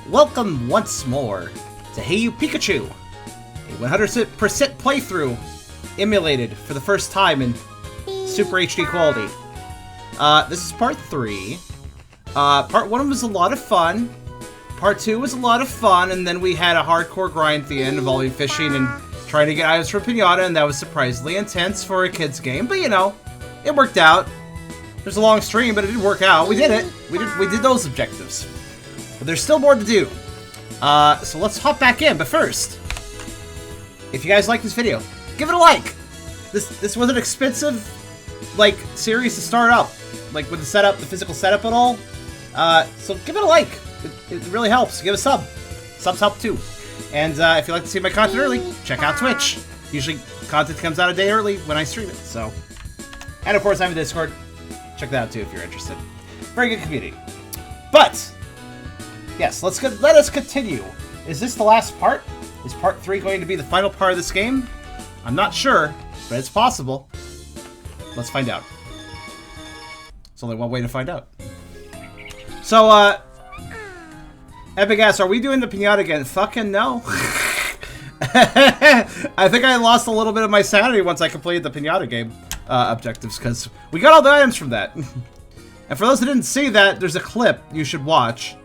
Welcome once more to Hey You Pikachu, a 100% playthrough emulated for the first time in Super HD quality. This is part 3. Part 1 was a lot of fun. Part 2 was a lot of fun, and then we had a hardcore grind at the end involving fishing and trying to get items from Pinata, and that was surprisingly intense for a kid's game, but you know, it worked out. There's a long stream, but it did work out. We did it. We did those objectives. But there's still more to do. So let's hop back in, but first, if you guys like this video, give it a like. This was an expensive, like, series to start up, like with the setup, the physical setup and all. So give it a like. It really helps. Give a sub. Subs help too. And if you'd like to see my content early, check out Twitch. Usually content comes out a day early when I stream it. So, and of course I have a Discord. Check that out too if you're interested. Very good community. But yes, let us continue. Is this the last part? Is part 3 going to be the final part of this game? I'm not sure, but it's possible. Let's find out. There's only one way to find out. So, Epic asks, are we doing the pinata again? Fucking no. I think I lost a little bit of my sanity once I completed the pinata game objectives, because we got all the items from that. And for those who didn't see that, there's a clip you should watch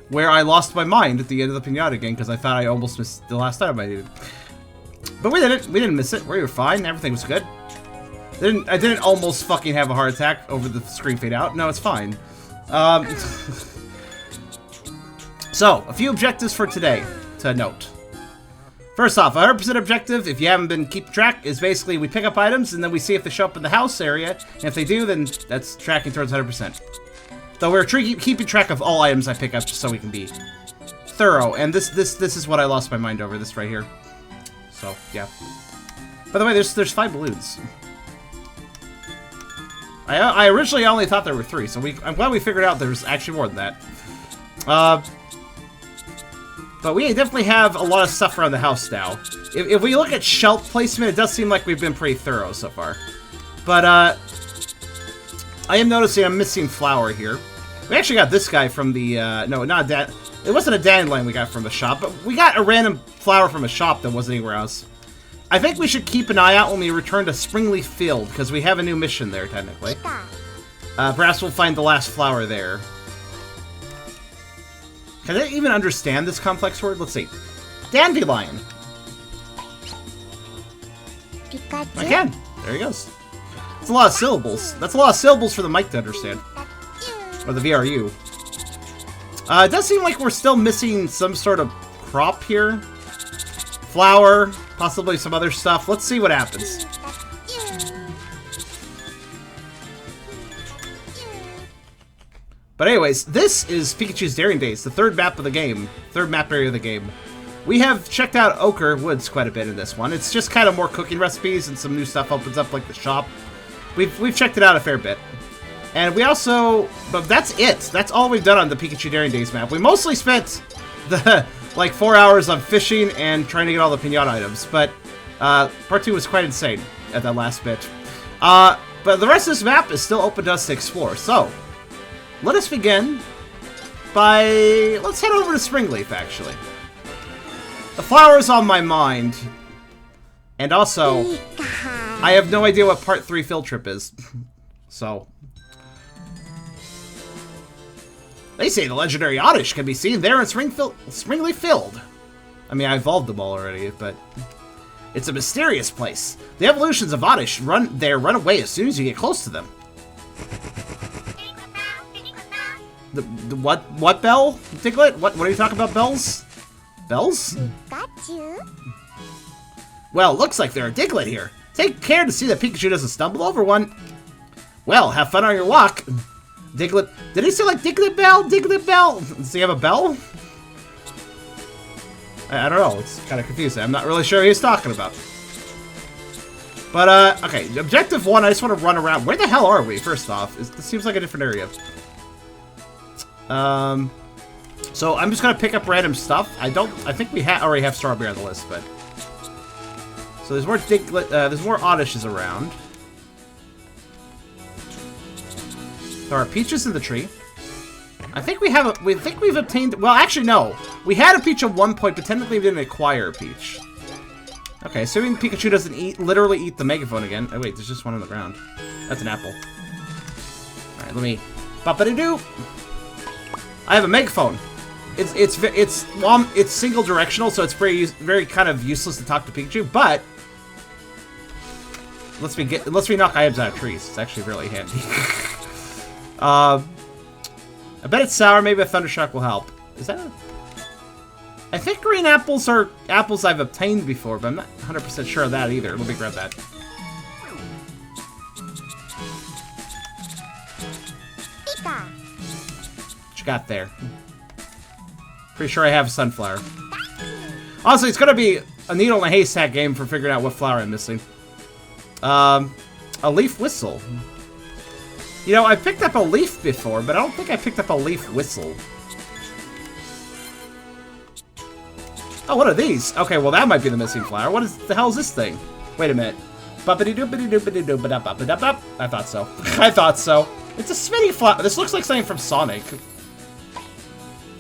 where I lost my mind at the end of the pinata game because I thought I almost missed the last item I needed. But we didn't. We didn't miss it. We were fine. Everything was good. I didn't almost fucking have a heart attack over the screen fade out. No, it's fine. So, a few objectives for today to note. First off, 100% objective, if you haven't been keeping track, is basically we pick up items and then we see if they show up in the house area, and if they do, then that's tracking towards 100%. So we're keeping track of all items I pick up just so we can be thorough, and this is what I lost my mind over, this right here. So, yeah. By the way, there's 5 balloons. I originally only thought there were 3, so I'm glad we figured out there's actually more than that. But we definitely have a lot of stuff around the house now. If we look at shelf placement, it does seem like we've been pretty thorough so far. But, I am noticing I'm missing flour here. We actually got this guy from the, no, not that. It wasn't a dandelion we got from the shop, but we got a random flower from a shop that wasn't anywhere else. I think we should keep an eye out when we return to Springleaf Field, because we have a new mission there, technically. Perhaps we'll find the last flower there. Can I even understand this complex word? Let's see. Dandelion. Pikachu. I can. There he goes. That's a lot of syllables. That's a lot of syllables for the mic to understand. Or the VRU. It does seem like we're still missing some sort of crop here. Flower, possibly some other stuff. Let's see what happens. But anyways, this is Pikachu's Daring Days, the third map of the game. Third map area of the game. We have checked out Ochre Woods quite a bit in this one. It's just kind of more cooking recipes and some new stuff opens up, like the shop. We've checked it out a fair bit. And we also... But that's it. That's all we've done on the Pikachu Daring Days map. We mostly spent the, like, 4 hours on fishing and trying to get all the pinata items. But part 2 was quite insane at that last bit. But the rest of this map is still open to us to explore. So, let us begin by... Let's head over to Springleaf, actually. The flower's on my mind. And also, I have no idea what part 3 field trip is. So... They say the legendary Oddish can be seen there in Springleaf Field. I mean, I evolved them all already, but... It's a mysterious place. The evolutions of Oddish run away as soon as you get close to them. The what bell? Diglett? What are you talking about, bells? Bells? Pikachu. Well, looks like there are Diglett here. Take care to see that Pikachu doesn't stumble over one. Well, have fun on your walk. Diglett. Did he say like Diglett bell? Diglett bell? Does he have a bell? I don't know. It's kind of confusing. I'm not really sure what he's talking about. But, okay. Objective 1, I just want to run around. Where the hell are we, first off? This seems like a different area. So I'm just gonna pick up random stuff. I think we already have strawberry on the list, but... So there's more there's more Oddishes around. There are peaches in the tree. I think we have. We think we've obtained. Well, actually, no. We had a Peach at one point, but technically we didn't acquire a Peach. Okay, assuming Pikachu doesn't literally eat the megaphone again. Oh wait, there's just one on the ground. That's an apple. All right, let me. Bop-a-doo-doo. I have a megaphone. It's single directional, so it's very kind of useless to talk to Pikachu. But unless we knock items out of trees, it's actually really handy. I bet it's sour. Maybe a Thundershock will help. Is that a... I think green apples are apples I've obtained before, but I'm not 100% sure of that either. Let me grab that. Pika. What you got there? Pretty sure I have a sunflower. Honestly, it's gonna be a needle in a haystack game for figuring out what flower I'm missing. A leaf whistle. You know, I've picked up a leaf before, but I don't think I picked up a leaf whistle. Oh, what are these? Okay, well that might be the missing flower. What the hell is this thing? Wait a minute. I thought so. I thought so. It's a Smitty flower. This looks like something from Sonic.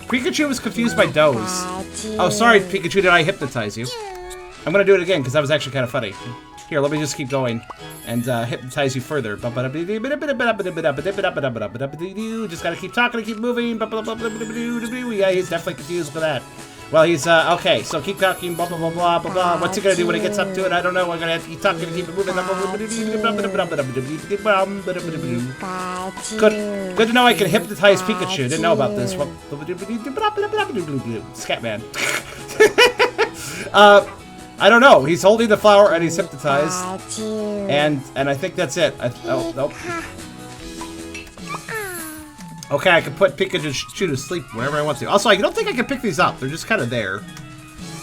Pikachu was confused by doze. Oh, sorry, Pikachu, did I hypnotize you? I'm gonna do it again, because that was actually kind of funny. Here, let me just keep going and hypnotize you further. Just gotta keep talking and keep moving. Yeah, he's definitely confused with that. Well, he's, okay, so keep talking, blah, blah, blah, blah, blah, blah. What's he gonna do when he gets up to it? I don't know. I'm gonna have to keep talking and keep it moving. Good to know I can hypnotize Pikachu. Didn't know about this. Scatman. I don't know. He's holding the flower and he's hypnotized. And I think that's it. Oh, nope. Okay, I can put Pikachu to sleep wherever I want to. Also, I don't think I can pick these up. They're just kind of there.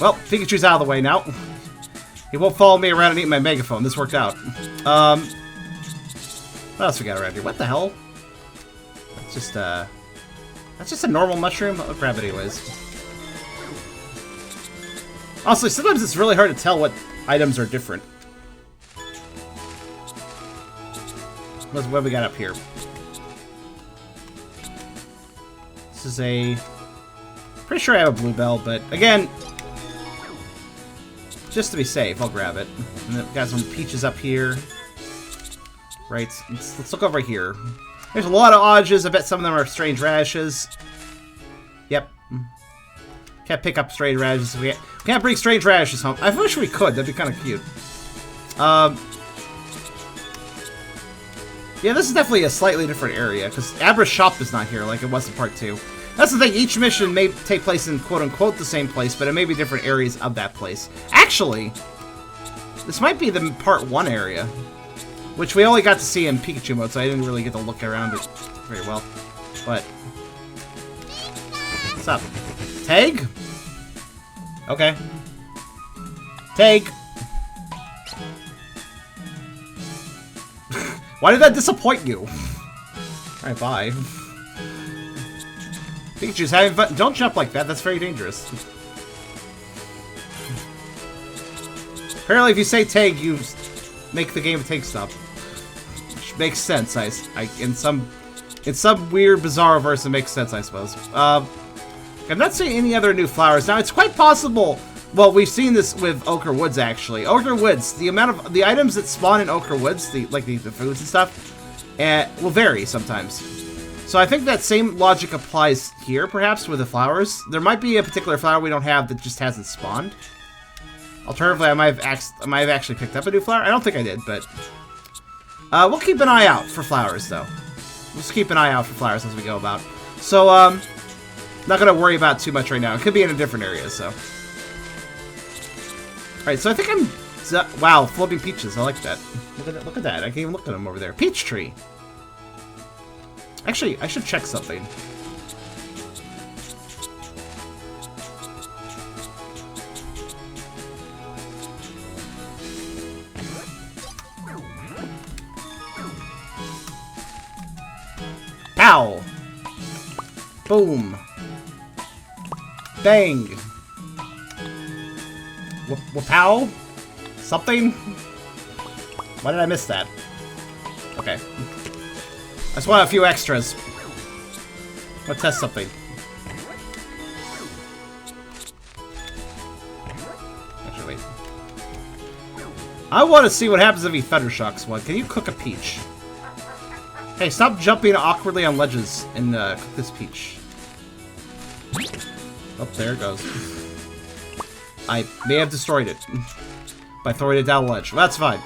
Well, Pikachu's out of the way now. He won't follow me around and eat my megaphone. This worked out. What else we got around here? What the hell? That's just a normal mushroom. I'll grab it anyways. Honestly, sometimes it's really hard to tell what items are different. What have we got up here? This is a... Pretty sure I have a bluebell, but again, just to be safe, I'll grab it. And then we got some peaches up here. Right, let's look over here. There's a lot of oranges. I bet some of them are strange radishes. Yep. Can't pick up strange radishes. We can't bring strange radishes home. I wish we could. That'd be kind of cute. Yeah, this is definitely a slightly different area, because Abra's shop is not here like it was in Part 2. That's the thing, each mission may take place in quote-unquote the same place, but it may be different areas of that place. Actually, this might be the Part 1 area, which we only got to see in Pikachu mode, so I didn't really get to look around it very well. But... What's up? Tag? Okay. Tag! Why did that disappoint you? Alright, bye. Pikachu's having fun. Don't jump like that, that's very dangerous. Apparently if you say tag, you make the game take stop. Which makes sense, in some weird, bizarre verse it makes sense, I suppose. I'm not seeing any other new flowers. Now, it's quite possible... Well, we've seen this with Ochre Woods, actually. Ochre Woods, the amount of... The items that spawn in Ochre Woods, the foods and stuff, will vary sometimes. So I think that same logic applies here, perhaps, with the flowers. There might be a particular flower we don't have that just hasn't spawned. Alternatively, I might have actually picked up a new flower. I don't think I did, but... we'll keep an eye out for flowers, though. Let's keep an eye out for flowers as we go about. So, not gonna worry about too much right now. It could be in a different area, so... Alright, so I think I'm... Wow, floating peaches. I like that. Look at that. I can even look at them over there. Peach tree! Actually, I should check something. Pow! Boom! Bang! Wapow? Something? Why did I miss that? Okay. I just want a few extras. Let's test something. Actually, wait. I want to see what happens if he Thundershocks one. Can you cook a peach? Hey, stop jumping awkwardly on ledges and cook this peach. Oh, there it goes. I may have destroyed it by throwing it down a ledge. Well, that's fine.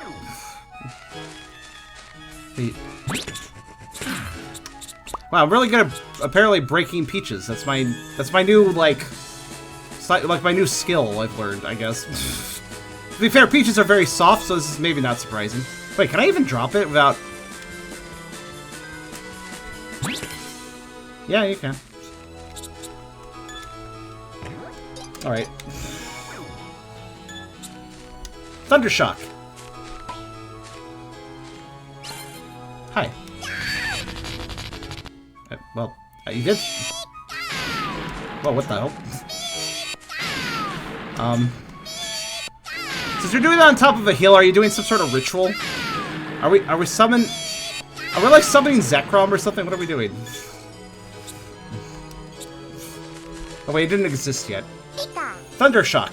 Wow, I'm really good at apparently breaking peaches. That's my new like my new skill I've learned, I guess. To be fair, peaches are very soft, so this is maybe not surprising. Wait, can I even drop it without? Yeah, you can. All right. Thundershock. Hi. Well, you did. Well, what the hell? Since you're doing that on top of a hill, are you doing some sort of ritual? Are we like summoning Zekrom or something? What are we doing? Oh wait, it didn't exist yet. Thundershock.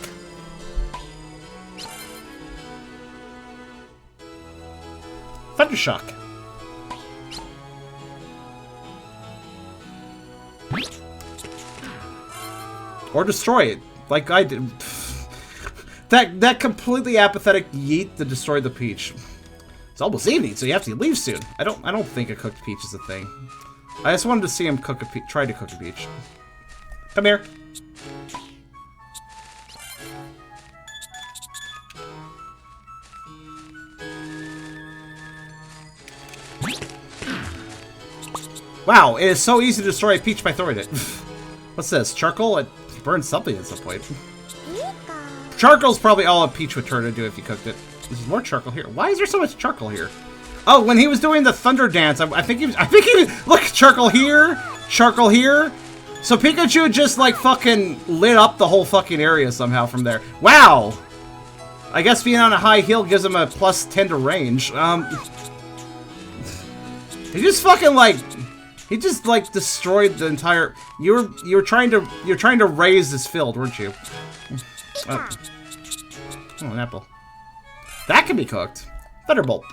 Thundershock. Or destroy it, like I did. That completely apathetic yeet to destroy the peach. It's almost evening, so you have to leave soon. I don't think a cooked peach is a thing. I just wanted to see him cook a try to cook a peach. Come here. Wow, it is so easy to destroy a peach by throwing it. What's this? Charcoal? It burns something at some point. Charcoal's probably all a peach would turn into if you cooked it. There's more charcoal here. Why is there so much charcoal here? Oh, when he was doing the thunder dance, I think he was, look, charcoal here, charcoal here. So Pikachu just like fucking lit up the whole fucking area somehow from there. Wow. I guess being on a high hill gives him a +10 to range. He just fucking like, he just like destroyed the entire. You're trying to raise this field, weren't you? Oh, an apple. That can be cooked. Thunderbolt.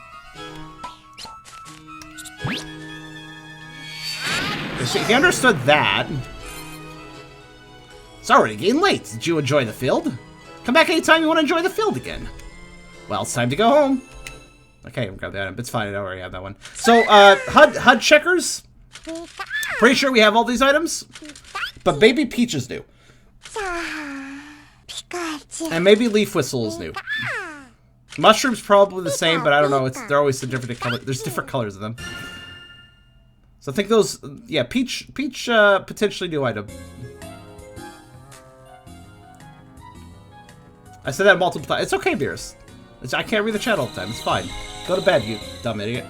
He understood that. It's already getting late. Did you enjoy the field? Come back anytime you want to enjoy the field again. Well, it's time to go home. Okay, I've got the item. It's fine. I already have that one. So, HUD checkers. Pretty sure we have all these items, but Baby Peach is new. And maybe Leaf Whistle is new. Mushroom's probably the same, but I don't know. They're always a different color. There's different colors of them. So I think those, yeah, Peach, potentially new item. I said that multiple times. It's okay, Beers. I can't read the chat all the time. It's fine. Go to bed, you dumb idiot.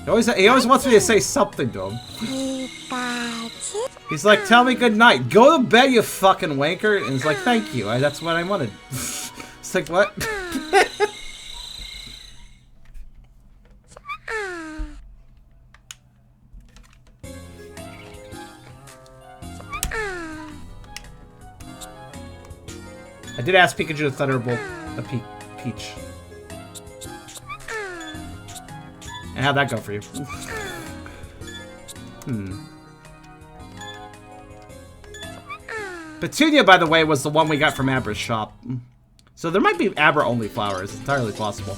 He always wants me to say something to him. He's like, tell me good night. Go to bed, you fucking wanker. And he's like, thank you. That's what I wanted. It's like, what? I did ask Pikachu to Thunderbolt a Peach. And how'd that go for you? Petunia, by the way, was the one we got from Abra's shop. So there might be Abra-only flowers. It's entirely possible.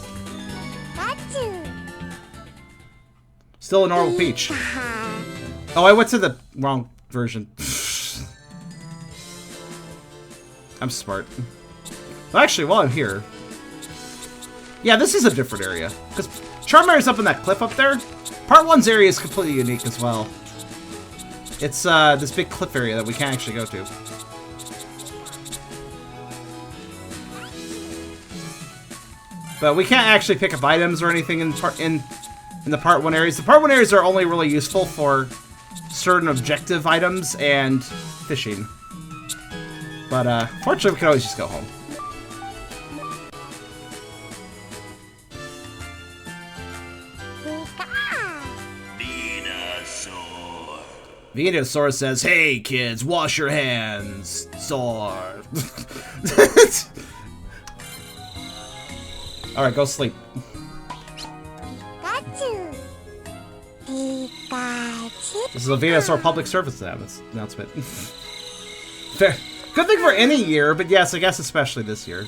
Still a normal peach. Oh, I went to the wrong version. I'm smart. Well, actually, while I'm here... Yeah, this is a different area. Because Charmaire's up in that cliff up there. Part 1's area is completely unique as well. It's this big cliff area that we can't actually go to. But we can't actually pick up items or anything in the Part 1 areas. The Part 1 areas are only really useful for certain objective items and fishing. But fortunately, we can always just go home. Venusaur says, "Hey kids, wash your hands." Sword. Alright, go sleep. Pikachu. Pikachu. This is a Venusaur public service announcement. Fair. Good thing for any year, but yes, I guess especially this year.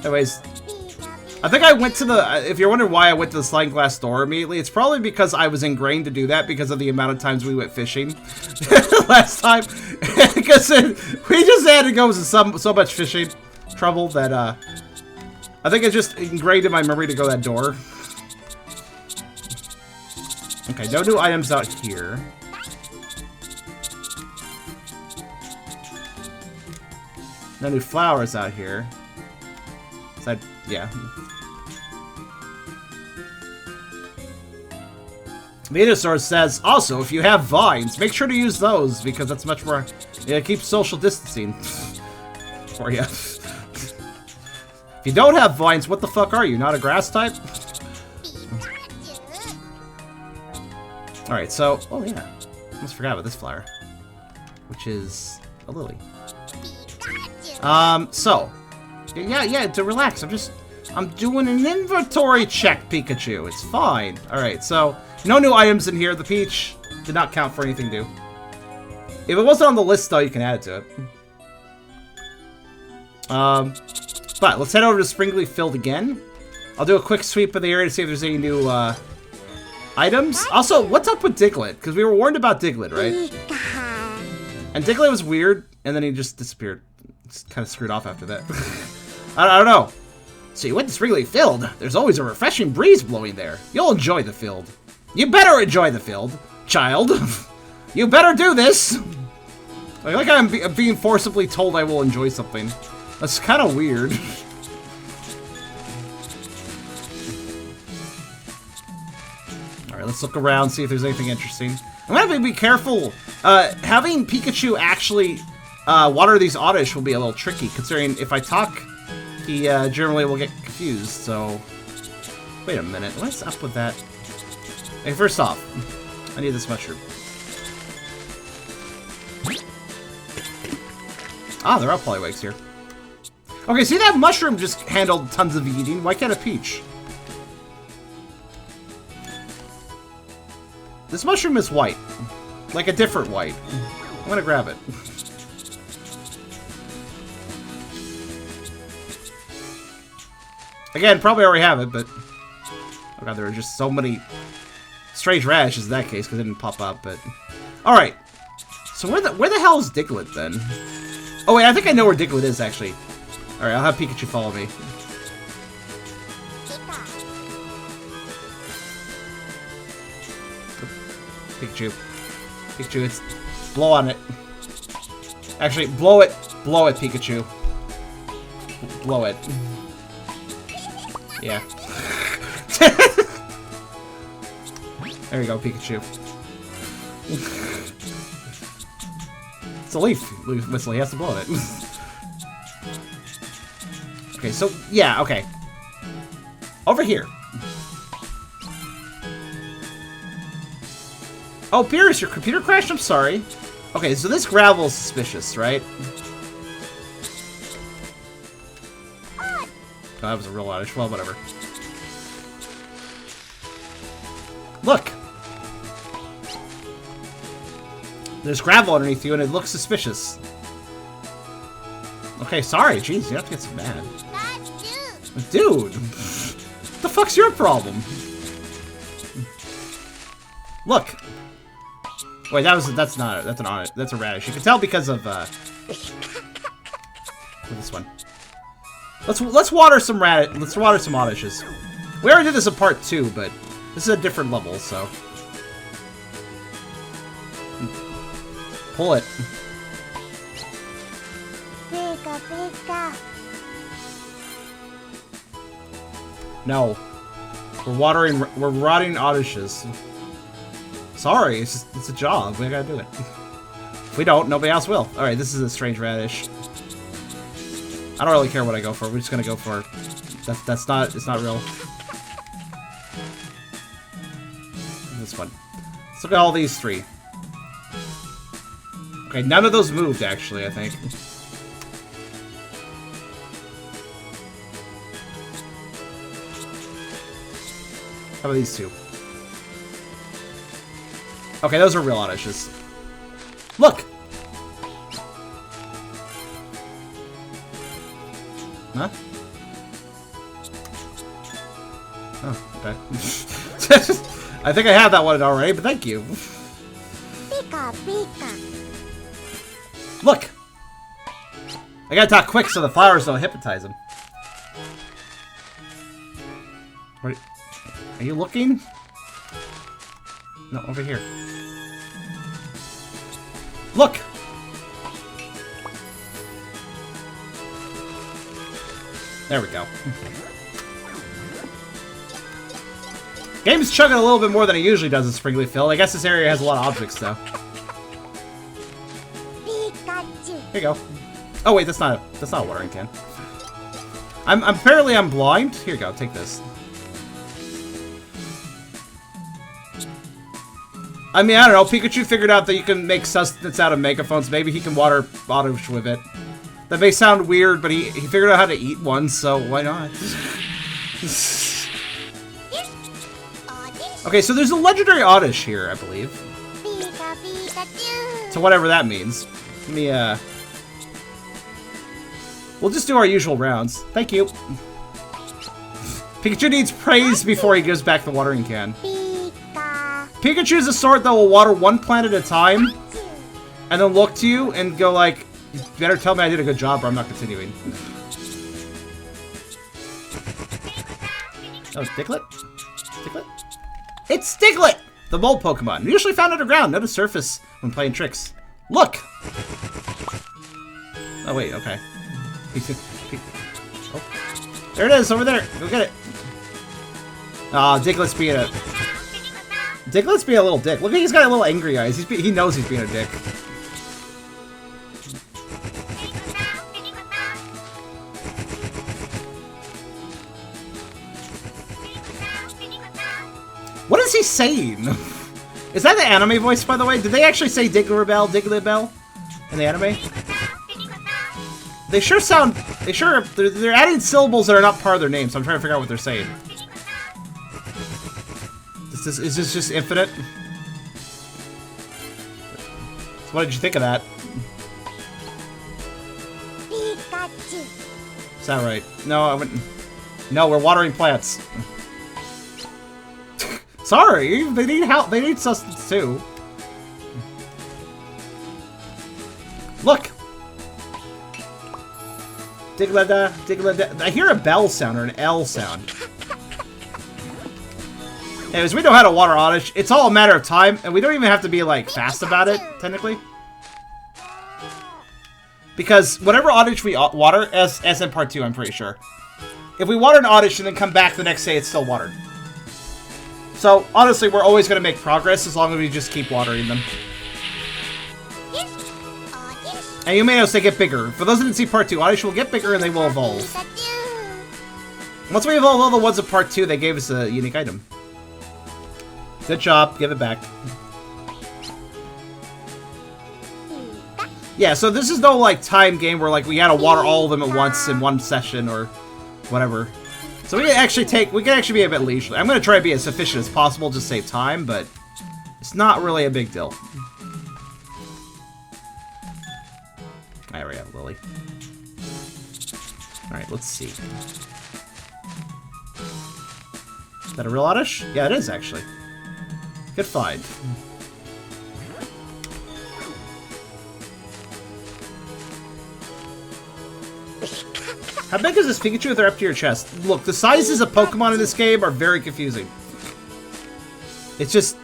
Anyways, I think I went to the, if you're wondering why I went to the sliding glass door immediately, it's probably because I was ingrained to do that because of the amount of times we went fishing last time. Because we just had to go to so much fishing trouble that, I think it's just ingrained in my memory to go that door. Okay, no new items out here. No new flowers out here. Yeah. Venusaur says, also, if you have vines, make sure to use those, because that's much more... Yeah, keep social distancing. For you. If you don't have vines, what the fuck are you? Not a grass type? Alright, so... Oh, yeah. Almost forgot about this flower. Which is a lily. So... Yeah, to relax. I'm doing an inventory check, Pikachu. It's fine. Alright, so, no new items in here. The peach did not count for anything new. If it wasn't on the list, though, you can add it to it. But let's head over to Springleaf Field again. I'll do a quick sweep of the area to see if there's any new, items. Also, what's up with Diglett? Because we were warned about Diglett, right? And Diglett was weird, and then he just disappeared. It's kind of screwed off after that. I don't know. So you went to Springleaf Field. There's always a refreshing breeze blowing there. You'll enjoy the field. You better enjoy the field, child. You better do this. I feel like I'm being forcibly told I will enjoy something. That's kind of weird. Alright, let's look around, see if there's anything interesting. I'm gonna have to be careful. Having Pikachu actually water these oddish will be a little tricky, considering if I talk, he generally will get confused, so... Wait a minute, what's up with that? Okay, first off, I need this mushroom. Ah, there are Poliwags here. Okay, see that mushroom just handled tons of eating. Why can't a peach? This mushroom is white. Like a different white. I'm gonna grab it. Again, probably already have it, but... Oh god, there are just so many strange radishes in that case, because it didn't pop up, but... Alright. So where the hell is Diglett, then? Oh wait, I think I know where Diglett is, actually. Alright, I'll have Pikachu follow me. Pikachu. Pikachu, it's... Blow on it. Actually, blow it. Blow it, Pikachu. Blow it. Yeah. There you go, Pikachu. It's a leaf whistle, he has to blow it. Okay, so, yeah, okay. Over here. Oh, Beerus, your computer crashed? I'm sorry. Okay, so this gravel is suspicious, right? Oh, that was a real oddish. Well, whatever. Look! There's gravel underneath you, and it looks suspicious. Okay, sorry. Jeez, you have to get so mad. Dude! What the fuck's your problem? Look! Wait, that's a radish. You can tell because of this one. Let's water some radishes. We already did this in part 2, but this is a different level, so pull it. Pika, Pika. No, we're rotting oddiches. Sorry, it's a job. We gotta do it. If we don't, nobody else will. Alright, this is a strange radish. I don't really care what I go for. We're just gonna go for... It's not real. this one. Let's look at all these 3. Okay, none of those moved, actually, I think. How about these 2? Okay, those are real oddities. Look! Huh? Oh, okay. I think I have that one already, but thank you. Pika, Pika. Look! I gotta talk quick so the flowers don't hypnotize him. Are you looking? No, over here. Look! There we go. Game's chugging a little bit more than it usually does in Springleaf Field. I guess this area has a lot of objects, though. Pikachu. Here you go. Oh wait, that's not a watering can. Apparently I'm blind. Here you go, take this. I mean, I don't know. Pikachu figured out that you can make sustenance out of megaphones. Maybe he can water bottles with it. That may sound weird, but he figured out how to eat one, so why not? Okay, so there's a legendary Oddish here, I believe. Pika, Pikachu. So whatever that means. Let me, we'll just do our usual rounds. Thank you. Pikachu needs praise before he gives back the watering can. Pika. Pikachu is a sort that will water one plant at a time, and then look to you and go like, you better tell me I did a good job or I'm not continuing. Oh, Diglett? Diglett? It's Diglett! The mole Pokemon. Usually found underground, not a surface when playing tricks. Look! Oh, wait, okay. Oh. There it is, over there. Go get it. Aw, Diglett's being a... Diglett's being a little dick. Look, he's got a little angry eyes. He knows he's being a dick. What is he saying? Is that the anime voice, by the way? Did they actually say Diglett in the anime? They sure sound... They're adding syllables that are not part of their name, so I'm trying to figure out what they're saying. Is this just infinite? So what did you think of that? Pikachu. Is that right? No, I wouldn't... No, we're watering plants. Sorry, they need help. They need sustenance too. Look! Diglett, Diglett. I hear a bell sound or an L sound. Anyways, we know how to water Oddish. It's all a matter of time, and we don't even have to be, like, fast about it, technically. Because whatever Oddish we water, as in part 2, I'm pretty sure. If we water an Oddish and then come back the next day, it's still watered. So, honestly, we're always going to make progress as long as we just keep watering them. And you may notice they get bigger. For those who didn't see part 2, Oddish will get bigger and they will evolve. Once we evolve all the ones of part 2, they gave us a unique item. Good job. Give it back. Yeah, so this is no, like, time game where, like, we gotta water all of them at once in one session or whatever. So we can actually be a bit leisurely. I'm gonna try to be as efficient as possible, just save time, but it's not really a big deal. I already have Lily. Alright, let's see. Is that a real Oddish? Yeah, it is, actually. Good find. How big is this Pikachu if they're up to your chest? Look, the sizes of Pokemon in this game are very confusing. It's just...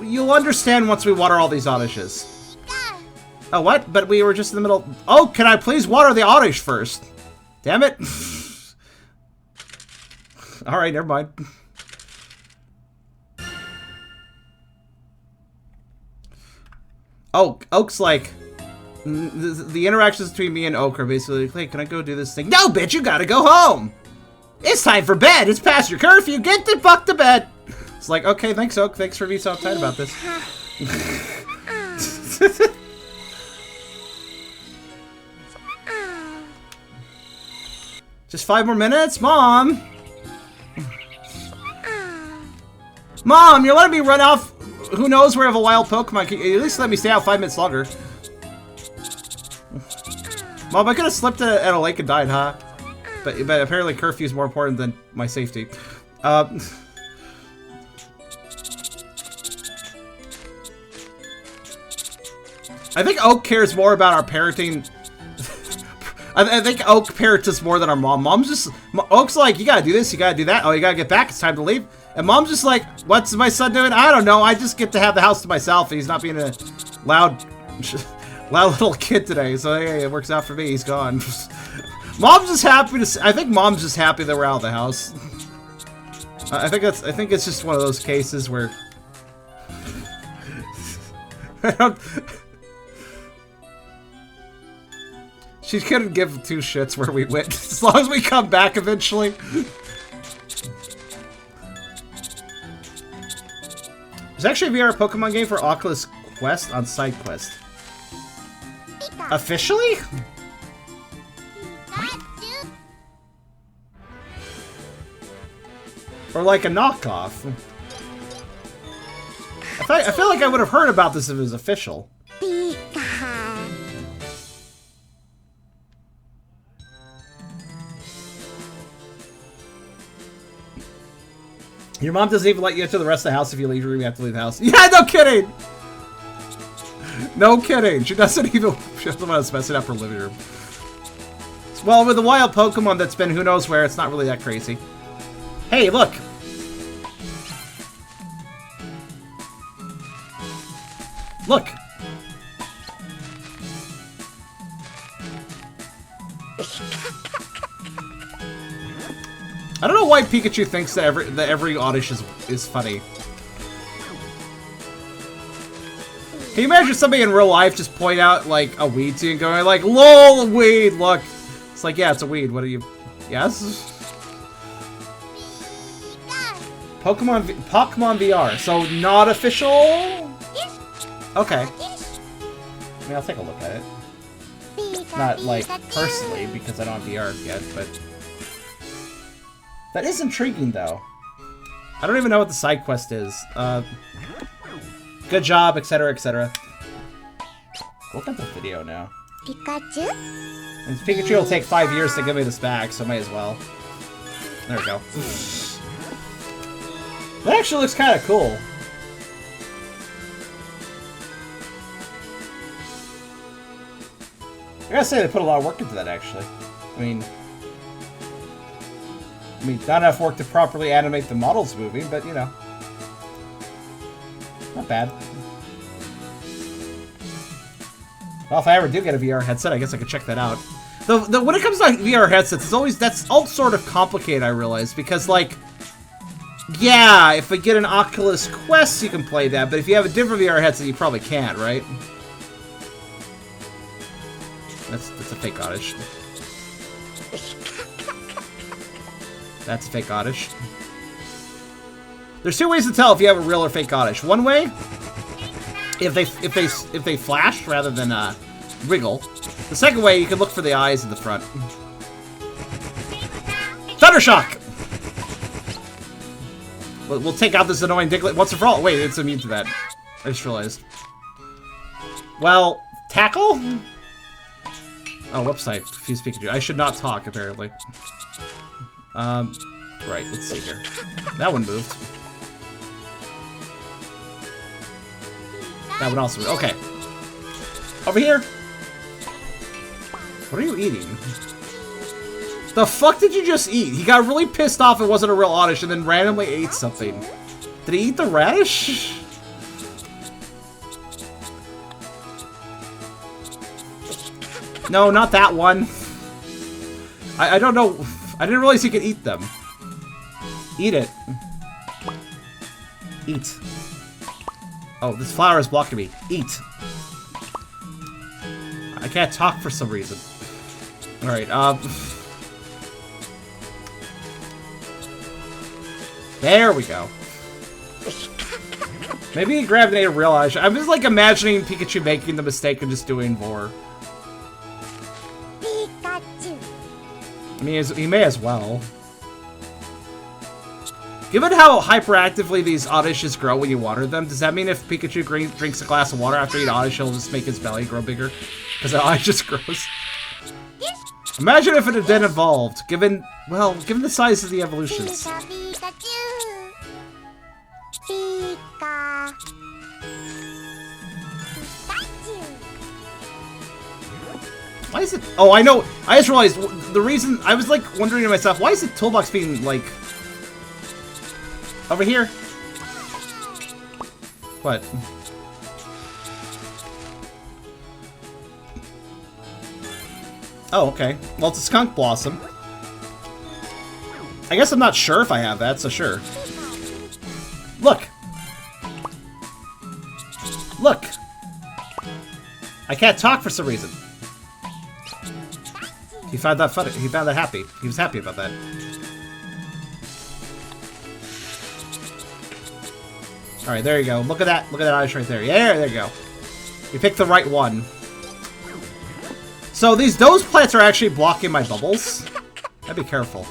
You'll understand once we water all these Oddishes. Oh, what? But we were just in the middle... Oh, can I please water the Oddish first? Damn it. Alright, never mind. Oak's like... The interactions between me and Oak are basically like, hey, can I go do this thing? No, bitch, you gotta go home! It's time for bed! It's past your curfew! Get the fuck to bed! It's like, okay, thanks, Oak. Thanks for being so uptight about this. Just 5 more minutes? Mom! Mom, you're letting me run off who knows where of a wild Pokemon. Can you at least let me stay out 5 minutes longer? Mom, I could have slipped at a lake and died, huh? But apparently curfew is more important than my safety. I think Oak cares more about our parenting. I think Oak parents us more than our mom. Mom's just... Oak's like, you gotta do this, you gotta do that. Oh, you gotta get back, it's time to leave. And Mom's just like, what's my son doing? I don't know, I just get to have the house to myself. And he's not being a loud little kid today. So, hey, it works out for me, he's gone. Mom's just happy to... I think Mom's just happy that we're out of the house. I think it's just one of those cases where... I don't... She couldn't give 2 shits where we went, as long as we come back eventually. There's actually a VR Pokemon game for Oculus Quest on SideQuest. Officially? Or like a knockoff. I feel like I would have heard about this if it was official. Your mom doesn't even let you into the rest of the house if you leave your room. You have to leave the house. Yeah, no kidding! No kidding. She doesn't want us messing up her living room. Well, with a wild Pokemon that's been who knows where, it's not really that crazy. Hey, look! Look! I don't know why Pikachu thinks that every Oddish is funny. Can you imagine somebody in real life just point out like a weed to you and going like, "Lol, weed! Look!" It's like, yeah, it's a weed. What are you? Yes. Pokemon VR. So not official. Okay. I mean, I'll take a look at it. Not like personally because I don't have VR yet, but. That is intriguing, though. I don't even know what the side quest is. Good job, etc., etc. Look at the video now. Pikachu? And Pikachu will take 5 years to give me this back, so might as well. There we go. That actually looks kind of cool. I gotta say, they put a lot of work into that, actually. I mean, not enough work to properly animate the models moving, but, you know. Not bad. Well, if I ever do get a VR headset, I guess I could check that out. When it comes to VR headsets, that's all sort of complicated, I realize, because, like, yeah, if we get an Oculus Quest, you can play that, but if you have a different VR headset, you probably can't, right? That's a fake Oddish. That's a fake Oddish. There's 2 ways to tell if you have a real or fake Oddish. One way, if they flash rather than wriggle. The second way, you can look for the eyes in the front. Thundershock! We'll take out this annoying Diglett once and for all. Wait, it's immune to that. I just realized. Well, tackle? Oh, whoops, I confused Pikachu. I should not talk, apparently. Right, let's see here. That one moved. That one also moved. Okay. Over here. What are you eating? The fuck did you just eat? He got really pissed off it wasn't a real Oddish and then randomly ate something. Did he eat the radish? No, not that one. I don't know. I didn't realize he could eat them. Eat it. Eat. Oh, this flower is blocking me. Eat. I can't talk for some reason. Alright, there we go. Maybe he grabbed a real Oddish. I'm just like imagining Pikachu making the mistake of just doing Vor. Pikachu. I mean, he may as well. Given how hyperactively these Oddishes grow when you water them, does that mean if Pikachu drinks a glass of water after eating Oddish, he'll just make his belly grow bigger? Because the Oddish just grows. Imagine if it had been evolved, given the size of the evolutions. Pikachu. Pika. Pikachu. Why is it? Oh, I know. I just realized the reason. I was like wondering to myself, why is the toolbox being like over here? What? Oh, okay. Well, it's a skunk blossom. I guess I'm not sure if I have that, so sure. Look. Look. I can't talk for some reason. He found that funny. He found that happy. He was happy about that. All right, there you go. Look at that. Look at that Oddish right there. Yeah, there you go. You picked the right one. So those plants are actually blocking my bubbles. I'd be careful.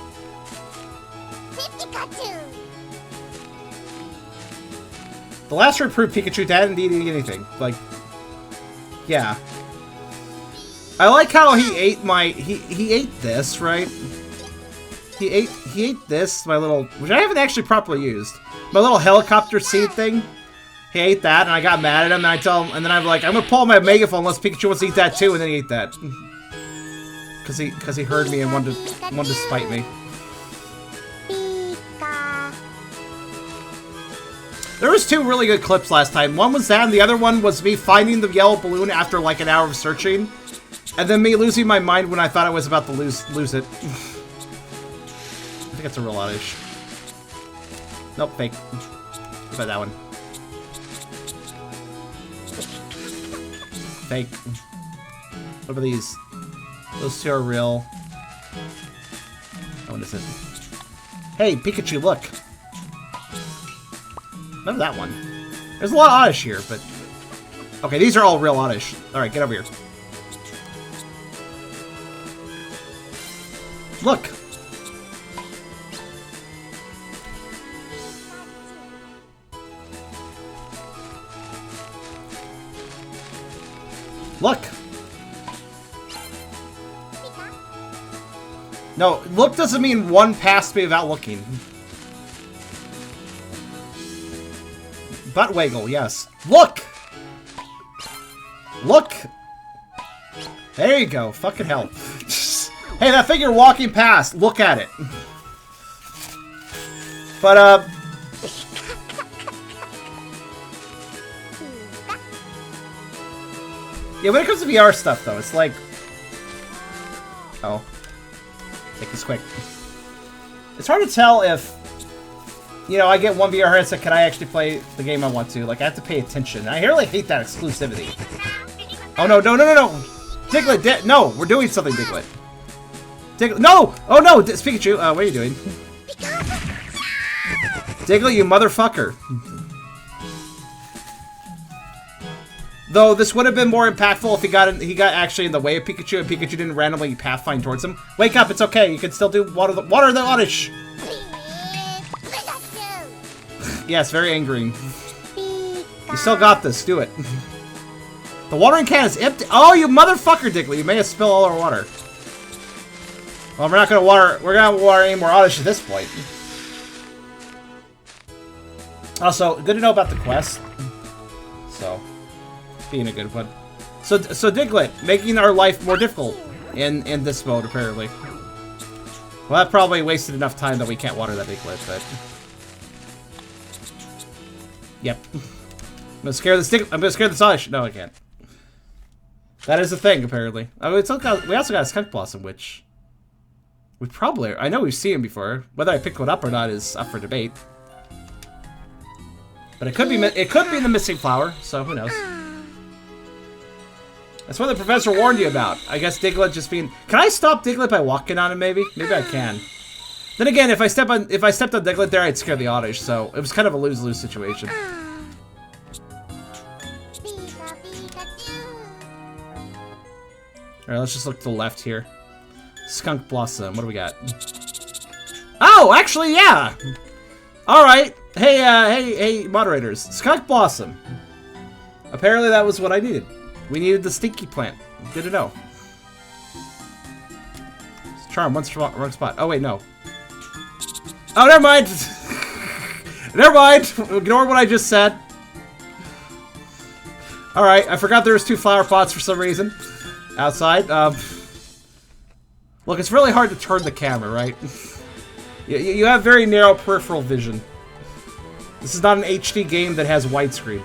Pikachu. The last reproved Pikachu didn't eat anything. Like, yeah. I like how he ate my he ate this, right? He ate this, my little, which I haven't actually properly used. My little helicopter seed thing. He ate that, and I got mad at him, and I tell him, and then I'm like, I'm gonna pull my megaphone unless Pikachu wants to eat that too, and then he ate that. Cause he heard me and wanted to spite me. Pika. There was two really good clips last time. One was that, and the other one was me finding the yellow balloon after like an hour of searching. And then me losing my mind when I thought I was about to lose it. I think it's a real Oddish. Nope, fake. What about that one? Fake. What about these? Those two are real. That one isn't. Hey, Pikachu, look. Remember that one. There's a lot of Oddish here, but... Okay, these are all real Oddish. Alright, get over here. Look! Look! No, look doesn't mean one passed me without looking. Butt wiggle, yes. Look! Look! There you go, fucking hell. Hey, that thing you're walking past, look at it. But, yeah, when it comes to VR stuff, though, it's like... Oh. Make this quick. It's hard to tell if, you know, I get one VR headset, can I actually play the game I want to? Like, I have to pay attention. I really hate that exclusivity. Oh, no, no, no, no, no! Diglett, no! We're doing something, Diglett. Diglett, no! Oh, no! It's Pikachu. What are you doing? Diglett, you motherfucker. Though this would have been more impactful if he got actually in the way of Pikachu and Pikachu didn't randomly pathfind towards him. Wake up, it's okay. You can still do water the Oddish. Yes, very angry. You still got this. Do it. The watering can is empty. Oh, you motherfucker, Diglett! You may have spilled all our water. Well, we're not gonna water. We're gonna water any more Oddish at this point. Also, good to know about the quest. So. Being a good one. So Diglett, making our life more difficult in this mode, apparently. Well, that probably wasted enough time that we can't water that Diglett, but... Yep. I'm gonna scare this Diglett. I'm gonna scare this Oddish. No, I can't. That is a thing, apparently. Oh, we also got a Skunk Blossom, which... We probably... I know we've seen him before. Whether I picked one up or not is up for debate. But it could be the missing flower, so who knows. That's what the professor warned you about. I guess Diglett just being... Can I stop Diglett by walking on him, maybe? Maybe I can. Then again, if I stepped on Diglett there, I'd scare the Oddish, so it was kind of a lose-lose situation. Alright, let's just look to the left here. Skunk Blossom. What do we got? Oh, actually, yeah! Alright. Hey, moderators. Skunk Blossom. Apparently that was what I needed. We needed the stinky plant. Good to know. Charm, wrong spot. Oh, wait, no. Oh, never mind! Never mind! Ignore what I just said. Alright, I forgot there was 2 flower pots for some reason. Outside. Look, it's really hard to turn the camera, right? You have very narrow peripheral vision. This is not an HD game that has widescreen.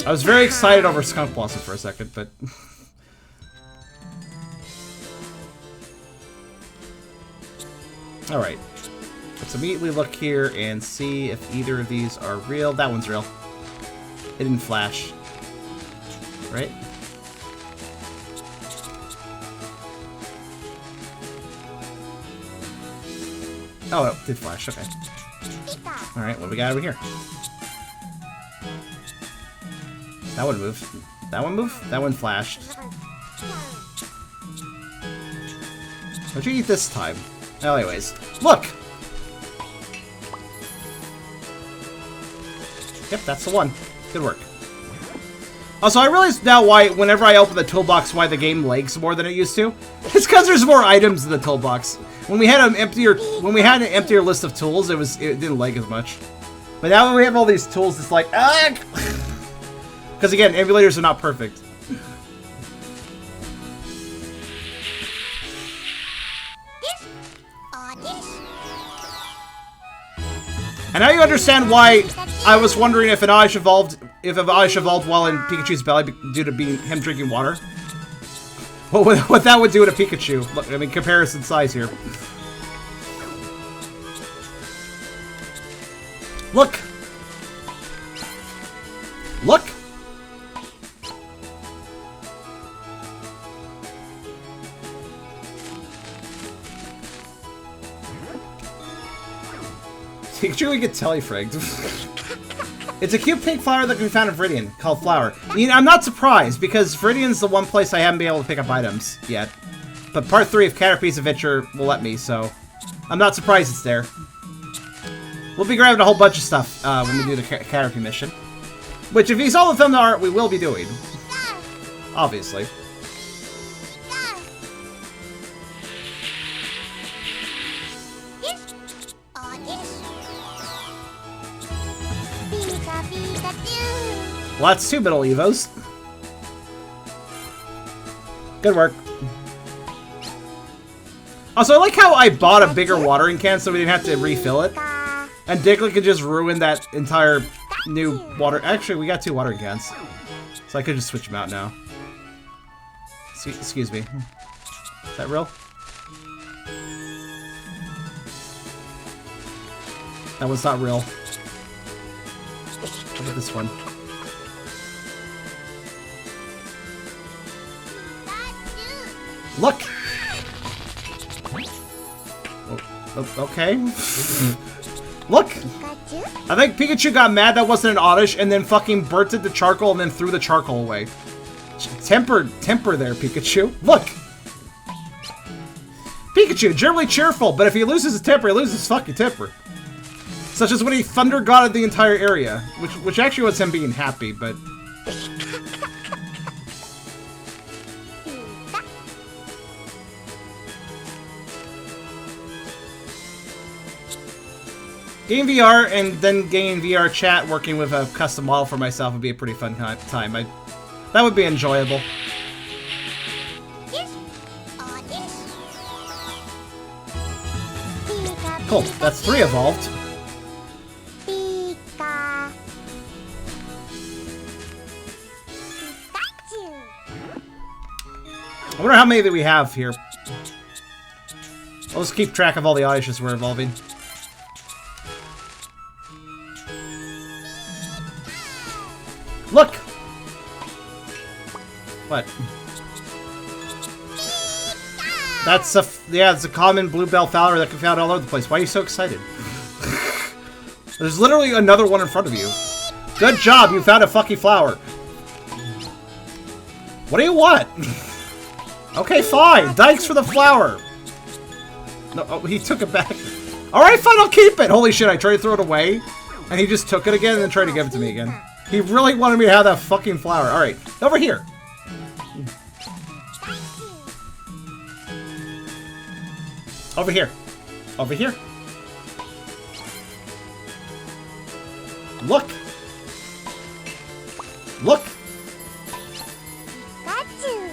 I was very excited over Skunk Blossom for a second, but... Alright. Let's immediately look here and see if either of these are real. That one's real. It didn't flash. Right? Oh, it did flash. Okay. Alright, what do we got over here? That one moved. That one moved? That one flashed. What'd you eat this time? Anyways, look! Yep, that's the one. Good work. Also, I realize now why, whenever I open the toolbox, why the game lags more than it used to. It's because there's more items in the toolbox. When we had an emptier list of tools, it didn't lag as much. But now when we have all these tools, it's like, ah! Because again, emulators are not perfect. And now you understand why I was wondering if an Oddish evolved while in Pikachu's belly due to being him drinking water. What that would do to Pikachu. Look, I mean, comparison size here. Look! Look! Pikachu would get telefragged. It's a cute pink flower that can be found in Viridian, called Flower. I mean, I'm not surprised, because Viridian's the one place I haven't been able to pick up items yet. But part 3 of Caterpie's Adventure will let me, so I'm not surprised it's there. We'll be grabbing a whole bunch of stuff when we do the Caterpie mission. Which, if you saw the film art, we will be doing. Obviously. Well, that's 2 middle Evos. Good work. Also, I like how I bought a bigger watering can so we didn't have to refill it. And Diglett could just ruin that entire new water... Actually, we got 2 watering cans. So I could just switch them out now. Excuse me. Is that real? That one's not real. How about this one? Look! Oh, okay. Look! I think Pikachu got mad that wasn't an Oddish and then fucking burnt it to charcoal and then threw the charcoal away. Temper there, Pikachu. Look! Pikachu, generally cheerful, but if he loses his temper, he loses his fucking temper. Such as when he thunder godded the entire area, which actually was him being happy, but... Game VR and then game VR chat working with a custom model for myself would be a pretty fun time. That would be enjoyable. Cool, that's 3 evolved. I wonder how many that we have here. Let's keep track of all the Oddishes we're evolving. Look! What? That's it's a common bluebell flower that can be found all over the place. Why are you so excited? There's literally another one in front of you. Good job, you found a fucking flower. What do you want? Okay, fine. Thanks for the flower. No, oh, he took it back. Alright, fine, I'll keep it. Holy shit, I tried to throw it away, and he just took it again and then tried to give it to me again. He really wanted me to have that fucking flower. Alright, over here. Over here. Over here. Look. Look. Pikachu.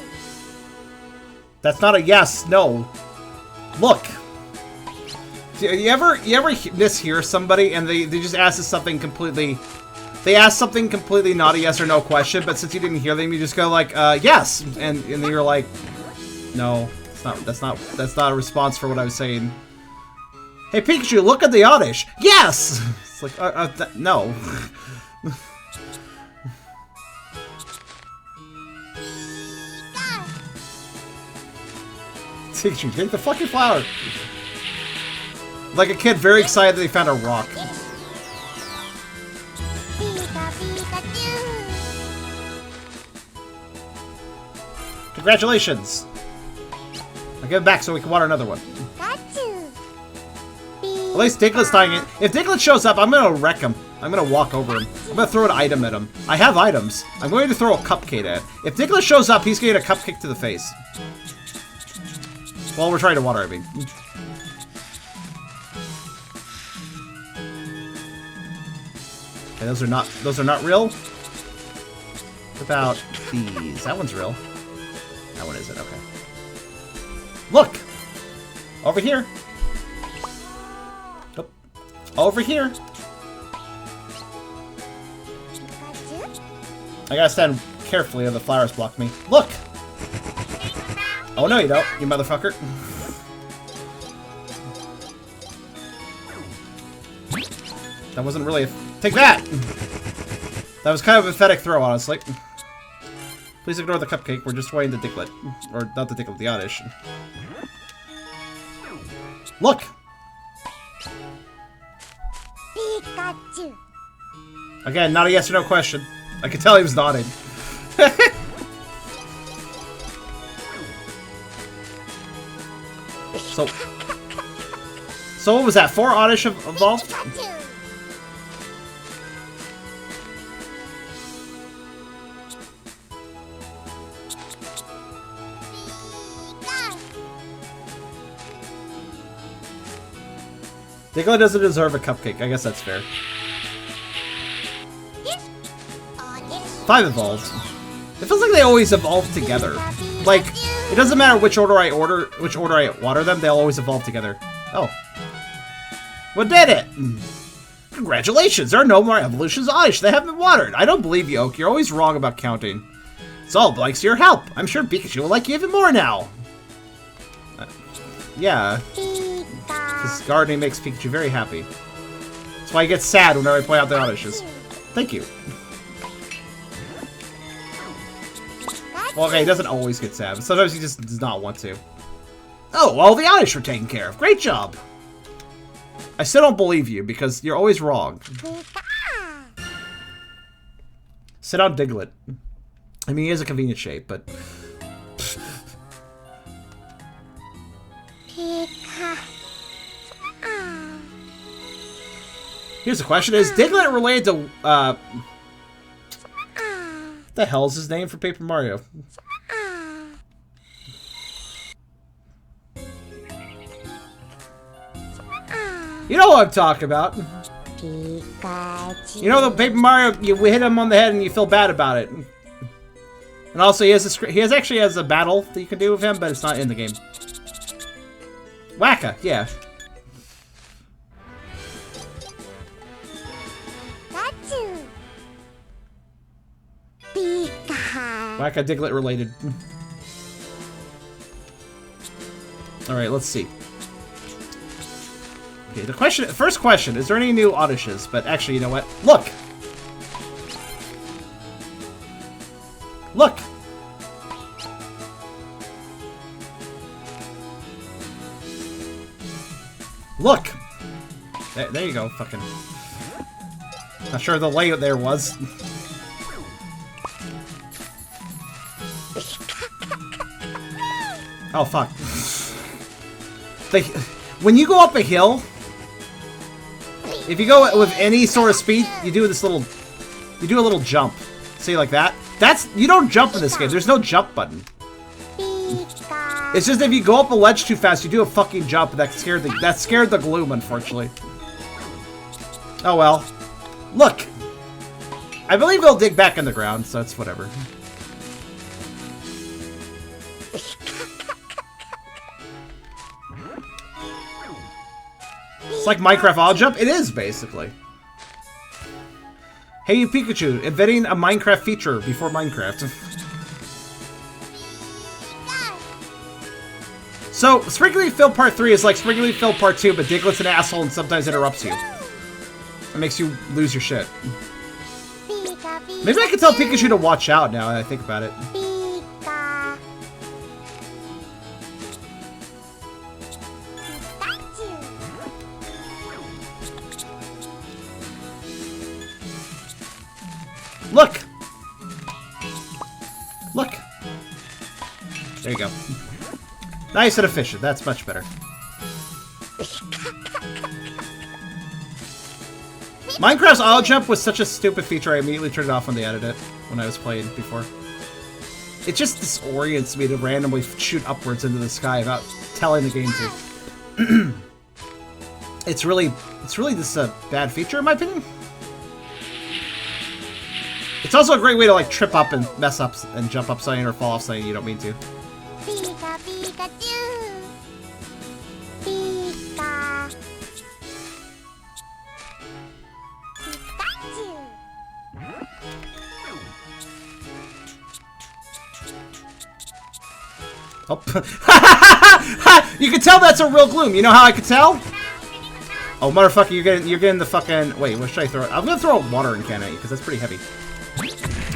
That's not a yes. No. Look. You ever mishear somebody and they just ask us something completely... They ask something completely not a yes or no question, but since you didn't hear them, you just go like, yes, and then you're like, no, that's not a response for what I was saying. Hey Pikachu, look at the Oddish. Yes. It's like, no. Pikachu, take the fucking flower. Like a kid very excited that they found a rock. Congratulations! I'll give it back so we can water another one. At least Diglett's dying in. If Diglett shows up, I'm gonna wreck him. I'm gonna walk over him. I'm gonna throw an item at him. I have items. I'm going to throw a cupcake at it. If Diglett shows up, he's gonna get a cupcake to the face. While we're trying to water, I mean. Okay, those are not real. What about these? That one's real. That one isn't, okay. Look! Over here. Oh. Over here. I gotta stand carefully or the flowers block me. Look! Oh no you don't, you motherfucker. That wasn't really a... Take that! That was kind of a pathetic throw, honestly. Please ignore the cupcake, we're just waiting the Diglett. Or, not the Diglett, the Oddish. Look! Pikachu. Again, not a yes or no question. I could tell he was nodding. So what was that? 4 Oddish evolved? Pikachu. Diglett doesn't deserve a cupcake. I guess that's fair. 5 evolved. It feels like they always evolve together. Like, it doesn't matter which order I water them, they'll always evolve together. Oh. What did it? Congratulations, there are no more evolutions Oddish that haven't been watered. I don't believe you, Oak. You're always wrong about counting. It's all thanks to your help. I'm sure Pikachu will like you even more now. Yeah. This gardening makes Pikachu very happy. That's why he gets sad whenever I point out the Oddishes. Thank you. Well, okay, he doesn't always get sad, but sometimes he just does not want to. Oh, well, the Oddish were taken care of. Great job. I still don't believe you, because you're always wrong. Sit down, Diglett. I mean, he is a convenient shape, but... Here's the question. Is Diglett related to, what the hell is his name for Paper Mario? You know what I'm talking about. Pikachu. You know the Paper Mario, you hit him on the head and you feel bad about it. And also he actually has a battle that you can do with him, but it's not in the game. Wacka, yeah. Pikachu. Pika. Wacka Diglett related. Alright, let's see. Okay, the first question, is there any new Oddishes? But actually, you know what? Look! Look! Look! There you go, fucking... Not sure the layout there was. Oh, fuck. When you go up a hill, if you go with any sort of speed, you do this little... You do a little jump. See, like that? You don't jump in this game. There's no jump button. It's just if you go up a ledge too fast, you do a fucking jump. That scared the gloom, unfortunately. Oh well. Look! I believe they'll dig back in the ground, so it's whatever. It's like Minecraft Auto Jump. It is, basically. Hey you Pikachu, inventing a Minecraft feature before Minecraft. So, Sprinkly Fill Part 3 is like Sprinkly Fill Part 2, but Diglett's an asshole and sometimes interrupts you. It makes you lose your shit. Maybe I can tell Pikachu to watch out now that I think about it. Look! Look! There you go. Nice and efficient. That's much better. Minecraft's auto jump was such a stupid feature, I immediately turned it off when they added it, when I was playing before. It just disorients me to randomly shoot upwards into the sky without telling the game to. It's really just a bad feature in my opinion. It's also a great way to like trip up and mess up and jump up something or fall off something you don't mean to. Oh. You can tell that's a real gloom. You know how I could tell? Oh, motherfucker, you're getting the fucking... Wait, what should I throw? I'm gonna throw a watering can at you, because that's pretty heavy.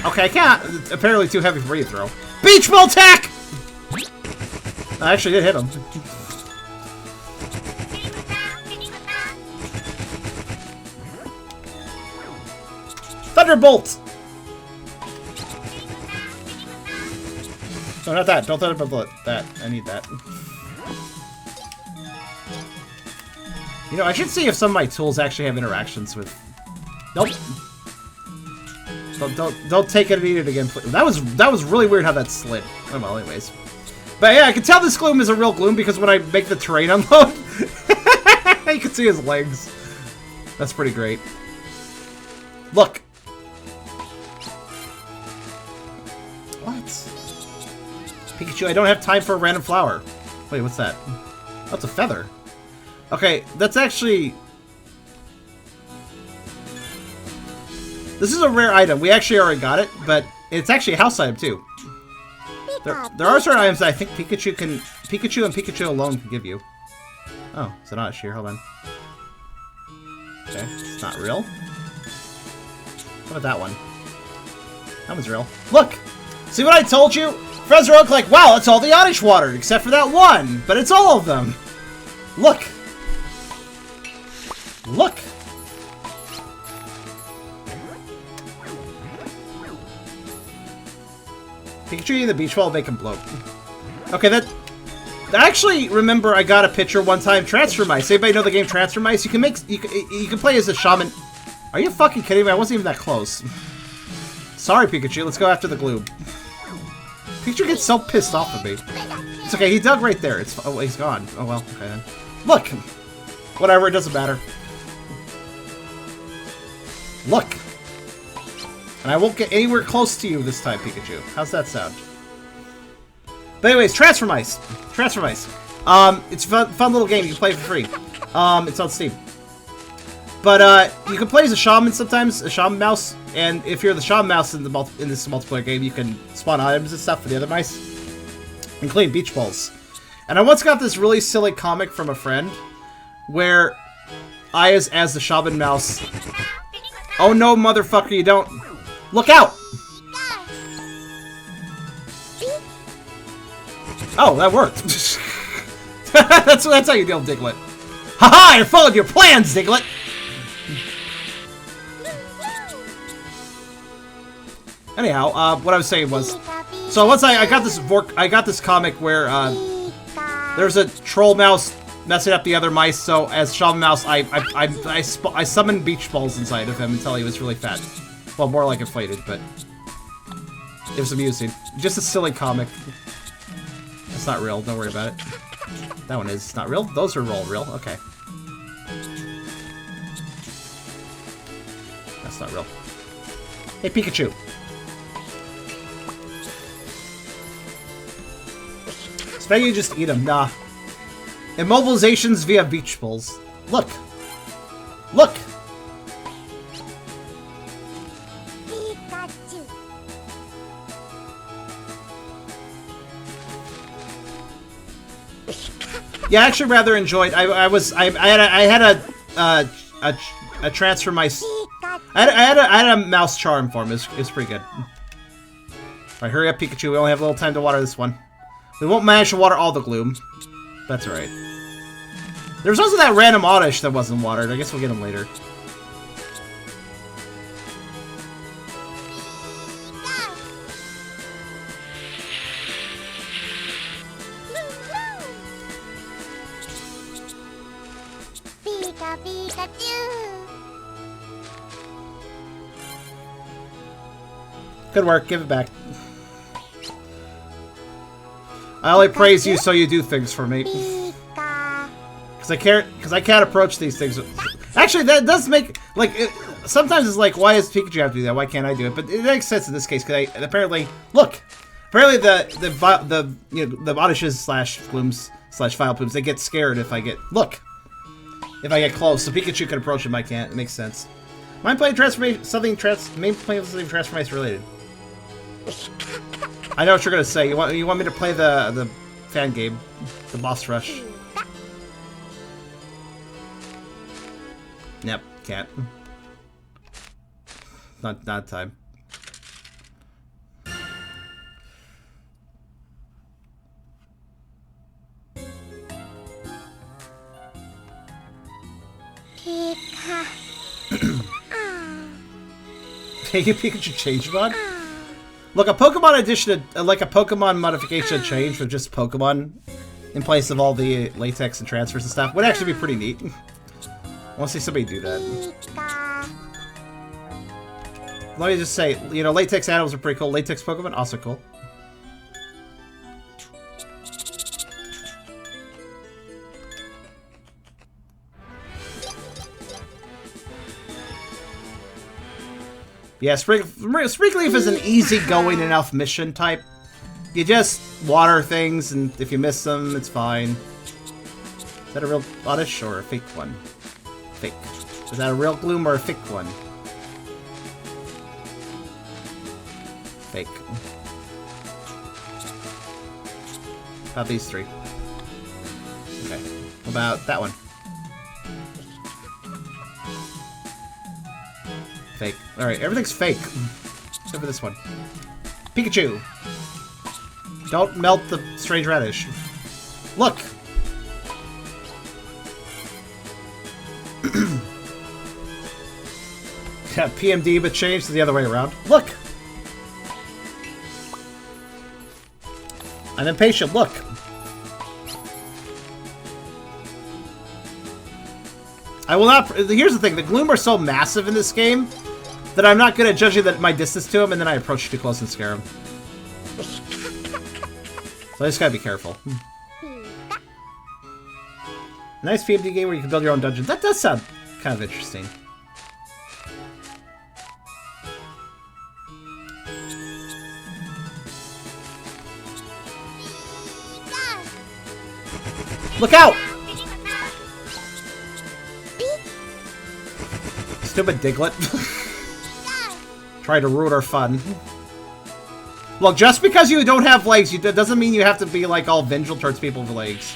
Okay, I can't. It's apparently too heavy for you to throw. Beach ball attack! I actually did hit him. Thunderbolt! No, not that. Don't thunderbolt that. I need that. You know, I should see if some of my tools actually have interactions with... Nope. Don't take it and eat it again, please. That was really weird how that slid. Oh well, anyways. But yeah, I can tell this gloom is a real gloom because when I make the terrain unload, you can see his legs. That's pretty great. Look. What? Pikachu, I don't have time for a random flower. Wait, what's that? Oh, it's a feather. Okay, that's actually... This is a rare item. We actually already got it, but it's actually a house item too. There are certain items that I think Pikachu and Pikachu alone can give you. Oh, is it not a shear? Hold on. Okay, it's not real. What about that one? That one's real. Look! See what I told you? Friends are like, wow, it's all the Oddish water, except for that one, but it's all of them. Look! Look! Pikachu in the beach ball will make him bloat. Okay, that... I actually remember I got a picture one time, Transfer Mice. Anybody know the game Transfer Mice? You can play as a shaman. Are you fucking kidding me? I wasn't even that close. Sorry, Pikachu. Let's go after the gloom. Pikachu gets so pissed off at me. It's okay, he dug right there. Oh, he's gone. Oh well, okay then. Look! Whatever, it doesn't matter. Look! And I won't get anywhere close to you this time, Pikachu. How's that sound? But anyways, Transfer Mice! Transfer Mice. It's a fun little game. You can play it for free. It's on Steam. But, you can play as a shaman sometimes, a shaman mouse. And if you're the shaman mouse in this multiplayer game, you can spawn items and stuff for the other mice. Including beach balls. And I once got this really silly comic from a friend where I, as the shaman mouse... Oh no, motherfucker, you don't... Look out! Oh, that worked. that's how you deal with Diglett. Haha, I followed your plans, Diglett! Anyhow, what I was saying was, so once I got this comic where there's a troll mouse messing up the other mice. So as Shaman Mouse, I summoned beach balls inside of him until he was really fat. Well, more like inflated, but it was amusing. Just a silly comic. It's not real. Don't worry about it. That one is not real. Those are all real. Okay. That's not real. Hey, Pikachu. Expect you to just eat them. Nah. Immobilizations via beach balls. Look. Look. Pikachu. Yeah, I actually rather enjoyed. I had a transfer mice. I had a mouse charm for him. It's pretty good. Alright, hurry up, Pikachu. We only have a little time to water this one. We won't manage to water all the gloom. That's alright. There was also that random oddish that wasn't watered. I guess we'll get him later. Pikachu. Good work. Give it back. I only praise you so you do things for me. Because I can't approach these things. Actually, that does make sometimes it's like, why does Pikachu have to do that? Why can't I do it? But it makes sense in this case because apparently the odyshes slash glooms slash file plumes, they get scared if I get close. So Pikachu can approach him. I can't. It makes sense. Mind playing transformation transformation related. I know what you're gonna say. You want me to play the fan game, the boss rush? Yep, can't. Not time. Take a Pikachu change mod? Look, a Pokemon edition, like a Pokemon modification change with just Pokemon in place of all the latex and transfers and stuff would actually be pretty neat. I want to see somebody do that. Let me just say, latex animals are pretty cool. Latex Pokemon, also cool. Yeah, Springleaf is an easy-going enough mission type. You just water things, and if you miss them, it's fine. Is that a real oddish or a fake one? Fake. Is that a real gloom or a fake one? Fake. About these three. Okay. What about that one? Fake. Alright, everything's fake. Except for this one. Pikachu! Don't melt the strange radish. Look! Yeah, PMD, but changed to the other way around. Look! I'm impatient, look! I will not... Here's the thing, the Gloom are so massive in this game that I'm not good at judging my distance to him, and then I approach too close and scare him. So I just gotta be careful. Nice PMD game where you can build your own dungeon. That does sound kind of interesting. Look out! Stupid Diglett. Try to ruin our fun. Well, just because you don't have legs, doesn't mean you have to be like all vengeful towards people with legs.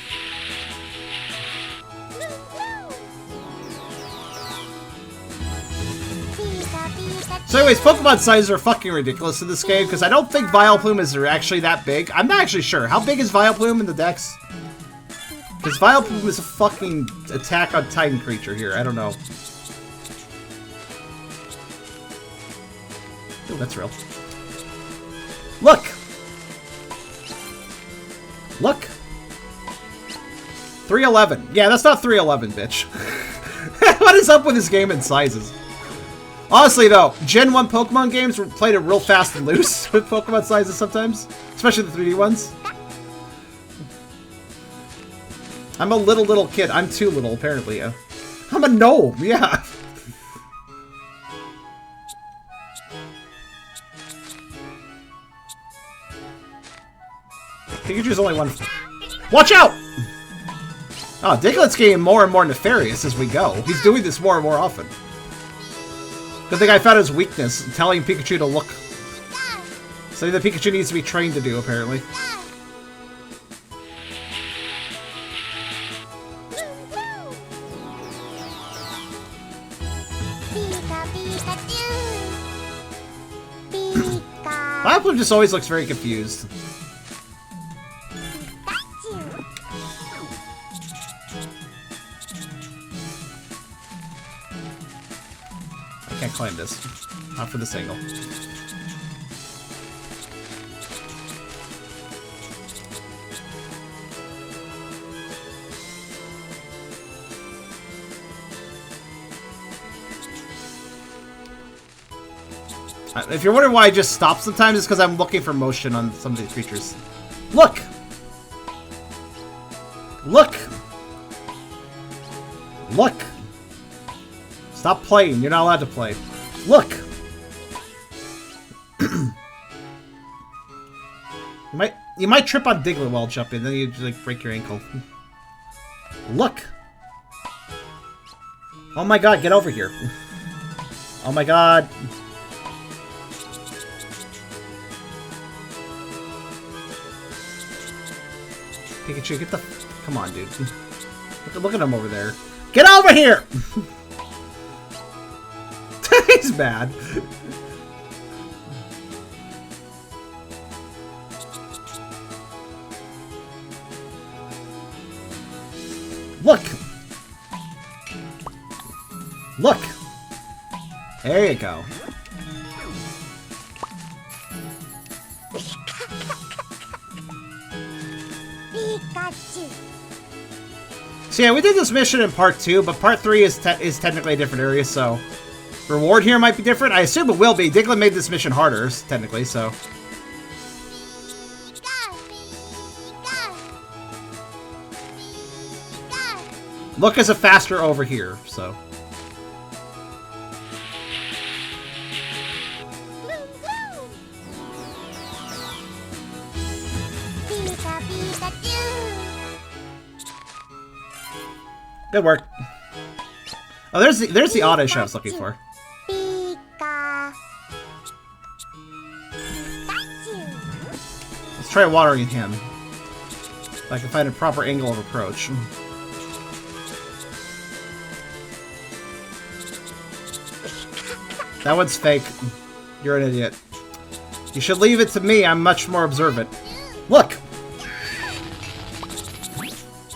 So anyways, Pokemon sizes are fucking ridiculous in this game, because I don't think Vileplume is actually that big. I'm not actually sure. How big is Vileplume in the dex? Because Vileplume is a fucking Attack on Titan creature here. I don't know. Ooh, that's real. Look! Look! 311. Yeah, that's not 311, bitch. What is up with this game and sizes? Honestly, though, Gen 1 Pokemon games were played it real fast and loose with Pokemon sizes sometimes. Especially the 3D ones. I'm a little kid. I'm too little, apparently. I'm a gnome, yeah. Pikachu's only one. Watch out! Oh, Diglett getting more and more nefarious as we go. He's doing this more and more often. Good thing I found his weakness, telling Pikachu to look. Something that Pikachu needs to be trained to do, apparently. Vileplume just always looks very confused. I can't climb this. Not for this angle. If you're wondering why I just stop sometimes, it's because I'm looking for motion on some of these creatures. Look! Look! Look! Stop playing. You're not allowed to play. Look! You might trip on Diglett while jumping, then you just, like, break your ankle. Look! Oh my god, get over here. Oh my god. Pikachu, get the... Come on, dude. Look at him over there. Get over here! He's mad. Look! Look! There you go. Pikachu. So yeah, we did this mission in part 2, but part 3 is technically a different area, so... Reward here might be different. I assume it will be. Diglett made this mission harder, technically, so... Look is a faster over here, so... Good work. Oh, there's the Oddish I was looking for. Let's try watering him. If I can find a proper angle of approach. That one's fake. You're an idiot. You should leave it to me. I'm much more observant. Look!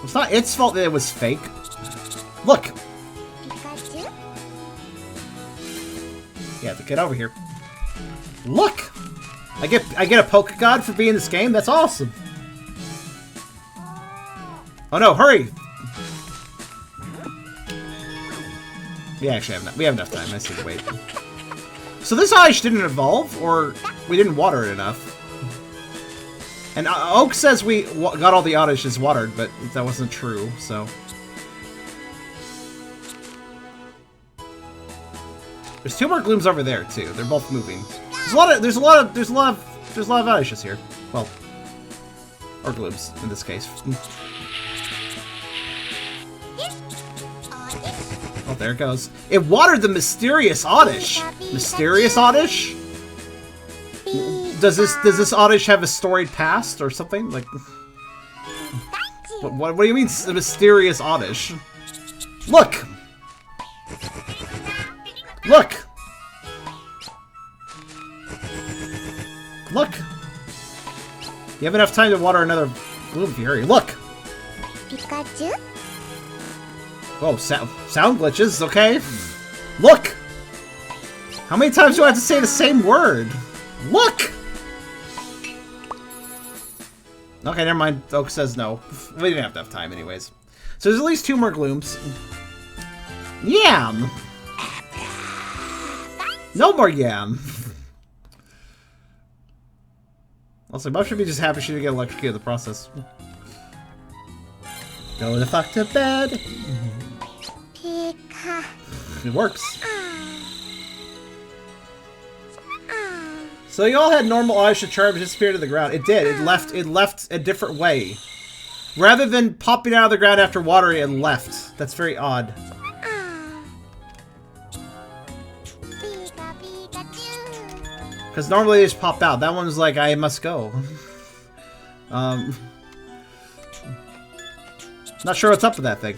It's not its fault that it was fake. Look! Pikachu? Yeah, get over here. Look! I get a Poke God for being in this game? That's awesome! Oh no, hurry! We actually have enough time. I just need to wait. So this Oddish didn't evolve, or we didn't water it enough. And Oak says we got all the Oddishes watered, but that wasn't true, so... There's 2 more Glooms over there too. They're both moving. There's a lot of Oddishes here. Well, or Glooms in this case. Oh, there it goes. It watered the mysterious Oddish. Mysterious Oddish? Does this Oddish have a storied past or something? Like, what do you mean, the mysterious Oddish? Look. Look! Look! You have enough time to water another Gloom Fury. Look! Pikachu? Whoa, sound glitches, okay? Look! How many times do I have to say the same word? Look! Okay, never mind. Oak says no. We didn't have to have time anyways. So there's at least 2 more glooms. Yam! No more yam! Also, Mom should be just happy she didn't get electrocuted in the process. Go the fuck to bed! Pika. It works. So you all had normal oddish to charge disappear to the ground. It did. It left a different way. Rather than popping out of the ground after watering, it left. That's very odd. Because normally they just pop out. That one's like, I must go. Not sure what's up with that thing.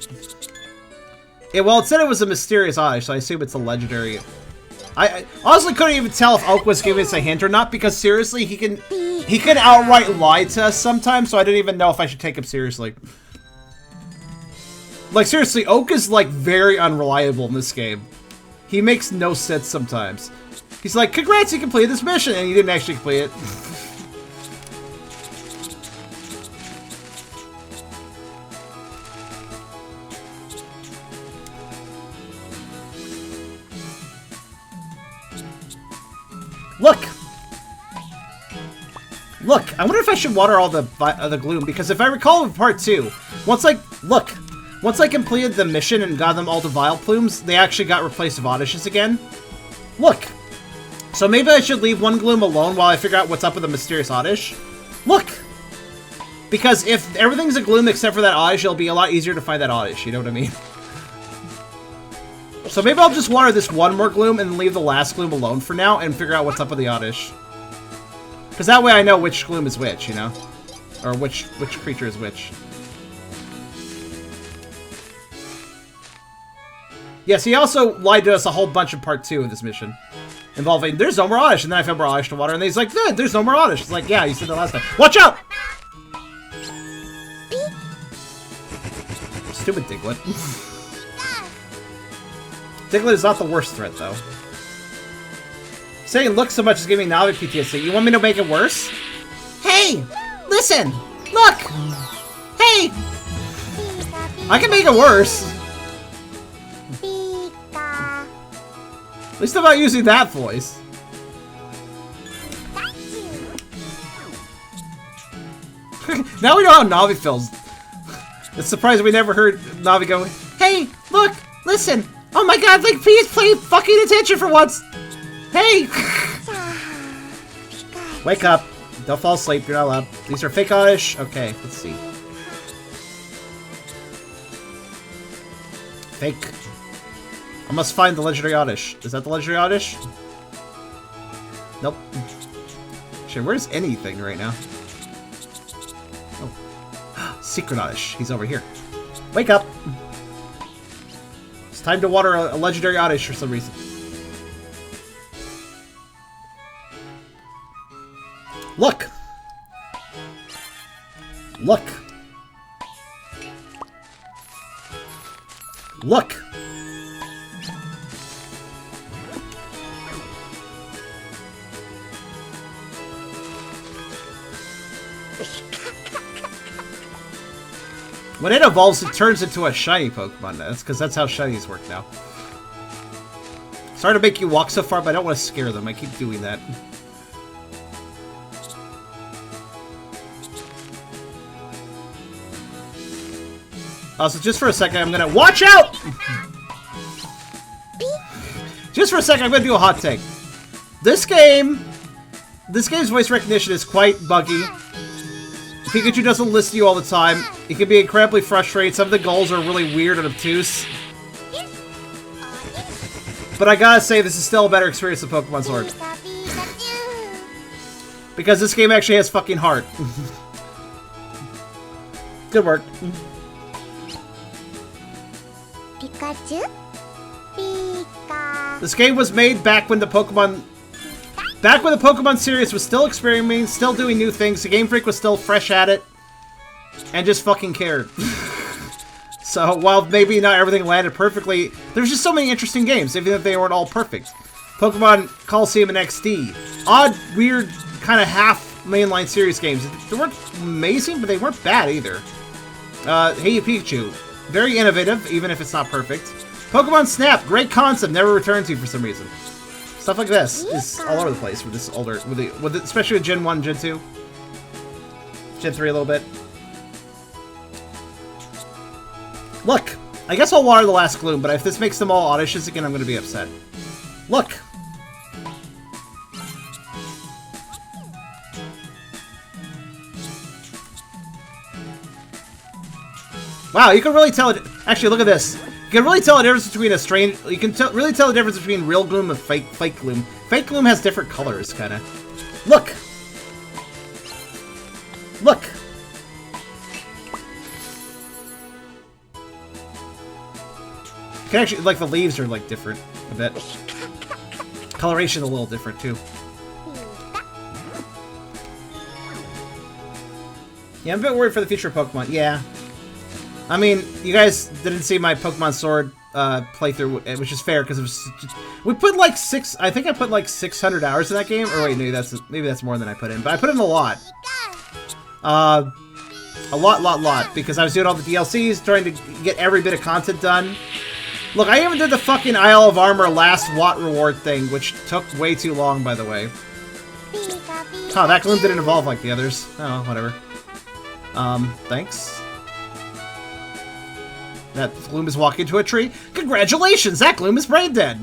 Well, it said it was a mysterious oddish, so I assume it's a legendary. I honestly couldn't even tell if Oak was giving us a hint or not, because seriously, he can outright lie to us sometimes, so I didn't even know if I should take him seriously. Like, seriously, Oak is, like, very unreliable in this game. He makes no sense sometimes. He's like, congrats, you completed this mission, and he didn't actually complete it. Look! Look, I wonder if I should water all the gloom, because if I recall in part 2, once I completed the mission and got them all to Vile Plumes, they actually got replaced with Oddishes again. Look! So maybe I should leave one gloom alone while I figure out what's up with the mysterious Oddish. Look! Because if everything's a gloom except for that Oddish, it'll be a lot easier to find that Oddish, you know what I mean? So maybe I'll just water this one more gloom and leave the last gloom alone for now and figure out what's up with the Oddish. Because that way I know which gloom is which, you know? Or which creature is which. Yes, he also lied to us a whole bunch in part 2 of this mission. Involving, there's no more Oddish, and then I found more Oddish to water, and he's like, good, there's no more Oddish. It's like, yeah, you said that last time. Watch out! Stupid Diglett. Diglett is not the worst threat, though. Saying look so much is giving Navi PTSD. You want me to make it worse? Hey! Listen! Look! Hey! I can make it worse! At least I'm not using that voice. Now we know how Navi feels. It's surprising we never heard Navi go, hey, look, listen. Oh my god, like, please pay fucking attention for once. Hey! Wake up. Don't fall asleep, you're not allowed. These are fake Oddish? Okay, let's see. Fake. I must find the legendary Oddish. Is that the legendary Oddish? Nope. Shit, where's anything right now? Oh. Secret Oddish. He's over here. Wake up! It's time to water a legendary Oddish for some reason. Look! Look! Look! When it evolves, it turns into a shiny Pokemon. That's because that's how shinies work now. Sorry to make you walk so far, but I don't want to scare them. I keep doing that. Also, just for a second, I'm gonna watch out. Just for a second, I'm gonna do a hot take. This game's voice recognition is quite buggy. Pikachu doesn't listen to you all the time. It can be incredibly frustrating. Some of the goals are really weird and obtuse. But I gotta say, this is still a better experience than Pokemon Sword. Because this game actually has fucking heart. Good work. Pikachu? Pika. This game was made back when the Pokemon series was still experimenting, still doing new things. The Game Freak was still fresh at it, and just fucking cared. So while maybe not everything landed perfectly, there's just so many interesting games, even if they weren't all perfect. Pokemon Coliseum and XD, odd, weird, kind of half mainline series games. They weren't amazing, but they weren't bad either. Hey You Pikachu. Very innovative, even if it's not perfect. Pokemon Snap, great concept, never returned to for some reason. Stuff like this is all over the place with this older, especially with Gen 1, Gen 2. Gen 3 a little bit. Look, I guess I'll water the last Gloom, but if this makes them all Odysseus again, I'm going to be upset. Look! Wow, you can really tell it. Actually, look at this. You can really tell the difference between a strange. You can really tell the difference between real Gloom and fake Gloom. Fake Gloom has different colors, kind of. Look! Look! You can actually, like, the leaves are, like, different a bit. Coloration a little different, too. Yeah, I'm a bit worried for the future of Pokemon. Yeah. I mean, you guys didn't see my Pokemon Sword playthrough, which is fair, because it was just, we put, like, I think I put, like, 600 hours in that game. Or wait, maybe that's more than I put in. But I put in a lot. A lot, because I was doing all the DLCs, trying to get every bit of content done. Look, I even did the fucking Isle of Armor last Watt reward thing, which took way too long, by the way. Oh, that Gloom didn't evolve like the others. Oh, whatever. Thanks. That Gloom is walking to a tree. Congratulations, that Gloom is brain dead.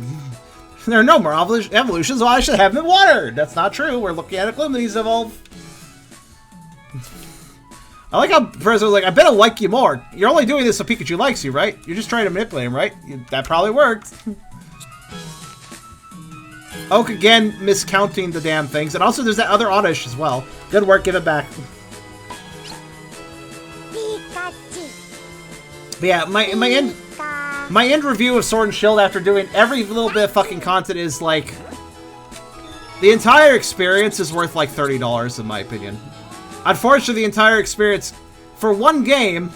There are no more evolutions, so I should have been watered. That's not true. We're looking at a Gloom that needs to evolve. I like how Professor was like, I bet I'll like you more. You're only doing this so Pikachu likes you, right? You're just trying to manipulate him, right? That probably worked. Oak again miscounting the damn things. And also there's that other Oddish as well. Good work, give it back. But yeah, my end review of Sword and Shield after doing every little bit of fucking content is like, the entire experience is worth like $30 in my opinion. Unfortunately, the entire experience for one game,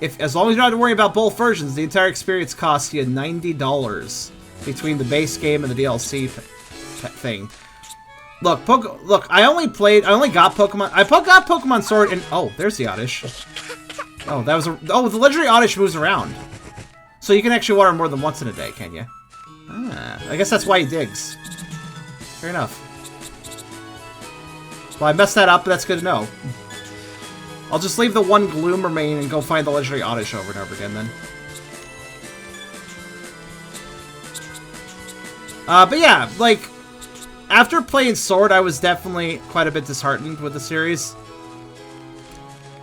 as long as you don't have to worry about both versions, the entire experience costs you $90 between the base game and the DLC thing. Look, I only got Pokemon. I got Pokemon Sword and oh, there's the Oddish. Oh, that was the legendary Oddish moves around, so you can actually water more than once in a day, can you? Ah, I guess that's why he digs. Fair enough. Well, I messed that up, but that's good to know. I'll just leave the one Gloom remain and go find the legendary Oddish over and over again, then. But yeah, like, after playing Sword, I was definitely quite a bit disheartened with the series.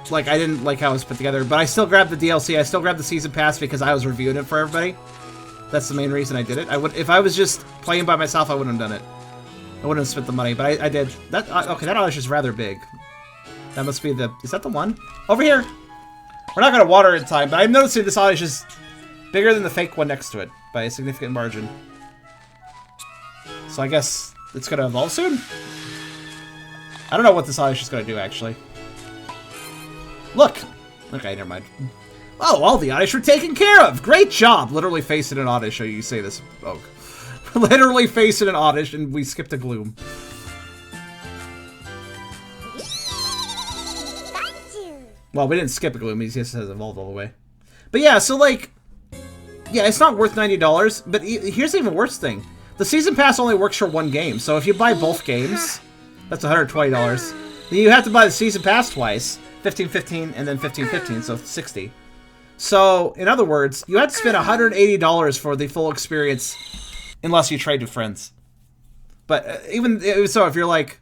Like, I didn't like how it was put together, but I still grabbed the DLC, I still grabbed the Season Pass because I was reviewing it for everybody. That's the main reason I did it. If I was just playing by myself, I wouldn't have done it. I wouldn't have spent the money, but I did. Okay, that Oddish is rather big. That must be is that the one? Over here! We're not gonna water in time, but I'm noticing this Oddish is bigger than the fake one next to it, by a significant margin. So I guess it's gonna evolve soon? I don't know what this Oddish is gonna do, actually. Look! Okay, never mind. Oh, all the Oddish were taken care of! Great job! Literally facing an Oddish, so you say this. Oh. Literally facing an Oddish, and we skipped a Gloom. Well, we didn't skip a Gloom, he just has evolved all the way. But yeah, so like, yeah, it's not worth $90, but here's the even worse thing. The Season Pass only works for one game, so if you buy both games, that's $120. Then you have to buy the Season Pass twice, $15.15 and then $15.15, so $60. So, in other words, you have to spend $180 for the full experience, unless you trade with friends. But even so, if you're like,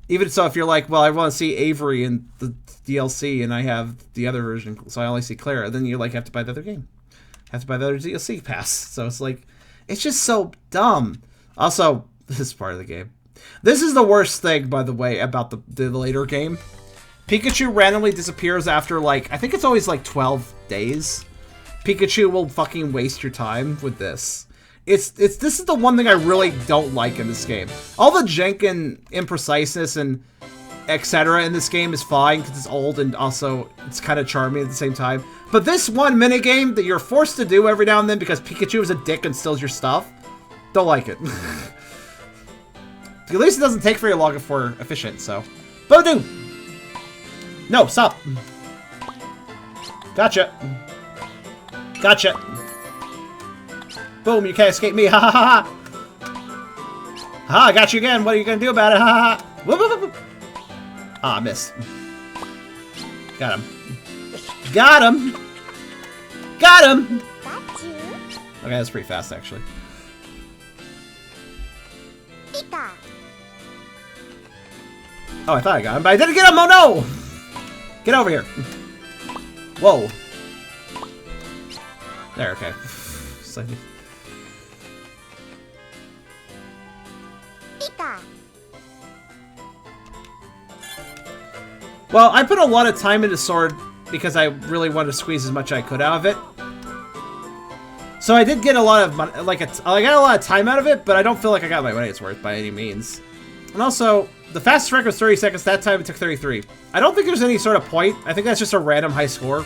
well, I want to see Avery in the DLC, and I have the other version, so I only see Clara, then you like have to buy the other game, have to buy the other DLC pass. So it's like, it's just so dumb. Also, this is part of the game. This is the worst thing, by the way, about the later game. Pikachu randomly disappears after, like, I think it's always like 12 days. Pikachu will fucking waste your time with this. This is the one thing I really don't like in this game. All the jank and impreciseness and etc. in this game is fine because it's old and also it's kind of charming at the same time. But this one minigame that you're forced to do every now and then because Pikachu is a dick and steals your stuff, don't like it. At least it doesn't take very long if we're efficient, so. Boom! No, stop! Gotcha! Gotcha! Boom, you can't escape me, ha ha ha ha! Ha, I got you again, what are you gonna do about it, ha ha ha! Whoop, whoop, whoop. Ah, I missed. Got him. Got him! Got him! Got you. Okay, that's pretty fast, actually. Pika. Oh, I thought I got him, but I didn't get him! Oh no! Get over here! Whoa. There, okay. Pika. Well, I put a lot of time into Sword because I really wanted to squeeze as much as I could out of it. So I did get a lot of money, I got a lot of time out of it, but I don't feel like I got my money's worth by any means. And also, the fastest record was 30 seconds. That time it took 33. I don't think there's any sort of point. I think that's just a random high score.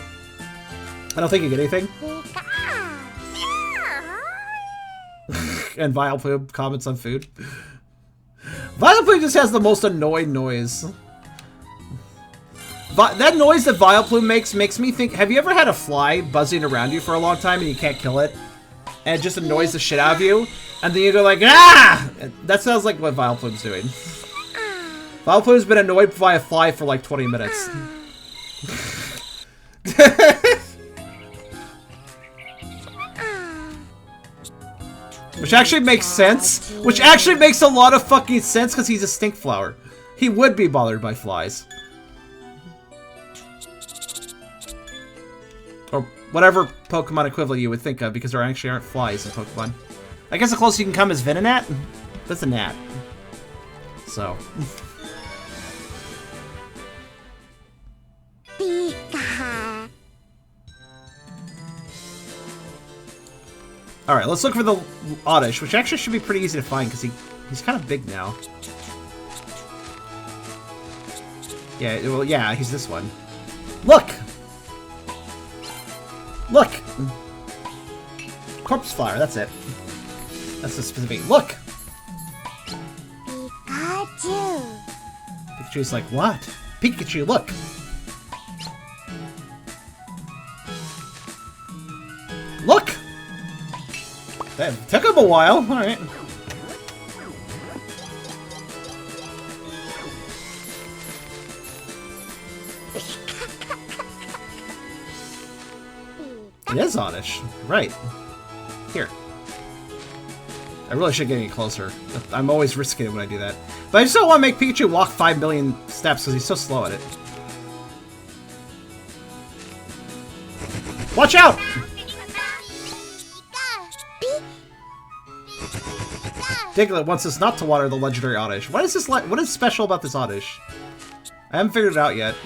I don't think you get anything. Pika. And Vileplume comments on food. Vileplume just has the most annoying noise. That noise that Vileplume makes me think, have you ever had a fly buzzing around you for a long time and you can't kill it? And it just annoys the shit out of you? And then you go like, ah! That sounds like what Vileplume's doing. Vileplume's been annoyed by a fly for like 20 minutes. Which actually makes sense. Which actually makes a lot of fucking sense because he's a stink flower. He would be bothered by flies. Or whatever Pokemon equivalent you would think of, because there actually aren't flies in Pokemon. I guess the closest you can come is Venonat. That's a gnat. So. Pika. Alright, let's look for the Oddish, which actually should be pretty easy to find, because he's kind of big now. Yeah, well, yeah, he's this one. Look! Look! Corpse flower, that's it. That's the specific. Look! Pikachu. Pikachu's like, what? Pikachu, look! Look! That took him a while, alright. It is Oddish. Right. Here. I really should get any closer. I'm always risking it when I do that. But I just don't want to make Pikachu walk 5 million steps because he's so slow at it. Watch out! Diglett wants us not to water the legendary Oddish. What is this? What is special about this Oddish? I haven't figured it out yet.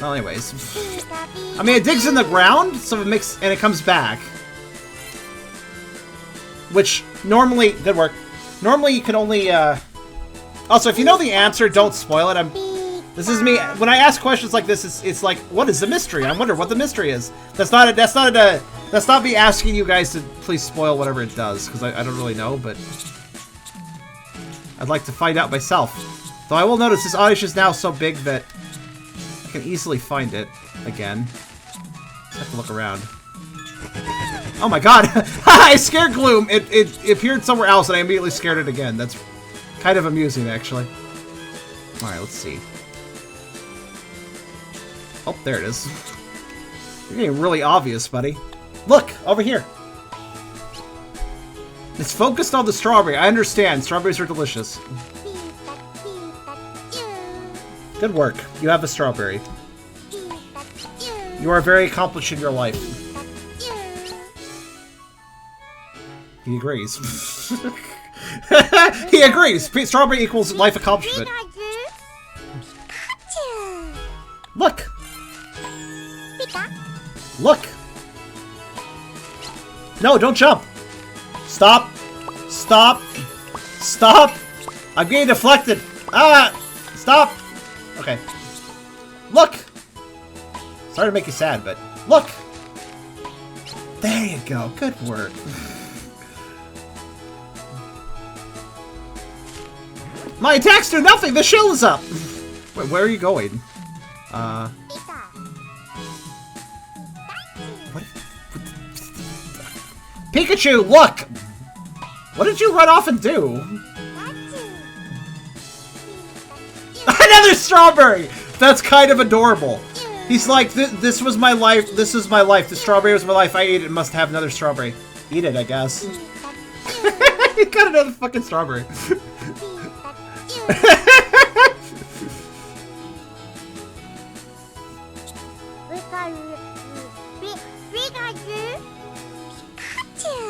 Well, anyways. I mean, it digs in the ground, so it makes... and it comes back. Which, normally... good work. Normally, you can only, Also, if you know the answer, don't spoil it. This is me... when I ask questions like this, it's like, what is the mystery? I wonder what the mystery is. That's not me asking you guys to please spoil whatever it does, because I don't really know, but... I'd like to find out myself. Though I will notice this Oddish is now so big that I can easily find it again. Just have to look around. Oh my god! I scared Gloom! It appeared somewhere else and I immediately scared it again. That's kind of amusing, actually. Alright, let's see. Oh, there it is. You're getting really obvious, buddy. Look! Over here! It's focused on the strawberry. I understand. Strawberries are delicious. Good work. You have a strawberry. You are very accomplished in your life. He agrees. He agrees. Strawberry equals life accomplishment. Look. Look. No, don't jump. Stop. Stop. Stop. I'm getting deflected. Ah. Stop. Okay. Look. Sorry to make you sad, but look. There you go. Good work. My attacks do nothing! The shell is up! Wait, where are you going? What? Pikachu, look! What did you run off and do? Another strawberry! That's kind of adorable. He's like, this was my life, this is my life, the strawberry was my life, I ate it, must have another strawberry. Eat it, I guess. He got another fucking strawberry.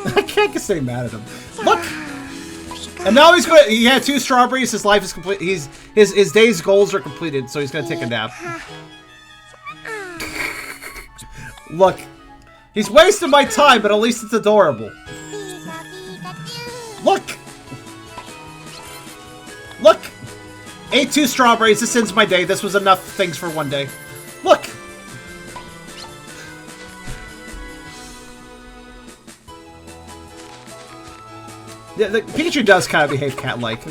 I can't get stay mad at him. Look! And now he's going. He had 2 strawberries. His life is complete. His day's goals are completed, so he's gonna take a nap. Look, he's wasting my time, but at least it's adorable. Look, look. Ate 2 strawberries. This ends my day. This was enough things for one day. Look. Yeah, the Pikachu does kind of behave cat-like.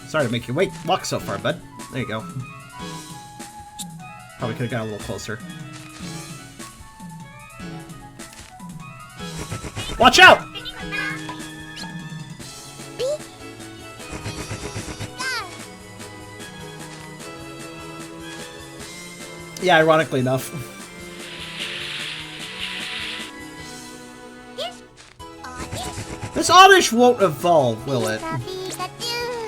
Sorry to make you walk so far, bud. There you go. Probably could have got a little closer. Watch out! Yeah, ironically enough. This Oddish won't evolve, will it?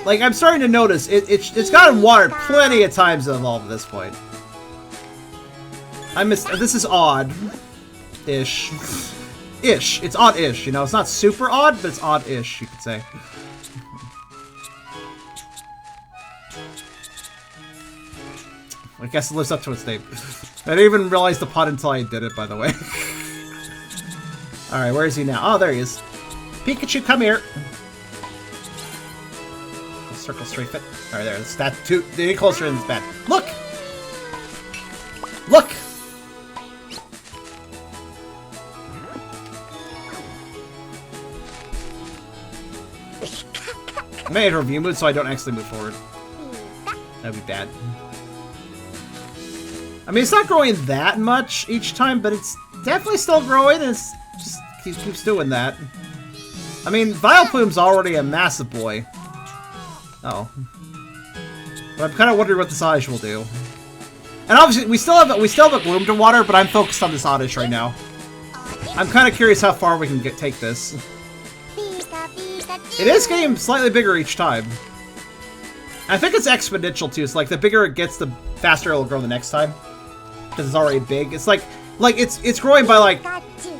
Like, I'm starting to notice, it's gotten watered plenty of times to evolve at this point. This is odd-ish. Ish. It's odd-ish, you know? It's not super odd, but it's odd-ish, you could say. I guess it lives up to its name. I didn't even realize the pun until I did it, by the way. Alright, where is he now? Oh, there he is. Pikachu, come here. Circle strafe it. Alright, there. It's that too. Any closer and it's bad. Look! Look! I made a review mood so I don't actually move forward. That'd be bad. I mean, it's not growing that much each time, but it's definitely still growing, and it's just keeps doing that. I mean, Vileplume's already a massive boy. Oh. But I'm kind of wondering what this Oddish will do. And obviously, we still have a Gloom to water, but I'm focused on this Oddish right now. I'm kind of curious how far we can take this. It is getting slightly bigger each time. I think it's exponential too. It's like the bigger it gets, the faster it'll grow the next time. Because it's already big. It's like it's growing by like,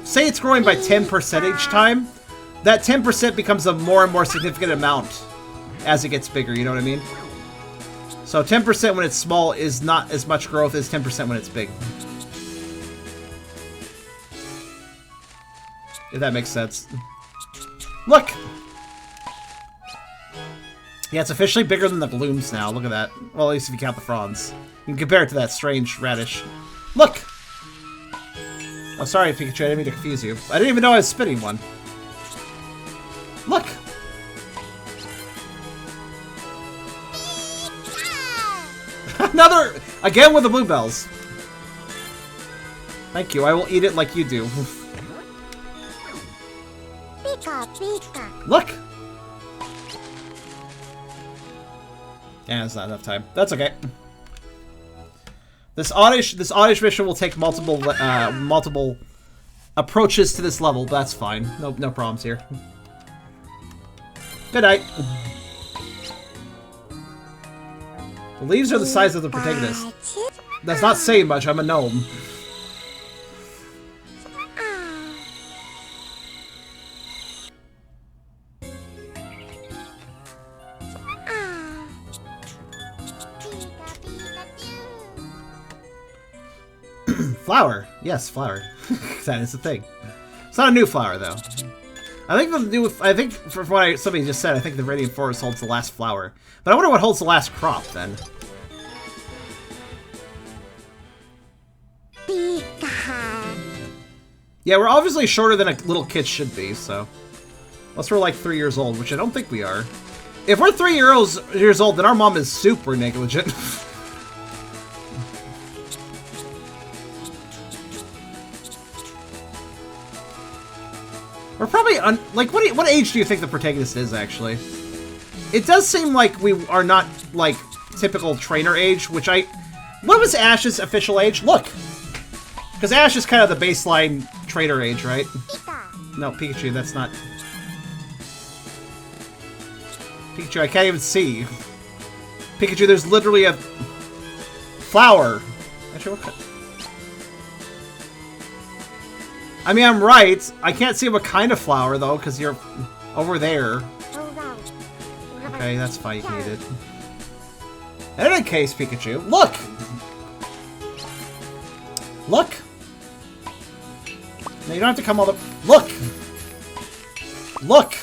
say it's growing by 10% each time. That 10% becomes a more and more significant amount as it gets bigger. You know what I mean? So 10% when it's small is not as much growth as 10% when it's big. If that makes sense. Look! Yeah, it's officially bigger than the Glooms now. Look at that. Well, at least if you count the fronds. You can compare it to that strange radish. Look! Oh, sorry, Pikachu. I didn't mean to confuse you. I didn't even know I was spitting one. Look! Another! Again with the bluebells. Thank you. I will eat it like you do. Pika, Pika. Look! Yeah, it's not enough time. That's okay. This Oddish mission will take multiple approaches to this level, but that's fine. No problems here. Good night. The leaves are the size of the protagonist. That's not saying much. I'm a gnome. Flower. Yes, flower. That is the thing. It's not a new flower, though. I think from what somebody just said, I think the Radiant Forest holds the last flower. But I wonder what holds the last crop then. Pika. Yeah, we're obviously shorter than a little kid should be, so. Unless we're like 3 years old, which I don't think we are. If we're 3 years old, then our mom is super negligent. We're probably like what age do you think the protagonist is actually? It does seem like we are not like typical trainer age, which what was Ash's official age? Look, because Ash is kind of the baseline trainer age, right? Pika. No, Pikachu, that's not. Pikachu, I can't even see. Pikachu, there's literally a flower. Actually, what? I mean, I'm right. I can't see what kind of flower, though, because you're over there. Okay, that's fine. You can eat it. In any case, Pikachu, look! Look! No, you don't have to come all the... Look! Look!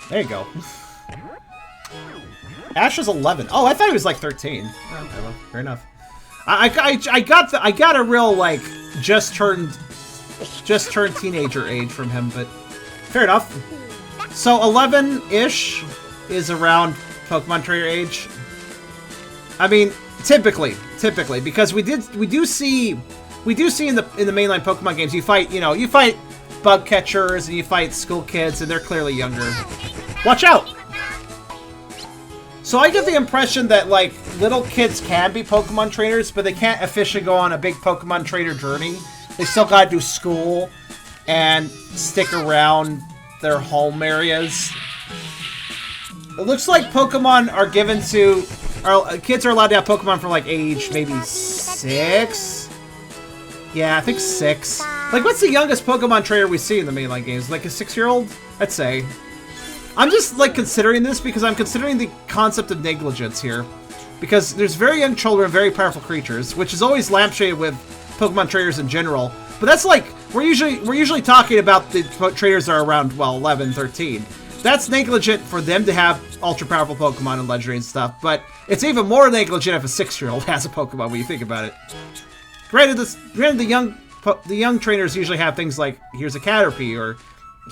There you go. Ash is 11. Oh, I thought he was like 13. Oh, okay, well, fair enough. I got a real like just turned teenager age from him, but fair enough. So 11-ish is around Pokemon trainer age. I mean, typically, because we do see in the mainline Pokemon games you fight bug catchers and you fight school kids and they're clearly younger. Watch out! So I get the impression that, like, little kids can be Pokemon trainers, but they can't officially go on a big Pokemon trainer journey. They still gotta do school and stick around their home areas. It looks like Pokemon are given to... kids are allowed to have Pokemon from, like, age maybe 6? Yeah, I think 6. Like, what's the youngest Pokemon trainer we see in the mainline games? Like a 6-year-old? I'd say. I'm just, like, considering this because I'm considering the concept of negligence here. Because there's very young children and very powerful creatures, which is always lampshaded with Pokemon trainers in general. But that's like, we're usually talking about the trainers that are around, well, 11, 13. That's negligent for them to have ultra-powerful Pokemon and legendary and stuff, but it's even more negligent if a 6-year-old has a Pokemon when you think about it. Granted, the young trainers usually have things like, here's a Caterpie, or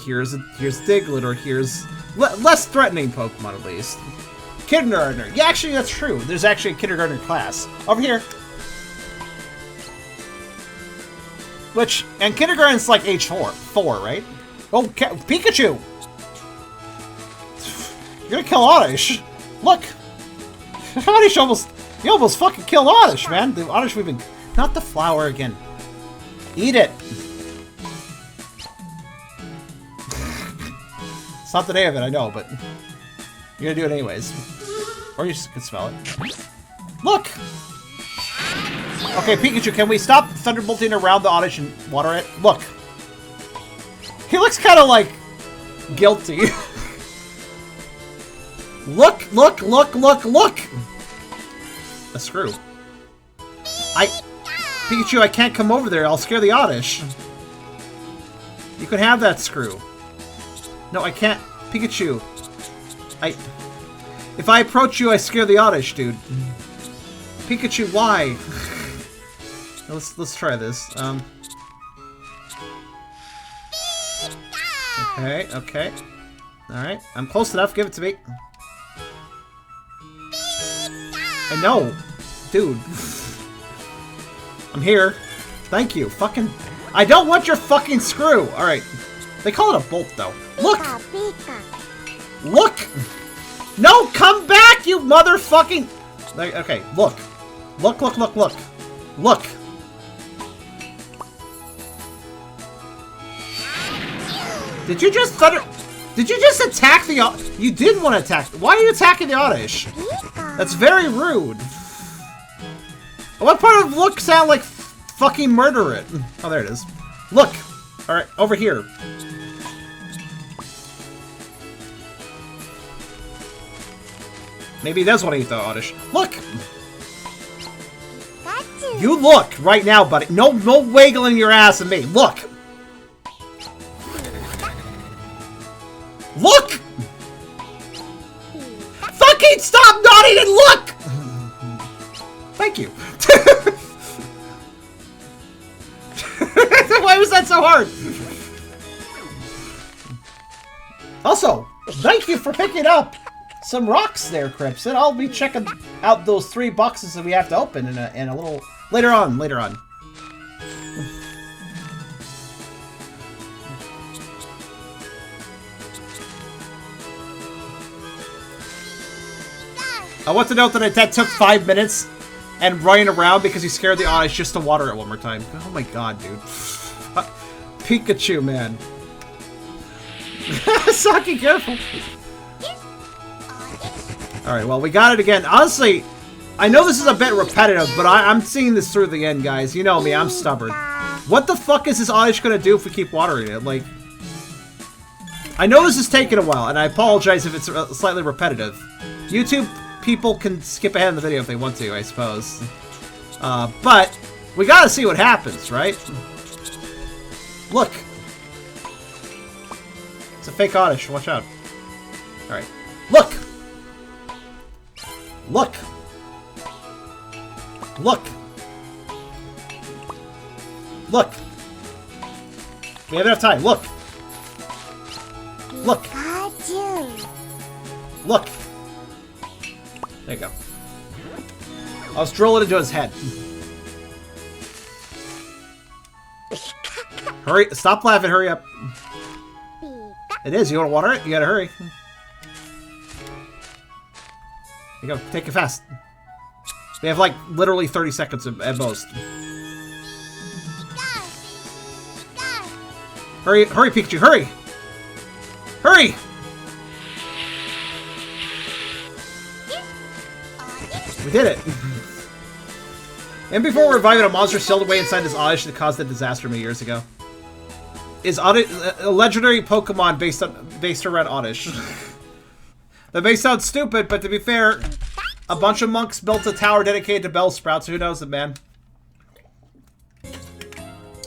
here's Diglett, or here's less threatening Pokemon at least. Kindergartner. Yeah, actually, that's true. There's actually a kindergartner class. Over here. And kindergarten's like age 4, right? Oh, Pikachu! You're gonna kill Oddish. Look! Oddish you almost fucking killed Oddish, man. The Oddish we've been... Not the flower again. Eat it! It's not the day of it, I know, but... You're gonna do it anyways. Or you just can smell it. Look! Okay, Pikachu, can we stop thunderbolting around the Oddish and water it? Look! He looks kind of like... guilty. Look! A screw. Pikachu, I can't come over there. I'll scare the Oddish. You can have that screw. No, I can't. Pikachu. If I approach you, I scare the Oddish, dude. Pikachu, why? Let's try this. Okay. Alright, I'm close enough. Give it to me. I know. Dude. I'm here. Thank you. Fucking... I don't want your fucking screw! Alright. They call it a bolt, though. Look! Look! No, come back, you motherfucking... Okay, look. Look. Look! Did you just attack the... You did want to attack... Why are you attacking the Oddish? That's very rude. What part of look sound like fucking murder it? Oh, there it is. Look! Alright, over here. Maybe that's what I eat the Oddish. Look! You look right now, buddy. No wiggling your ass at me. Look! thank you. Why was that so hard? Also, thank you for picking up some rocks there, Crips. And I'll be checking out those 3 boxes that we have to open in a little later on. I want to note that took 5 minutes and running around because he scared the eyes just to water it one more time. Oh my god, dude. Pikachu, man. Saki, careful. Alright, well, we got it again. Honestly, I know this is a bit repetitive, but I'm seeing this through the end, guys. You know me, I'm stubborn. What the fuck is this Oddish gonna do if we keep watering it? Like, I know this is taking a while, and I apologize if it's slightly repetitive. YouTube people can skip ahead in the video if they want to, I suppose. But we gotta see what happens, right? Look. It's a fake Oddish, watch out. Alright. Look! Look! Look! Look! We have enough time, look! Look! Look! There you go. I was drilling into his head. Hurry, stop laughing, hurry up. It is, you want to water it? You gotta hurry. Here you go, take it fast. We have like literally 30 seconds at most. Hurry, hurry, Pikachu, hurry! Hurry! We did it! And before reviving a monster sealed away inside this Oddish that caused the disaster many years ago. Is Oddish a legendary Pokemon based around Oddish? That may sound stupid, but to be fair, a bunch of monks built a tower dedicated to Bellsprouts. Who knows it, man?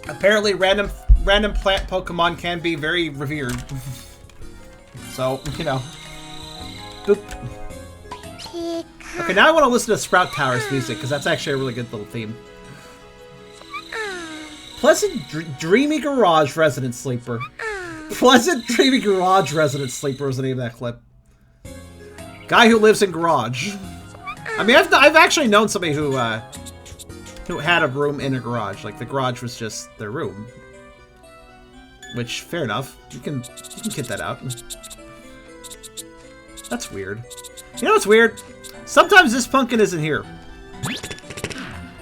Apparently, random plant Pokemon can be very revered. So, you know. Boop. Okay, now I want to listen to Sprout Tower's music, because that's actually a really good little theme. Pleasant Dreamy Garage Resident Sleeper. Pleasant Dreamy Garage Resident Sleeper was the name of that clip. Guy who lives in garage. I mean, I've actually known somebody who had a room in a garage. Like, the garage was just their room. Which, fair enough. You can get that out. That's weird. You know what's weird? Sometimes this pumpkin isn't here.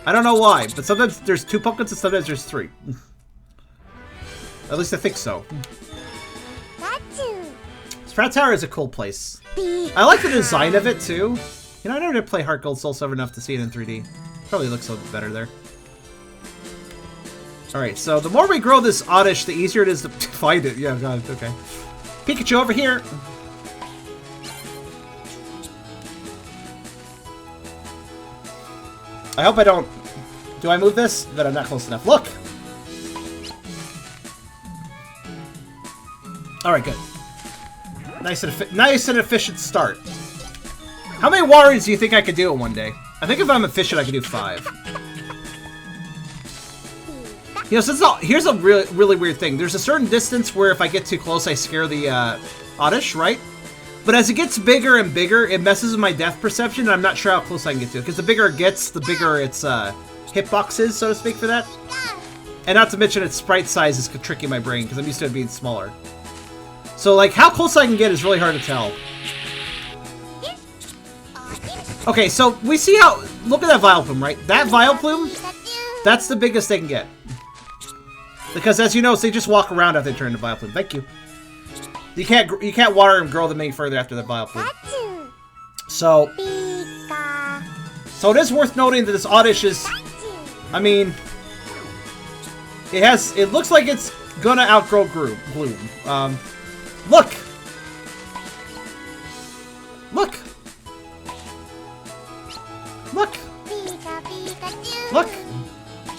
I don't know why, but sometimes there's 2 pumpkins and sometimes there's 3. At least I think so. Sprout Tower is a cool place. I like the design of it too. You know, I never did play Heart Gold Soul Silver enough to see it in 3D. Probably looks a little better there. Alright, so the more we grow this Oddish, the easier it is to find it. Yeah, got it, okay. Pikachu over here! I hope I don't... Do I move this? That I'm not close enough. Look! Alright, good. Nice and efficient start. How many waterings do you think I could do in one day? I think if I'm efficient, I could do 5. You know, since here's a really weird thing. There's a certain distance where if I get too close, I scare the Oddish, right? But as it gets bigger and bigger, it messes with my depth perception, and I'm not sure how close I can get to it. Because the bigger it gets, the bigger its hitbox is, so to speak, for that. And not to mention its sprite size is tricking my brain, because I'm used to it being smaller. So, like, how close I can get is really hard to tell. Okay, so we see how... Look at that Vileplume, right? That Vileplume, that's the biggest they can get. Because, as you know, they just walk around after they turn into Vileplume. Thank you. You can't water and grow them any further after the Vileplume. So it is worth noting that this Oddish is... I mean... It looks like it's gonna outgrow Gloom. Look! Look! Look! Look!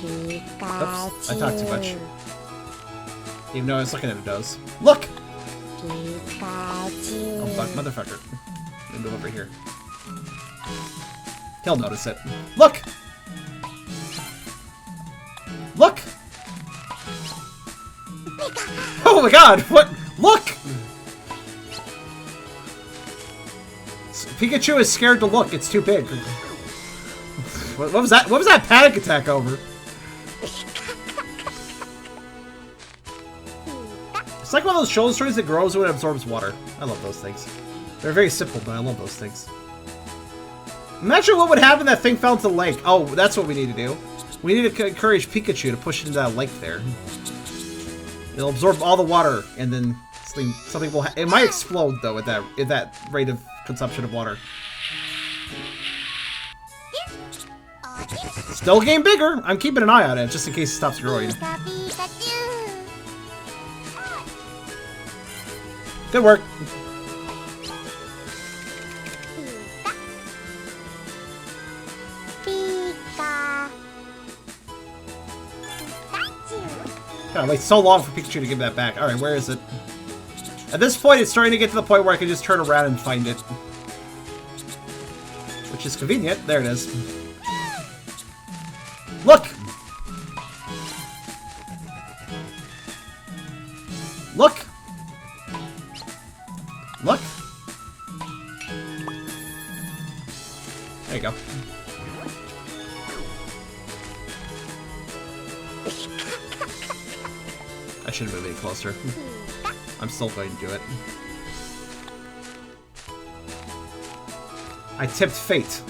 Oops, I talked too much. Even though I was looking at a nose. Look! Oh fuck, motherfucker. Let me go over here. He'll notice it. Look! Oh my god, what? Look! Pikachu is scared to look, it's too big. What was that? What was that panic attack over? It's like one of those shoulder strings that grows when it absorbs water. I love those things. They're very simple, but I love those things. Imagine what would happen if that thing fell into the lake. Oh, that's what we need to do. We need to encourage Pikachu to push it into that lake there. It'll absorb all the water, and then something will. It might explode though at that rate of consumption of water. Still getting bigger. I'm keeping an eye on it just in case it stops growing. Good work. Gotta wait so long for Pikachu to give that back. Alright, where is it? At this point, it's starting to get to the point where I can just turn around and find it. Which is convenient. There it is. Look! Look! Look! There you go. I should have moved any closer. I'm still going to do it. I tipped fate.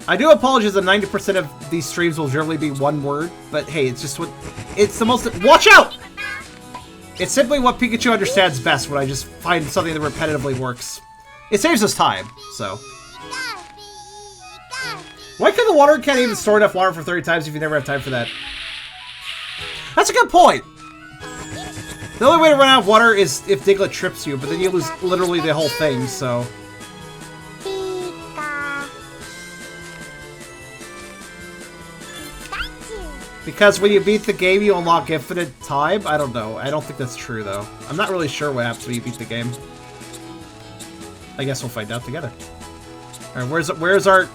I do apologize that 90% of these streams will generally be one word, but hey, it's just what... It's the most... Watch out! It's simply what Pikachu understands best when I just find something that repetitively works. It saves us time, so... Why can the water can't even store enough water for 30 times if you never have time for that? That's a good point! The only way to run out of water is if Diglett trips you, but then you lose literally the whole thing, so... Because when you beat the game, you unlock infinite time? I don't know. I don't think that's true, though. I'm not really sure what happens when you beat the game. I guess we'll find out together. Alright, where's our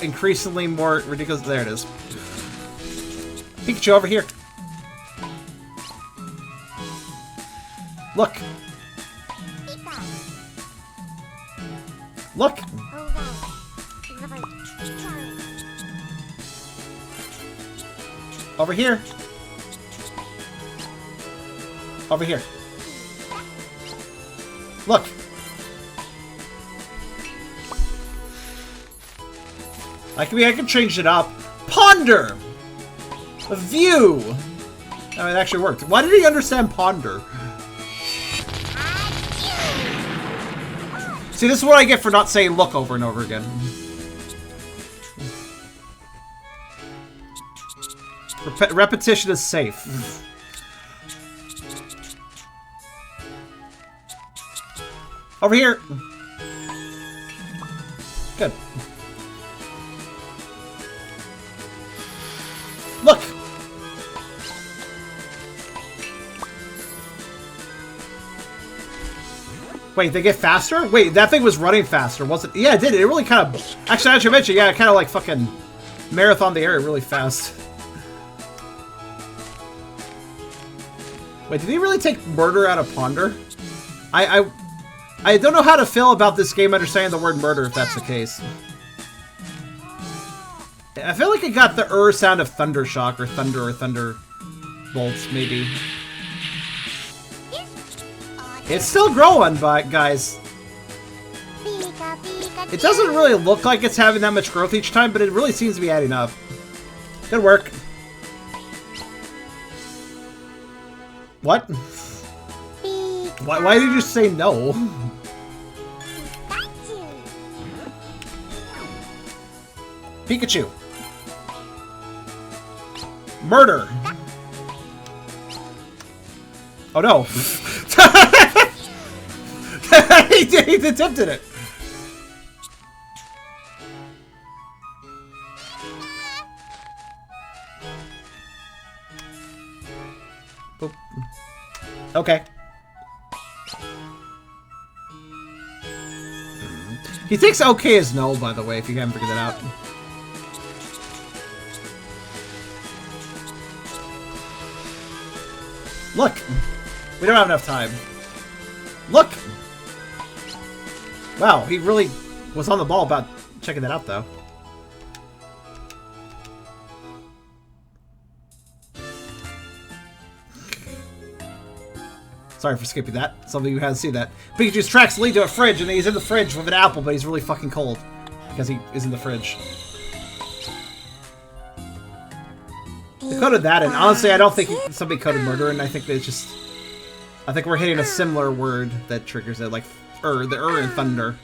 increasingly more ridiculous... There it is. Pikachu, over here. Look. Look. Over here. Over here. Look. I can change it up. Ponder. A view. Oh, it actually worked. Why did he understand ponder? See, this is what I get for not saying look over and over again. Repetition is safe. Over here. Good. Look. Wait, they get faster? Wait, that thing was running faster, wasn't it? Yeah, it did. It really kind of... Actually, as you mentioned, yeah, it kind of like fucking marathon the area really fast. Wait, did he really take murder out of ponder? I don't know how to feel about this game understanding the word murder, if that's the case. I feel like it got the sound of thunder shock or thunder bolts, maybe. It's still growing, but guys. It doesn't really look like it's having that much growth each time, but it really seems to be adding up. Good work. What? Why did you say no? Pikachu. Murder. Oh no. he attempted it. Boop. Okay. He thinks okay is no, by the way, if you haven't figured that out. Look! We don't have enough time. Look! Wow, he really was on the ball about checking that out, though. Sorry for skipping that. Some of you haven't seen that. Pikachu's tracks lead to a fridge, and he's in the fridge with an apple, but he's really fucking cold. Because he is in the fridge. They coded that, and honestly, I don't think somebody coded murder, and I think it's just... I think we're hitting a similar word that triggers it, like the in thunder.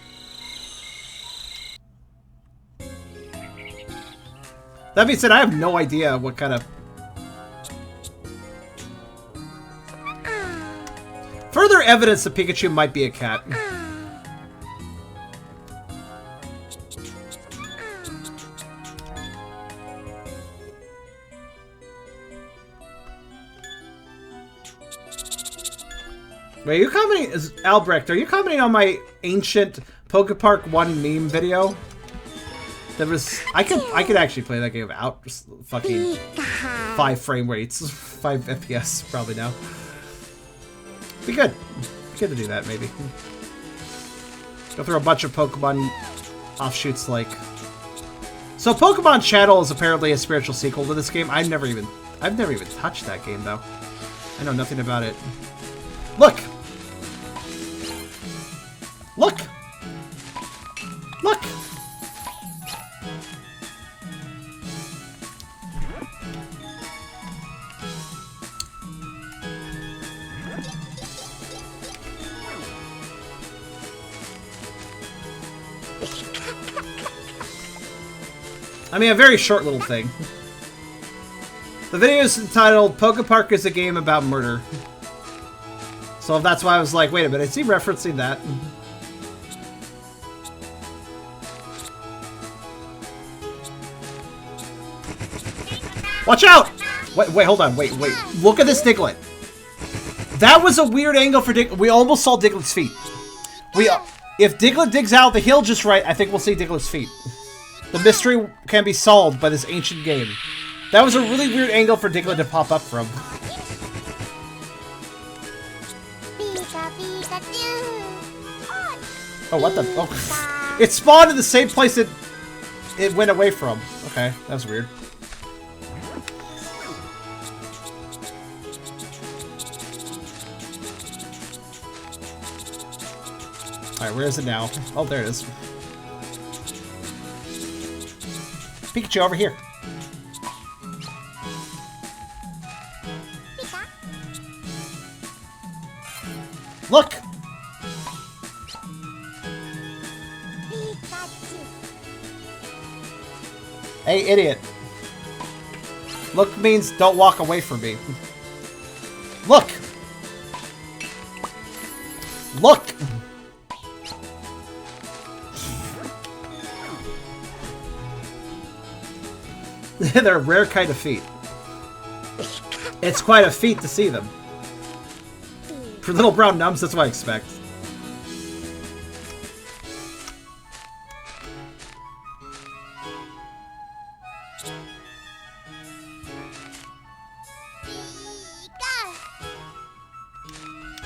That being said, I have no idea what kind of... Further evidence that Pikachu might be a cat. Wait, are you commenting, Albrecht, are you commenting on my ancient Pokepark 1 meme video? That was, I could actually play that game without just fucking 5 frame rates, 5 FPS probably now. Be good. Be good to do that, maybe. Go through a bunch of Pokemon offshoots like... So Pokemon Channel is apparently a spiritual sequel to this game. I've never even touched that game, though. I know nothing about it. Look! Look! Look! I mean, a very short little thing. The video is entitled Pokepark is a game about murder. So that's why I was like, wait a minute, is he referencing that? Watch out! Wait, hold on, wait. Look at this Diglett. That was a weird angle for Diglett. We almost saw Diglett's feet. If Diglett digs out the hill just right, I think we'll see Diglett's feet. The mystery can be solved by this ancient game. That was a really weird angle for Diglett to pop up from. Oh, what the? Oh. It spawned in the same place it went away from. Okay, that was weird. Alright, where is it now? Oh, there it is. Pikachu, over here. Look! Hey, idiot. Look means don't walk away from me. Look! Look! They're a rare kind of feat. It's quite a feat to see them. For little brown numbs, that's what I expect.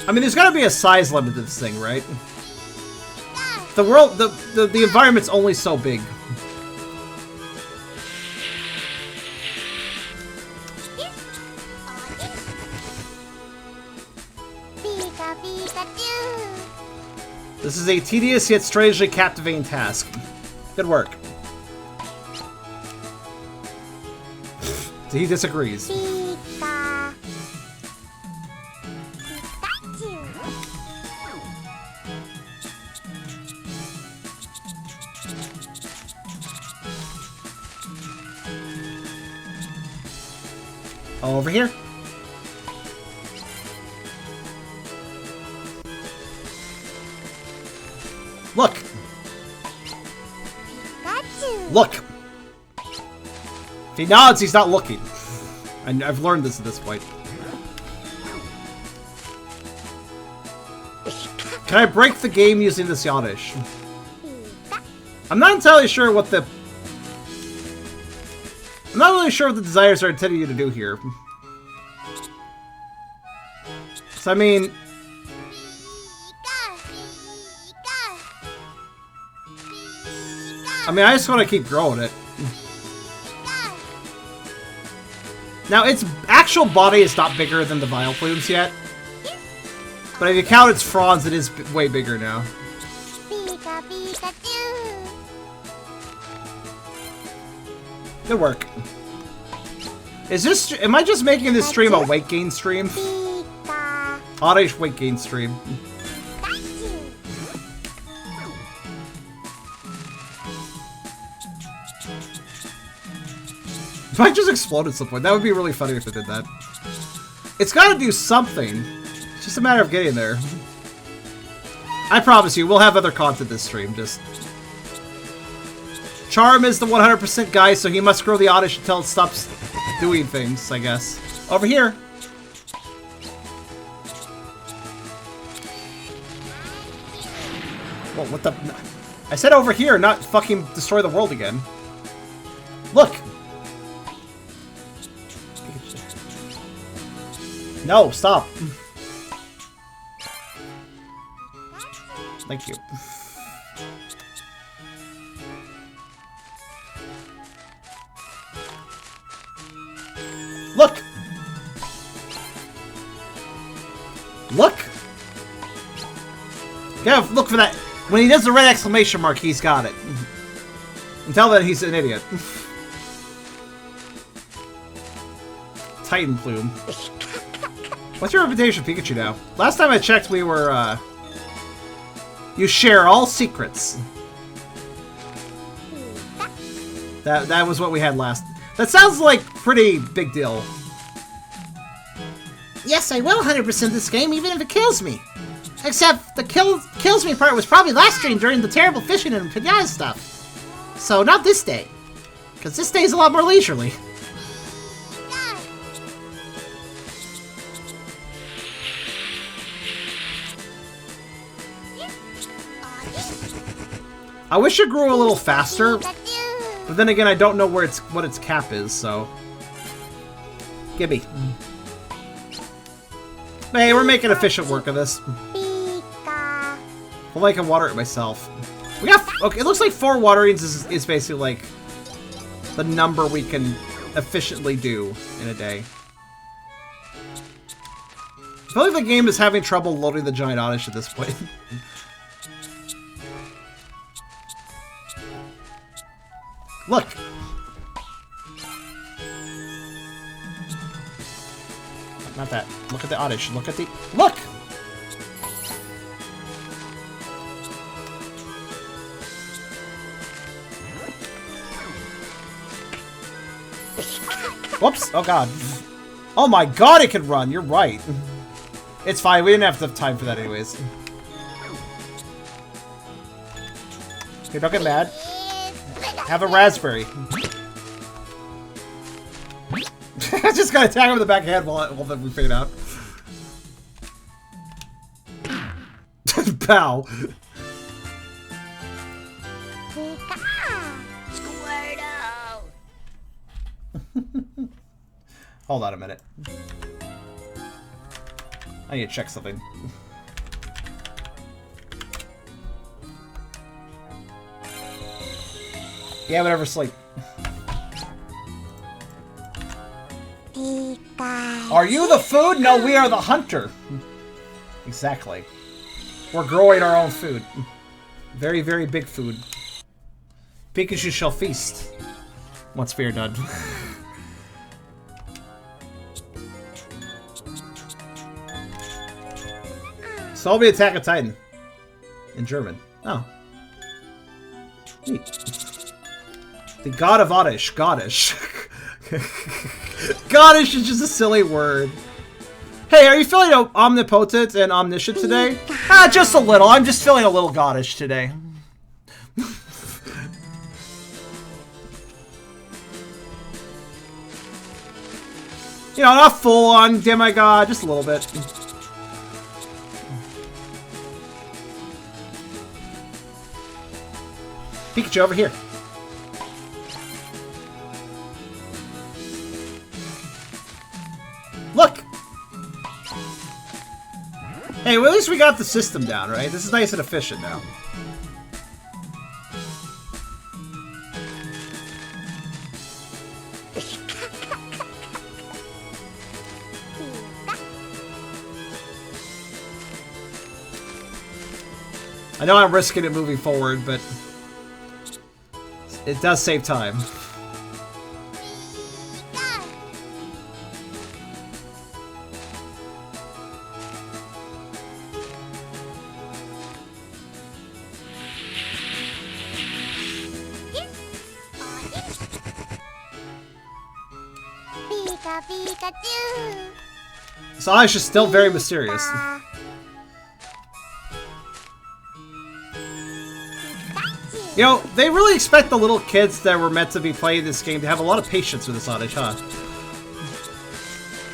I mean, there's gotta be a size limit to this thing, right? The world, the environment's only so big. This is a tedious yet strangely captivating task. Good work. He disagrees. Oh, over here. Look! Look! If he nods, he's not looking. I've learned this at this point. Can I break the game using this Yanish? I'm not entirely sure what the... I'm not really sure what the desires are intending you to do here. So, I mean... I just want to keep growing it. Now, its actual body is not bigger than the Vileplume's yet. But if you count its fronds, it is way bigger now. Good work. Is this... Am I just making this stream a weight gain stream? Oddish weight gain stream. If I just exploded at some point, that would be really funny if it did that. It's gotta do something. It's just a matter of getting there. I promise you, we'll have other content this stream, just... Charm is the 100% guy, so he must grow the Oddish until it stops doing things, I guess. Over here! Whoa, what the... I said over here, not fucking destroy the world again. Look! No, stop! Thank you. Look! Look! Yeah, look for that. When he does the red exclamation mark, he's got it. Until then, he's an idiot. Titan Plume. What's your reputation, Pikachu, now? Last time I checked, we were, You share all secrets. That was what we had last. That sounds like pretty big deal. Yes, I will 100% this game, even if it kills me. Except the kills me part was probably last stream during the terrible fishing and pinata stuff. So not this day. Because this day is a lot more leisurely. I wish it grew a little faster, but then again, I don't know where what its cap is, so... Gimme. Hey, we're making efficient work of this. Well, I can water it myself. We got... Okay, it looks like 4 waterings is basically, like, the number we can efficiently do in a day. I feel like the game is having trouble loading the giant Oddish at this point. Look! Not that. Look at the Oddish. Look at the... Look! Whoops! Oh god. Oh my god, it can run! You're right. It's fine. We didn't have enough time for that anyways. Okay, don't get mad. Have a raspberry. I just gotta tag him in the back of the head while we fade out. Pow. Hold on a minute. I need to check something. Yeah, whatever, sleep. Are you the food? No, we are the hunter. Exactly. We're growing our own food. Very, very big food. Pikachu shall feast. Once we are done. So I'll be Attack of Titan. In German. Oh. Neat. The God of Oddish. Goddish. Goddish is just a silly word. Hey, are you feeling omnipotent and omniscient today? Just a little. I'm just feeling a little Goddish today. You know, not full on demigod, just a little bit. Pikachu, over here. Look! Hey, well, at least we got the system down, right? This is nice and efficient now. I know I'm risking it moving forward, but it does save time. Pikachu. So Ash is still very mysterious. You know, they really expect the little kids that were meant to be playing this game to have a lot of patience with this Oddish, huh?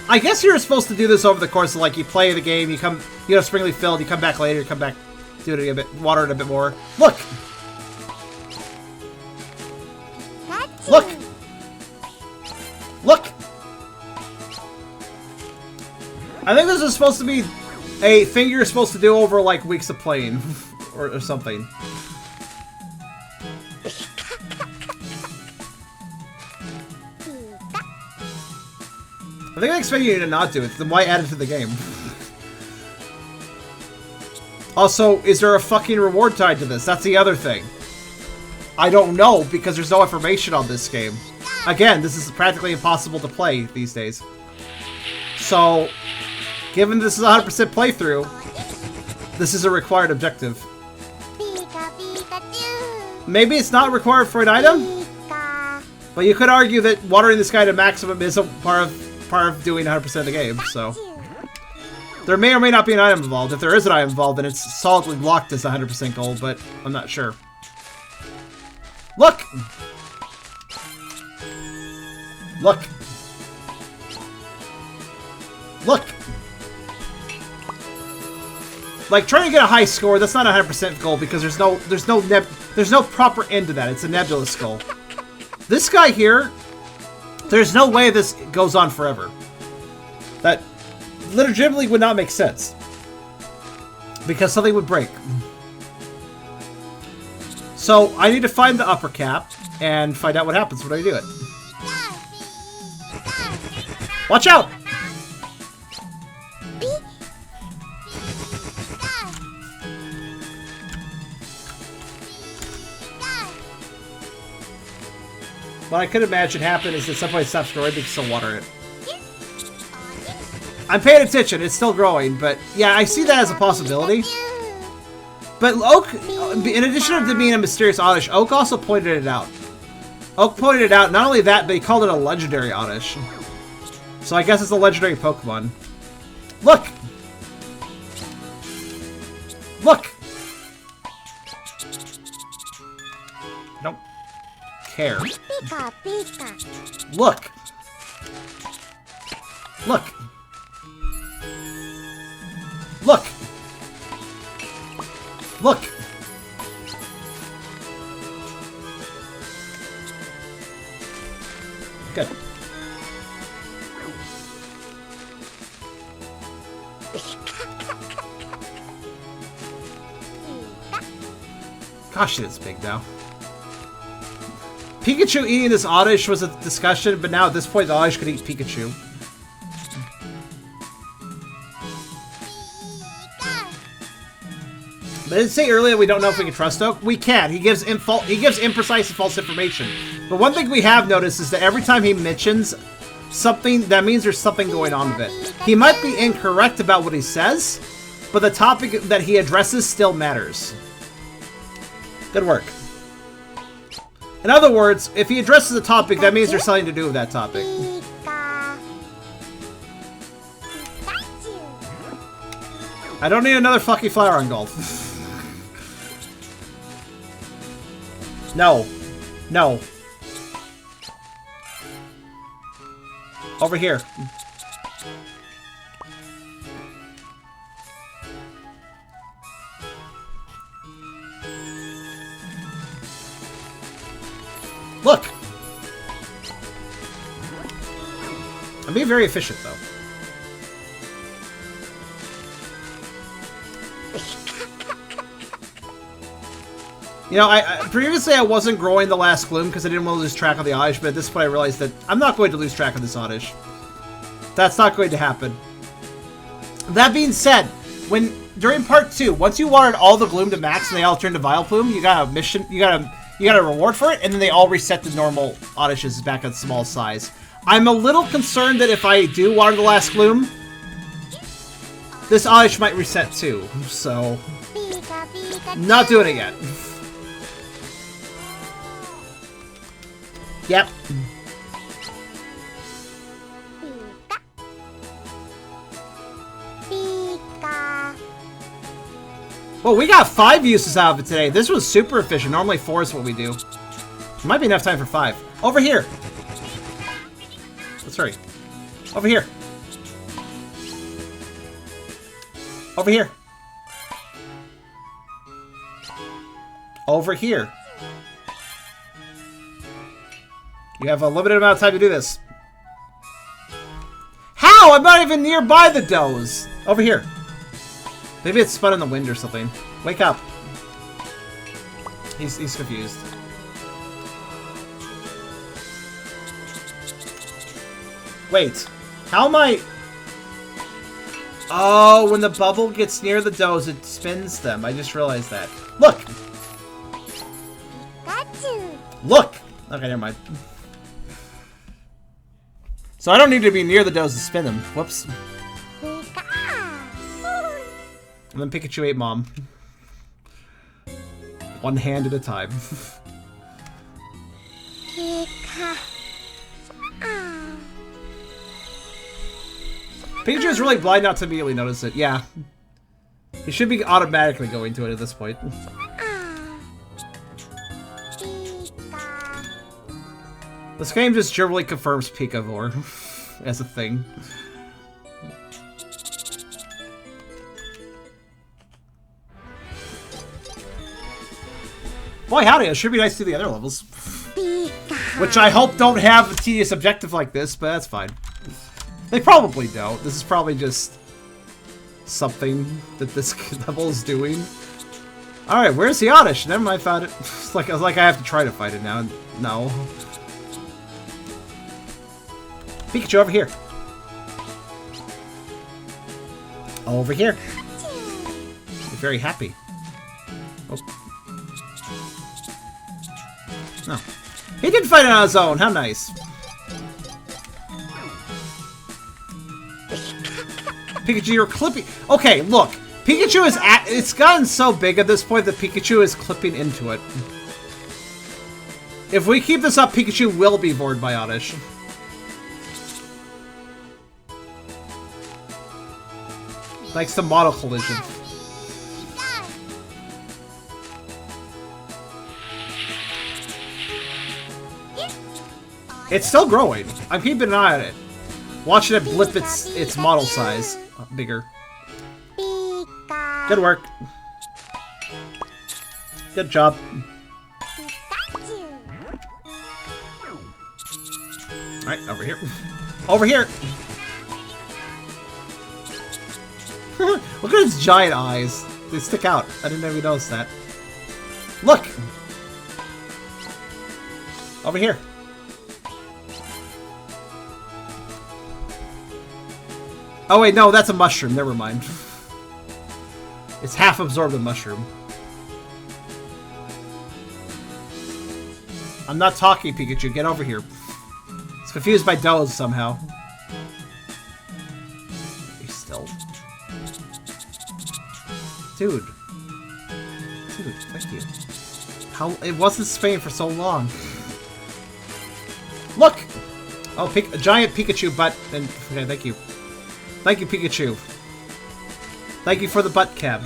I guess you're supposed to do this over the course of, like, you play the game, you come, you know, springly filled, you come back later, you come back, do it a bit, water it a bit more. Look! Look! Look! I think this is supposed to be a thing you're supposed to do over, like, weeks of playing, or something. I think I expected you to not do it, then why add it to the game? Also, is there a fucking reward tied to this? That's the other thing. I don't know, because there's no information on this game. Again, this is practically impossible to play these days. So, given this is a 100% playthrough, this is a required objective. Maybe it's not required for an item? But you could argue that watering this guy to maximum is a part of doing 100% of the game, so... There may or may not be an item involved. If there is an item involved, then it's solidly locked as a 100% goal, but I'm not sure. Look! Look! Look! Like, trying to get a high score, that's not a 100% goal because there's no proper end to that. It's a nebulous goal. This guy here, there's no way this goes on forever. That legitimately would not make sense. Because something would break. So, I need to find the upper cap and find out what happens when I do it. Watch out! What I could imagine happen is that somebody stops growing, they can still water it. I'm paying attention, it's still growing, but yeah, I see that as a possibility. But Oak, in addition to being a mysterious Oddish, Oak also pointed it out. Oak pointed it out, not only that, but he called it a legendary Oddish. So I guess it's a legendary Pokemon. Look! Look! I don't care. Look! Look! Look! Look! Good. Gosh, it's big now. Pikachu eating this Oddish was a discussion, but now at this point the Oddish could eat Pikachu. But I didn't say earlier we don't know if we can trust Oak. We can. He gives imprecise and false information. But one thing we have noticed is that every time he mentions something, that means there's something going on with it. He might be incorrect about what he says, but the topic that he addresses still matters. Good work. In other words, if he addresses a topic, that means there's something to do with that topic. I don't need another fucking flower on golf. No. No. Over here. Look! I'm being very efficient, though. You know, previously I wasn't growing the last gloom because I didn't want to lose track of the oddish, but at this point I realized that I'm not going to lose track of this oddish. That's not going to happen. That being said, during part 2, once you watered all the gloom to max and they all turn to Vileplume, you got a mission, you got a reward for it, and then they all reset to normal oddishes back at small size. I'm a little concerned that if I do water the last gloom, this oddish might reset too, so not doing it yet. Yep. Well, we got 5 uses out of it today. This was super efficient. Normally 4 is what we do. Might be enough time for 5. Over here. Let's hurry. Over here. Over here. Over here. You have a limited amount of time to do this. How? I'm not even nearby the does. Over here. Maybe it's spun in the wind or something. Wake up. He's confused. Wait. How am I... Oh, when the bubble gets near the does, it spins them. I just realized that. Look! Pikachu. Look! Okay, never mind. So I don't need to be near the does to spin them. Whoops. And then Pikachu ate Mom. One hand at a time. Pikachu is really blind not to immediately notice it. Yeah. He should be automatically going to it at this point. This game just generally confirms Pikavore as a thing. Boy, howdy, it should be nice to do the other levels. Which I hope don't have a tedious objective like this, but that's fine. They probably don't. This is probably just something that this level is doing. Alright, where's the oddish? Never mind, I found it. It's like I have to try to fight it now. No. Pikachu, over here. Over here. You're very happy. Oh. No. He did fight it on his own. How nice. Pikachu, you're clipping. Okay, look. Pikachu is it's gotten so big at this point that Pikachu is clipping into it. If we keep this up, Pikachu will be bored by Oddish. Thanks to model collision. It's still growing. I'm keeping an eye on it. Watching it blip its model size bigger. Good work. Good job. Alright, over here. Over here! Look at his giant eyes. They stick out. I didn't even notice that. Look! Over here. Oh wait, no, that's a mushroom. Never mind. It's half absorbed in mushroom. I'm not talking, Pikachu. Get over here. It's confused by does somehow. Be still. Dude. Dude, thank you. How it wasn't Spain for so long. Look! Oh, a giant Pikachu butt. And okay, thank you. Thank you, Pikachu. Thank you for the butt cab.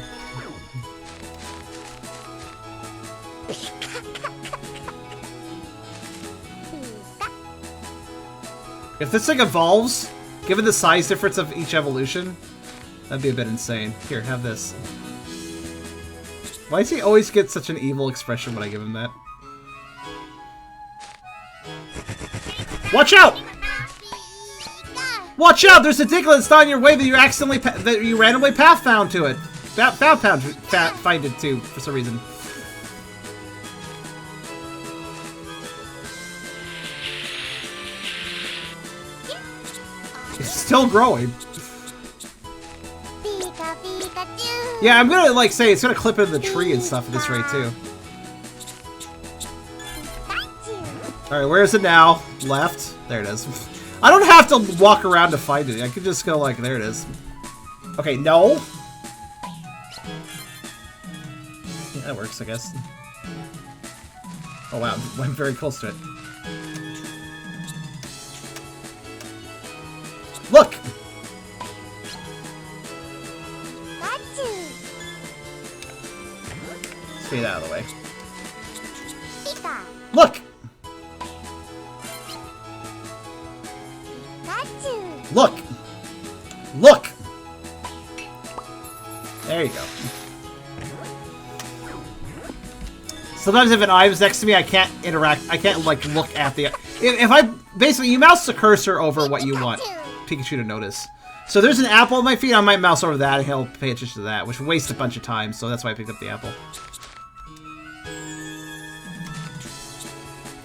If this thing evolves, given the size difference of each evolution, that'd be a bit insane. Here, have this. Why does he always get such an evil expression when I give him that? Watch out! Watch out! There's a Diglett that's not in your way that you accidentally that you randomly path found to it. Find it to for some reason. It's still growing. Pika, Pikachu. Yeah, I'm gonna like say it's gonna clip into the tree and stuff at this rate too. Pikachu. Alright, where is it now? Left? There it is. I don't have to walk around to find it. I can just go like, there it is. Okay, no. Yeah, that works, I guess. Oh wow, I'm very close to it. Look! Pikachu. Let's get it out of the way. Pika. Look! Pikachu. Look! Look! There you go. Sometimes if an item's next to me, I can't interact. I can't, like, look at the... If I... Basically, you mouse the cursor over what you want Pikachu to notice. So there's an apple at my feet, I might mouse over that, and he'll pay attention to that, which wastes a bunch of time, so that's why I picked up the apple.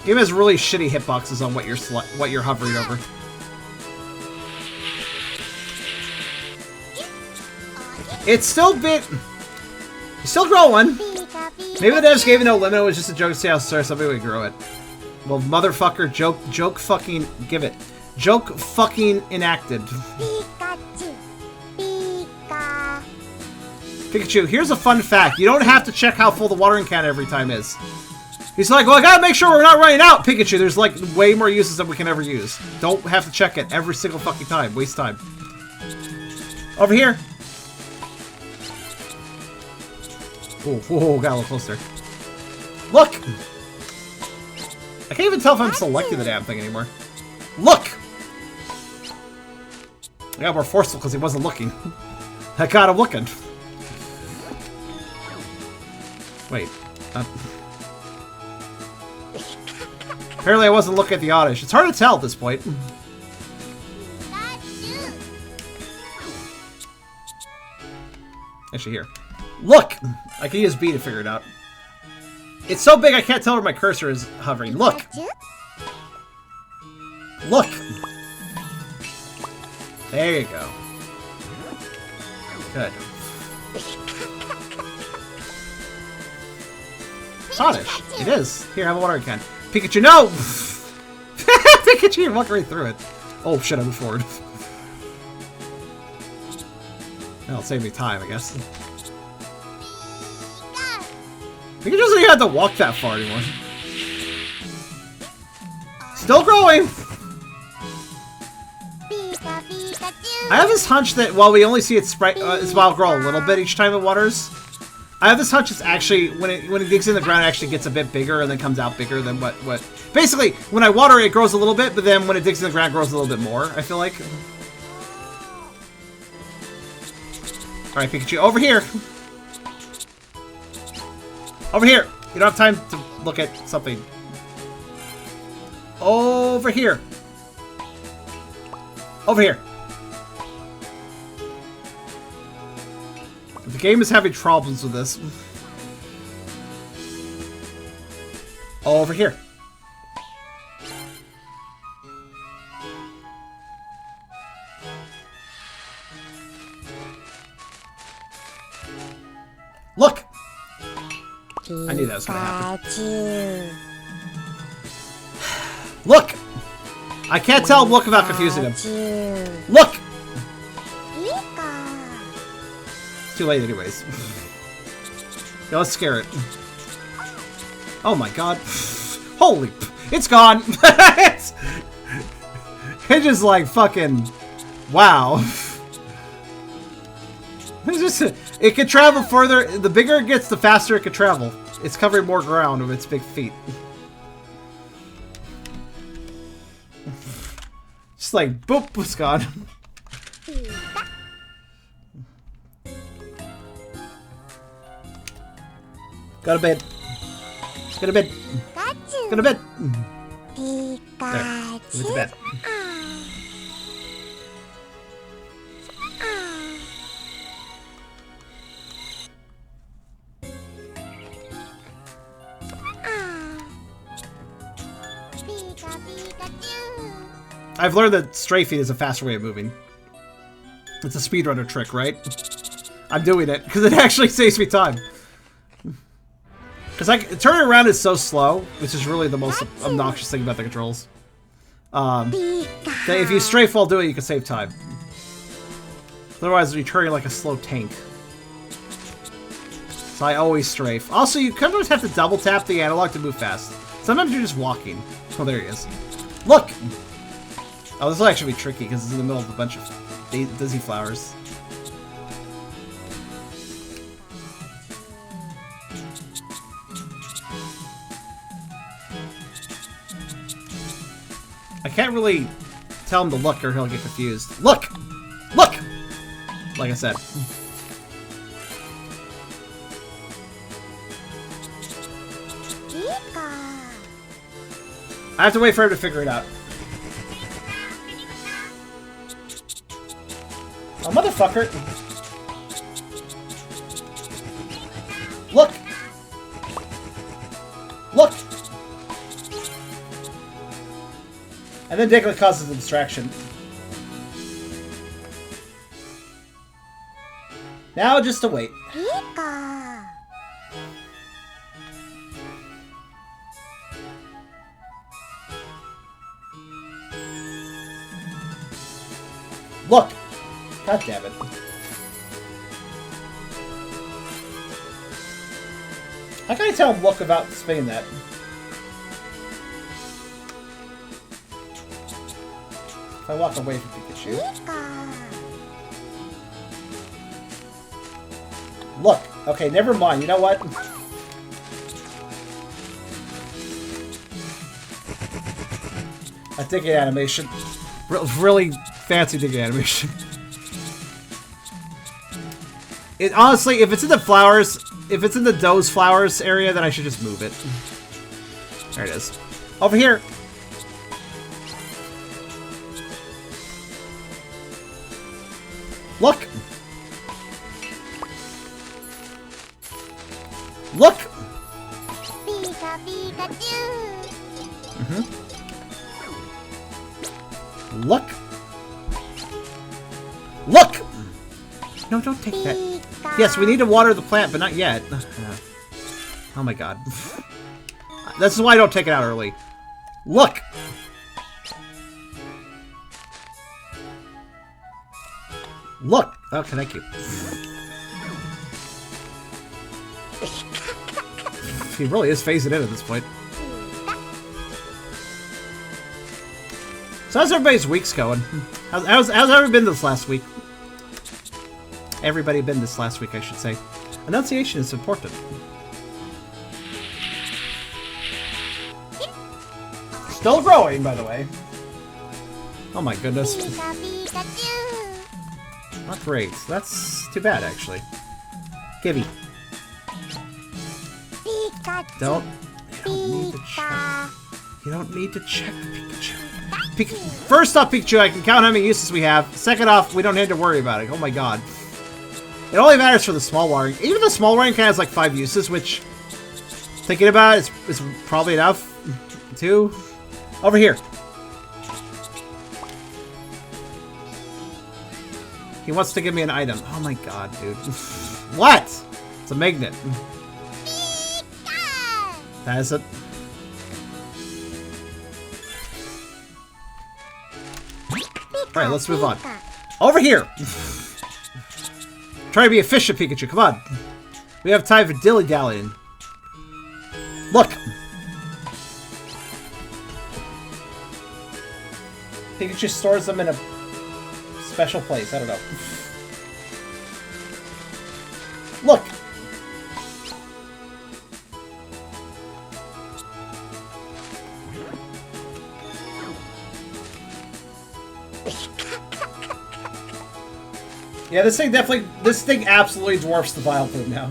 Game has really shitty hitboxes on what you're hovering over. It's still it's still growing. Pika, Pika. Maybe the devs gave it no limit. It was just a joke to see how somebody would grow it. Well, motherfucker, joke fucking give it. Joke fucking enacted. Pikachu. Pika. Pikachu, here's a fun fact. You don't have to check how full the watering can every time is. He's like, well, I gotta make sure we're not running out, Pikachu. There's like way more uses than we can ever use. Don't have to check it every single fucking time. Waste time. Over here. Oh, got a little closer. Look! I can't even tell if I'm selecting the damn thing anymore. Look! I got more forceful because he wasn't looking. I got him looking. Wait. Apparently I wasn't looking at the oddish. It's hard to tell at this point. Pikachu. Actually, here. Look! I can use B to figure it out. It's so big I can't tell where my cursor is hovering. Look! Pikachu. Look! There you go. Good. Oddish. It is. Here, have a watering can. Pikachu, no! Pikachu, you're walking right through it. Oh shit, I moved forward. That'll save me time, I guess. Pikachu doesn't even have to walk that far anymore. Still growing! Pika, Pikachu. I have this hunch that while we only see its wild grow a little bit each time it waters, I have this hunch it's actually, when it digs in the ground, it actually gets a bit bigger and then comes out bigger than what... Basically, when I water it, it grows a little bit, but then when it digs in the ground, it grows a little bit more, I feel like. Alright, Pikachu, over here! Over here! You don't have time to look at something. Over here! Over here! The game is having problems with this. Over here. Look! I knew that was gonna happen. Pikachu. Look! I can't tell look without confusing him. Pikachu. Look! Pika. It's too late anyways. Yeah, let's scare it. Oh my god. Holy... It's gone! It's just like fucking... Wow. It's just... It can travel further. The bigger it gets, the faster it can travel. It's covering more ground with its big feet. Just like, boop, it's gone. Go to bed. Go to bed. Pikachu. Go to bed. Pikachu. Go to bed. Pika, Pikachu. I've learned that strafing is a faster way of moving. It's a speedrunner trick, right? I'm doing it because it actually saves me time. Because turning around is so slow, which is really the most obnoxious thing about the controls. That if you strafe while doing it, you can save time. Otherwise, you're turning like a slow tank. So I always strafe. Also, you sometimes have to double tap the analog to move fast. Sometimes you're just walking. Oh, there he is. Look! Oh, this will actually be tricky because it's in the middle of a bunch of dizzy flowers. I can't really tell him to look or he'll get confused. Look! Look! Like I said. I have to wait for him to figure it out. Oh, motherfucker! Look! Look! And then Diglett causes a distraction. Now just to wait. Look! God damn it. How can I tell him look without spinning that? If I walk away from Pikachu. Look! Okay, never mind. You know what? A digging animation. Really fancy digging animation. Honestly, if it's in the flowers, if it's in the those flowers area, then I should just move it. There it is. Over here! Look! Look! Mm-hmm. Look! Look! No, don't take that. Yes, we need to water the plant, but not yet. Oh my god. This is why I don't take it out early. Look! Look! Okay, thank you. He really is phasing in at this point. So how's everybody's weeks going? How's everybody been this last week? Everybody been this last week, I should say. Enunciation is important. Still growing, by the way. Oh my goodness. Not great. That's too bad, actually. Gibby. You don't need to check. You don't need to check Pikachu. First off, Pikachu, I can count how many uses we have. Second off, we don't need to worry about it. Oh my god. It only matters for the small wiring. Even the small wiring kind of has like 5 uses, which, thinking about it, is probably enough. 2. Over here. He wants to give me an item. Oh my god, dude. What? It's a magnet. That is it. Alright, let's move on. Over here! Try to be efficient, Pikachu. Come on. We have time for dilly-dallying. Look! Pikachu stores them in a special place. I don't know. Look! Yeah, this thing absolutely dwarfs the Vileplume now.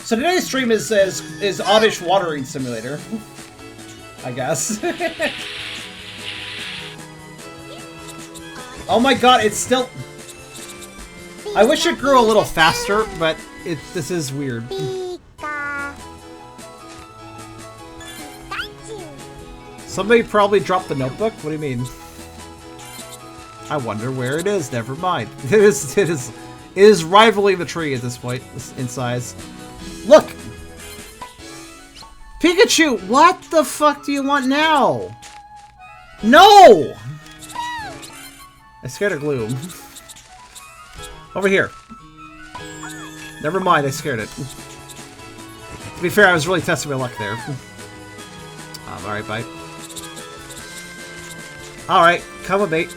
So today's stream is Oddish Watering Simulator, I guess. Oh my god, it's still... I wish it grew a little faster, but this is weird. Pika. Pikachu. Somebody probably dropped the notebook? What do you mean? I wonder where it is. Never mind. It is rivaling the tree at this point in size. Look! Pikachu, what the fuck do you want now? No! I scared of Gloom. Over here. Never mind, I scared it. To be fair, I was really testing my luck there. Alright, bye. Alright, come with me.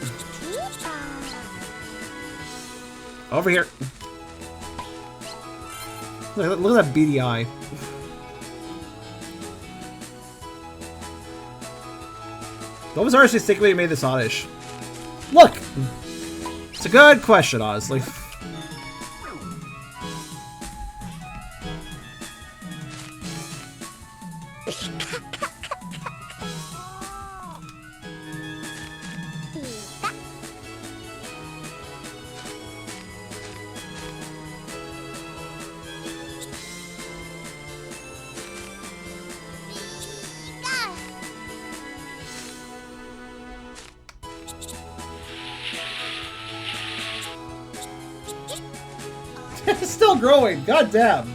Over here. Look at that beady eye. What was Arceus thinking when he made this oddish? Look! It's a good question, honestly. It's still growing, goddamn.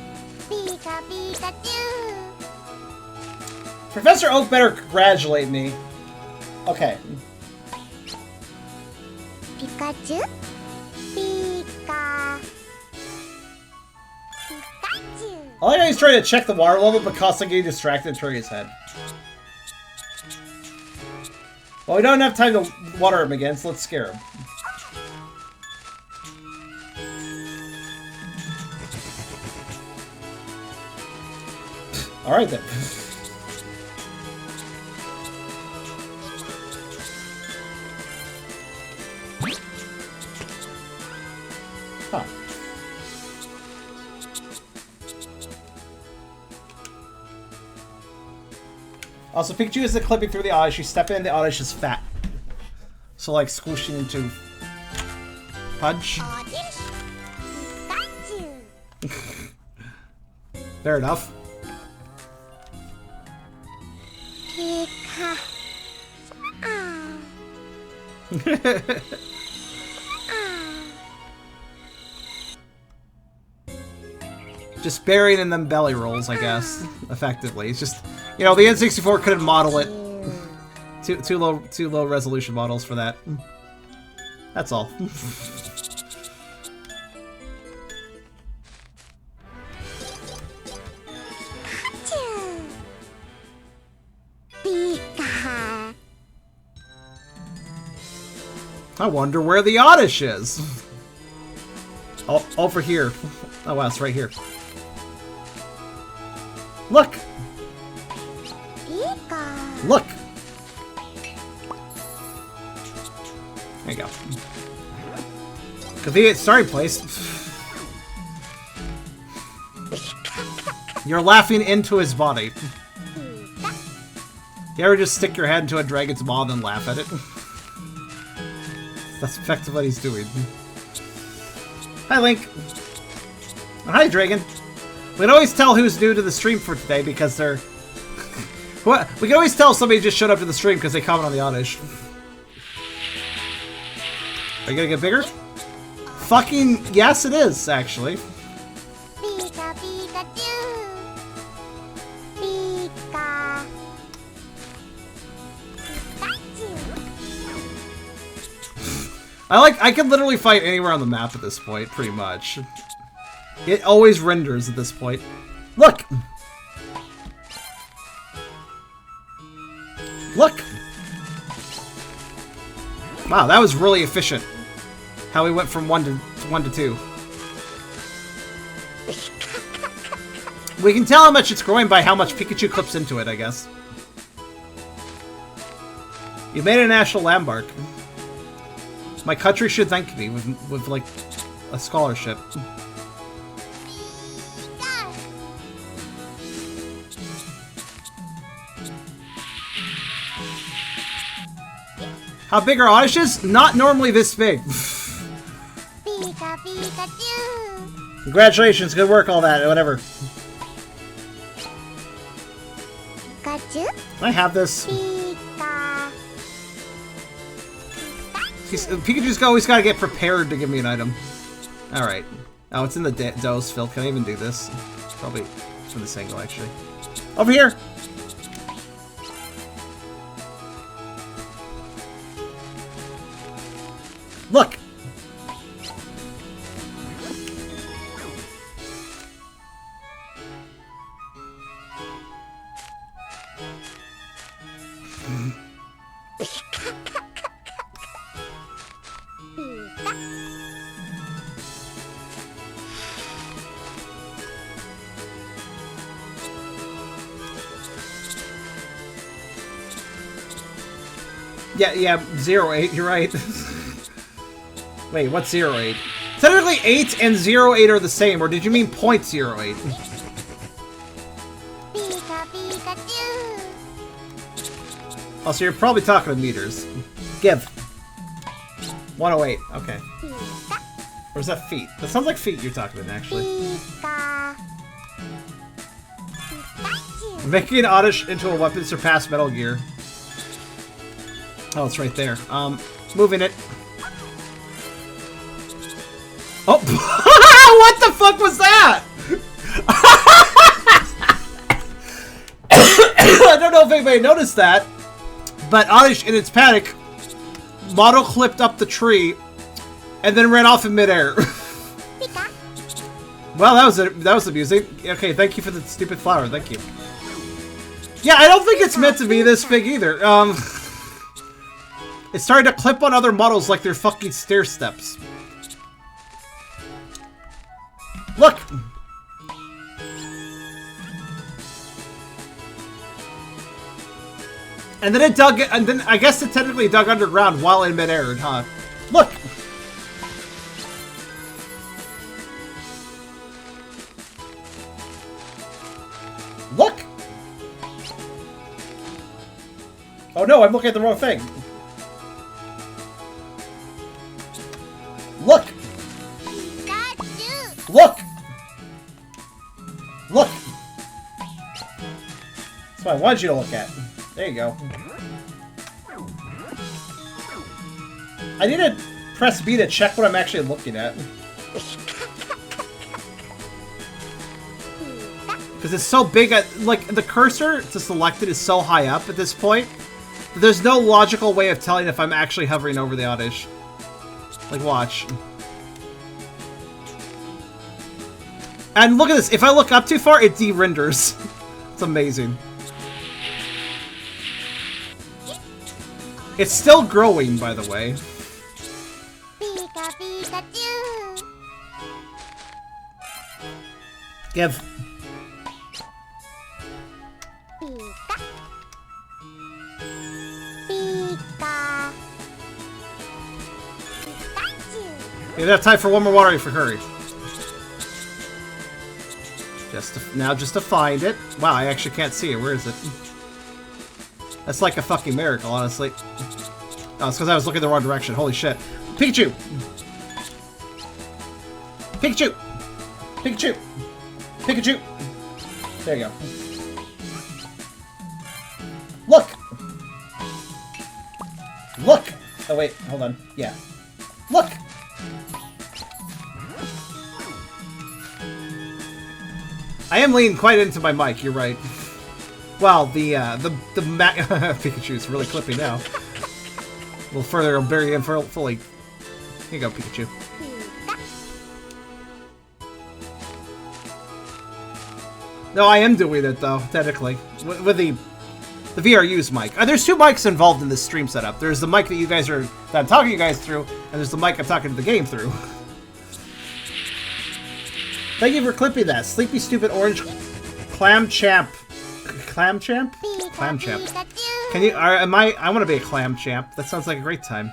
Pika, Pikachu. Professor Oak better congratulate me. Okay. Pikachu. Pika. Pikachu. I like how he's trying to check the water level, but constantly getting distracted and turning his head. Well, we don't have time to water him again, so let's scare him. Alright then. Huh. Also, Pikachu isn't clipping through the oddish. You step in, the oddish is fat. So, like, squishing into punch. Oddish. Pikachu. Fair enough. Pika. Ah. Just burying in them belly rolls, I guess. Effectively, it's just, you know, the N64 couldn't model it. Too low resolution models for that. That's all. Pika. I wonder where the oddish is. Oh, over here. Oh wow, it's right here. Look! Pika. Look! There you go. Convenient starting place. You're laughing into his body. You ever just stick your head into a dragon's maw and then laugh at it? That's effectively what he's doing. Hi, Link. And hi, Dragon. We can always tell who's new to the stream for today because they're... What? We can always tell somebody just showed up to the stream because they comment on the oddish. Are you gonna get bigger? Fucking yes, it is, actually. Pika, Pikachu. Pika. Pikachu. I can literally fight anywhere on the map at this point, pretty much. It always renders at this point. Look! Look! Wow, that was really efficient. How we went from 1 to 2. We can tell how much it's growing by how much Pikachu clips into it, I guess. You made a national landmark. My country should thank me with like, a scholarship. How big are oddishes? Not normally this big. Pika, Pikachu. Congratulations, good work, all that, whatever. Pikachu. Can I have this? Pika. Pikachu's always gotta get prepared to give me an item. Alright. Oh, it's in the dose field. Can I even do this? Probably from this angle, actually. Over here! Look! Yeah, 08, you're right. Wait, what's 08? Technically 8 and 08 are the same, or did you mean .08? Pika, Pikachu. Oh, so you're probably talking in meters. Give. 108, okay. Pika, Or is that feet? That sounds like feet you're talking in, actually. Pika. Pikachu. Making Oddish into a weapon surpassed Metal Gear. Oh, it's right there. Moving it. Oh, what the fuck was that? I don't know if anybody noticed that, but Oddish, in its panic, model clipped up the tree and then ran off in midair. Pika. Well, that was amusing. Okay, thank you for the stupid flower. Thank you. Yeah, I don't think it's meant to be this big either. It started to clip on other models like they're fucking stair steps. Look! And then it dug, and then I guess it technically dug underground while in midair, huh? Look! Look! Oh no, I'm looking at the wrong thing. Look! Pikachu. Look! Look! That's what I wanted you to look at. There you go. I need to press B to check what I'm actually looking at. Because it's so big, like, the cursor to select it is so high up at this point that there's no logical way of telling if I'm actually hovering over the Oddish. Like, watch. And look at this. If I look up too far, it de-renders. It's amazing. It's still growing, by the way. Pika, Pikachu. Give. Pika. Pika. Pikachu. We have time for one more water for hurry. Just to find it. Wow, I actually can't see it. Where is it? That's like a fucking miracle, honestly. Oh, it's because I was looking the wrong direction. Holy shit. Pikachu! Pikachu! Pikachu! Pikachu! There you go. Look! Look! Oh wait, hold on. Yeah. Look! I am leaning quite into my mic, you're right. Well, the Pikachu's really clipping now. A little further, I'll bury him fully. Here you go, Pikachu. No, I am doing it, though, technically. With the VRU's mic. There's two mics involved in this stream setup. There's the mic that I'm talking you guys through, and there's the mic I'm talking to the game through. Thank you for clipping that. Sleepy, stupid, orange clam champ. Clam champ? Clam champ. Can you? I want to be a clam champ. That sounds like a great time.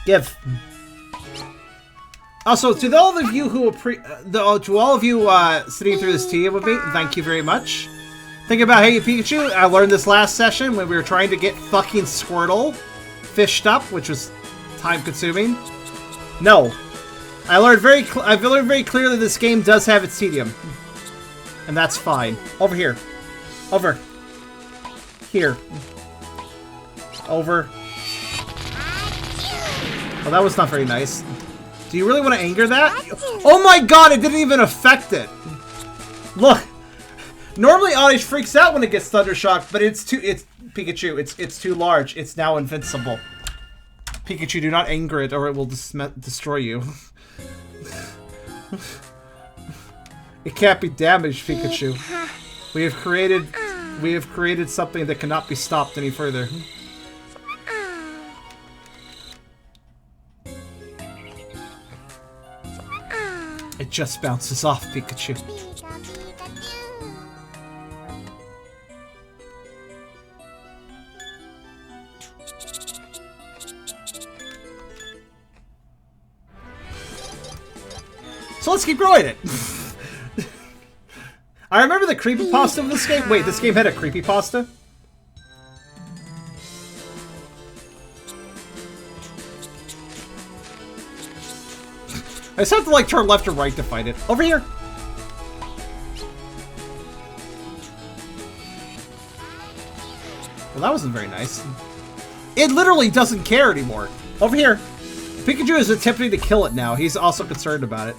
Give. Also, to all of you who to all of you sitting through this TM with me, thank you very much. Think about Hey Pikachu. I learned this last session when we were trying to get fucking Squirtle fished up, which was time consuming. No. I've learned very clearly this game does have its tedium. And that's fine. Over here. Over. Here. Over. Well, that was not very nice. Do you really want to anger that? Oh my god, it didn't even affect it. Look. Normally Oddish freaks out when it gets Thundershocked, but it's Pikachu, it's too large. It's now invincible. Pikachu, do not anger it or it will destroy you. It can't be damaged, Pikachu. We have created something that cannot be stopped any further. It just bounces off, Pikachu. So let's keep growing it. I remember the creepypasta of this game. Wait, this game had a creepypasta? I just have to like turn left or right to fight it. Over here. Well, that wasn't very nice. It literally doesn't care anymore. Over here. Pikachu is attempting to kill it now. He's also concerned about it.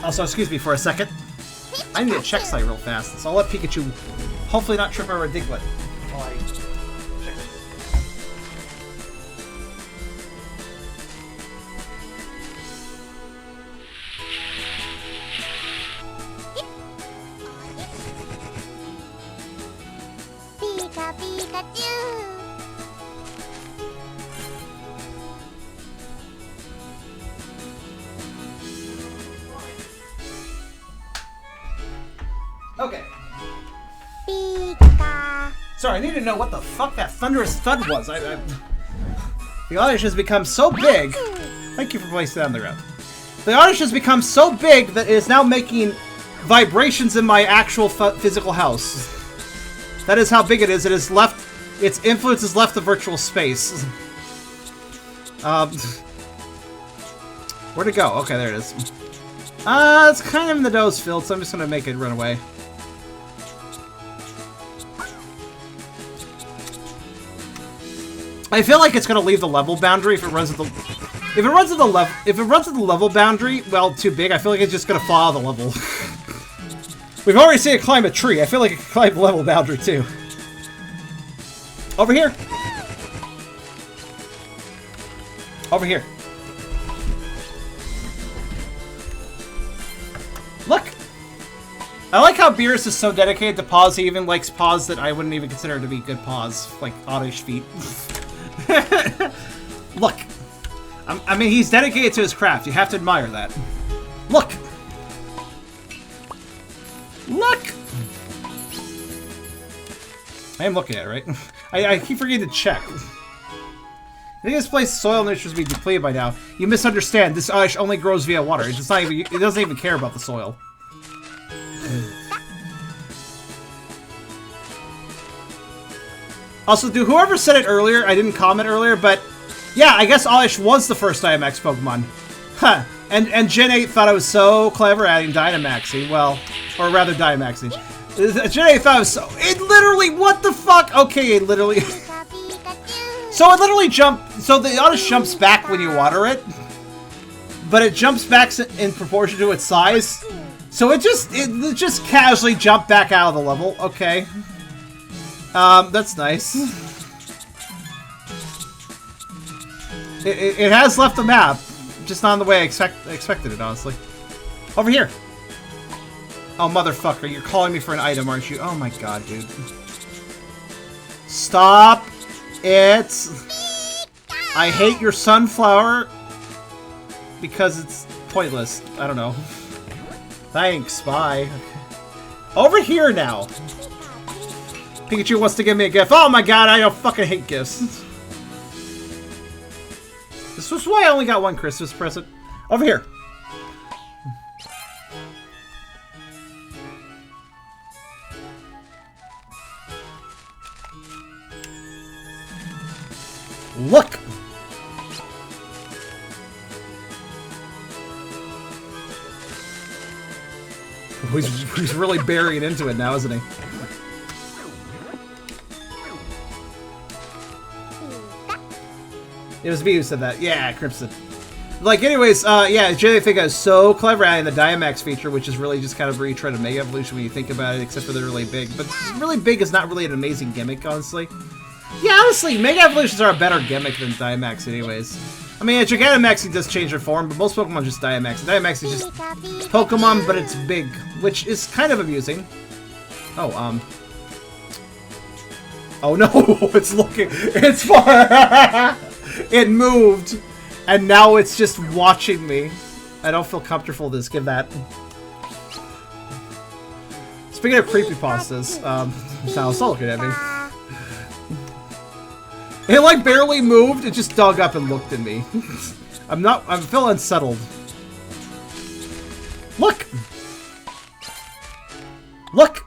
Also, excuse me for a second. I need to check site real fast, so I'll let Pikachu hopefully not trip over a Diglett. Pikachu. Okay. Pika. Sorry, I need to know what the fuck that thunderous thud was. The Oddish has become so big. Thank you for placing that on the ground. The Oddish has become so big that it is now making vibrations in my actual physical house. That is how big it is. It has left. Its influence has left the virtual space. Where'd it go? Okay, there it is. It's kind of in the nose field, so I'm just gonna make it run away. I feel like it's gonna leave the level boundary if it runs at the level boundary. Well, too big. I feel like it's just gonna fall out of the level. We've already seen it climb a tree. I feel like it can climb the level boundary too. Over here. Over here. Look. I like how Beerus is so dedicated to paws. He even likes paws that I wouldn't even consider to be good paws, like Oddish feet. Look. I mean, he's dedicated to his craft. You have to admire that. Look. Look. I am looking at it, right? I keep forgetting to check. I think this place's soil nitrogen should be depleted by now. You misunderstand. This Oddish only grows via water. It's not even. It doesn't even care about the soil. Also, dude, whoever said it earlier, I didn't comment earlier, but yeah, I guess Oddish was the first Dynamax Pokemon. Huh. And Gen 8 thought I was so clever adding Dynamaxing. Well, or rather Dynamaxing. Gen 8 thought it was so... It literally... What the fuck? Okay, it literally... So it literally jumps... So the Oddish jumps back when you water it. But it jumps back in proportion to its size. So it just casually jumped back out of the level. Okay. That's nice. It has left the map. Just not in the way I expected it, honestly. Over here. Oh, motherfucker. You're calling me for an item, aren't you? Oh my god, dude. Stop it. I hate your sunflower. Because it's pointless. I don't know. Thanks, bye. Over here now. Pikachu wants to give me a gift. Oh my god, I don't fucking hate gifts. This was why I only got one Christmas present. Over here. Look! He's really burying into it now, isn't he? It was me who said that. Yeah, Crimson. Like, anyways, yeah, Jedi Figure is so clever adding the Dynamax feature, which is really just kind of retread of Mega Evolution when you think about it, except for they're really big. But really big is not really an amazing gimmick, honestly. Yeah, honestly, Mega Evolutions are a better gimmick than Dynamax anyways. I mean, Gigantamaxing does change their form, but most Pokemon just Dynamax. Dynamax is just Pokemon, but it's big, which is kind of amusing. Oh, oh no, it's looking, it's far. It moved, and now it's just watching me. I don't feel comfortable with this. Give that. Speaking of creepypastas, now it's all looking at me. It like barely moved. It just dug up and looked at me. I feel unsettled. Look! Look!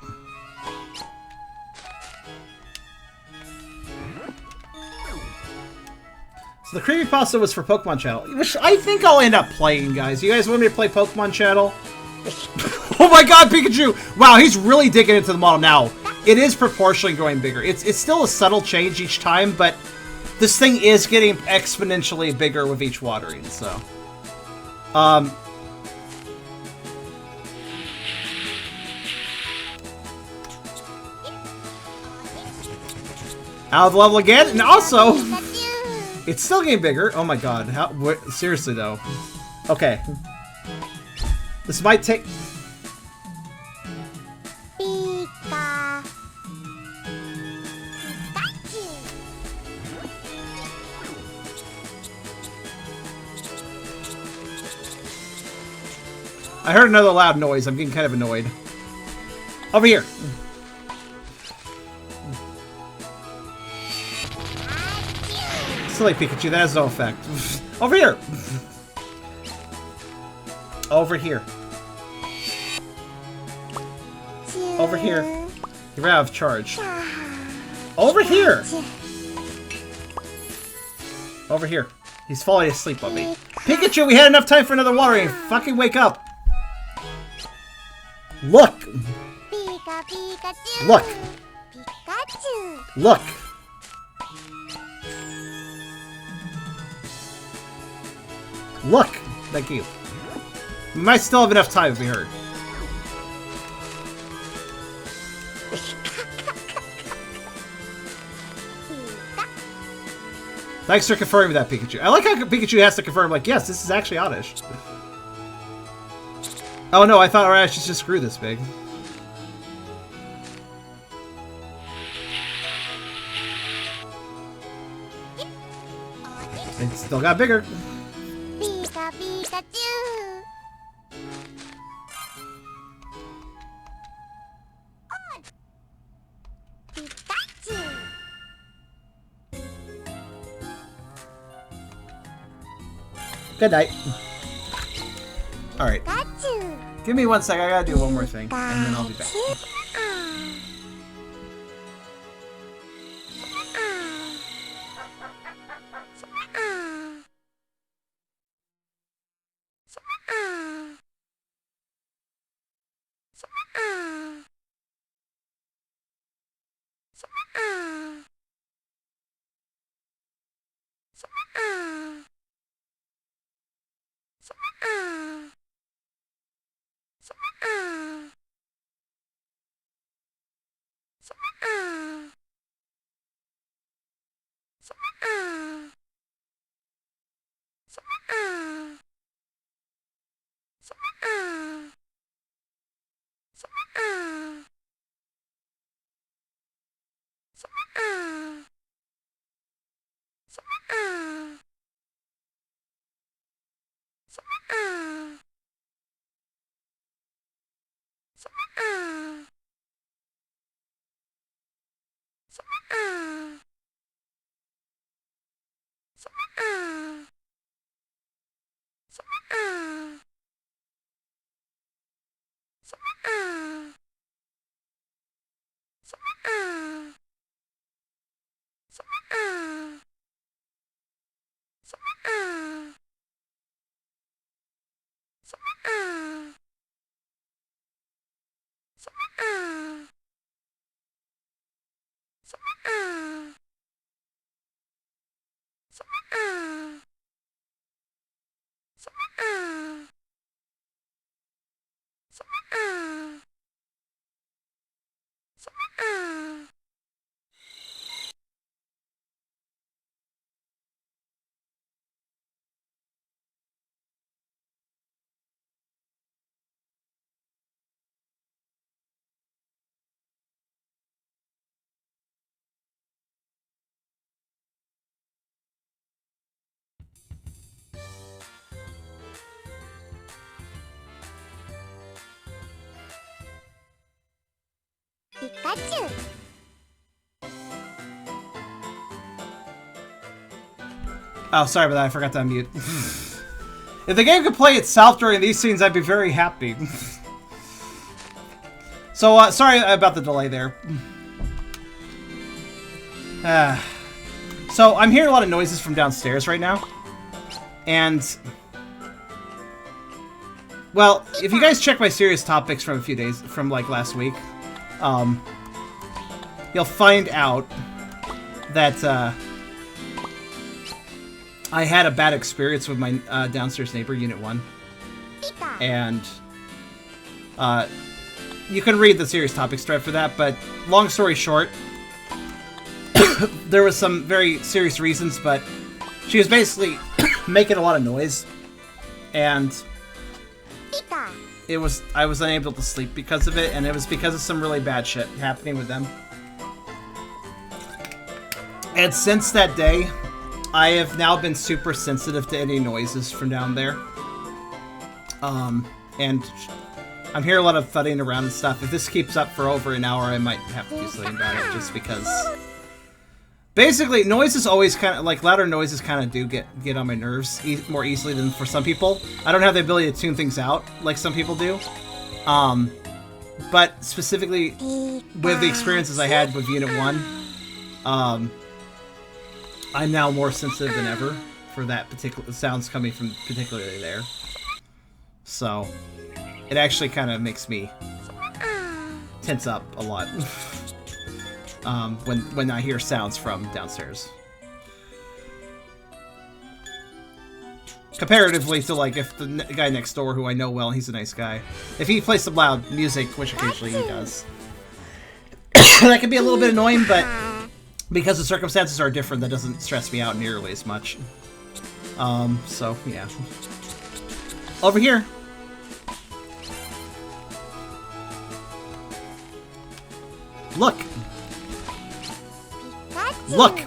So the creepypasta was for Pokemon Channel, which I think I'll end up playing, guys. You guys want me to play Pokemon Channel? Oh my god, Pikachu! Wow, he's really digging into the model now. It is proportionally growing bigger. It's still a subtle change each time, but this thing is getting exponentially bigger with each watering, so. Out of the level again, and also, it's still getting bigger. Oh my god, seriously though. Okay. This might take... I heard another loud noise. I'm getting kind of annoyed. Over here. Silly Pikachu, that has no effect. Over here. Over here. Over here. You're out of charge. Over here. Over here. He's falling asleep on me. Pikachu, we had enough time for another watering. Fucking wake up. Look! Look! Look! Look! Thank you. We might still have enough time if we heard. Thanks for confirming that, Pikachu. I like how Pikachu has to confirm, like, yes, this is actually Oddish. Oh no, I thought our Ash just grew this big. It still got bigger. Good night. Alright. Give me 1 sec, I gotta do one more thing, and then I'll be back. Pikachu. Oh, sorry about that. I forgot to unmute. If the game could play itself during these scenes, I'd be very happy. So, sorry about the delay there. So, I'm hearing a lot of noises from downstairs right now. And... well, if you guys check my serious topics from a few days, from like last week, you'll find out that, I had a bad experience with my downstairs neighbor, Unit 1. And you can read the serious topics thread for that, but long story short, there was some very serious reasons, but she was basically making a lot of noise, and I was unable to sleep because of it, and it was because of some really bad shit happening with them. And since that day, I have now been super sensitive to any noises from down there. And I'm hearing a lot of thudding around and stuff. If this keeps up for over an hour, I might have to do something about it, just because... basically, noises always kind of, like, louder noises kind of do get on my nerves more easily than for some people. I don't have the ability to tune things out like some people do. But specifically, with the experiences I had with Unit 1, I'm now more sensitive than ever for that particular sounds coming from particularly there. So, it actually kind of makes me tense up a lot when I hear sounds from downstairs. Comparatively to, like, if the guy next door, who I know well, he's a nice guy, if he plays some loud music, which occasionally he does, that can be a little bit annoying, but because the circumstances are different, that doesn't stress me out nearly as much. So, yeah. Over here! Look! Pikachu. Look!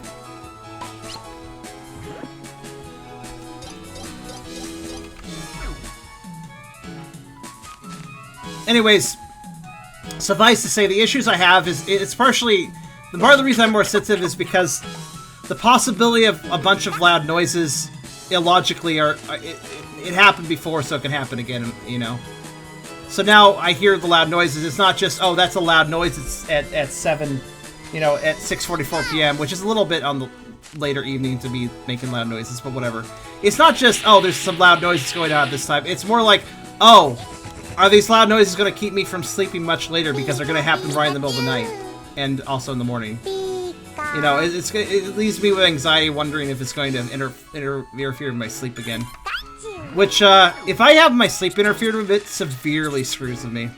Anyways, suffice to say, the issues I have is, it's partially... the part of the reason I'm more sensitive is because the possibility of a bunch of loud noises illogically are... it happened before, so it can happen again, you know? So now I hear the loud noises. It's not just, oh, that's a loud noise. It's at 7, you know, at 6:44 p.m., which is a little bit on the later evening to be making loud noises, but whatever. It's not just, oh, there's some loud noises going on at this time. It's more like, oh, are these loud noises going to keep me from sleeping much later because they're going to happen right in the middle of the night and also in the morning. You know, it leaves me with anxiety, wondering if it's going to interfere with my sleep again. Which, if I have my sleep interfered with, it severely screws with me.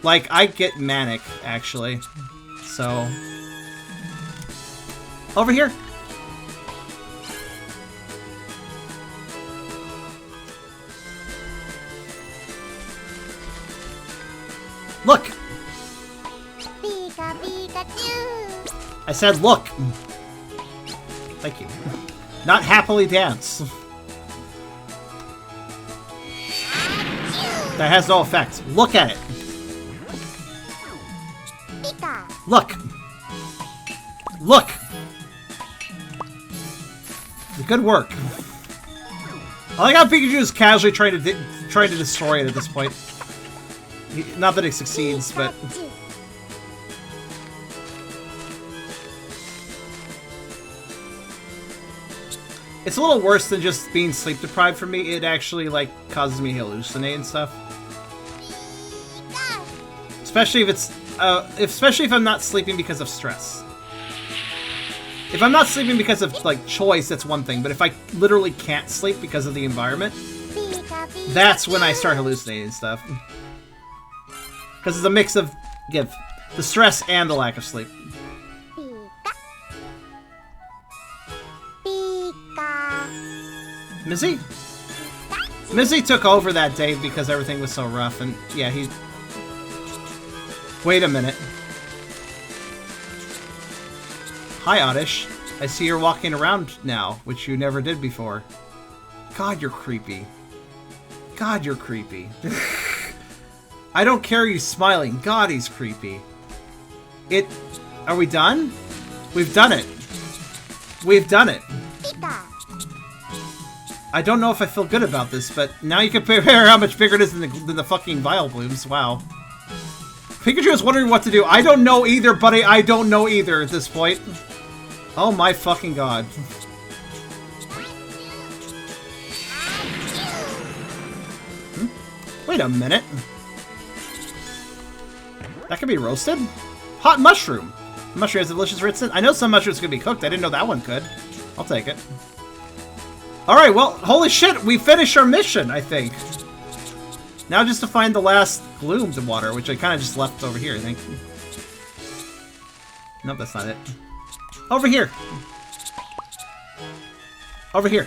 Like, I get manic, actually. So... over here! Look! Pikachu. I said look! Thank you. Not happily dance. That has no effect. Look at it. Pika. Look. Look. Good work. I like how Pikachu is casually trying to destroy it at this point. Not that it succeeds, but Pikachu. it's a little worse than just being sleep deprived for me. It actually, like, causes me to hallucinate and stuff. Especially if it's, especially if I'm not sleeping because of stress. If I'm not sleeping because of, like, choice, that's one thing. But if I literally can't sleep because of the environment, that's when I start hallucinating stuff. Because it's a mix of, again, the stress and the lack of sleep. Mizzy? Mizzy took over that day because everything was so rough, and yeah, he... Wait a minute. Hi, Oddish. I see you're walking around now, which you never did before. God, you're creepy. God, you're creepy. I don't care you smiling. God, he's creepy. Are we done? We've done it. We've done it. I don't know if I feel good about this, but now you compare how much bigger it is than the fucking Vileplumes. Wow. Pikachu is wondering what to do. I don't know either, buddy. I don't know either at this point. Oh my fucking god. Wait a minute. That could be roasted? Hot mushroom. The mushroom has a delicious rinse. I know some mushrooms could be cooked. I didn't know that one could. I'll take it. Alright, well, holy shit, we finished our mission, I think. Now just to find the last gloom to water, which I kind of just left over here, I think. Nope, that's not it. Over here. Over here.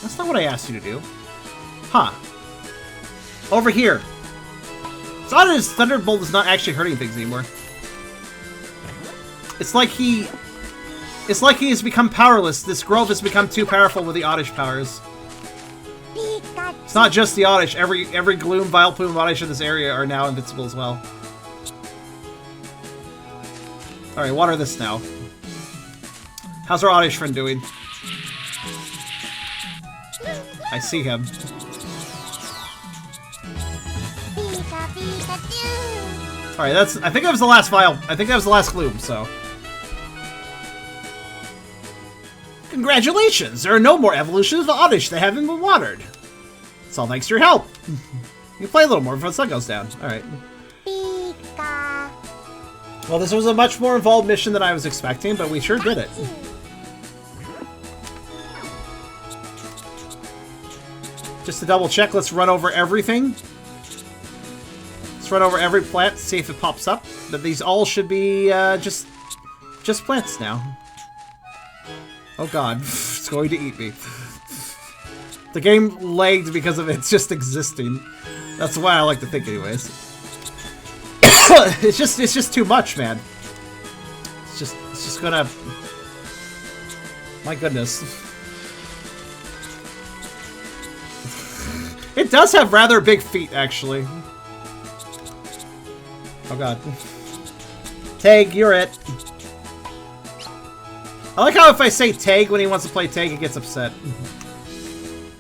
That's not what I asked you to do. Huh. Over here. It's odd as Thunderbolt is not actually hurting things anymore. It's like he has become powerless. This grove has become too powerful with the Oddish powers. It's not just the Oddish. Every Gloom, Vileplume, Oddish in this area are now invincible as well. Alright, water this now. How's our Oddish friend doing? I see him. Alright, I think that was the last vial. I think that was the last Gloom, so. Congratulations! There are no more evolutions of Oddish that haven't been watered. It's all thanks to your help. You can play a little more before the sun goes down. Alright. Well, this was a much more involved mission than I was expecting, but we sure did it. Just to double check, let's run over everything. Let's run over every plant, see if it pops up. But these all should be just plants now. Oh god, it's going to eat me. The game lagged because of its just existing. That's why I like to think, anyways. it's just too much, man. It's just gonna. My goodness. It does have rather big feet, actually. Oh god. Tag, you're it. I like how if I say tag when he wants to play tag, he gets upset.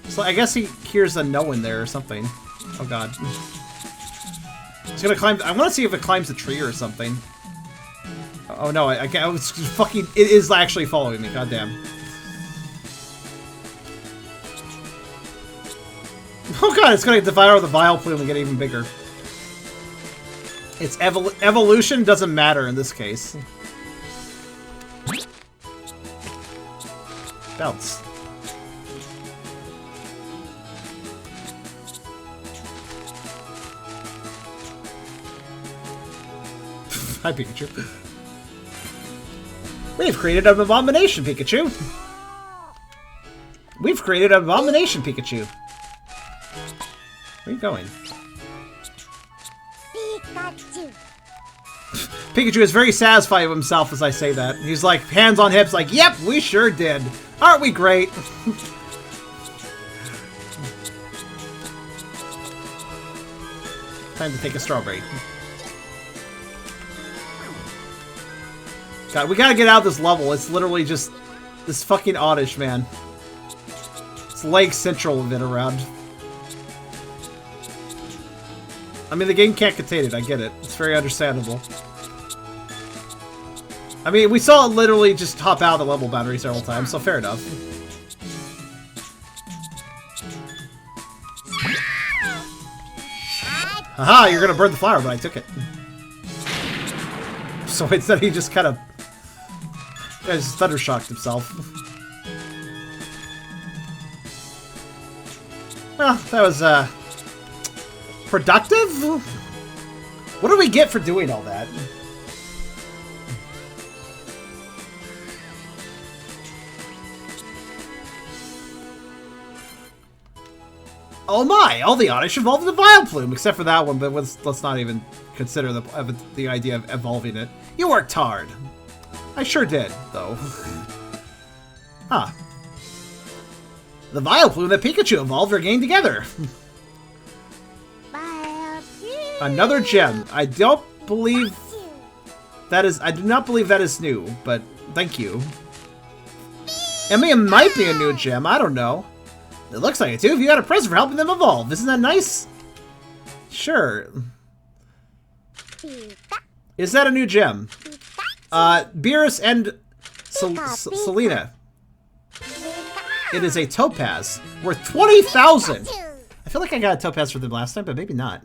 So I guess he hears a no in there or something. Oh god. It's gonna climb. I want to see if it climbs a tree or something. Oh no, I can't. It's fucking. It is actually following me. God damn. Oh god, it's gonna devour the Vileplume and get even bigger. Its evolution doesn't matter in this case. Bounce. Hi, Pikachu. We've created an abomination, Pikachu. We've created an abomination, Pikachu. Where are you going? Pikachu. Pikachu is very satisfied with himself as I say that. He's like, hands on hips, like, yep, we sure did. Aren't we great? Time to take a strawberry. God, we gotta get out of this level. It's literally just this fucking Oddish, man. It's Lake Central of it around. I mean, the game can't contain it. I get it. It's very understandable. I mean, we saw it literally just hop out of the level boundary several times, so fair enough. Haha, you're gonna burn the flower, but I took it. So instead he just kind of... just thunder shocked himself. Well, that was, productive? What do we get for doing all that? Oh my! All the Oddish evolved into Vileplume, except for that one, but let's not even consider the idea of evolving it. You worked hard! I sure did, though. Huh. The Vileplume that Pikachu evolved are gained together. Another gem. I don't believe that is... I do not believe that is new, but thank you. I mean, it might be a new gem. I don't know. It looks like it too. If you got a present for helping them evolve. Isn't that nice? Sure. Is that a new gem? Beerus and Selena. It is a topaz. Worth 20,000! I feel like I got a topaz for them last time, but maybe not.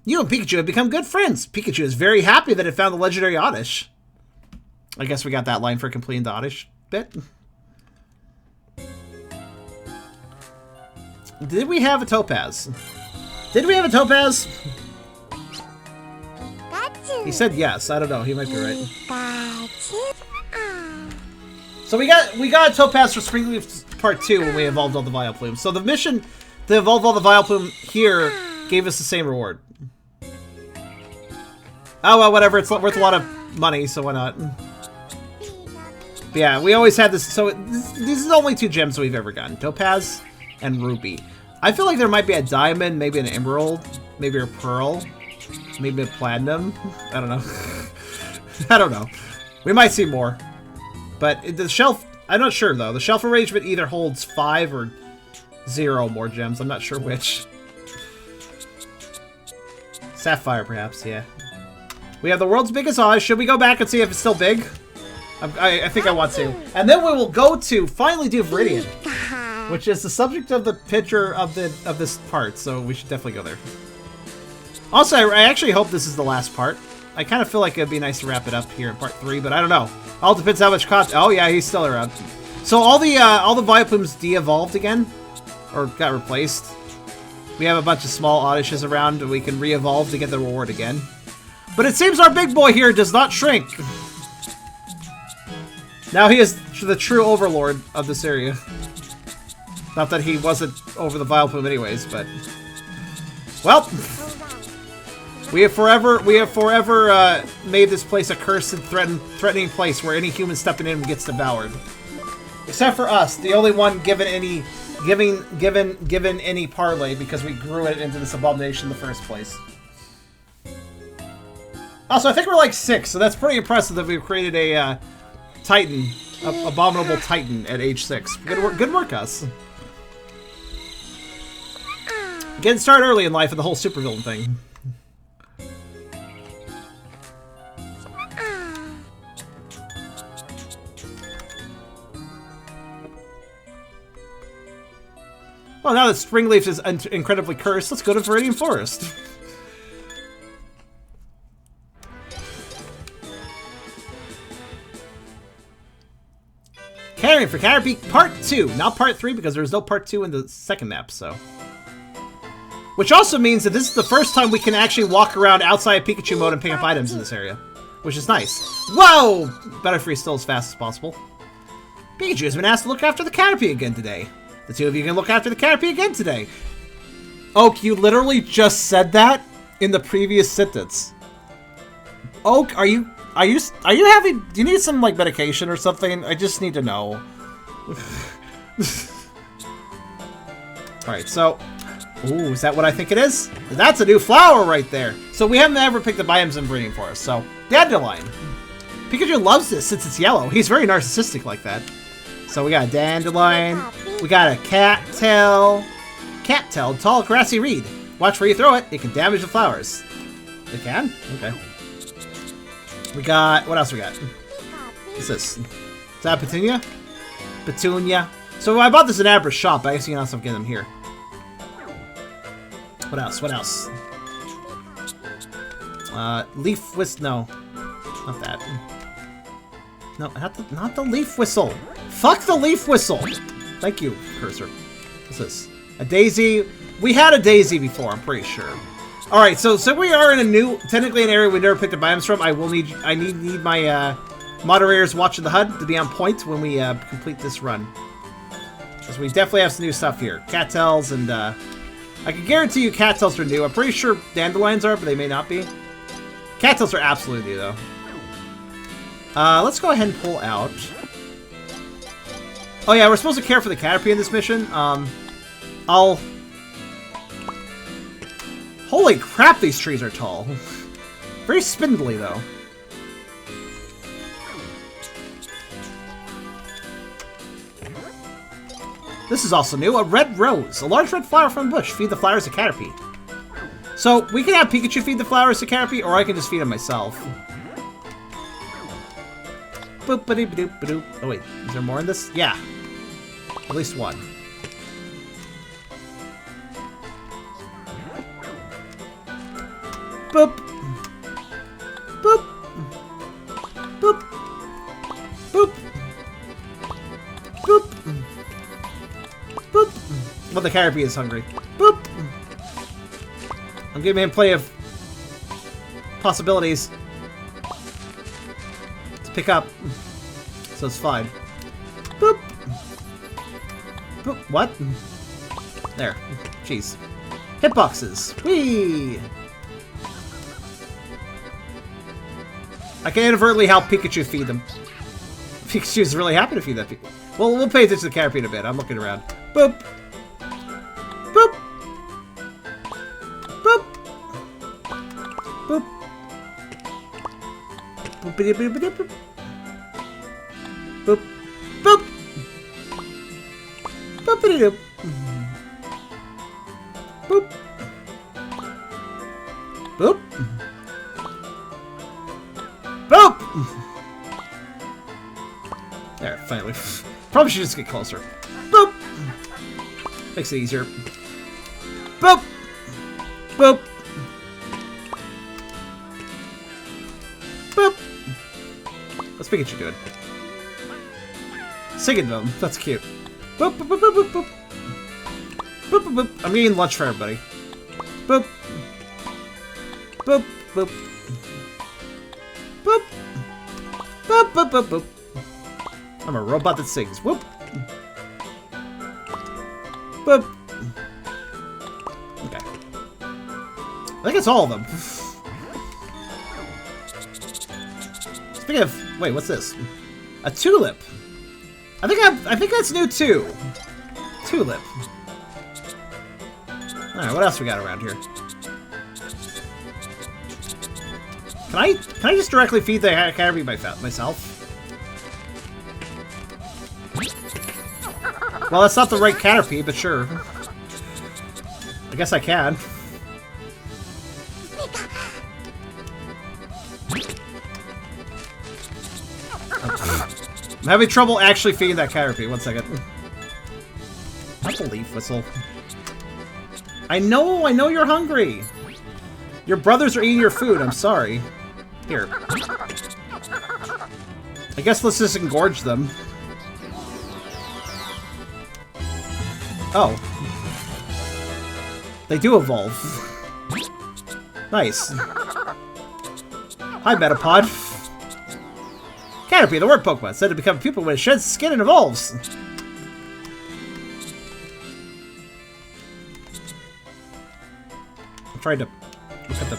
You and Pikachu have become good friends. Pikachu is very happy that it found the legendary Oddish. I guess we got that line for completing the Oddish bit. Did we have a topaz? Did we have a topaz? He said yes. I don't know. He might be right. So we got a topaz for Springleaf Part 2 when we evolved all the Vileplume. So the mission to evolve all the Vileplume here gave us the same reward. Oh well, whatever. It's worth a lot of money, so why not? But yeah, we always had this. So these are the only two gems we've ever gotten: Topaz and Ruby. I feel like there might be a diamond, maybe an emerald, maybe a pearl, maybe a platinum. I don't know. I don't know. We might see more. But the shelf, I'm not sure though. The shelf arrangement either holds 5 or 0 more gems. I'm not sure which. Sapphire, perhaps, yeah. We have the world's biggest Oz. Should we go back and see if it's still big? I think I want to. And then we will go to finally do Viridian, which is the subject of the picture of this part. So we should definitely go there. Also, I actually hope this is the last part. I kind of feel like it'd be nice to wrap it up here in part 3, but I don't know. All depends how much cost. Oh yeah, he's still around. So all the Vileplumes de-evolved again, or got replaced. We have a bunch of small Oddishes around, and we can re-evolve to get the reward again. But it seems our big boy here does not shrink. Now he is the true overlord of this area. Not that he wasn't over the Vileplume anyways, but... Well... We have forever made this place a cursed and threatening place where any human stepping in gets devoured. Except for us, the only one given any parlay because we grew it into this abomination in the first place. Also, I think we're like 6, so that's pretty impressive that we've created a Titan, abominable Titan at age 6. Good work, us. Getting started early in life with the whole supervillain thing. Well, now that Springleaf is incredibly cursed, let's go to Viridian Forest. Caring for Caterpie Part 2, not Part 3, because there's no Part 2 in the second map, so. Which also means that this is the first time we can actually walk around outside Pikachu mode and pick up items in this area. Which is nice. Whoa! Butterfree still as fast as possible. Pikachu has been asked to look after the Caterpie again today. The two of you can look after the Caterpie again today. Oak, you literally just said that in the previous sentence. Oak, are you having... Do you need some, like, medication or something? I just need to know. Alright, so... Ooh, is that what I think it is? That's a new flower right there. So we haven't ever picked up items in Breeding Forest, so... Dandelion. Pikachu loves this since it's yellow. He's very narcissistic like that. So we got a dandelion. We got a cattail. Cattail, tall grassy reed. Watch where you throw it. It can damage the flowers. It can? Okay. We got... What else we got? What's this? Is that Petunia? Petunia. So I bought this in Abra's shop, but I guess you can also get them here. What else? What else? Leaf whistle. No. Not that. No, not the leaf whistle. Fuck the leaf whistle. Thank you, cursor. What's this? A daisy. We had a daisy before, I'm pretty sure. All right, so we are in a new, technically an area we never picked up items from. I need my moderators watching the HUD to be on point when we complete this run. Because we definitely have some new stuff here. Cattails and I can guarantee you cattails are new. I'm pretty sure dandelions are, but they may not be. Cattails are absolutely new though. Let's go ahead and pull out. Oh yeah, we're supposed to care for the Caterpie in this mission. Holy crap, these trees are tall. Very spindly, though. This is also new. A red rose. A large red flower from the bush. Feed the flowers to Caterpie. So, we can have Pikachu feed the flowers to Caterpie, or I can just feed them myself. Boop-a-doop-a-doop-a-doop. Oh wait, is there more in this? Yeah. At least one. Boop. Boop. Boop. Boop. Boop. Boop. Well, the Caterpie is hungry. Boop. I'm giving him plenty of possibilities to pick up, so it's fine. Boop. Boop. What? There. Jeez. Hitboxes. Whee! I can inadvertently help Pikachu feed them. Pikachu's really happy to feed that. Well, we'll pay attention to the Caterpie in a bit. I'm looking around. Boop. Boop. Boop. Boop. Boop. Boop. Boop. Boop. Boop. Boop. Boop. Boop! There, finally. Probably should just get closer. Boop! Makes it easier. Boop! Boop! Boop! What's Pikachu doing? Singing to them. That's cute. Boop, boop, boop, boop, boop, boop. Boop, boop, boop. I'm eating lunch for everybody. Boop. Boop, boop. Boop. Boop, boop, boop, boop. I'm a robot that sings. Whoop. Boop. Okay. I think it's all of them. Speaking of, wait, what's this? A tulip. I think that's new too. Tulip. All right, what else we got around here? Can I just directly feed the Caterpie myself? Well, that's not the right Caterpie, but sure. I guess I can. I'm having trouble actually feeding that Caterpie. 1 second. Not the leaf whistle. I know you're hungry. Your brothers are eating your food. I'm sorry. Here. I guess let's just engorge them. Oh. They do evolve. Nice. Hi, Metapod. Caterpie, the word Pokemon, said to become a pupil when it sheds skin and evolves. I'm trying to look at the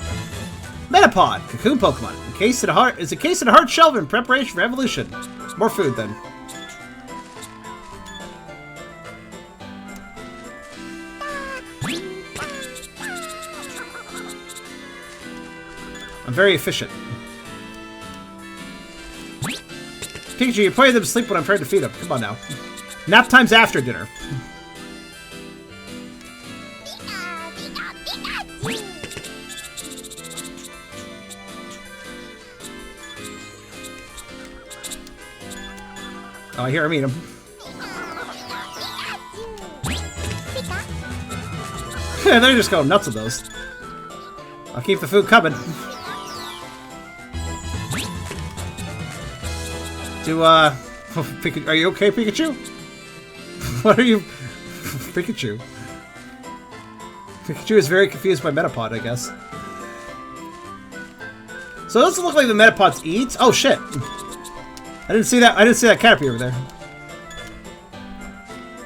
Metapod, cocoon Pokemon. Is a case in a hard shell in preparation for evolution. More food then. I'm very efficient. Pikachu, you're putting them to sleep when I'm trying to feed them. Come on now. Nap time's after dinner. Oh, I hear him eat him. They're just going nuts with those. I'll keep the food coming. Are you okay, Pikachu? What are you... Pikachu. Pikachu is very confused by Metapod, I guess. So it doesn't look like the Metapods eat. Oh shit! I didn't see that. I didn't see that Caterpie over there.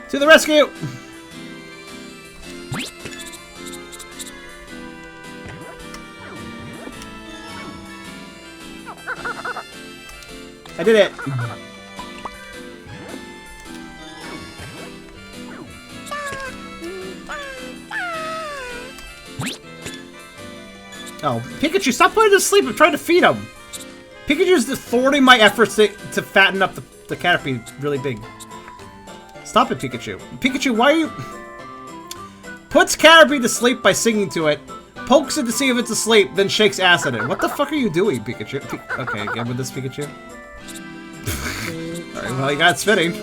To the rescue! I did it. Oh, Pikachu, stop putting him to sleep. I'm trying to feed him. Pikachu's thwarting my efforts to fatten up the Caterpie really big. Stop it, Pikachu. Pikachu, why are you... Puts Caterpie to sleep by singing to it, pokes it to see if it's asleep, then shakes ass at it. What the fuck are you doing, Pikachu? Okay, again with this Pikachu. Alright, well, you got it spinning.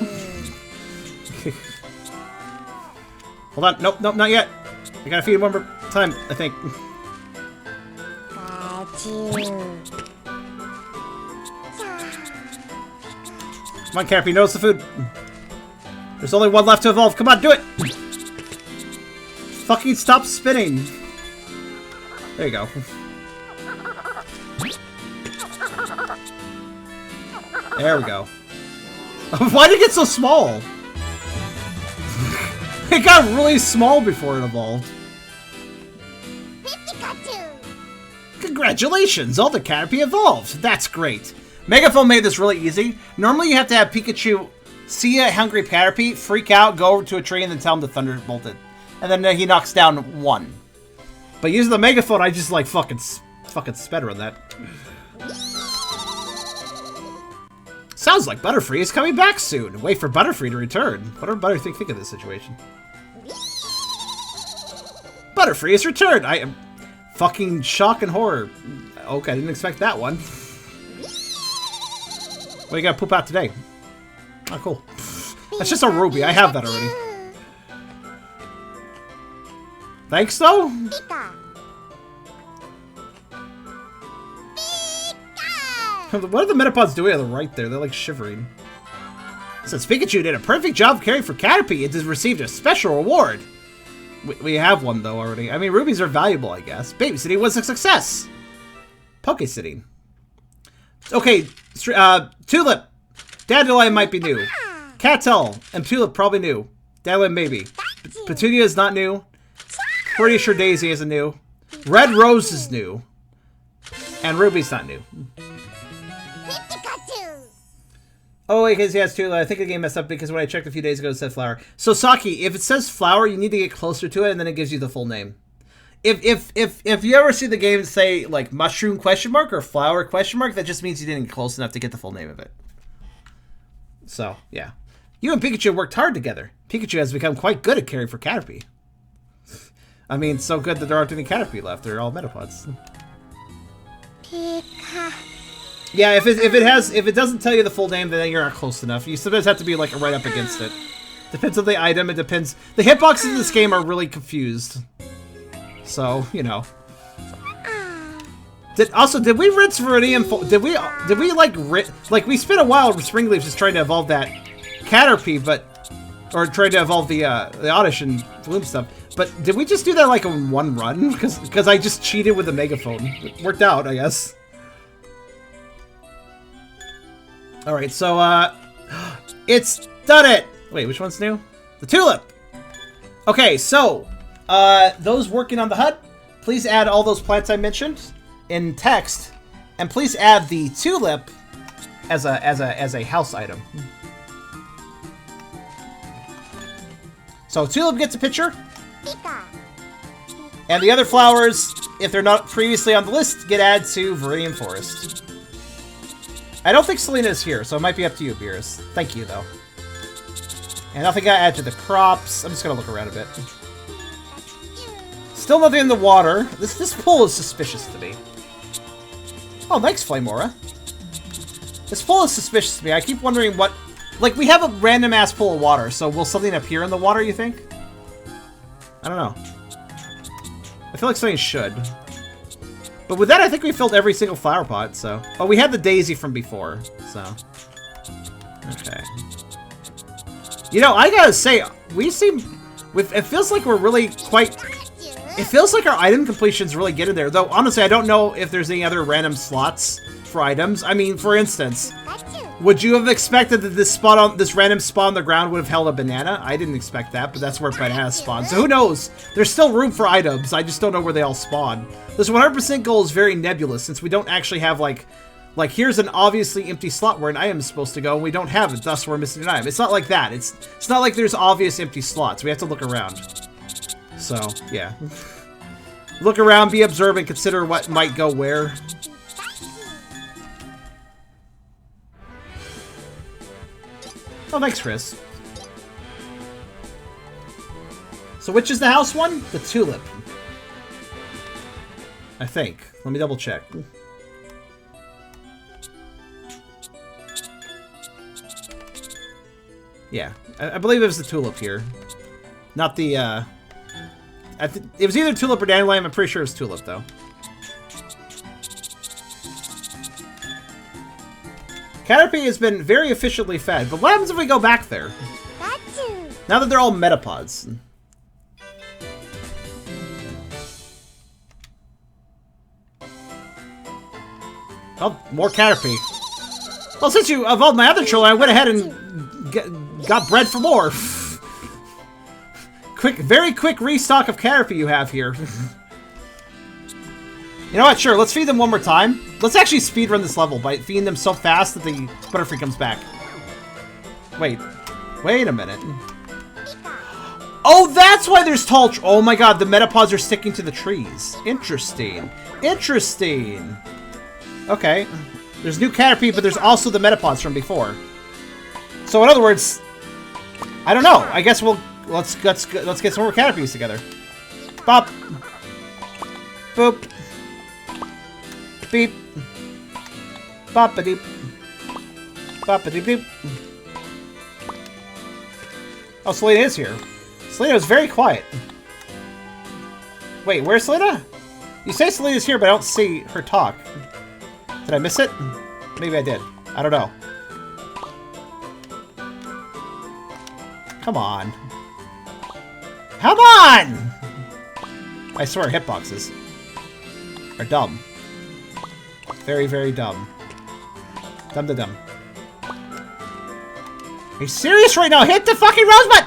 Hold on. Nope, nope, not yet. I gotta feed him one more time, I think. Come on, Caterpie, notice the food. There's only one left to evolve. Come on, do it! Fucking stop spinning. There you go. There we go. Why did it get so small? It got really small before it evolved. Pikachu. Congratulations! All the Caterpie evolved! That's great! Megaphone made this really easy. Normally you have to have Pikachu see a hungry Caterpie, freak out, go over to a tree, and then tell him to thunderbolt it. And then he knocks down one. But using the Megaphone, I just like fucking sped on that. Sounds like Butterfree is coming back soon. Wait for Butterfree to return. What do Butterfree think of this situation? Butterfree has returned! I am fucking shock and horror. Okay, I didn't expect that one. What you gotta poop out today? Oh, cool. That's just a Ruby. I have that already. Thanks, though? Pika. What are the Metapods doing on the right there? They're like shivering. Since Pikachu did a perfect job caring for Caterpie, it has received a special reward. We have one, though, already. I mean, rubies are valuable, I guess. Babysitting was a success. Poke-sitting. Okay, Tulip. Dandelion might be new. Cattail and Tulip probably new. Dandelion maybe. Petunia is not new. Pretty sure Daisy isn't new. Red Rose is new. And Ruby's not new. Pikachu. Oh, wait, because he has Tulip. I think the game messed up because when I checked a few days ago, it said flower. So, Saki, if it says flower, you need to get closer to it, and then it gives you the full name. If you ever see the game say, like, mushroom question mark or flower question mark, that just means you didn't get close enough to get the full name of it. So, yeah. You and Pikachu worked hard together. Pikachu has become quite good at caring for Caterpie. I mean, so good that there aren't any Caterpie left. They're all Metapods. Pika. Yeah, if it doesn't tell you the full name, then you're not close enough. You sometimes have to be like right up against it. Depends on the item. It depends. The hitboxes in this game are really confused. So, you know. Did we rinse Viridian? Did we like we spent a while with Spring Leaves just trying to evolve that Caterpie, or trying to evolve the Oddish and Bloom stuff. But did we just do that like in one run? Because I just cheated with the Megaphone. It worked out, I guess. All right, so it's done it. Wait, which one's new? The Tulip. Okay, so those working on the hut, please add all those plants I mentioned in text, and please add the Tulip as a house item. So Tulip gets a picture, Pika. and the other flowers, if they're not previously on the list, get added to Viridian Forest. I don't think Selena is here, so it might be up to you, Beerus. Thank you, though. And nothing got added to the crops. I'm just gonna look around a bit. Still nothing in the water. This pool is suspicious to me. Oh, thanks, Flamora. This pool is suspicious to me. I keep wondering what... Like, we have a random-ass pool of water, so will something appear in the water, you think? I don't know. I feel like something should. But with that, I think we filled every single flower pot, so... But we had the daisy from before, so... Okay. You know, I gotta say, we seem... It feels like we're really quite... It feels like our item completion's really getting there. Though, honestly, I don't know if there's any other random slots for items. I mean, for instance, would you have expected that this random spawn on the ground would have held a banana? I didn't expect that, but that's where bananas spawn. So who knows? There's still room for items. I just don't know where they all spawn. This 100% goal is very nebulous since we don't actually have, like, here's an obviously empty slot where an item is supposed to go, and we don't have it, thus we're missing an item. It's not like that. It's not like there's obvious empty slots. We have to look around. So, yeah. Look around, be observant, consider what might go where. Oh, thanks, Chris. So which is the house one? The tulip. I think. Let me double check. Yeah, I believe it was the tulip here. Not the, it was either tulip or dandelion. I'm pretty sure it was tulip, though. Caterpie has been very efficiently fed, but what happens if we go back there? Now that they're all metapods. Oh, more Caterpie. Well, since you evolved my other children, I went ahead and got bread for more. Very quick restock of Caterpie you have here. You know what? Sure, let's feed them one more time. Let's actually speedrun this level by feeding them so fast that the Butterfree comes back. Wait a minute. Oh, that's why there's tall oh my god, the metapods are sticking to the trees. Interesting. Interesting. Okay. There's new Caterpie, but there's also the metapods from before. So in other words, I don't know. I guess let's get some more Caterpies together. Bop. Boop. Beep. Bop-a-deep. Bop-a-deep-deep. Oh, Selena is here. Selena is very quiet. Wait, where's Selena? You say Selena's here, but I don't see her talk. Did I miss it? Maybe I did. I don't know. Come on. Come on! I swear hitboxes are dumb. Very, very dumb. Dumb to dumb. Are you serious right now? Hit the fucking rosebud!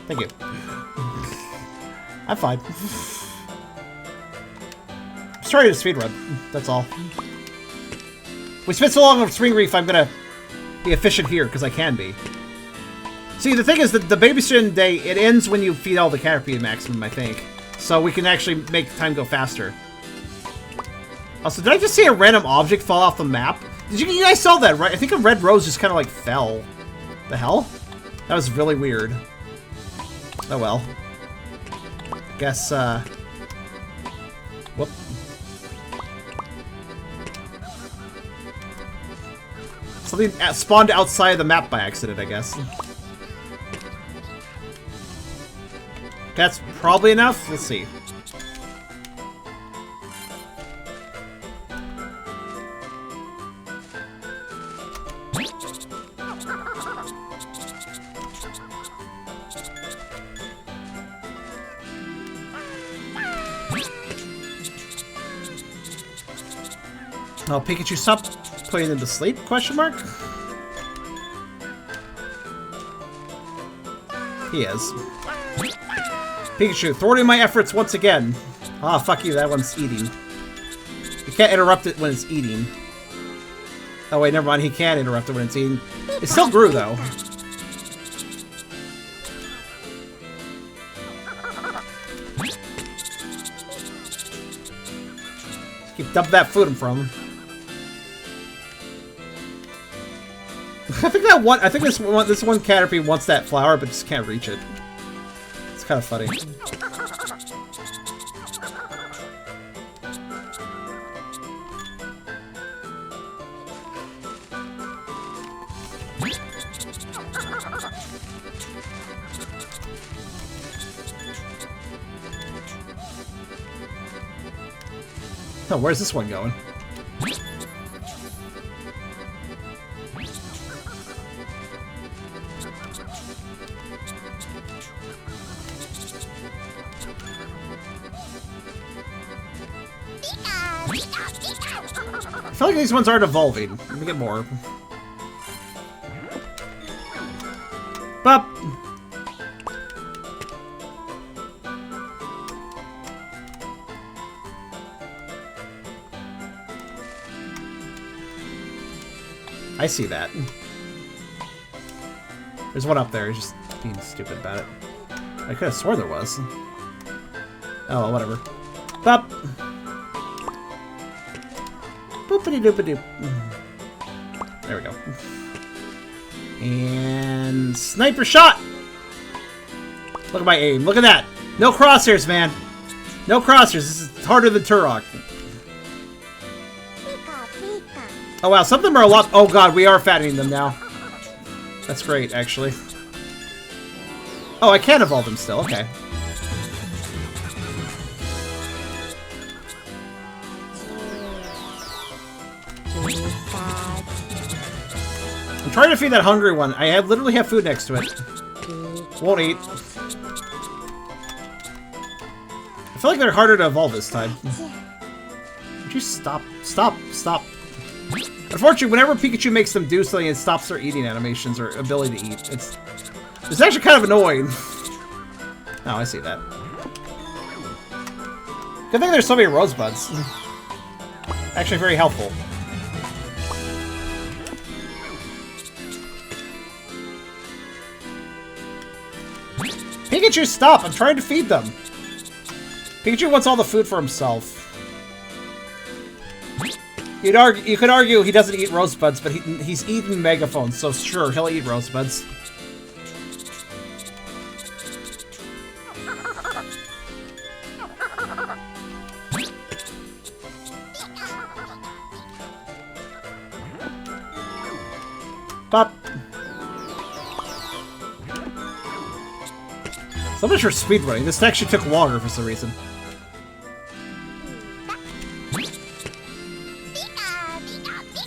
Thank you. I'm fine. I'm sorry to speedrun. That's all. We spent so long on Spring Reef, I'm gonna be efficient here, because I can be. See, the thing is that the babysitting day, it ends when you feed all the Caterpie maximum, I think. So we can actually make time go faster. Also, did I just see a random object fall off the map? You guys saw that, right? I think a red rose just kind of, like, fell. The hell? That was really weird. Oh, well. Guess, whoop. Something spawned outside of the map by accident, I guess. That's probably enough? Let's see. Oh, Pikachu, stop putting them to sleep? Question mark? He is. Pikachu, thwarting my efforts once again. Ah, fuck you, that one's eating. You can't interrupt it when it's eating. Oh wait, never mind, he can interrupt it when it's eating. It still grew, though. Keep dumping that food in from him. I think this one Caterpie wants that flower, but just can't reach it. It's kind of funny. Oh, where's this one going? I feel like these ones aren't evolving. Let me get more. Bop! I see that. There's one up there, just being stupid about it. I could have sworn there was. Oh, well, whatever. Bop! Boopity-doopity-doop. There we go. And... sniper shot! Look at my aim. Look at that! No crosshairs, man! No crosshairs. This is harder than Turok. Oh wow, some of them are a lot... oh god, we are fattening them now. That's great, actually. Oh, I can evolve them still. Okay. I'm trying to feed that hungry one. I literally have food next to it. Won't eat. I feel like they're harder to evolve this time. Would you stop? Stop! Stop! Unfortunately, whenever Pikachu makes them do something, it stops their eating animations or ability to eat. It's actually kind of annoying. Oh, I see that. Good thing there's so many rosebuds. Actually, very helpful. Pikachu, stop! I'm trying to feed them. Pikachu wants all the food for himself. You could argue he doesn't eat rosebuds, but he's eaten megaphones, so sure, he'll eat rosebuds. Pop. So much for speedrunning. This actually took longer for some reason.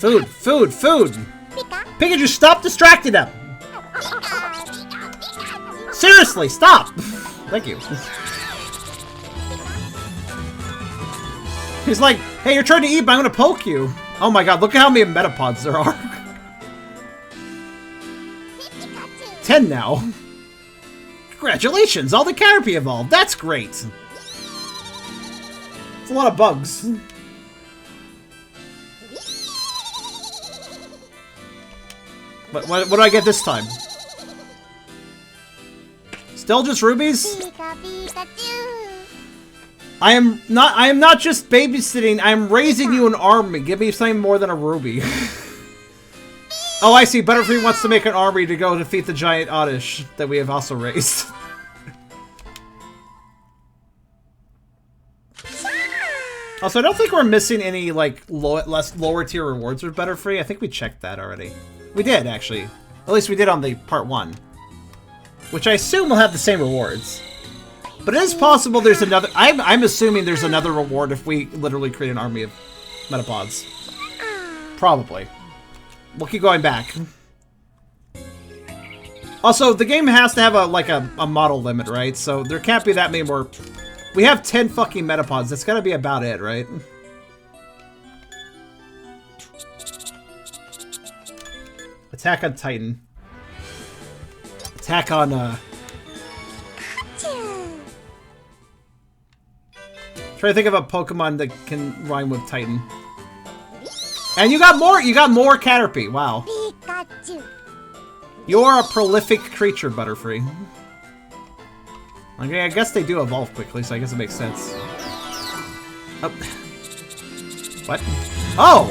Food! Food! Food! Pikachu, stop distracting them! Seriously, stop! Thank you. He's like, hey, you're trying to eat, but I'm gonna poke you. Oh my god, look at how many metapods there are. 10 now. Congratulations, all the Caterpie evolved. That's great. It's a lot of bugs. What do I get this time? Still just rubies? I am not just babysitting, I am raising you an army. Give me something more than a ruby. Oh, I see. Butterfree wants to make an army to go defeat the giant Oddish that we have also raised. Also, I don't think we're missing any, like, lower tier rewards with Butterfree. I think we checked that already. We did, actually. At least we did on the part 1. Which I assume will have the same rewards. But it is possible there's another... I'm assuming there's another reward if we literally create an army of Metapods. Probably. We'll keep going back. Also, the game has to have a model limit, right? So there can't be that many more... We have 10 fucking Metapods. That's gotta be about it, right? Attack on Titan. Attack on, Try to think of a Pokemon that can rhyme with Titan. And you got more Caterpie. Wow. Pikachu. You're a prolific creature, Butterfree. Okay, I guess they do evolve quickly, so I guess it makes sense. Oh. What? Oh!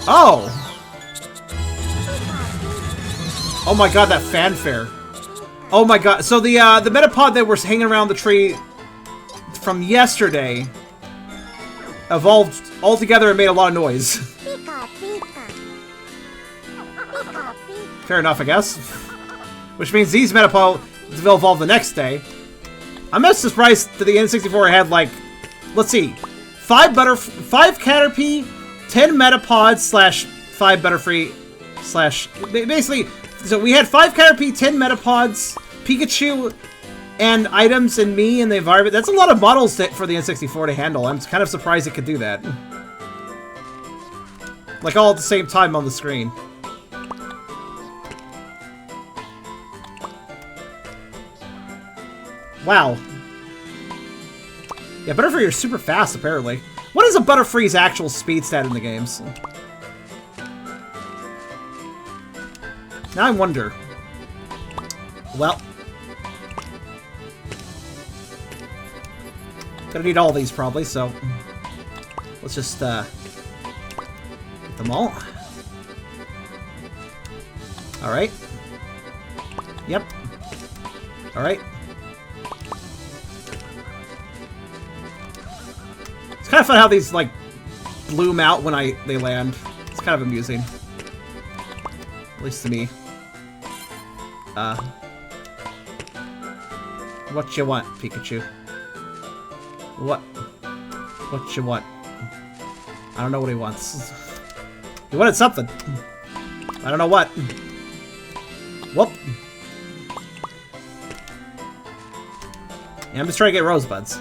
Oh! Oh my god, that fanfare. Oh my god. So the Metapod that was hanging around the tree from yesterday evolved all together and made a lot of noise. Fair enough, I guess. Which means these Metapod will evolve the next day. I'm not surprised that the N64 had, like, let's see, 5 Caterpie, 10 Metapods slash 5 Butterfree slash... Basically, so we had 5 Caterpie, 10 Metapods, Pikachu, and items and me and the environment. That's a lot of models for the N64 to handle. I'm kind of surprised it could do that. Like all at the same time on the screen. Wow. Yeah, Butterfree are super fast, apparently. What is a Butterfree's actual speed stat in the games? Now I wonder. Well. Gonna need all these, probably, so... Let's just, get them all. Alright. Yep. Alright. It's kind of fun how these, like, bloom out when they land. It's kind of amusing. At least to me. What you want, Pikachu? What you want? I don't know what he wants. He wanted something. I don't know what. Whoop. Yeah, I'm just trying to get rosebuds.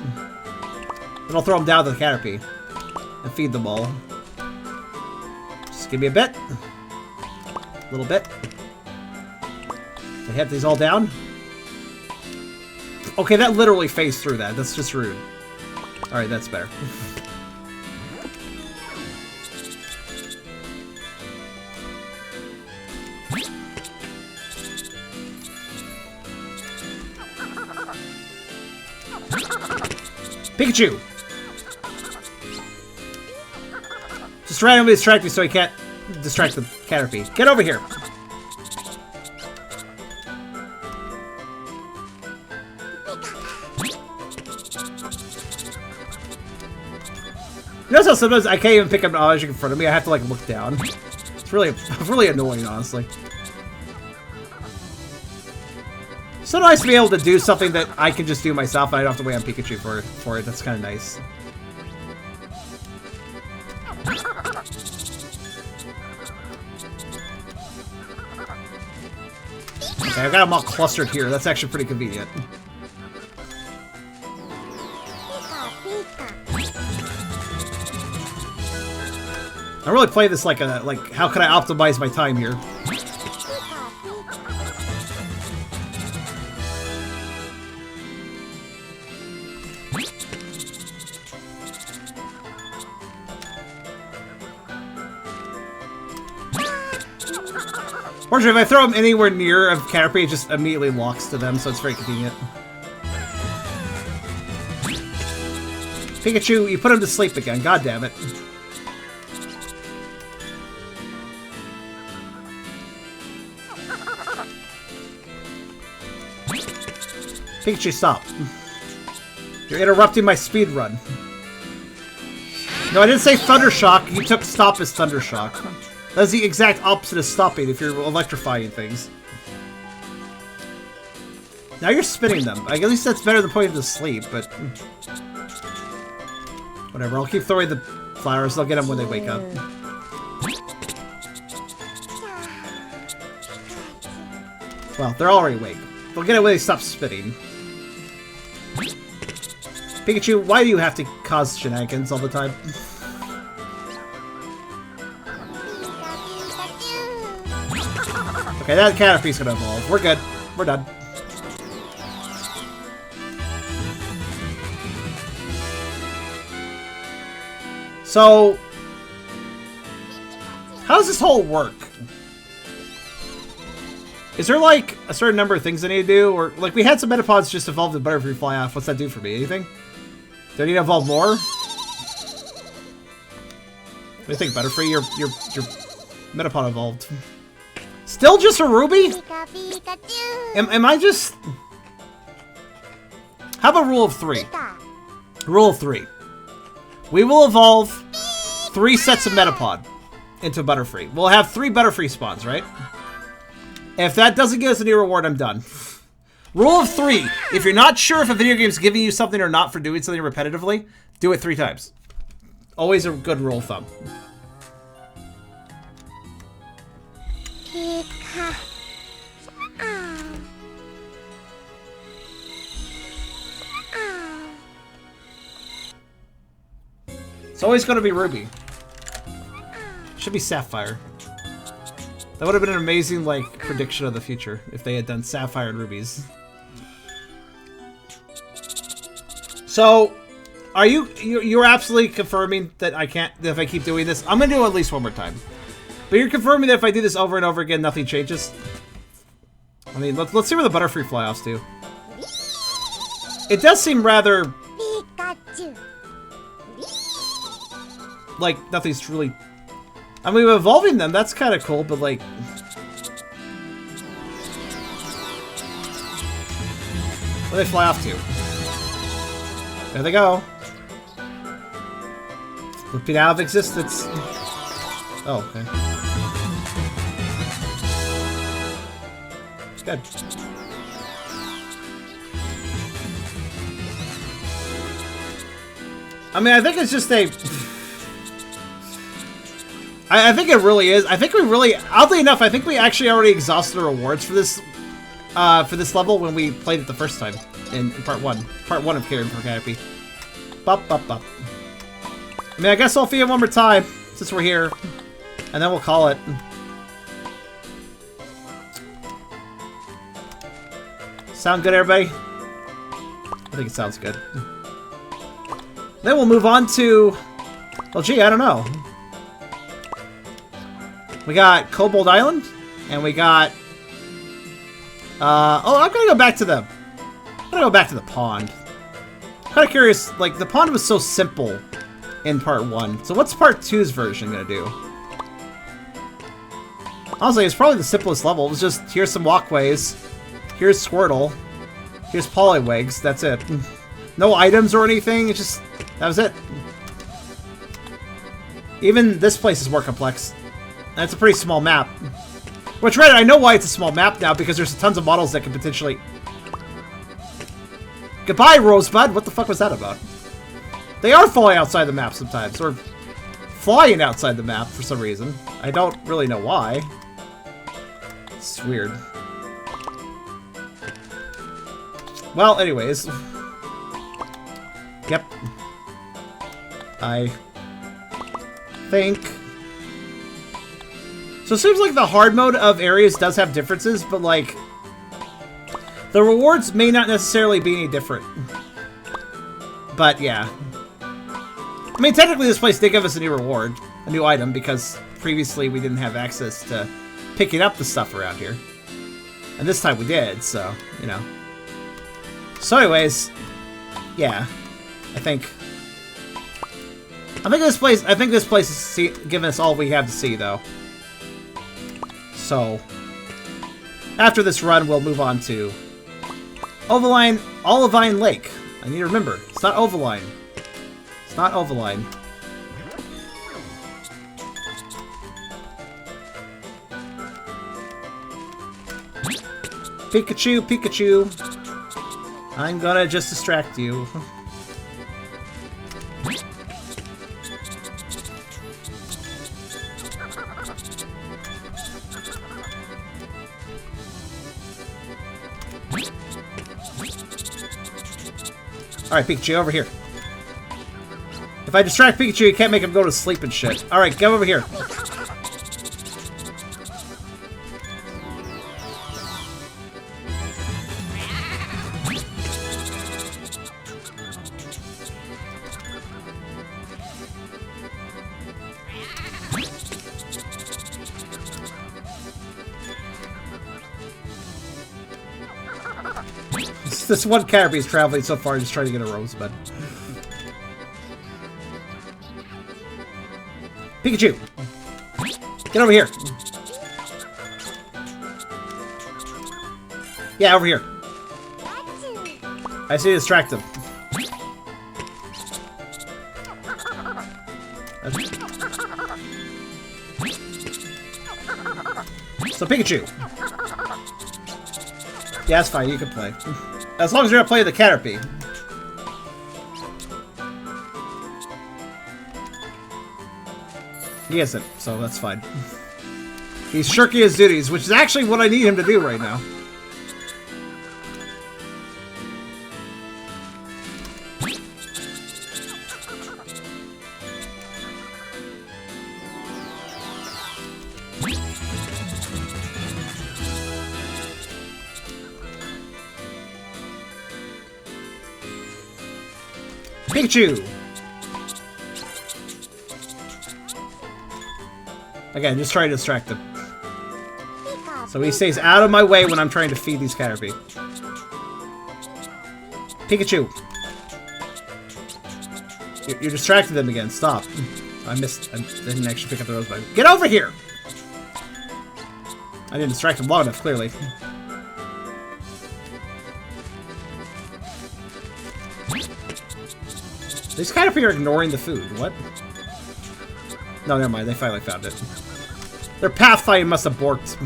Then I'll throw them down to the Caterpie and feed them all. Just give me a bit. A little bit. I have these all down. Okay, that literally phased through that. That's just rude. Alright, that's better. Pikachu! Just randomly distract me so he can't distract the Caterpie. Get over here! You notice how sometimes I can't even pick up an object in front of me, I have to like look down. It's really annoying, honestly. So nice to be able to do something that I can just do myself and I don't have to wait on Pikachu for it. That's kind of nice. Okay, I've got them all clustered here. That's actually pretty convenient. I really play this like how can I optimize my time here? Fortunately, if I throw them anywhere near a Caterpie, it just immediately locks to them, so it's very convenient. Pikachu, you put him to sleep again. God damn it. Pikachu, stop. You're interrupting my speed run. No, I didn't say Thundershock. You took stop as Thundershock. That's the exact opposite of stopping if you're electrifying things. Now you're spinning them. At least that's better than putting them to sleep, but... Whatever, I'll keep throwing the flowers. They'll get them when they wake up. Well, they're already awake. They'll get it when they stop spinning. Pikachu, why do you have to cause shenanigans all the time? Okay, that Caterpie's gonna evolve. We're good. We're done. So... how does this whole work? Is there, like, a certain number of things I need to do? Or, like, we had some Metapods just evolve the Butterfree fly off. What's that do for me? Anything? Do I need to evolve more? What do you think, Butterfree? Your Metapod evolved. Still just a Ruby? Am I just... How about rule of 3? Rule of 3. We will evolve 3 sets of Metapod into Butterfree. We'll have 3 Butterfree spawns, right? If that doesn't give us any reward, I'm done. Rule of 3. If you're not sure if a video game's giving you something or not for doing something repetitively, do it 3 times. Always a good rule of thumb. It's always going to be ruby. Should be sapphire. That would have been an amazing, like, prediction of the future if they had done sapphire and rubies. So, are you're absolutely confirming that I can't, that if I keep doing this, I'm gonna do it at least one more time. But you're confirming that if I do this over and over again, nothing changes? I mean, let's see where the Butterfree fly-offs do. It does seem rather... Pikachu. like, nothing's really... I mean, evolving them, that's kind of cool, but like... where do they fly off to? There they go. Flipping out of existence. Oh, okay. Good. I mean, I think it's just a... I think it really is. I think we really... Oddly enough, I think we actually already exhausted the rewards for this level when we played it the first time in part 1. Part 1 of Caring for Canopy. Bop, bop, bop. I mean, I guess I'll feed it one more time since we're here. And then we'll call it. Sound good, everybody? I think it sounds good. Then we'll move on to... well, gee, I don't know. We got Cobalt Island, and we got... oh, I'm gonna go back to the... I'm gonna go back to the pond. I'm kind of curious, like, the pond was so simple in part 1. So what's part 2's version gonna do? Honestly, it's probably the simplest level. It was just, here's some walkways. Here's Squirtle. Here's Poliwigs. That's it. No items or anything. It's just... that was it. Even this place is more complex. And it's a pretty small map. Which, right, I know why it's a small map now, because there's tons of models that can potentially... Goodbye, Rosebud! What the fuck was that about? They are falling outside the map sometimes, or flying outside the map for some reason. I don't really know why. It's weird. Well, anyways. Yep. I think... so it seems like the hard mode of areas does have differences, but like... the rewards may not necessarily be any different. But yeah. I mean, technically this place did give us a new reward. A new item, because previously we didn't have access to picking up the stuff around here. And this time we did, so, you know. So anyways, yeah. I think this place is giving us all we have to see, though. So, after this run, we'll move on to Olivine Lake. I need to remember, it's not Ovaline. It's not Ovaline. Pikachu, Pikachu. I'm gonna just distract you. Alright, Pikachu, over here. If I distract Pikachu, you can't make him go to sleep and shit. Alright, come over here. This one Caterpie is traveling so far, just trying to get a Rosebud. Pikachu! Get over here! Yeah, over here. I see, distract him. So, Pikachu! Yeah, that's fine, you can play. As long as you're not playing the Caterpie. He isn't, so that's fine. He's shirking his duties, which is actually what I need him to do right now. Pikachu! Again, just trying to distract him. So he stays out of my way when I'm trying to feed these Caterpie. Pikachu! You're distracting them again. Stop. I didn't actually pick up the rosebud. Get over here! I didn't distract him long enough, clearly. These Caterpie are ignoring the food. What? No, never mind. They finally found it. Their pathfinder must have borked.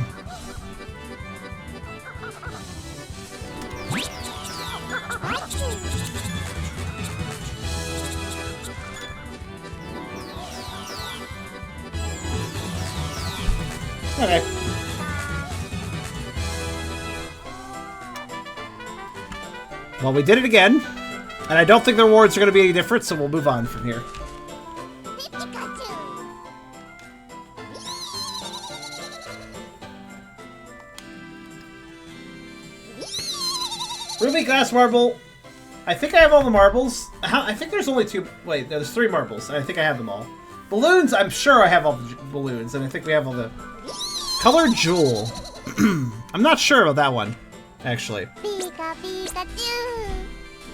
Okay. Well, we did it again. And I don't think the rewards are going to be any different, so we'll move on from here. Ruby, glass marble. I think I have all the marbles. I think there's only two. Wait, there's 3 marbles, and I think I have them all. Balloons, I'm sure I have all the balloons, and I think we have all the... Colored jewel. I'm not sure about that one, actually.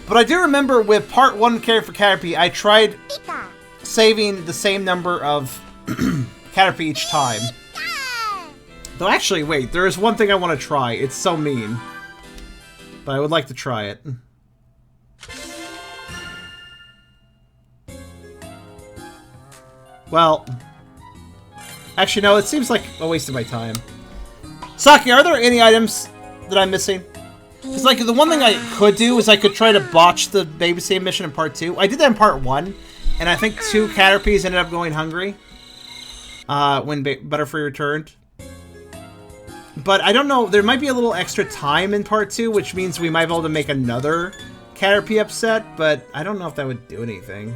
But I do remember with part 1 Care for Caterpie, I tried saving the same number of Caterpie each time. Though actually, wait, there is one thing I want to try. It's so mean. But I would like to try it. Well... Actually, no, it seems like a waste of my time. Saki, are there any items that I'm missing? Because, like, the one thing I could do is I could try to botch the babysitting mission in part 2. I did that in part 1, and I think 2 Caterpies ended up going hungry when Butterfree returned. But I don't know, there might be a little extra time in part 2, which means we might be able to make another Caterpie upset, but I don't know if that would do anything.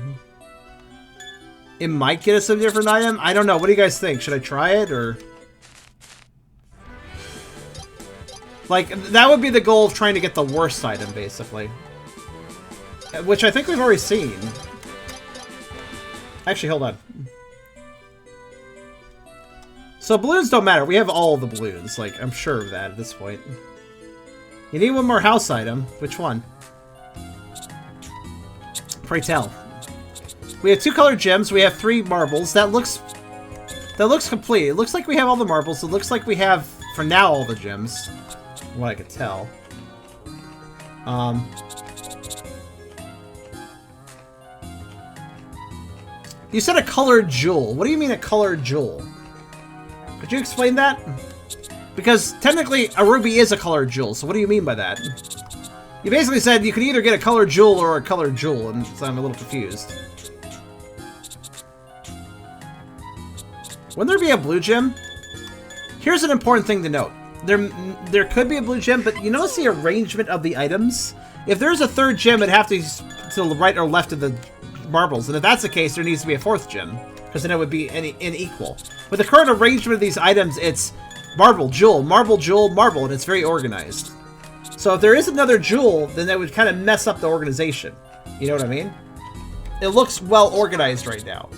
It might get us a different item. I don't know. What do you guys think? Should I try it, or... Like, that would be the goal of trying to get the worst item, basically. Which I think we've already seen. Actually, hold on. So, balloons don't matter. We have all the balloons. Like, I'm sure of that at this point. You need one more house item. Which one? Pray tell. We have 2 colored gems. We have 3 marbles. That looks complete. It looks like we have all the marbles. It looks like we have, for now, all the gems. From what I could tell. You said a colored jewel. What do you mean a colored jewel? Could you explain that? Because technically a ruby is a colored jewel. So what do you mean by that? You basically said you could either get a colored jewel or a colored jewel, and so I'm a little confused. Wouldn't there be a blue gem? Here's an important thing to note. There could be a blue gem, but you notice the arrangement of the items? If there's a 3rd gem, it'd have to be to the right or left of the marbles. And if that's the case, there needs to be a 4th gem. Because then it would be unequal. With the current arrangement of these items, it's marble, jewel, marble, and it's very organized. So if there is another jewel, then that would kind of mess up the organization. You know what I mean? It looks well organized right now.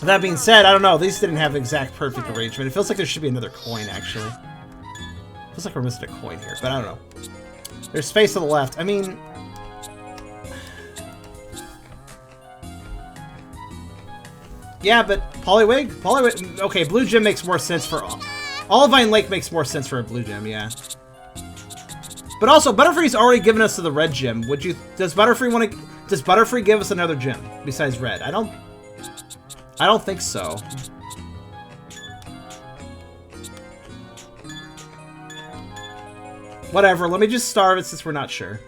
That being said, I don't know. These didn't have exact perfect arrangement. It feels like there should be another coin, actually. Feels like we're missing a coin here, but I don't know. There's space to the left. I mean... Yeah, but Poliwag? Okay, blue gem makes more sense for... Olivine Lake makes more sense for a blue gem, yeah. But also, Butterfree's already given us the red gem. Does Butterfree give us another gem besides red? I don't think so. Whatever, let me just starve it since we're not sure.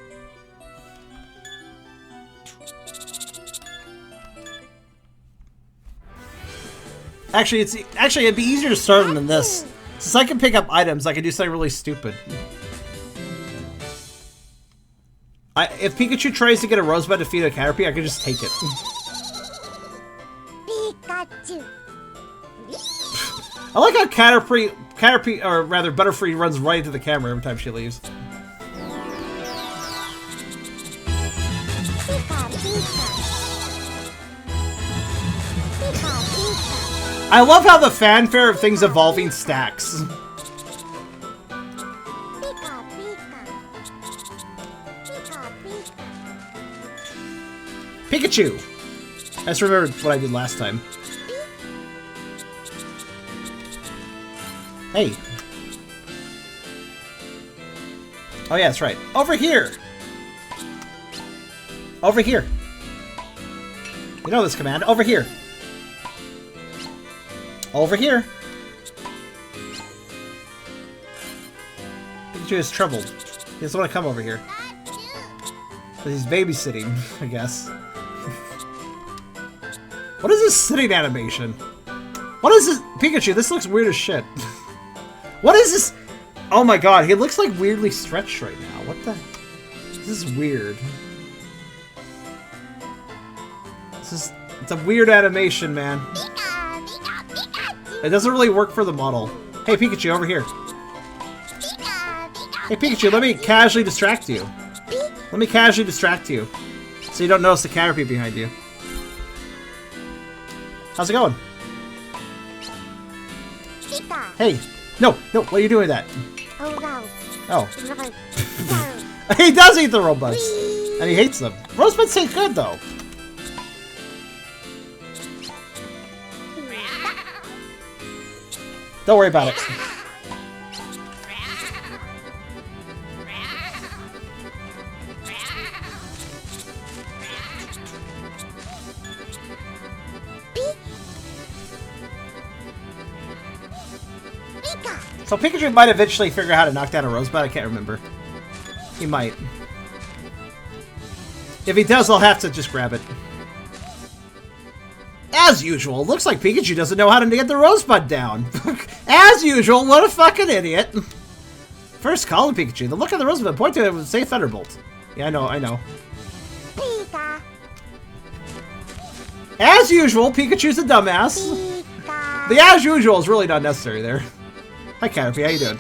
Actually, it'd be easier to starve them than this. Since I can pick up items, I can do something really stupid. If Pikachu tries to get a rosebud to feed a Caterpie, I can just take it. Pikachu. I like how Caterpie, or rather Butterfree, runs right into the camera every time she leaves. Pikachu. I love how the fanfare of things evolving stacks. Pika, Pika. Pika, Pika. Pikachu! I just remembered what I did last time. Hey. Oh yeah, that's right. Over here! Over here. You know this command. Over here. Over here. Pikachu is troubled. He doesn't want to come over here. But he's babysitting, I guess. What is this sitting animation? What is this? Pikachu, this looks weird as shit. What is this? Oh my god, he looks like weirdly stretched right now. What the? This is weird. It's a weird animation, man. Pika, Pika, Pikachu. It doesn't really work for the model. Hey, Pikachu, over here. Pika, Pika. Hey, Pikachu, let me casually distract you. Let me casually distract you. So you don't notice the Caterpie behind you. How's it going? Pika. Hey. No, no, what are you doing with that? Oh no. Oh. He does eat the rosebuds. And he hates them. Rosebuds ain't good, though. Don't worry about it. Pika. So Pikachu might eventually figure out how to knock down a rosebud. I can't remember. He might. If he does, I'll have to just grab it. As usual, looks like Pikachu doesn't know how to get the rosebud down. As usual, what a fucking idiot. First call to Pikachu. The look of the rosebud. Point to it and say Thunderbolt. Yeah, I know, I know. Pika. As usual, Pikachu's a dumbass. Pika. The as usual is really not necessary there. Hi, Caterpie. How you doing?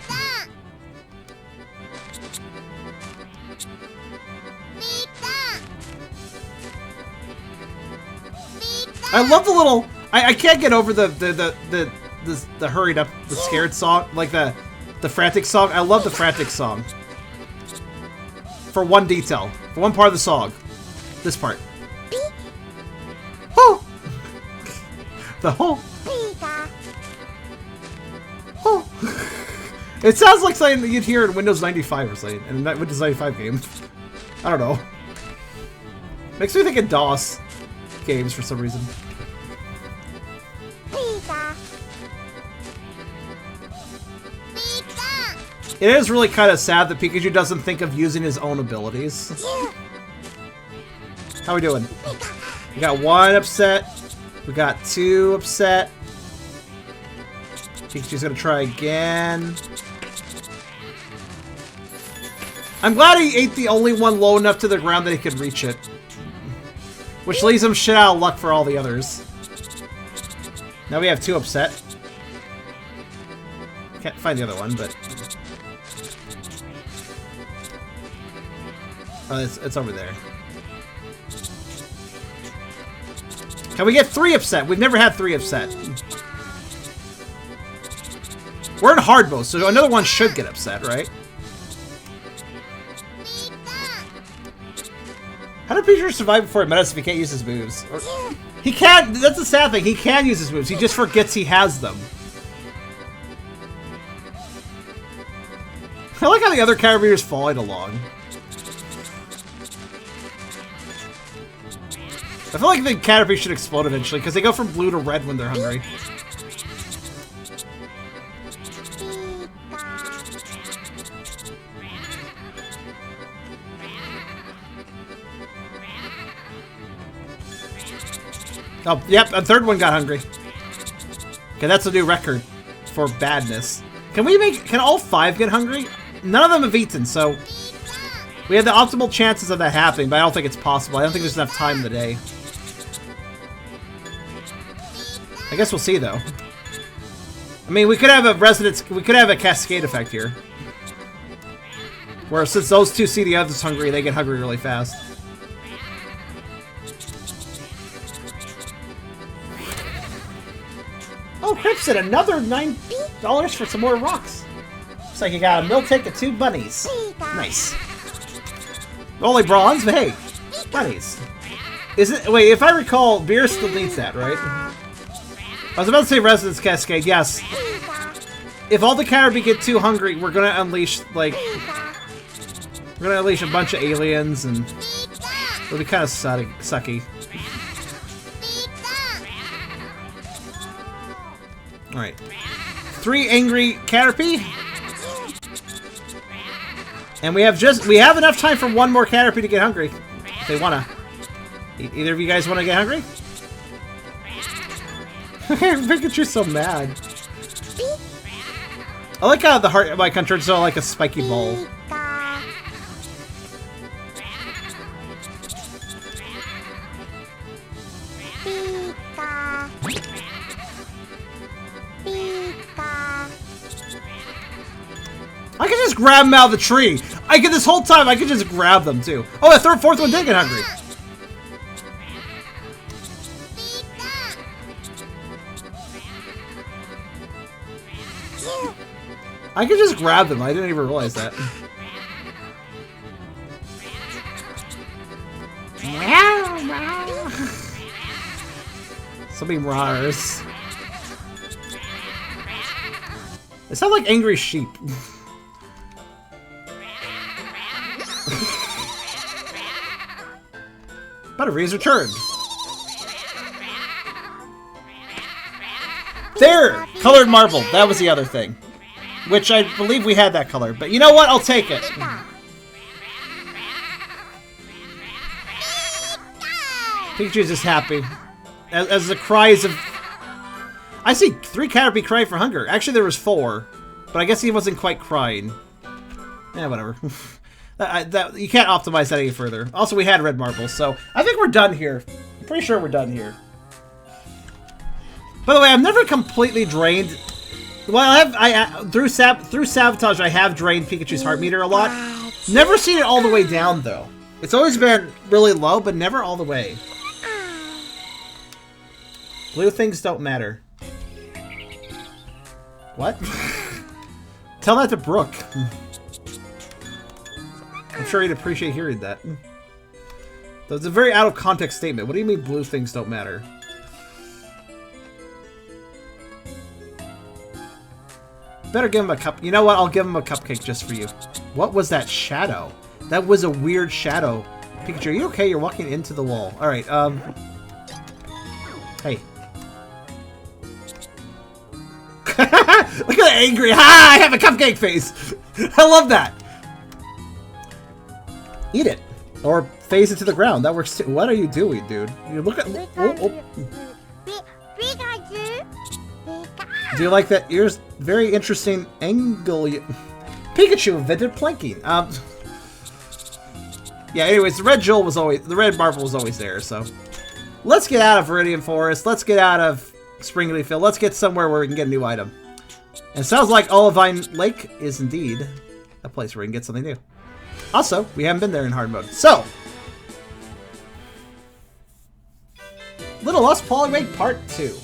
I love the little. I can't get over the hurried up, the scared song, like the frantic song. I love the frantic song. For one detail, for one part of the song, this part. Oh, the whole. Oh. It sounds like something that you'd hear in Windows 95 or something, in a Windows 95 game. I don't know. Makes me think of DOS games for some reason. Pika. Pika. It is really kind of sad that Pikachu doesn't think of using his own abilities. How we doing? We got 1 upset. We got 2 upset. Pikachu's gonna try again. I'm glad he ate the only one low enough to the ground that he could reach it. Which leaves him shit out of luck for all the others. Now we have 2 upset. Can't find the other one, but... Oh, it's over there. Can we get 3 upset? We've never had 3 upset. We're in hard mode, so another one should get upset, right? How did Pikachu survive before it met us if he can't use his moves? Or, he can't! That's the sad thing, he can use his moves, he just forgets he has them. I like how the other characters following along. I feel like the Caterpie should explode eventually, because they go from blue to red when they're hungry. Oh, yep, a third one got hungry. Okay, that's a new record for badness. Can all 5 get hungry? None of them have eaten, so we have the optimal chances of that happening, but I don't think it's possible. I don't think there's enough time in the day. I guess we'll see, though. I mean, we could have a cascade effect here. Where since those 2 see the others hungry, they get hungry really fast. Oh, Crimson, another $9 for some more rocks. Looks like you got a Miltank and 2 bunnies. Nice. Only bronze, but hey, bunnies. Is it? Wait, if I recall, beer still needs that, right? I was about to say Residence Cascade. Yes. If all the Caribe get too hungry, we're gonna unleash like a bunch of aliens, and it'll be kind of sucky. All right, 3 angry Caterpie, and we have enough time for 1 more Caterpie to get hungry if they wanna. Either of you guys want to get hungry? Pikachu's so mad. I like how the heart of my country is all like a spiky ball. I can just grab them out of the tree. This whole time I could just grab them too. Oh, the fourth one did get hungry. I could just grab them. I didn't even realize that. So many roars. They sound like angry sheep. Butterfree's returned. There! Colored marble. That was the other thing. Which I believe we had that color. But you know what? I'll take it. Pikachu's just happy. As the cries of... I see 3 Caterpie crying for hunger. Actually, there was 4. But I guess he wasn't quite crying. Eh, whatever. You can't optimize that any further. Also, we had red marbles, so I think we're done here. I'm pretty sure we're done here. By the way, I've never completely drained... Well, through Sabotage, I have drained Pikachu's heart meter a lot. Never seen it all the way down, though. It's always been really low, but never all the way. Blue things don't matter. What? Tell that to Brooke. I'm sure he'd appreciate hearing that. That's a very out of context statement. What do you mean blue things don't matter? Better give him a cup. You know what? I'll give him a cupcake just for you. What was that shadow? That was a weird shadow. Pikachu, are you okay? You're walking into the wall. Alright, Hey. Look at that angry. Ha! I have a cupcake face! I love that! Eat it. Or phase it to the ground. That works too. What are you doing, dude? You look at... Oh. Do you like that? Here's very interesting angle. Pikachu invented planking. Yeah. Anyways, the red marble was always there. So let's get out of Viridian Forest. Let's get out of Springleaf Hill. Let's get somewhere where we can get a new item. And it sounds like Olivine Lake is indeed a place where we can get something new. Also, we haven't been there in hard mode. So, Little Lost Poliwag Part 2.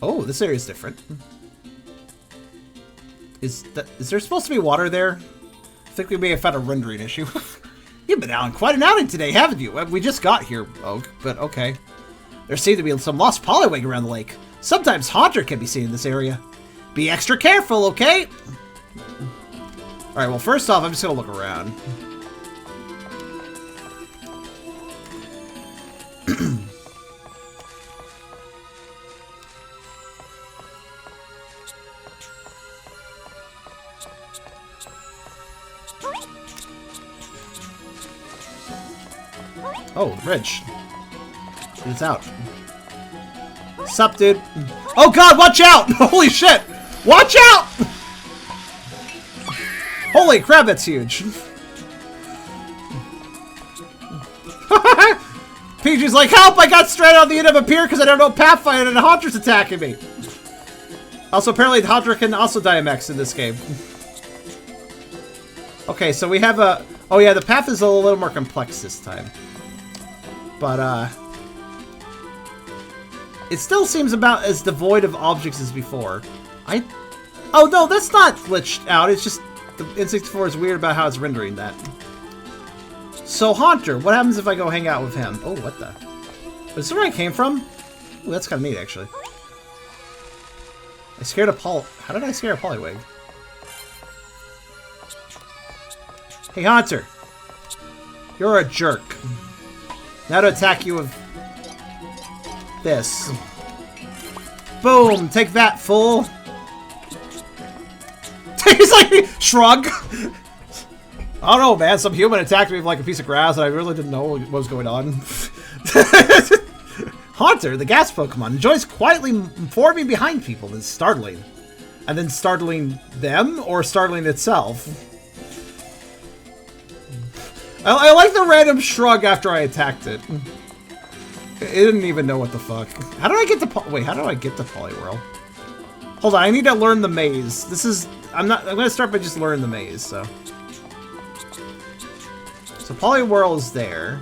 Oh, this area is different. Is there supposed to be water there? I think we may have found a rendering issue. You've been out on quite an outing today, haven't you? We just got here, Oak, but okay. There seem to be some lost Poliwag around the lake. Sometimes Haunter can be seen in this area. Be extra careful, okay? Alright, well, first off, I'm just gonna look around. Oh, Ridge. It's out. Sup, dude? Oh god, watch out! Holy shit! Watch out! Holy crap, that's huge. Pikachu's like, help! I got straight on the end of a pier because I don't know Pathfinder and a Haunter's attacking me. Also, apparently, the Haunter can also Dynamax in this game. Okay, so we have a... Oh yeah, the path is a little more complex this time. But, It still seems about as devoid of objects as before. Oh no, that's not glitched out. It's just the N64 is weird about how it's rendering that. So Haunter, what happens if I go hang out with him? Oh, what the? Is this where I came from? Ooh, that's kind of neat, actually. I scared a How did I scare a Poliwag? Hey, Haunter. You're a jerk. Now to attack you with this. Boom! Take that, fool! He's like, shrug! I don't know, man. Some human attacked me with like a piece of grass and I really didn't know what was going on. Haunter, the gas Pokemon, enjoys quietly forming behind people and startling. And then startling them or startling itself. I like the random shrug after I attacked it. It didn't even know what the fuck. How do I get to wait, how do I get to Poliwhirl? Hold on, I need to learn the maze. This is I'm gonna start by just learning the maze, so. So Poliwhirl is there.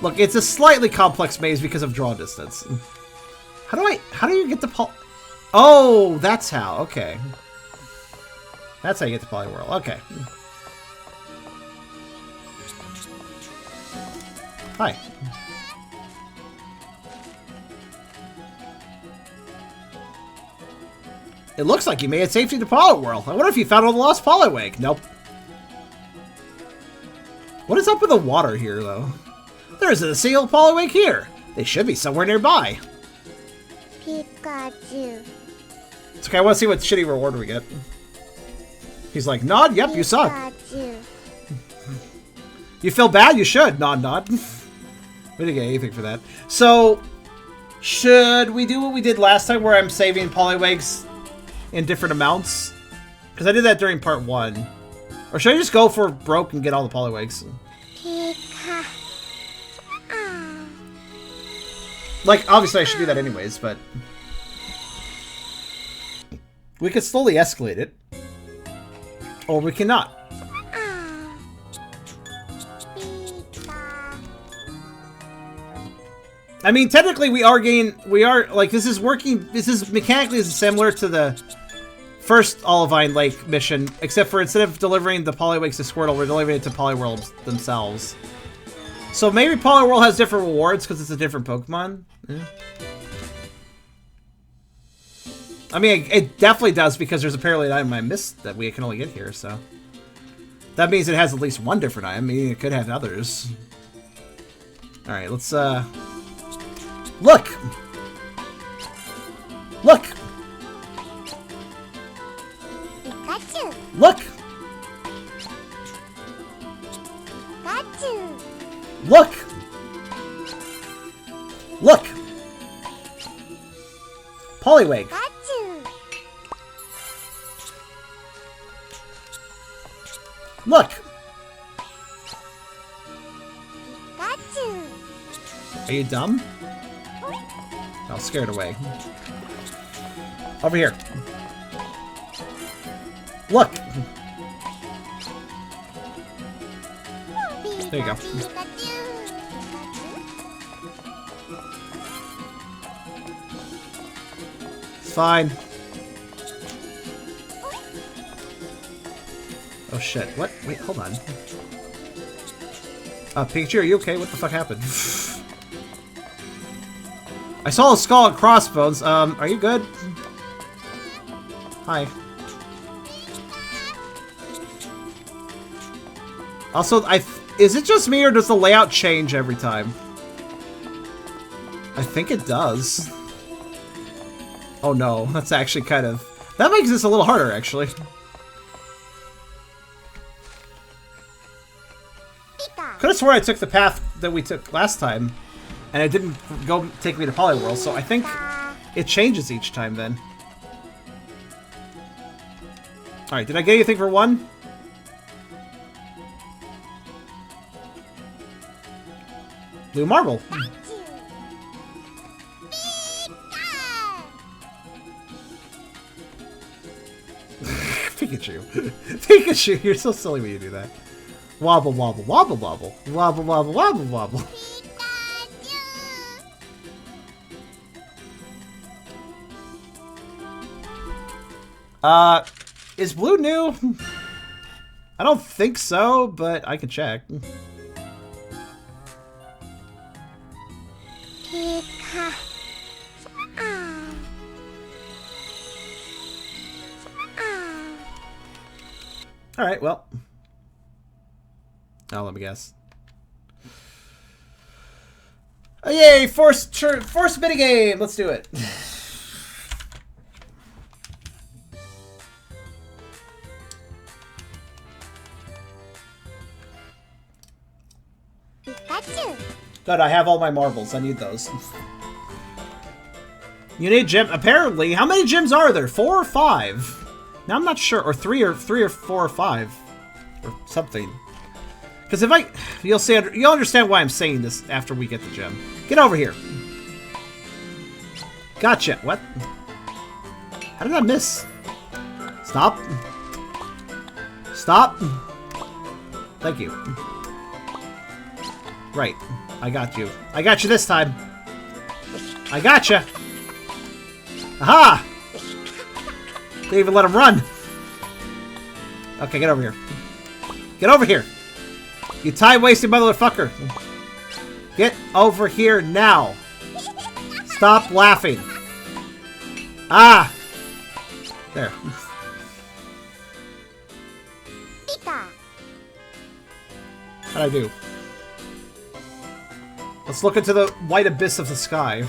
Look, it's a slightly complex maze because of draw distance. How do you get to Oh, that's how, okay. That's how you get to Poliwhirl, okay. Hi. It looks like you made it safely to Poliwhirl. I wonder if you found all the lost Poliwag. Nope. What is up with the water here, though? There's a sealed Poliwag here. They should be somewhere nearby. Pikachu. It's okay, I want to see what shitty reward we get. He's like, Nod, yep, you suck. Pikachu. You feel bad? You should. Nod, nod. We didn't get anything for that. So, should we do what we did last time where I'm saving Poliwags in different amounts? Because I did that during part 1. Or should I just go for broke and get all the Poliwags? Pika. Ah. Like, obviously I should do that anyways, but... we could slowly escalate it. Or we cannot. Ah. Pika. I mean, technically we are, like, this is working, this is mechanically similar to the first Olivine Lake mission, except for instead of delivering the Poliwags to Squirtle, we're delivering it to Poliwhirls themselves. So maybe Poliwhirl has different rewards because it's a different Pokemon? Yeah. I mean, it definitely does because there's apparently an item I missed that we can only get here, so. That means it has at least one different item, meaning it could have others. Alright, let's, Look! Look! Pikachu. Look! Pikachu. Look! Look! Poliwag! Pikachu. Look! Pikachu. Are you dumb? I'll scare it away. Over here. Look! There you go. It's fine. Oh shit. What? Wait, hold on. Pikachu, are you okay? What the fuck happened? I saw a skull and crossbones. Are you good? Hi. Also, is it just me or does the layout change every time? I think it does. Oh no, that's actually kind of... that makes this a little harder, actually. Could have sworn I took the path that we took last time, and it didn't go take me to Poliwhirl, so I think it changes each time then. Alright, did I get anything for 1? Blue marble. Pikachu. Pikachu, you're so silly when you do that. Wobble, wobble, wobble, wobble. Wobble, wobble, wobble, wobble. Is blue new? I don't think so, but I can check. Pika. Alright, well. Oh, let me guess. Oh, yay! Force minigame! Let's do it. Pikachu. Good, I have all my marbles. I need those. You need gem. Apparently, how many gems are there? 4 or 5? Now I'm not sure, or 3 or 4 or 5, or something. Because if you'll understand why I'm saying this after we get the gem. Get over here. Gotcha. What? How did I miss? Stop. Stop. Thank you. Right. I got you. I got you this time. I gotcha. Aha! They even let him run. Okay, get over here. Get over here. You time-wasting motherfucker. Get over here now. Stop laughing. Ah! There. Pika. How'd I do? Let's look into the white abyss of the sky.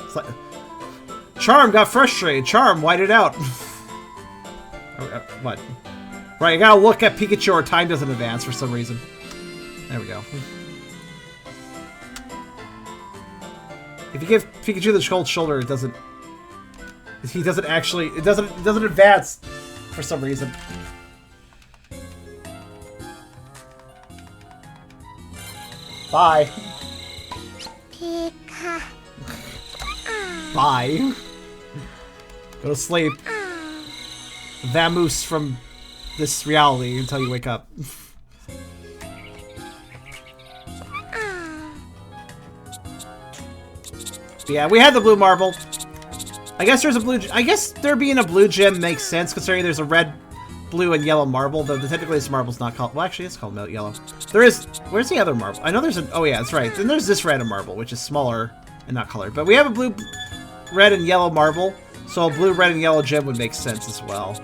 It's like... Charm got frustrated. Charm whited out. What? Right, you gotta look at Pikachu or time doesn't advance for some reason. There we go. If you give Pikachu the cold shoulder, it doesn't... He doesn't actually... It doesn't advance for some reason. Bye. Pika. Bye. Go to sleep. Vamoose from this reality until you wake up. Yeah, we had the blue marble. I guess there's a blue... I guess there being a blue gem makes sense, considering there's a red, blue, and yellow marble, though technically this marble's not called... Well, actually, it's called yellow. There is... Where's the other marble? I know there's an... Oh, yeah, that's right. Then there's this random marble, which is smaller and not colored. But we have a blue, red, and yellow marble, so a blue, red, and yellow gem would make sense as well.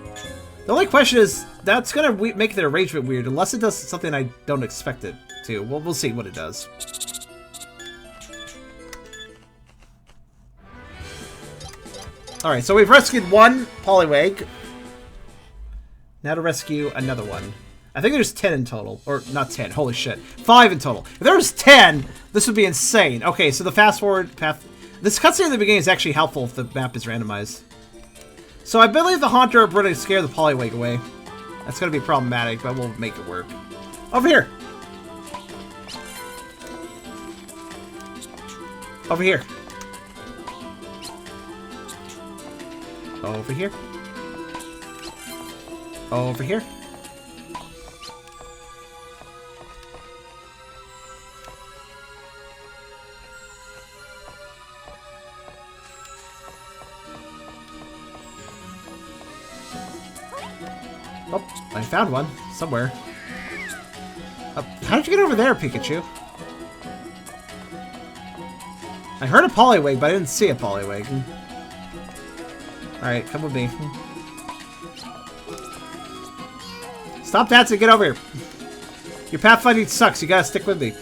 The only question is, that's gonna make the arrangement weird, unless it does something I don't expect it to. Well, we'll see what it does. Alright, so we've rescued one Poliwag. Now to rescue another one. I think there's 10 in total. Or, not 10, holy shit. 5 in total. If there was 10, this would be insane. Okay, so the fast forward path... This cutscene at the beginning is actually helpful if the map is randomized. So I believe the Haunter are going to scare the Poliwag away. That's going to be problematic, but we'll make it work. Over here! Over here. Over here. Over here. Oh, I found one somewhere. How did you get over there, Pikachu? I heard a Poliwag, but I didn't see a Poliwag. Alright, come with me. Stop dancing, get over here. Your pathfinding sucks, you gotta stick with me.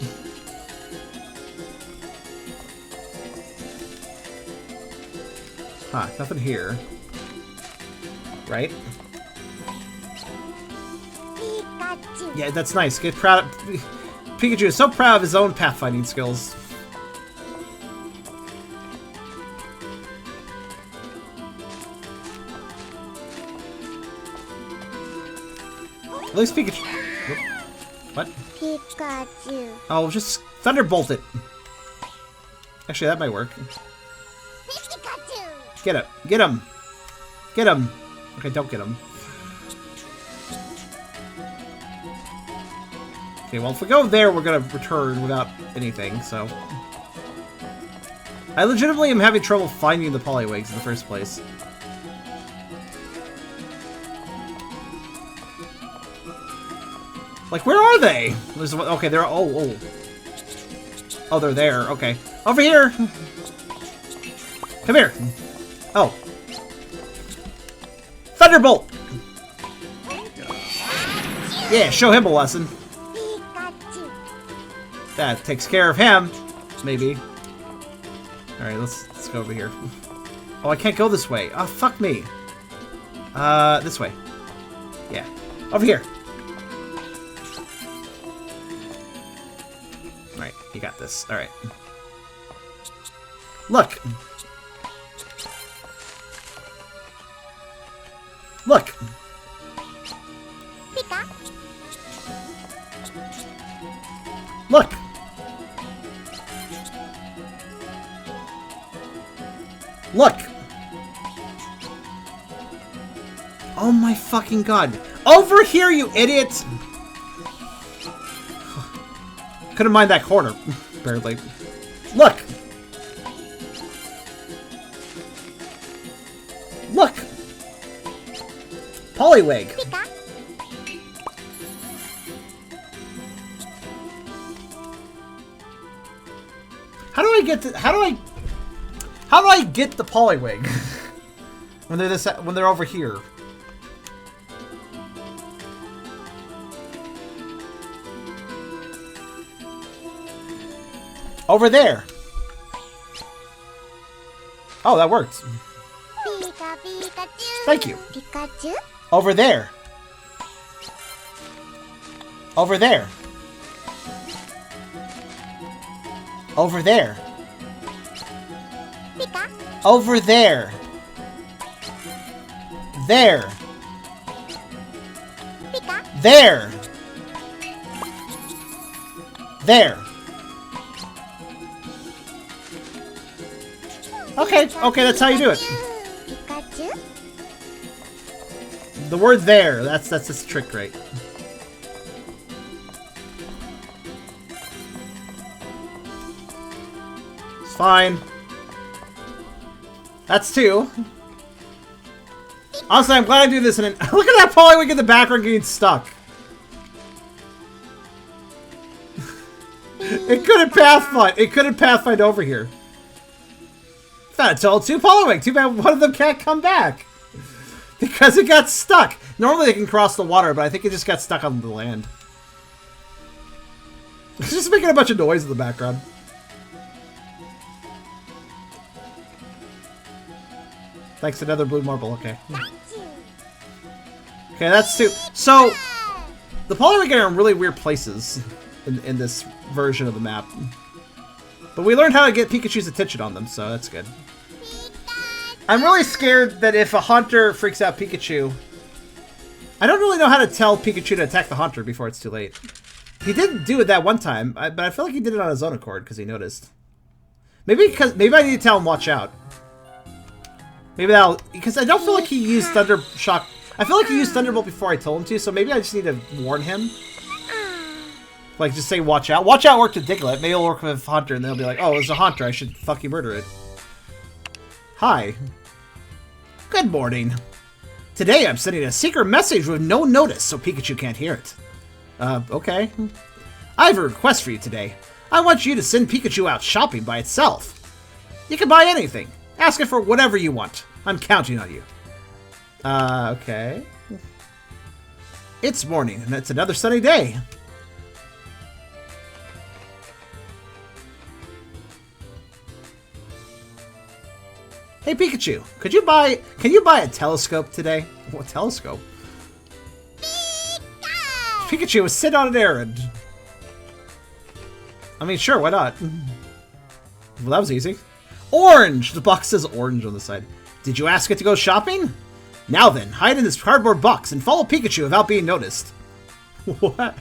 Huh, nothing here. Right? Pikachu. Yeah, that's nice. Get proud of... Pikachu is so proud of his own pathfinding skills. At least Pikachu... What? Pikachu. Oh, just Thunderbolt it. Actually, that might work. Pikachu. Get it. Get him. Get him. Okay, don't get him. Okay, well, if we go there, we're gonna return without anything, so... I legitimately am having trouble finding the Poliwigs in the first place. Like, where are they? There's, okay, they're... Oh, they're there. Okay. Over here! Come here! Oh. Thunderbolt! Yeah, show him a lesson. Pikachu. That takes care of him. Maybe. Alright, let's go over here. Oh, I can't go this way. Oh, fuck me. This way. Yeah. Over here. Alright, you got this. Alright. Look! Look! Pika. Look! Look! Oh my fucking god. Over here, you idiot! Couldn't mind that corner, barely. Look! Look! Poliwig! Pika. How do I get the, how do I get the Poliwig? when they're over here. Over there. Oh, that worked. Pika, Pikachu. Thank you. Pikachu. Over there. Over there. Over there. Pika. Over there. There. Pika. There. There. Okay, that's how you do it. Pikachu. The word there, that's this trick, right? It's fine. That's two. Honestly, I'm glad I do this and look at that Poliwig in the background getting stuck. It couldn't pathfind. It couldn't pathfind over here. That's all two Poliwig. Too bad one of them can't come back. Because it got stuck. Normally they can cross the water, but I think it just got stuck on the land. It's just making a bunch of noise in the background. Thanks, another blue marble. Okay. Okay, that's two. So, the Poliwig are in really weird places in this version of the map. But we learned how to get Pikachu's attention on them, so that's good. I'm really scared that if a hunter freaks out Pikachu... I don't really know how to tell Pikachu to attack the hunter before it's too late. He did do it that one time, but I feel like he did it on his own accord because he noticed. Maybe I need to tell him watch out. Maybe that'll... Because I don't feel like he used Thunder Shock... I feel like he used Thunderbolt before I told him to, so maybe I just need to warn him. Like, just say watch out. Watch out worked with Diglett. Maybe it'll work with Hunter, and they'll be like, oh, it's a Hunter. I should fucking murder it. Hi. Good morning. Today I'm sending a secret message with no notice so Pikachu can't hear it. Okay. I have a request for you today. I want you to send Pikachu out shopping by itself. You can buy anything. Ask it for whatever you want. I'm counting on you. Okay. It's morning, and it's another sunny day. Hey Pikachu, can you buy a telescope today? What telescope? Pikachu was sent on an errand. I mean, sure, why not? Well, that was easy. Orange! The box says orange on the side. Did you ask it to go shopping? Now then, hide in this cardboard box and follow Pikachu without being noticed. What?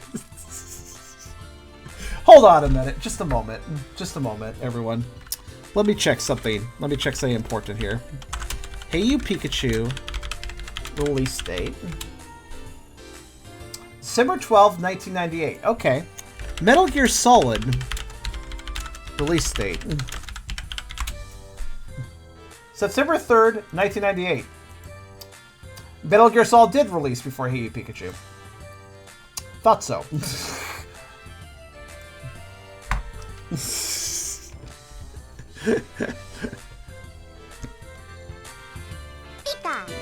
Hold on a minute. Just a moment. Just a moment, everyone. Let me check something. Let me check something important here. Hey You Pikachu. Release date. December 12th, 1998. Okay. Metal Gear Solid. Release date. September 3rd, 1998. Metal Gear Solid did release before Hey You Pikachu. Thought so.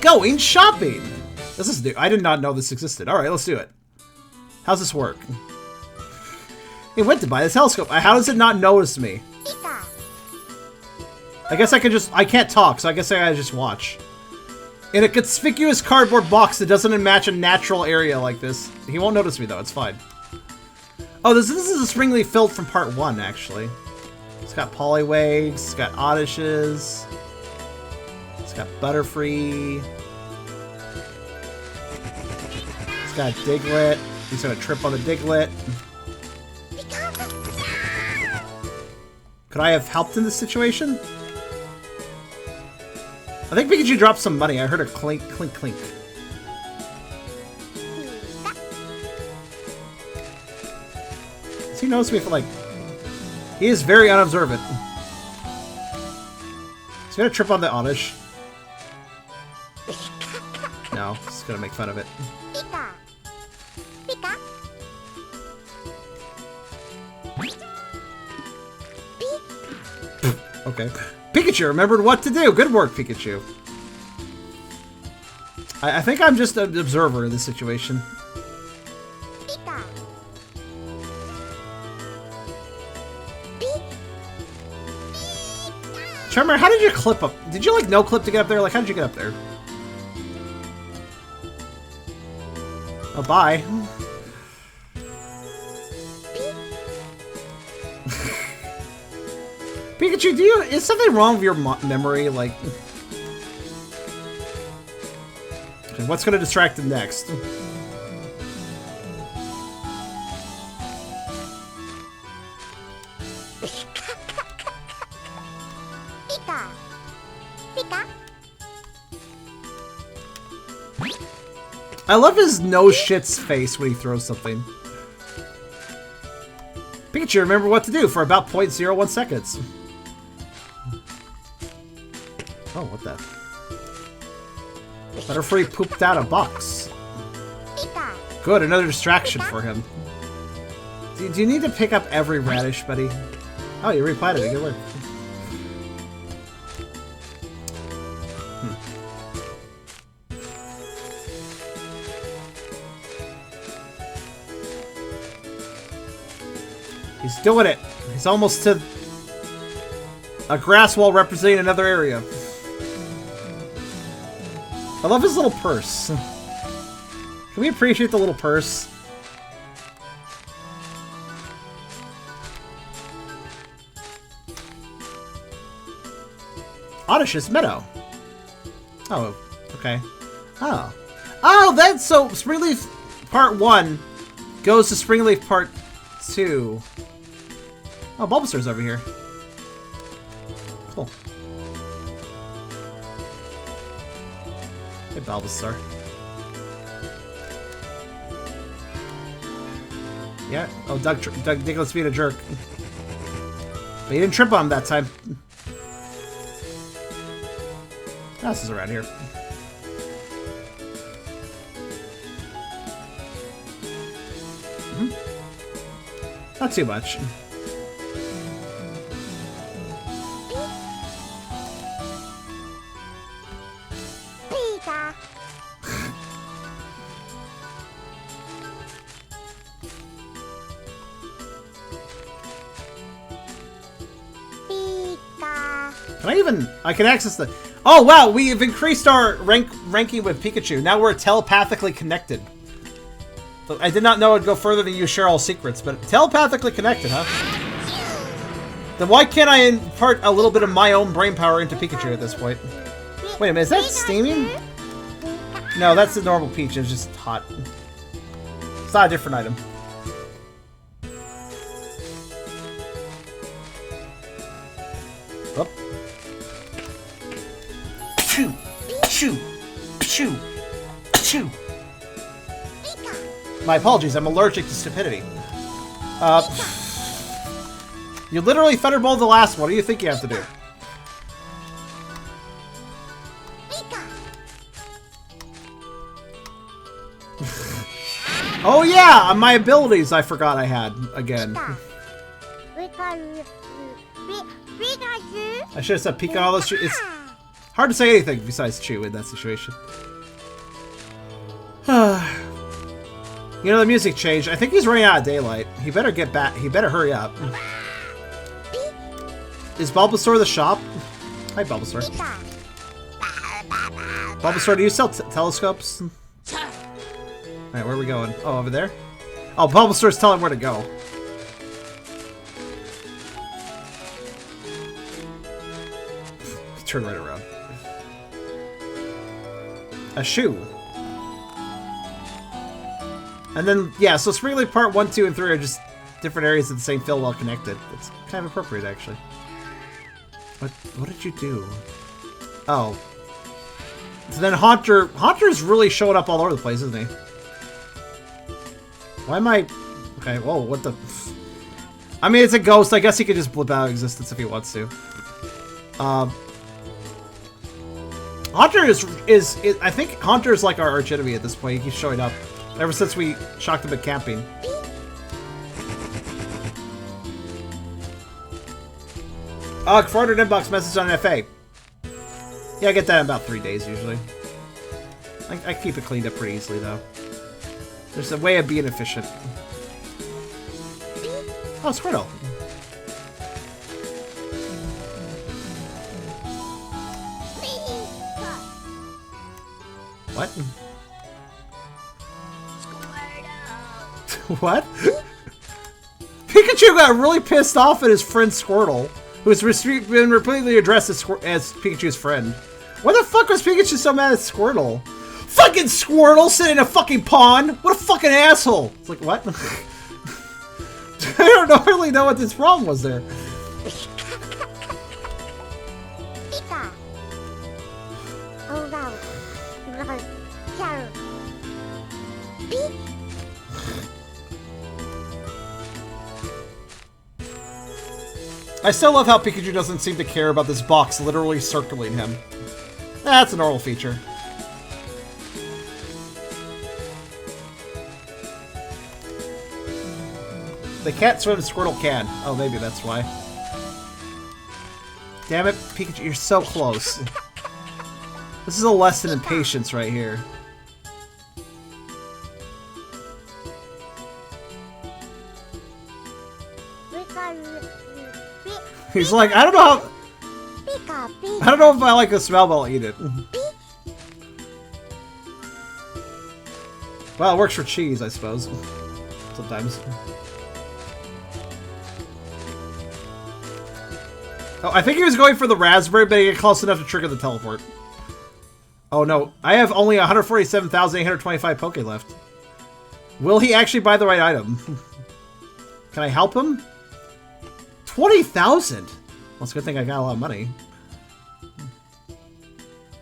Going shopping! This is new. I did not know this existed. Alright, let's do it. How's this work? He went to buy this telescope. How does it not notice me? I guess I can just... I can't talk, so I guess I gotta just watch. In a conspicuous cardboard box that doesn't match a natural area like this. He won't notice me, though. It's fine. Oh, this is a springleaf filled from part 1, actually. It's got Poliwags. It's got Oddishes. It's got Butterfree. It's got Diglett. He's gonna trip on the Diglett. Could I have helped in this situation? I think Pikachu dropped some money. I heard a clink, clink, clink. Does he notice me for like... He is very unobservant. He's gonna trip on the Oddish. No, he's gonna make fun of it. Okay. Pikachu remembered what to do. Good work, Pikachu. I think I'm just an observer in this situation. Charmer, how did you clip up? Did you like no clip to get up there? Like, how did you get up there? Oh, bye. Pikachu, is something wrong with your memory? Like, okay, what's gonna distract him next? I love his no shits face when he throws something. Pikachu, remember what to do for about 0.01 seconds. Oh, what the? Butterfree pooped out a box. Good, another distraction for him. Do you need to pick up every radish, buddy? Oh, you replanted it. Good work. He's doing it. He's almost to a grass wall representing another area. I love his little purse. Can we appreciate the little purse? Oddish's Meadow. Oh, okay. Oh. Oh, that's so Springleaf Part 1 goes to Springleaf Part 2. Oh, Bulbasaur's over here. Cool. Hey, Bulbasaur. Yeah. Oh, Doug Diglets being a jerk. But he didn't trip on him that time. What else is around here? Not too much. Pika. Can I even... I can access the... Oh, wow! We've increased our ranking with Pikachu. Now we're telepathically connected. I did not know it'd go further than you share all secrets, but telepathically connected, huh? Then why can't I impart a little bit of my own brain power into Pikachu at this point? Wait a minute, is that steaming? No, that's the normal Peach. It's just hot. It's not a different item. Oh. Pshoo! Pshoo! Pshoo! Pshoo! My apologies, I'm allergic to stupidity. You literally Thunderbolt the last one. What do you think you have to do? Oh yeah, my abilities I forgot I had again. Pikachu. I should have said Pika all this. It's hard to say anything besides Chew in that situation. You know, the music changed. I think he's running out of daylight. He better get back. He better hurry up. Is Bulbasaur the shop? Hi, Bulbasaur. Bulbasaur, do you sell telescopes? Alright, where are we going? Oh, over there? Oh, Bulbasaur's telling where to go. Turn right around. A shoe. And then, yeah, so Spring Lake Part 1, 2, and 3 are just different areas of the same field well connected. It's kind of appropriate, actually. What did you do? Oh. So then Haunter's really showing up all over the place, isn't he? Why am I... Okay, whoa, what the... I mean, it's a ghost. I guess he could just blip out of existence if he wants to. Haunter is I think Haunter is like our arch enemy at this point. He keeps showing up. Ever since we shocked him at camping. Oh, 400 inbox message on FA. Yeah, I get that in about 3 days usually. I keep it cleaned up pretty easily though. There's a way of being efficient. Oh, Squirtle. What? What? Pikachu got really pissed off at his friend Squirtle, who's been repeatedly addressed as Pikachu's friend. Why the fuck was Pikachu so mad at Squirtle? Fucking Squirtle sitting in a fucking pond! What a fucking asshole! It's like, what? I don't really know what this problem was there. Pika. Oh no. I still love how Pikachu doesn't seem to care about this box literally circling him. That's a normal feature. They can't swim, Squirtle can. Oh, maybe that's why. Damn it, Pikachu, you're so close. This is a lesson in patience right here. He's like, I don't know how... I don't know if I like the smell, but I'll eat it. Well, it works for cheese, I suppose. Sometimes. Oh, I think he was going for the raspberry, but he got close enough to trigger the teleport. Oh no, I have only 147,825 Poke left. Will he actually buy the right item? Can I help him? 20,000? Well, it's a good thing I got a lot of money.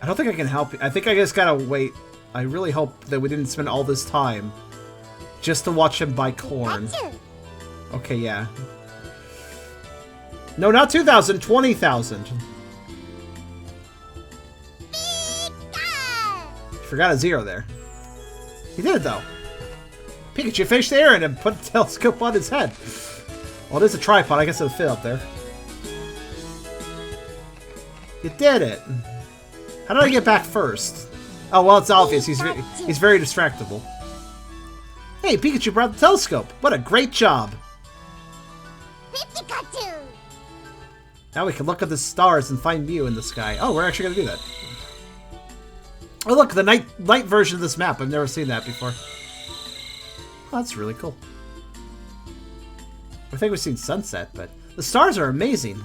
I don't think I can help you. I think I just gotta wait. I really hope that we didn't spend all this time just to watch him buy corn. Okay, yeah. No, not 2,000, 20,000. Forgot a zero there. He did it though. Pikachu finished the errand and put a telescope on his head. Well, it is a tripod. I guess it'll fit up there. You did it. How did I get back first? Oh, well, it's obvious. He's very distractible. Hey, Pikachu brought the telescope. What a great job. Pikachu. Now we can look at the stars and find Mew in the sky. Oh, we're actually going to do that. Oh, look, the night version of this map. I've never seen that before. Oh, that's really cool. I think we've seen sunset, but the stars are amazing.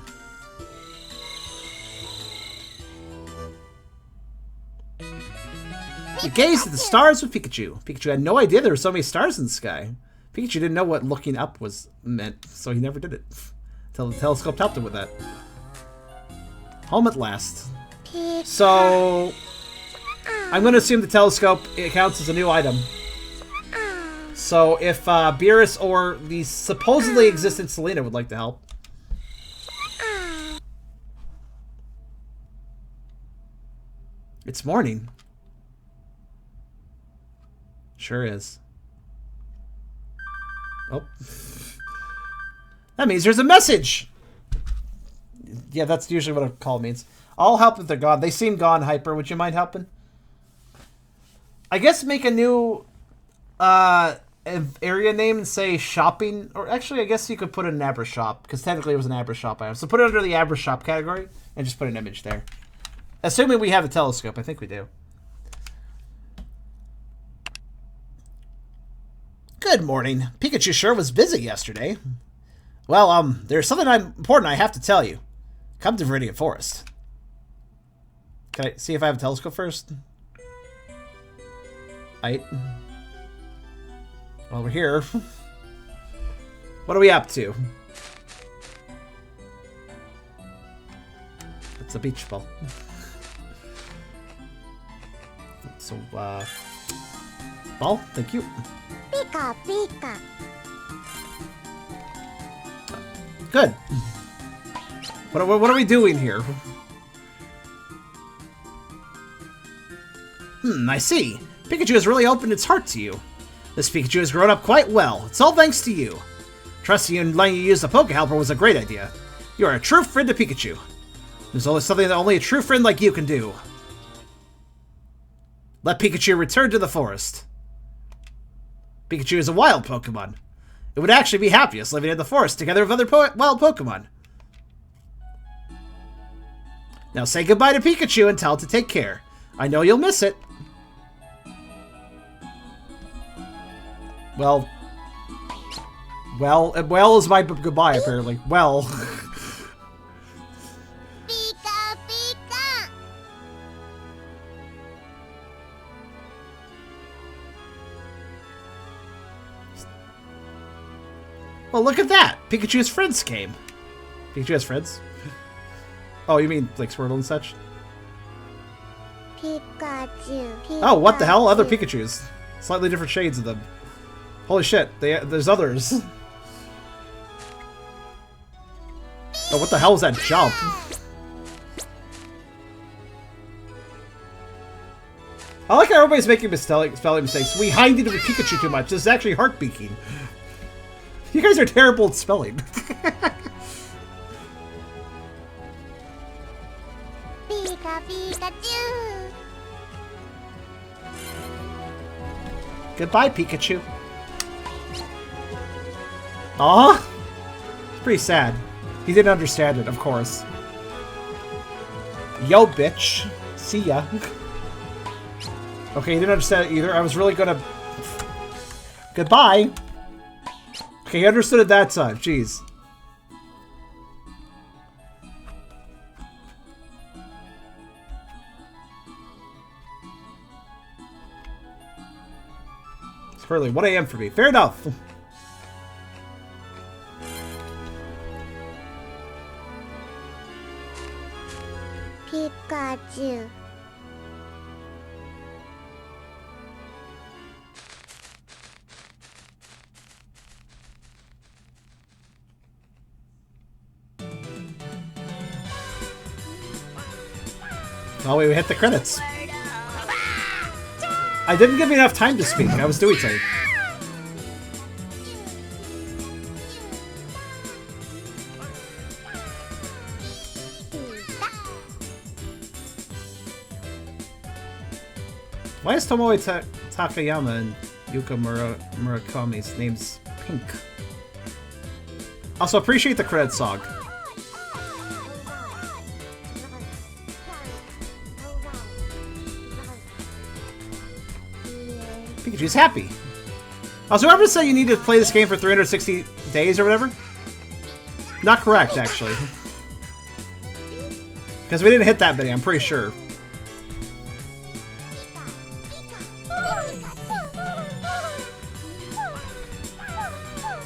You gazed at the stars with Pikachu. Pikachu had no idea there were so many stars in the sky. Pikachu didn't know what looking up was meant, so he never did it. Until the telescope helped him with that. Home at last. So, I'm going to assume the telescope, it counts as a new item. So if Beerus or the supposedly existent Selena would like to help. It's morning. Sure is. Oh. That means there's a message! Yeah, that's usually what a call means. I'll help if they're gone. They seem gone, Hyper. Would you mind helping? I guess make a new area name and say shopping. Or actually, I guess you could put it in an Abra shop. Because technically it was an Abra shop item. So put it under the Abra shop category and just put an image there. Assuming we have a telescope. I think we do. Good morning. Pikachu sure was busy yesterday. Well, there's something important I have to tell you. Come to Viridian Forest. Can I see if I have a telescope first? Well, we're here. What are we up to? It's a beach ball. So, ball, thank you. Pika, Pika. Good. What are we doing here? I see. Pikachu has really opened its heart to you. This Pikachu has grown up quite well. It's all thanks to you. Trusting you and letting you use the Poke Helper was a great idea. You are a true friend to Pikachu. There's only something that only a true friend like you can do. Let Pikachu return to the forest. Pikachu is a wild Pokemon. It would actually be happiest living in the forest together with other wild Pokemon. Now say goodbye to Pikachu and tell it to take care. I know you'll miss it. Well is my goodbye, apparently. Well. Pika, Pika. Well, look at that. Pikachu's friends came. Pikachu has friends? Oh, you mean like Squirtle and such? Pikachu, Pikachu. Oh, what the hell? Other Pikachus. Slightly different shades of them. Holy shit, there's others. Oh, what the hell was that jump? I like how everybody's making spelling mistakes. We hinded with Pikachu too much. This is actually heartbeaking. You guys are terrible at spelling. Pika, Pikachu. Goodbye, Pikachu. Aw? It's pretty sad. He didn't understand it, of course. Yo, bitch. See ya. Okay, he didn't understand it either. I was really gonna... Goodbye. Okay, he understood it that time. Jeez. It's early. 1 a.m. for me. Fair enough. Pikachu. Oh, we hit the credits. I didn't give me enough time to speak. I was doing something. Why is Tomoe Takayama and Yuka Murakami's names pink? Also, appreciate the credit song. Pikachu's happy. Also, whoever said you need to play this game for 360 days or whatever? Not correct, actually. Because we didn't hit that many, I'm pretty sure.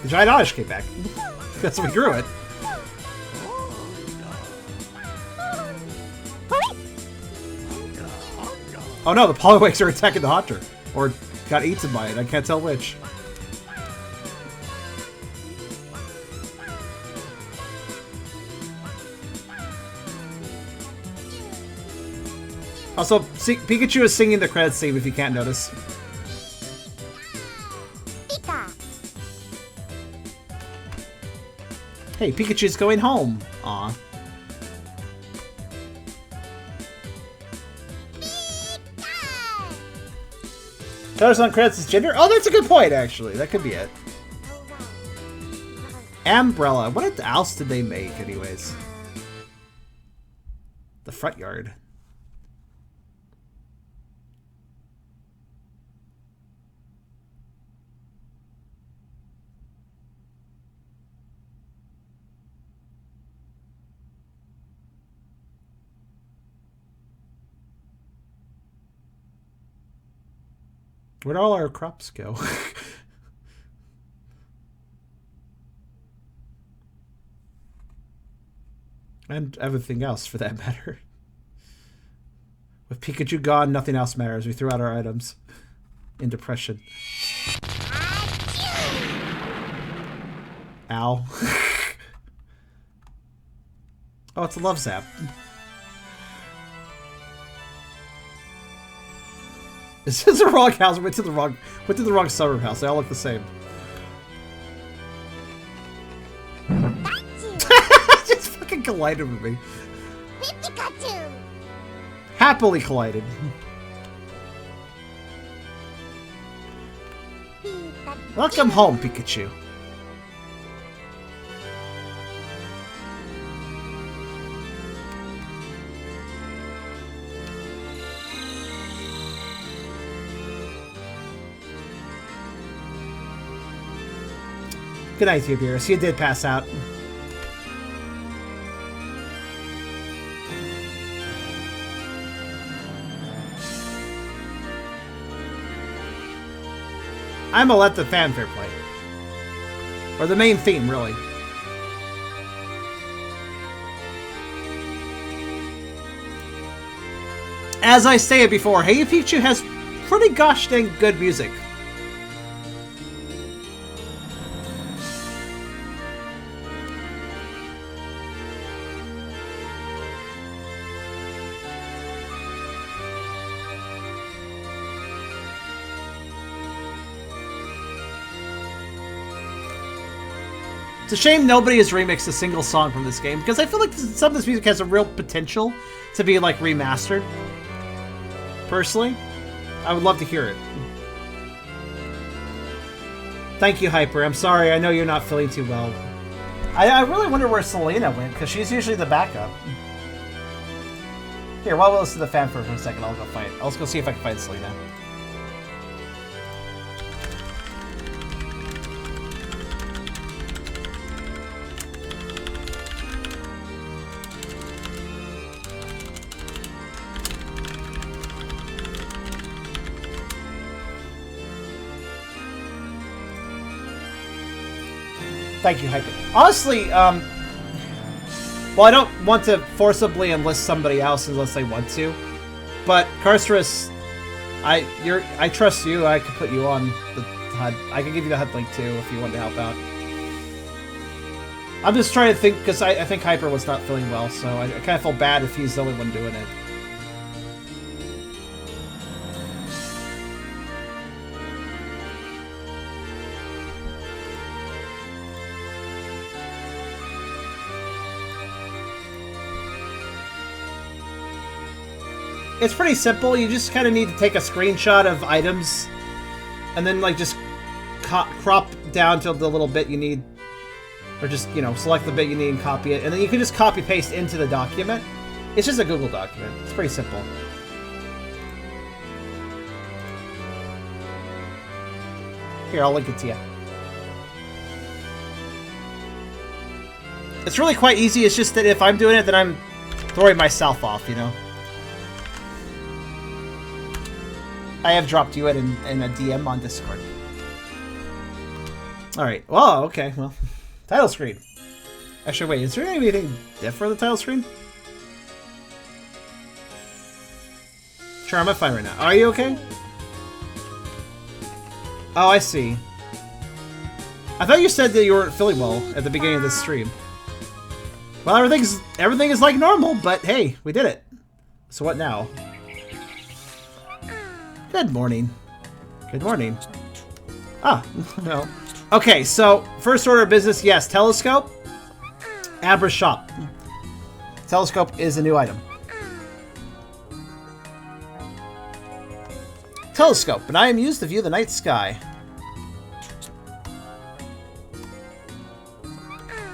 The giant oddish came back. That's what we grew it. Oh no, the Poliwags are attacking the Haunter. Or got eaten by it, I can't tell which. Also, Pikachu is singing the credits theme if you can't notice. Pika. Hey, Pikachu's going home. Aw. Colors on credits is gender? Oh, that's a good point, actually. That could be it. Umbrella. What else did they make, anyways? The front yard. Where'd all our crops go? And everything else, for that matter. With Pikachu gone, nothing else matters. We threw out our items. In depression. Ow. Oh, it's a love zap. This is the wrong house. Went to the wrong suburb house. They all look the same. Just fucking collided with me. Pikachu. Happily collided. Welcome home, Pikachu. Good night to you, Beerus. You did pass out. I'm gonna let the fanfare play. Or the main theme, really. As I stated before, Hey You Pikachu has pretty gosh dang good music. It's a shame nobody has remixed a single song from this game, because I feel like some of this music has a real potential to be, like, remastered. Personally, I would love to hear it. Thank you, Hyper. I'm sorry, I know you're not feeling too well. I really wonder where Selena went, because she's usually the backup. Here, while we listen to the fanfare for a second, I'll go fight. I'll go see if I can find Selena. Thank you, Hyper. Honestly, well, I don't want to forcibly enlist somebody else unless they want to, but Carcerus, I trust you. I could put you on the HUD. I can give you the HUD link too if you want to help out. I'm just trying to think, because I think Hyper was not feeling well, so I kind of feel bad if he's the only one doing it. It's pretty simple. You just kind of need to take a screenshot of items and then, like, just crop down to the little bit you need. Or just, you know, select the bit you need and copy it. And then you can just copy-paste into the document. It's just a Google document. It's pretty simple. Here, I'll link it to you. It's really quite easy. It's just that if I'm doing it, then I'm throwing myself off, you know? I have dropped you in a DM on Discord. Alright. Well, okay. Well, title screen. Actually, wait. Is there anything different on the title screen? Sure, I'm fine right now. Are you okay? Oh, I see. I thought you said that you weren't feeling well at the beginning of this stream. Well, everything is like normal, but hey, we did it. So what now? Good morning. Good morning. Ah, no. Okay, so first order of business, yes, telescope. Abra shop. Telescope is a new item. Telescope, an item used to view the night sky.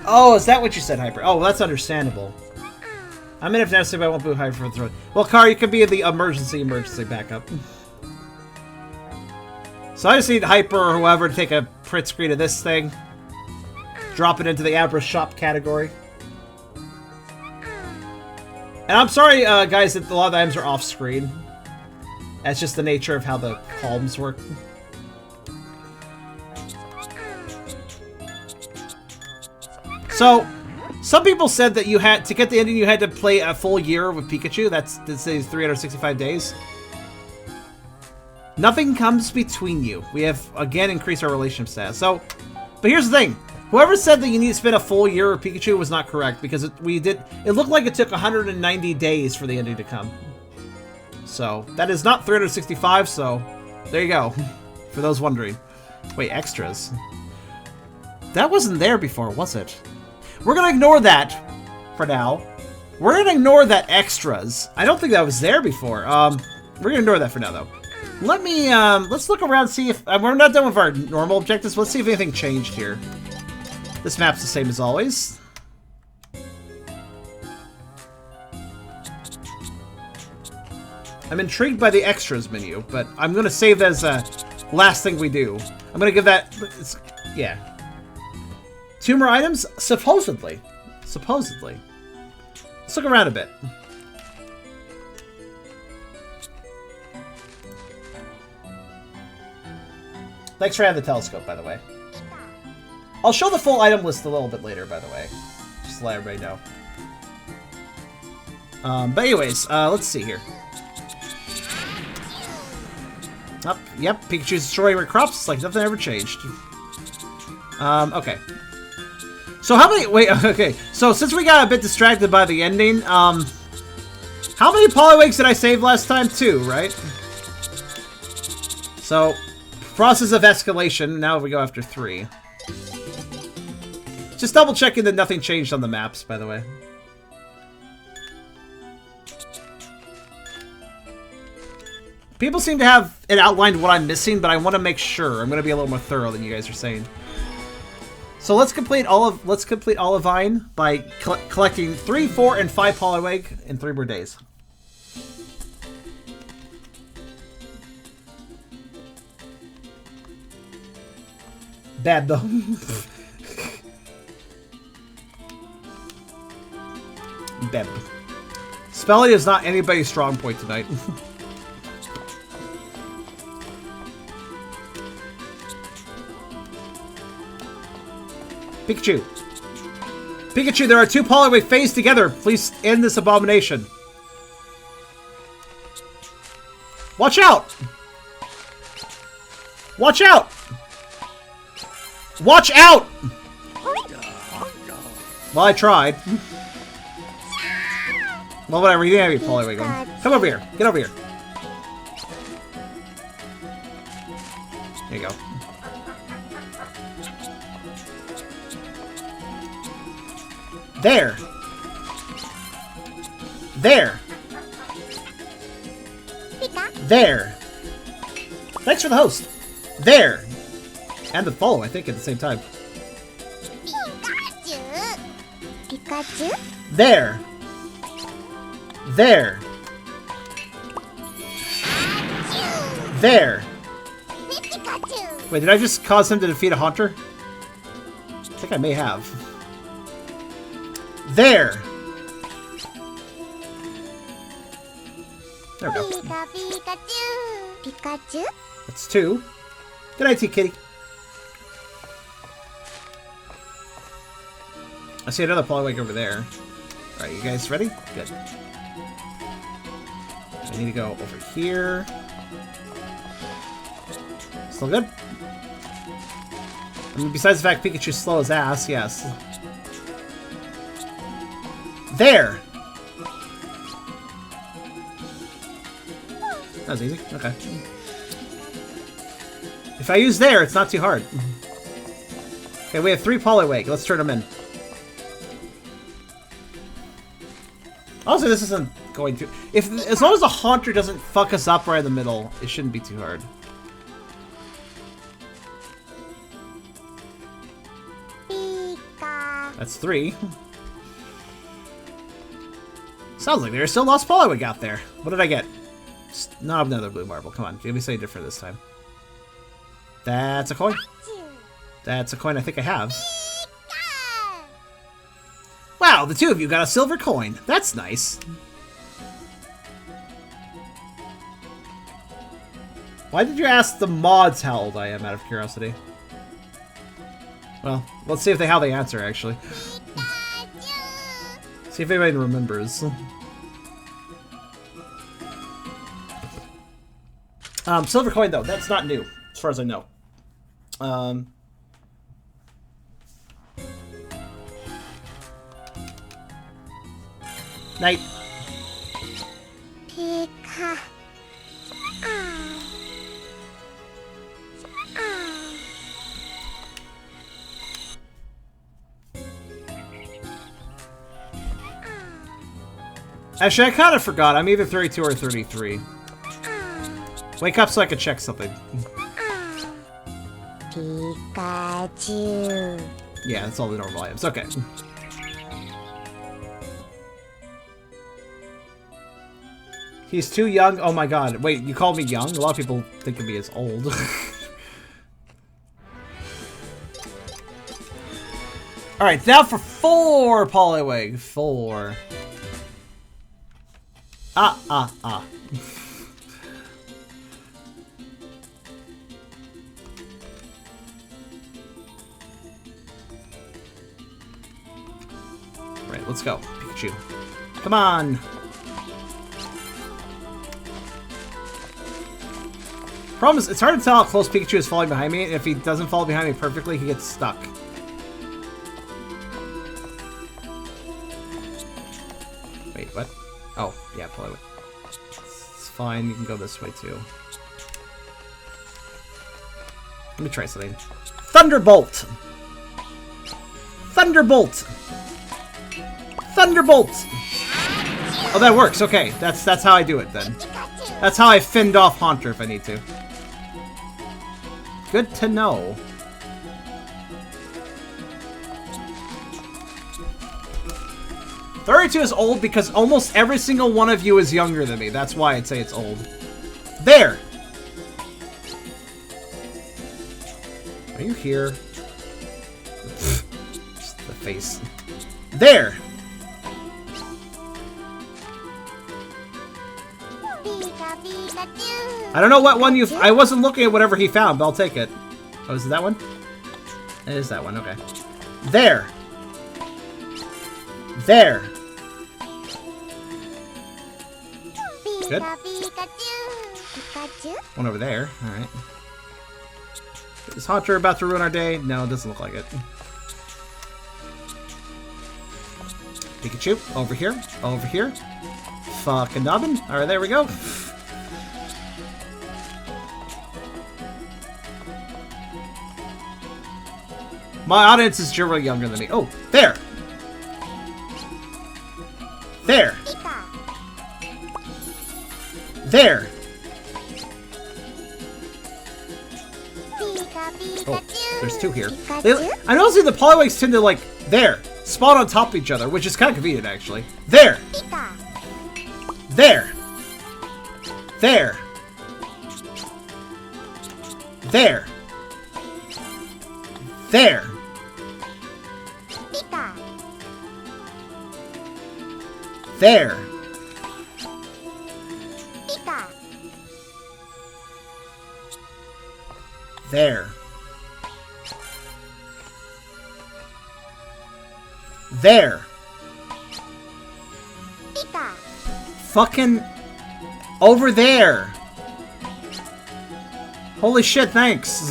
Oh, is that what you said, Hyper? Oh, well, that's understandable. I'm in if necessary, but I won't be Hyper for the throat. Well, Car, you could be in the emergency backup. So I just need Hyper or whoever to take a print screen of this thing. Drop it into the Abra shop category. And I'm sorry, guys, that a lot of the items are off screen. That's just the nature of how the columns work. So, some people said that you had to get the ending. You had to play a full year with Pikachu. That's 365 days. Nothing comes between you. We have again increased our relationship status. So, but here's the thing: whoever said that you need to spend a full year with Pikachu was not correct because it looked like it took 190 days for the ending to come. So that is not 365. So there you go. For those wondering, wait, extras. That wasn't there before, was it? We're gonna ignore that for now. We're gonna ignore that extras. I don't think that was there before. We're gonna ignore that for now, though. Let me, let's look around, see if... we're not done with our normal objectives. Let's see if anything changed here. This map's the same as always. I'm intrigued by the extras menu, but I'm gonna save that as a last thing we do. I'm gonna give that... yeah. 2 more items? Supposedly. Supposedly. Let's look around a bit. Thanks for having the telescope, by the way. I'll show the full item list a little bit later, by the way. Just to let everybody know. But anyways, let's see here. Oh, yep, Pikachu's destroying our crops. It's like nothing ever changed. Okay. So how many... wait, okay. So since we got a bit distracted by the ending, how many Poliwags did I save last time? 2, right? So... process of escalation. Now we go after 3. Just double checking that nothing changed on the maps, by the way. People seem to have it outlined what I'm missing, but I want to make sure. I'm going to be a little more thorough than you guys are saying. So let's complete Olivine by collecting 3, 4, and 5 Poliwag in 3 more days. Bad though. Bad. Spelling is not anybody's strong point tonight. Pikachu. Pikachu, there are 2 Poliwag phased together. Please end this abomination. Watch out! Watch out! Watch out! Well, I tried. Well, whatever. You didn't have your Poliwag on. Come over here. Get over here. There you go. There. There. There. Thanks for the host. There. And the follow, I think, at the same time. Pikachu. Pikachu. There. There. There. Pikachu. Wait, did I just cause him to defeat a Haunter? I think I may have. There. There we go. Pikachu. Pikachu. That's 2. Good night, kitty. I see another Poliwag over there. Alright, you guys ready? Good. I need to go over here. Still good? I mean, besides the fact Pikachu's slow as ass, yes. There! That was easy. Okay. If I use there, it's not too hard. Okay, we have 3 Poliwag. Let's turn them in. Also, this isn't going to... As long as the Haunter doesn't fuck us up right in the middle, it shouldn't be too hard. Pika. That's 3. Sounds like there's still lost Poliwag out there. What did I get? Not another blue marble. Come on, give me something different this time. That's a coin. That's a coin I think I have. Wow, the two of you got a silver coin. That's nice. Why did you ask the mods how old I am, out of curiosity? Well, let's see if how they answer, actually. See if anybody remembers. Silver coin, though. That's not new, as far as I know. Night. Pika. Actually, I kind of forgot. I'm either 32 or 33. Wake up so I can check something. Pikachu. Yeah, that's all the normal items. Okay. He's too young? Oh my god. Wait, you called me young? A lot of people think of me as old. Alright, now for 4 Poliwag. 4. Ah. Right, let's go. Pikachu. Come on! Problem is, it's hard to tell how close Pikachu is falling behind me, and if he doesn't fall behind me perfectly, he gets stuck. Wait, what? Oh, yeah, Poliwag. It's fine, you can go this way too. Let me try something. Thunderbolt! Thunderbolt! Thunderbolt! Oh, that works, okay. That's how I do it then. That's how I fend off Haunter if I need to. Good to know. "32 is old because almost every single one of you is younger than me. That's why I'd say it's old." There! Are you here? Just the face. There! I don't know what one you... I wasn't looking at whatever he found, but I'll take it. Oh, is it that one? It is that one, okay. There! There! Good. One over there, alright. Is Haunter about to ruin our day? No, it doesn't look like it. Pikachu, over here, over here. Fucking nubbin. Alright, there we go. My audience is generally younger than me. Oh, there! There! There! Oh, there's 2 here. I noticed the Poliwags tend to, like, there, spawn on top of each other, which is kind of convenient, actually. There! There! There! There! There! There! There. There. Fucking over there. Holy shit, thanks.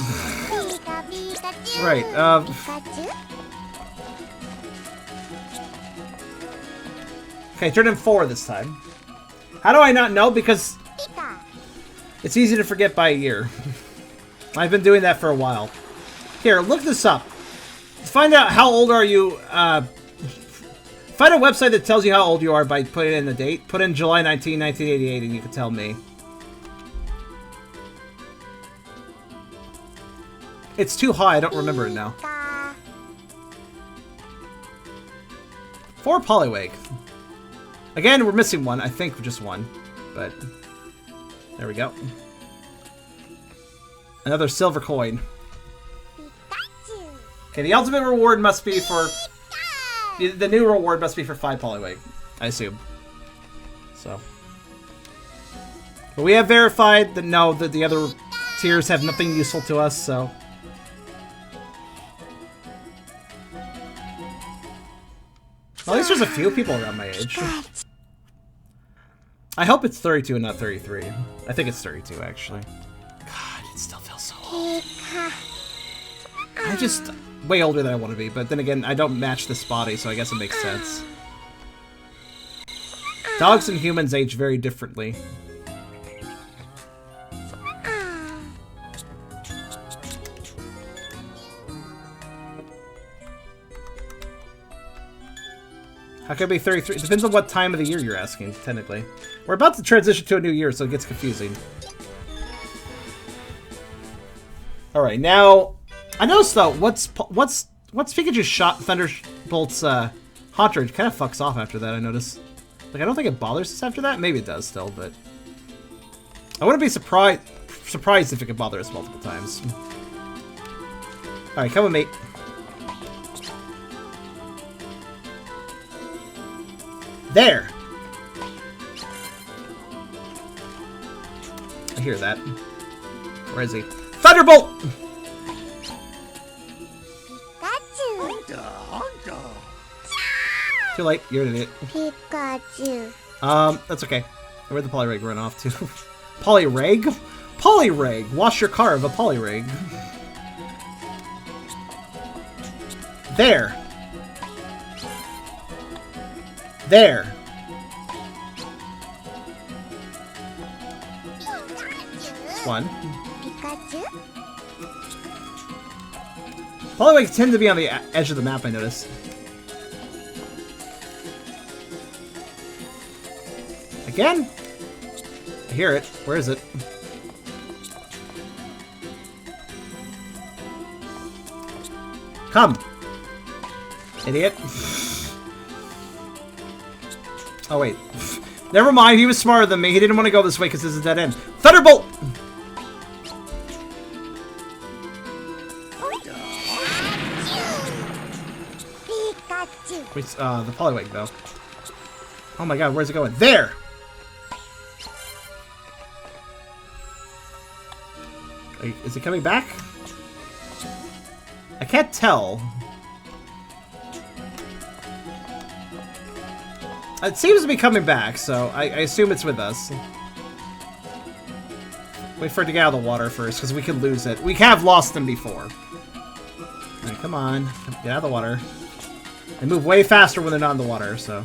Right, okay, turn in 4 this time. How do I not know? Because it's easy to forget by a year. I've been doing that for a while. Here, look this up. Find out how old are you, Find a website that tells you how old you are by putting in the date. Put in July 19, 1988, and you can tell me. It's too high, I don't remember it now. 4 Poliwag. Again, we're missing one. I think just one. But there we go. Another silver coin. Okay, the ultimate reward must be for... The new reward must be for 5 Poliwag, I assume. So. But we have verified that no, that the other tiers have nothing useful to us, so... Well, at least there's a few people around my age. I hope it's 32 and not 33. I think it's 32, actually. God, it still feels so old. I'm just way older than I want to be, but then again, I don't match this body, so I guess it makes sense. Dogs and humans age very differently. How can it be 33? It depends on what time of the year you're asking, technically. We're about to transition to a new year, so it gets confusing. Alright, now... I noticed, though, once Pikachu shot Thunderbolt's Haunter, it kind of fucks off after that, I noticed. Like, I don't think it bothers us after that. Maybe it does still, but... I wouldn't be surprised if it could bother us multiple times. Alright, come with me. There! I hear that. Where is he? Thunderbolt! Too late, you're an idiot. Pikachu. That's okay. Where'd the Poliwag run off to? Poliwag? Poliwag! Wash your car of a Poliwag. There! There! One. Pikachu. Poliwags tend to be on the edge of the map, I noticed. Again? I hear it. Where is it? Come! Idiot. Oh, wait. Never mind, he was smarter than me. He didn't want to go this way because this is a dead end. Thunderbolt! Wait, the Poliwag, though. Oh my god, where's it going? There! Is it coming back? I can't tell. It seems to be coming back, so I assume it's with us. Wait for it to get out of the water first, because we could lose it. We have lost them before. Alright, come on. Get out of the water. They move way faster when they're not in the water, so...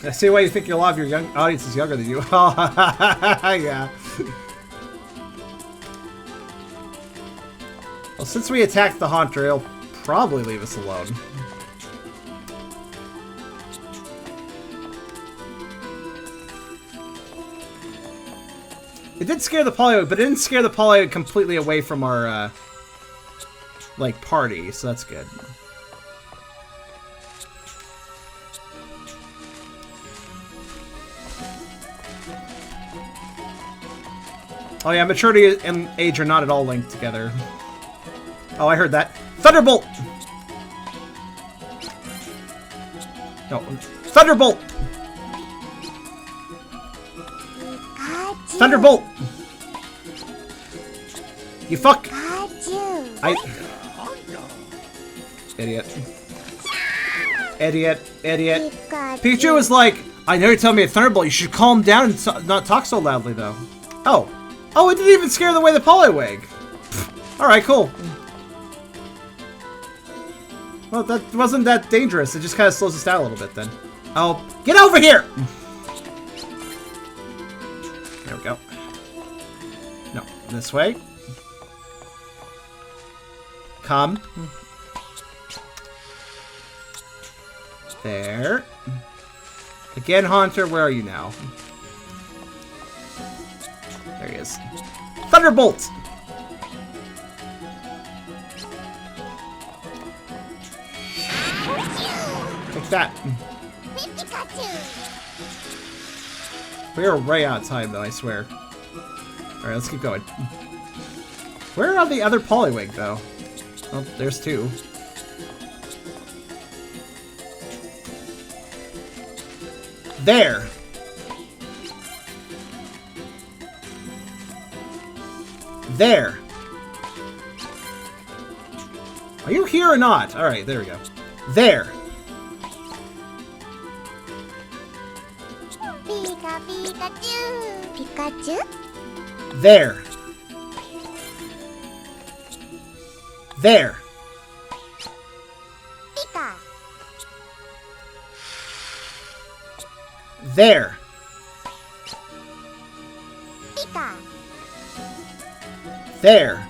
I see why you think a lot of your young audience is younger than you. Oh, yeah. Well, since we attacked the Haunter, he'll probably leave us alone. It did scare the Poliwag, but it didn't scare the Poliwag completely away from our, like, party, so that's good. Oh yeah, maturity and age are not at all linked together. Oh, I heard that. Thunderbolt! No. Thunderbolt! Pikachu. Thunderbolt! You fuck! Pikachu. Idiot. Idiot. Idiot. Pikachu. Pikachu is like, I know you're telling me a Thunderbolt, you should calm down and not talk so loudly, though. Oh. Oh, it didn't even scare away the Poliwag. Alright, cool. Well, that wasn't that dangerous. It just kind of slows us down a little bit, then. Oh, get over here! There we go. This way. Come. There. Again, Haunter, where are you now? There he is. Thunderbolt! Take that. We're way out of time, though, I swear. Alright, let's keep going. Where are the other Poliwag, though? Oh, there's two. There! There! Are you here or not? Alright, there we go. There! Pikachu. There! There! Pika. There! Pika. There!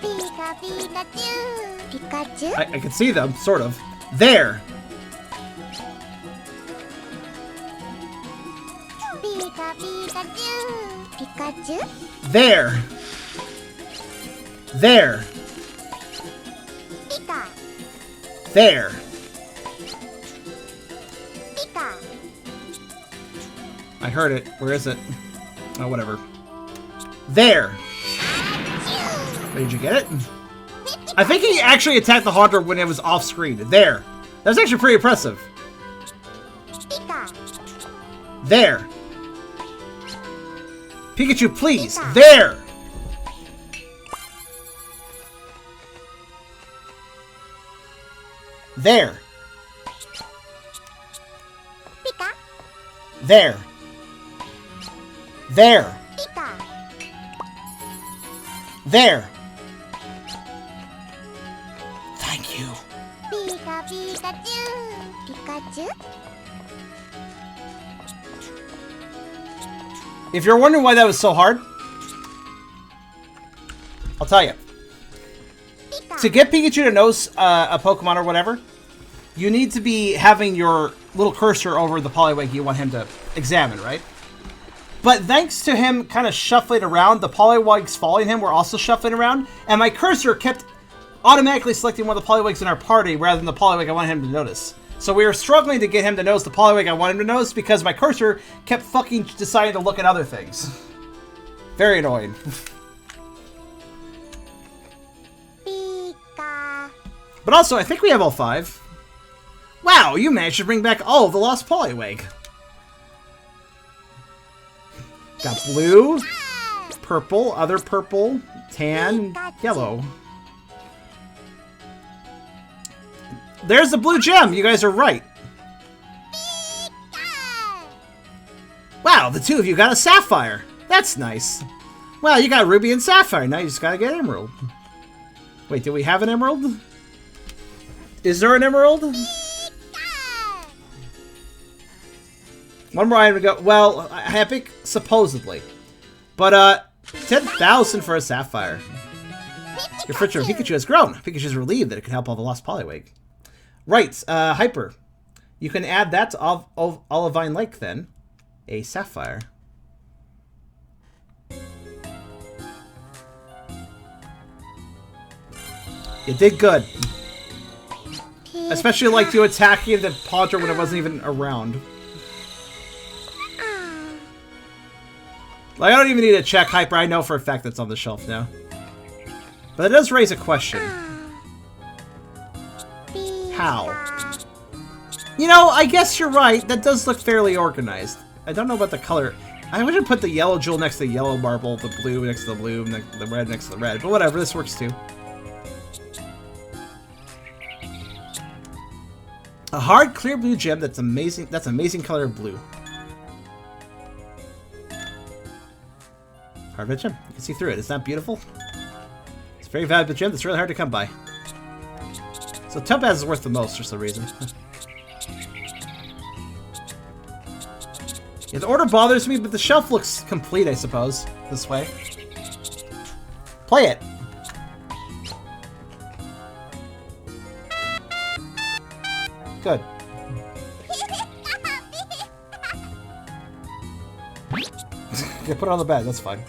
Pikachu. Pikachu. I can see them, sort of. There! Pikachu. There! There! Pika. There! Pika. I heard it. Where is it? Oh, whatever. There! Did you get it? I think he actually attacked the Haunter when it was off screen. There! That's actually pretty impressive. Pika. There! Pikachu, please! There! There! Pika. There! There! Pika. There! Thank you. Pikachu. Pikachu. If you're wondering why that was so hard, I'll tell you. Pika. To get Pikachu to nose a Pokemon or whatever, you need to be having your little cursor over the Poliwag you want him to examine, right? But thanks to him kind of shuffling around, the Poliwags following him were also shuffling around, and my cursor kept automatically selecting one of the Poliwags in our party rather than the Poliwag I wanted him to notice. So we were struggling to get him to notice the Poliwag I wanted him to notice because my cursor kept fucking deciding to look at other things. Very annoying. Pika. But also, I think we have all 5. Wow, you managed to bring back all of the lost Poliwag. Got blue, purple, other purple, tan, yellow. There's the blue gem! You guys are right. Wow, the two of you got a sapphire. That's nice. Wow, you got ruby and sapphire. Now you just gotta get emerald. Wait, do we have an emerald? Is there an emerald? One more item to go. Well, epic, supposedly. But, 10,000 for a sapphire. Your friendship with Pikachu has grown. Pikachu is relieved that it can help all the lost Poliwag. Right, Hyper. You can add that to Olivine Lake, then. A sapphire. You did good. Especially like you attacking the Podger when it wasn't even around. Like, I don't even need to check Hyper. I know for a fact that's on the shelf now. But it does raise a question. How? You know, I guess you're right. That does look fairly organized. I don't know about the color. I would have put the yellow jewel next to the yellow marble, the blue next to the blue, and the red next to the red. But whatever, this works too. A hard, clear blue gem that's amazing. That's amazing color of blue. Hard red gem. You can see through it. It's not beautiful. It's a very valuable gem that's really hard to come by. So Topaz is worth the most for some reason. Yeah, the order bothers me, but the shelf looks complete, I suppose. This way. Play it! Good. Yeah, put it on the bed, that's fine.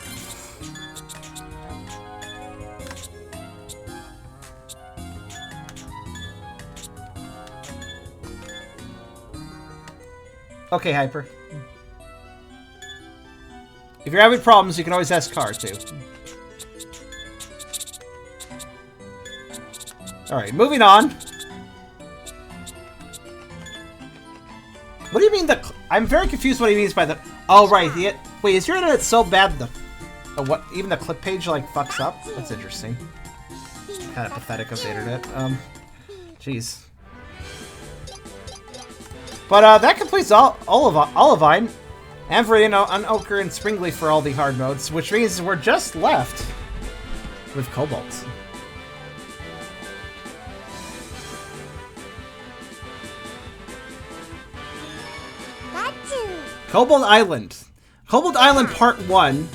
Okay, Hyper. If you're having problems, you can always ask Car, too. Alright, moving on. What do you mean the... I'm very confused what he means by the... Oh, right. Wait, is your internet so bad what? Even the clip page, like, fucks up? That's interesting. Kind of pathetic of the internet. Jeez. But, that completes Olivine, Amverino, Unoker, and Springleaf for all the hard modes, which means we're just left with Cobalt. Cobalt Island. Cobalt Island Part 1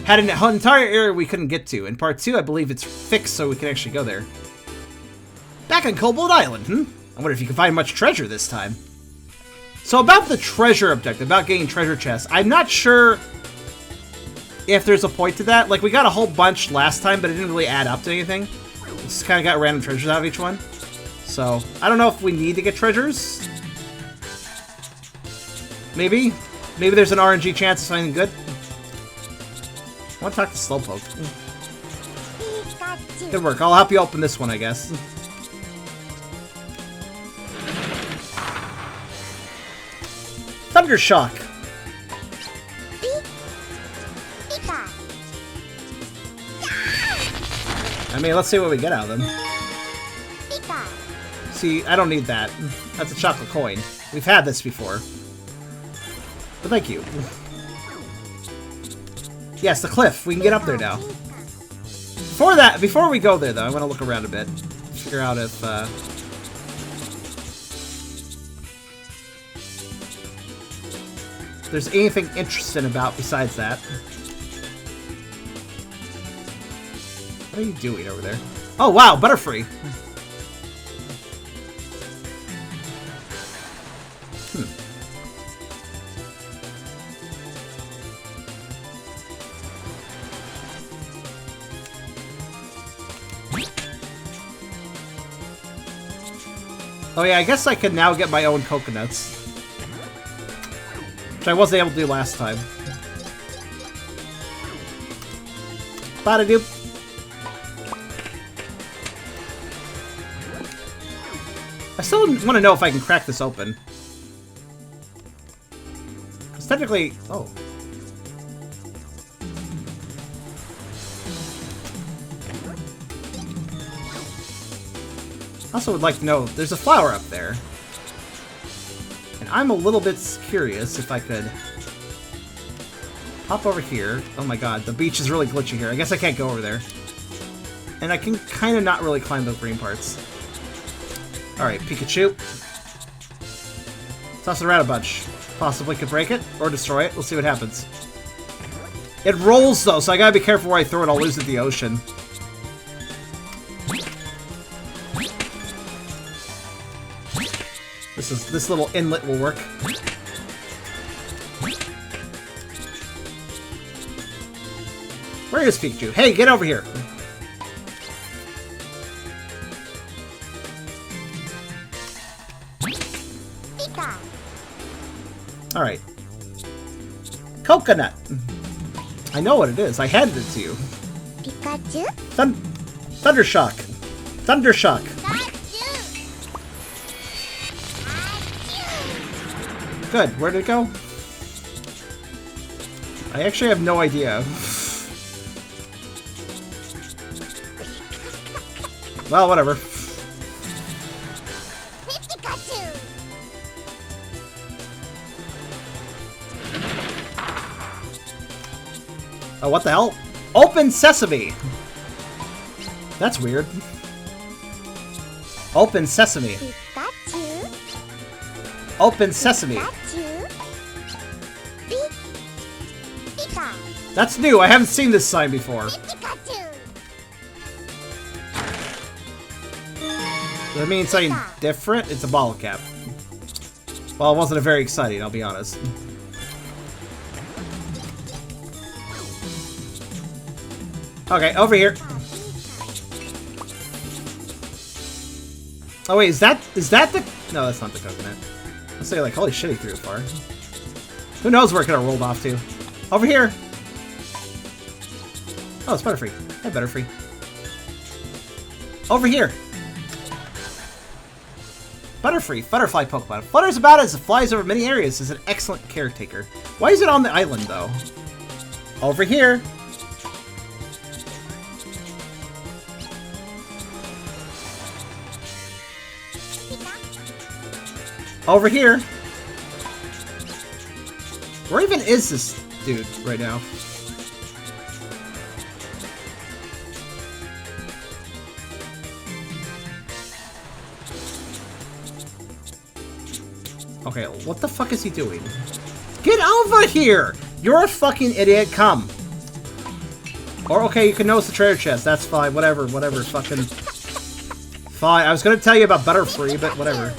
had an entire area we couldn't get to. In Part 2, I believe it's fixed so we can actually go there. Back on Cobalt Island, I wonder if you can find much treasure this time. So about the treasure objective, about getting treasure chests, I'm not sure if there's a point to that. Like, we got a whole bunch last time, but it didn't really add up to anything. We just kind of got random treasures out of each one. So, I don't know if we need to get treasures. Maybe? Maybe there's an RNG chance of something good? I want to talk to Slowpoke. Good work. I'll help you open this one, I guess. Thundershock! I mean, let's see what we get out of them. See, I don't need that. That's a chocolate coin. We've had this before. But thank you. Yes, the cliff. We can get up there now. Before we go there, though, I want to look around a bit. Figure out if, there's anything interesting about besides that. What are you doing over there? Oh, wow, Butterfree. Oh yeah, I guess I can now get my own coconuts. Which I wasn't able to do last time. Bada-doop. I still want to know if I can crack this open. Because technically... Oh. I also would like to know, there's a flower up there. And I'm a little bit curious if I could hop over here. Oh my god, the beach is really glitchy here. I guess I can't go over there. And I can kind of not really climb those green parts. Alright, Pikachu. Toss it around a bunch. Possibly could break it, or destroy it. We'll see what happens. It rolls though, so I gotta be careful where I throw it. I'll lose it in the ocean. This little inlet will work. Where is Pikachu? Hey, get over here! Alright. Coconut! I know what it is. I handed it to you. Pikachu? Thundershock! Thundershock! Good. Where did it go? I actually have no idea. Well, whatever. Oh, what the hell? Open Sesame! That's weird. Open Sesame. Open Sesame. That's new. I haven't seen this sign before. Pikachu. Does that mean something different? It's a bottle cap. Well, it wasn't very exciting, I'll be honest. Okay, over here. Oh wait, is that the... No, that's not the coconut. I'll say like, holy shit, he threw it far. Who knows where it could have rolled off to? Over here! Oh, it's Butterfree. Hey, Butterfree. Over here! Butterfree, butterfly Pokemon. Flutters about as it flies over many areas, is an excellent caretaker. Why is it on the island, though? Over here! Over here! Where even is this dude right now? Okay, what the fuck is he doing? Get over here! You're a fucking idiot, come! Or, okay, you can notice the treasure chest, that's fine, whatever, fucking... Fine, I was gonna tell you about Butterfree, but whatever.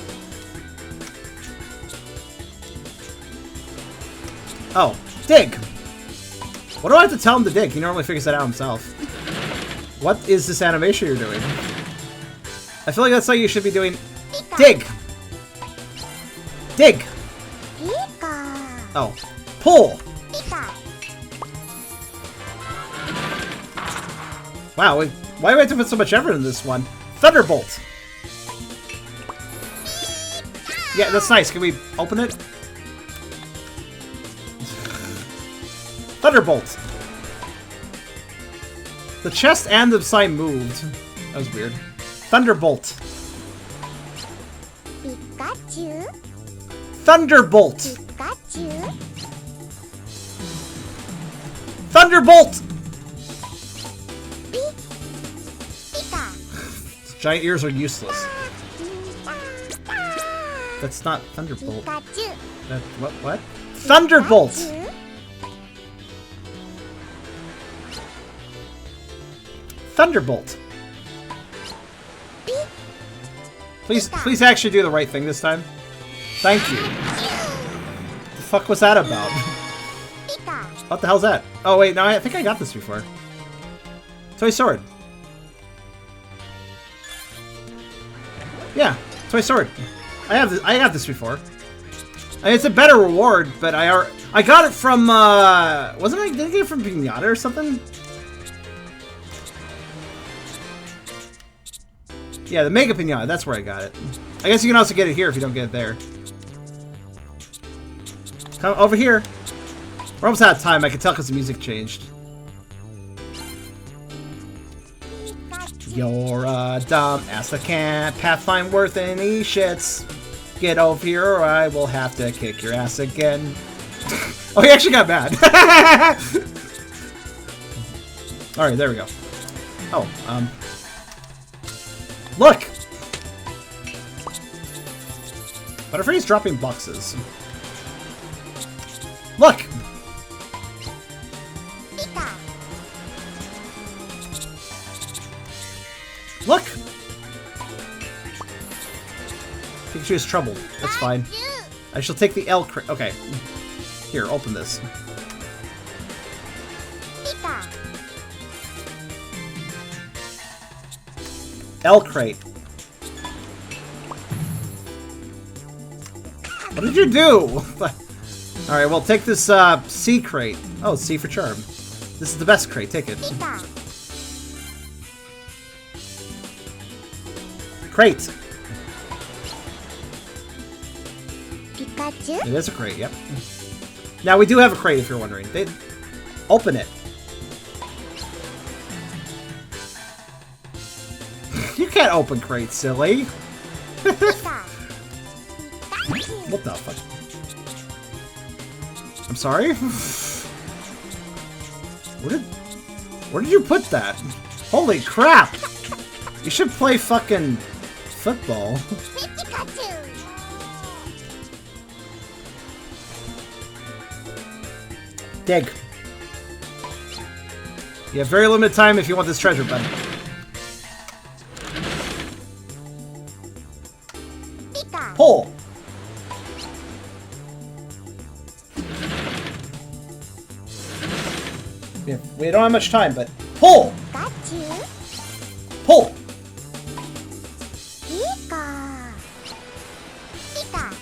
Oh, dig! What do I have to tell him to dig? He normally figures that out himself. What is this animation you're doing? I feel like that's how you should be doing. Dig! Dig! Pika. Oh. Pull! Pika. Wow, why do I have to put so much effort in this one? Thunderbolt! Yeah, that's nice. Can we open it? Thunderbolt! The chest and the sign moved. That was weird. Thunderbolt! Pikachu. Thunderbolt! Pikachu. Thunderbolt! Pika. Giant ears are useless. That's not Thunderbolt. Pikachu. That, what? Thunderbolt! Pikachu. Thunderbolt! Please actually do the right thing this time. Thank you. What the fuck was that about? Pika. What the hell's that? Oh wait, no, I think I got this before. Toy sword. Yeah, toy sword. I got this before. I mean, it's a better reward, but I got it from did I get it from Pinata or something? Yeah, the Mega Pinata, that's where I got it. I guess you can also get it here if you don't get it there. Come over here. We're almost out of time, I can tell because the music changed. You're a dumb ass that can't pathfind worth any shits. Get over here or I will have to kick your ass again. Oh, he actually got mad. Alright, there we go. Oh, look! Butterfree's dropping boxes. Look! Pika. Look! Pikachu is troubled. That's fine. I shall take the L crate. Okay. Here, open this. Pika. L crate. What did you do? Alright, well, take this C crate. Oh, C for charm. This is the best crate. Take it. Pika. Crate. Pikachu. It is a crate, yep. Now, we do have a crate, if you're wondering. Open it. You can't open crates, silly. Pika. What the fuck? I'm sorry? Where did you put that? Holy crap! You should play fucking football. Pikachu. Dig. You have very limited time if you want this treasure, bud. Pika. Pull! Yeah, we don't have much time, but pull! Pikachu. Pull! Pika. Pika.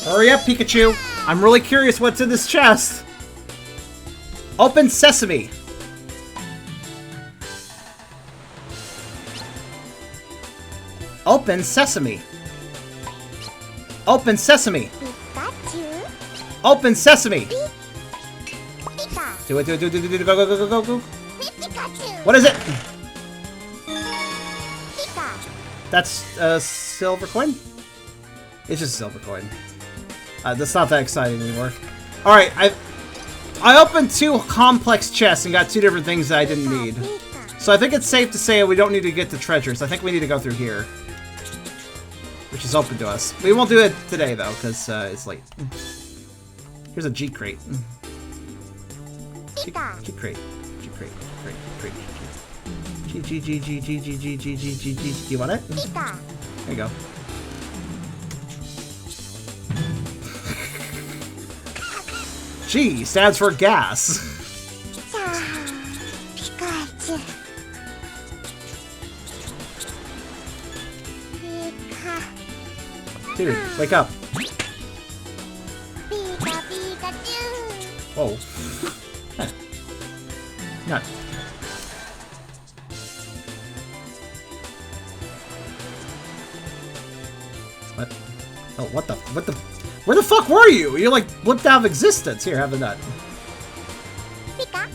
Hurry up, Pikachu! I'm really curious what's in this chest. Open sesame. Open sesame. Open sesame. Pikachu. Open sesame. Pika. Do it, do it, do it, do it, do it, go, go, go, go, go, go. Pikachu. What is it? Pika. That's a silver coin? It's just a silver coin. That's not that exciting anymore. Alright, I opened 2 complex chests and got 2 different things that I didn't need. Pika. So I think it's safe to say we don't need to get the treasures. I think we need to go through here. Which is open to us. We won't do it today, though, because it's late. Here's a G crate. Pika. G crate. G crate. Crate. G. Do you want it? Pika. There you go. G stands for gas. Pikachu. Pika. Dude, wake up. Pika. Pikachu. Whoa. Huh. Nut. What? Oh, what the? Where the fuck were you? You're like blipped out of existence. Here, have a nut. Pika.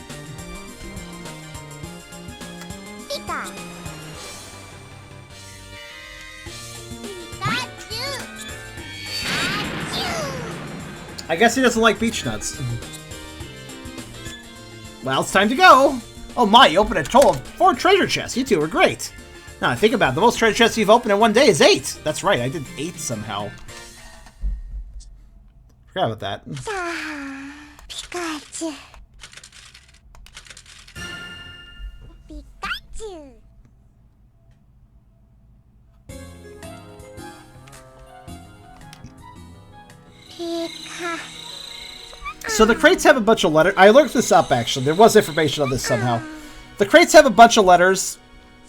Pika. Pikachu. Achoo. I guess he doesn't like beech nuts. Well, it's time to go. Oh my, you opened a total of 4 treasure chests. You two are great. Now, think about it. The most treasure chests you've opened in one day is 8. That's right, I did 8 somehow. Forgot about that. Pikachu. Pikachu. Pika. So the crates have a bunch of letters. I looked this up, actually. There was information on this somehow. The crates have a bunch of letters.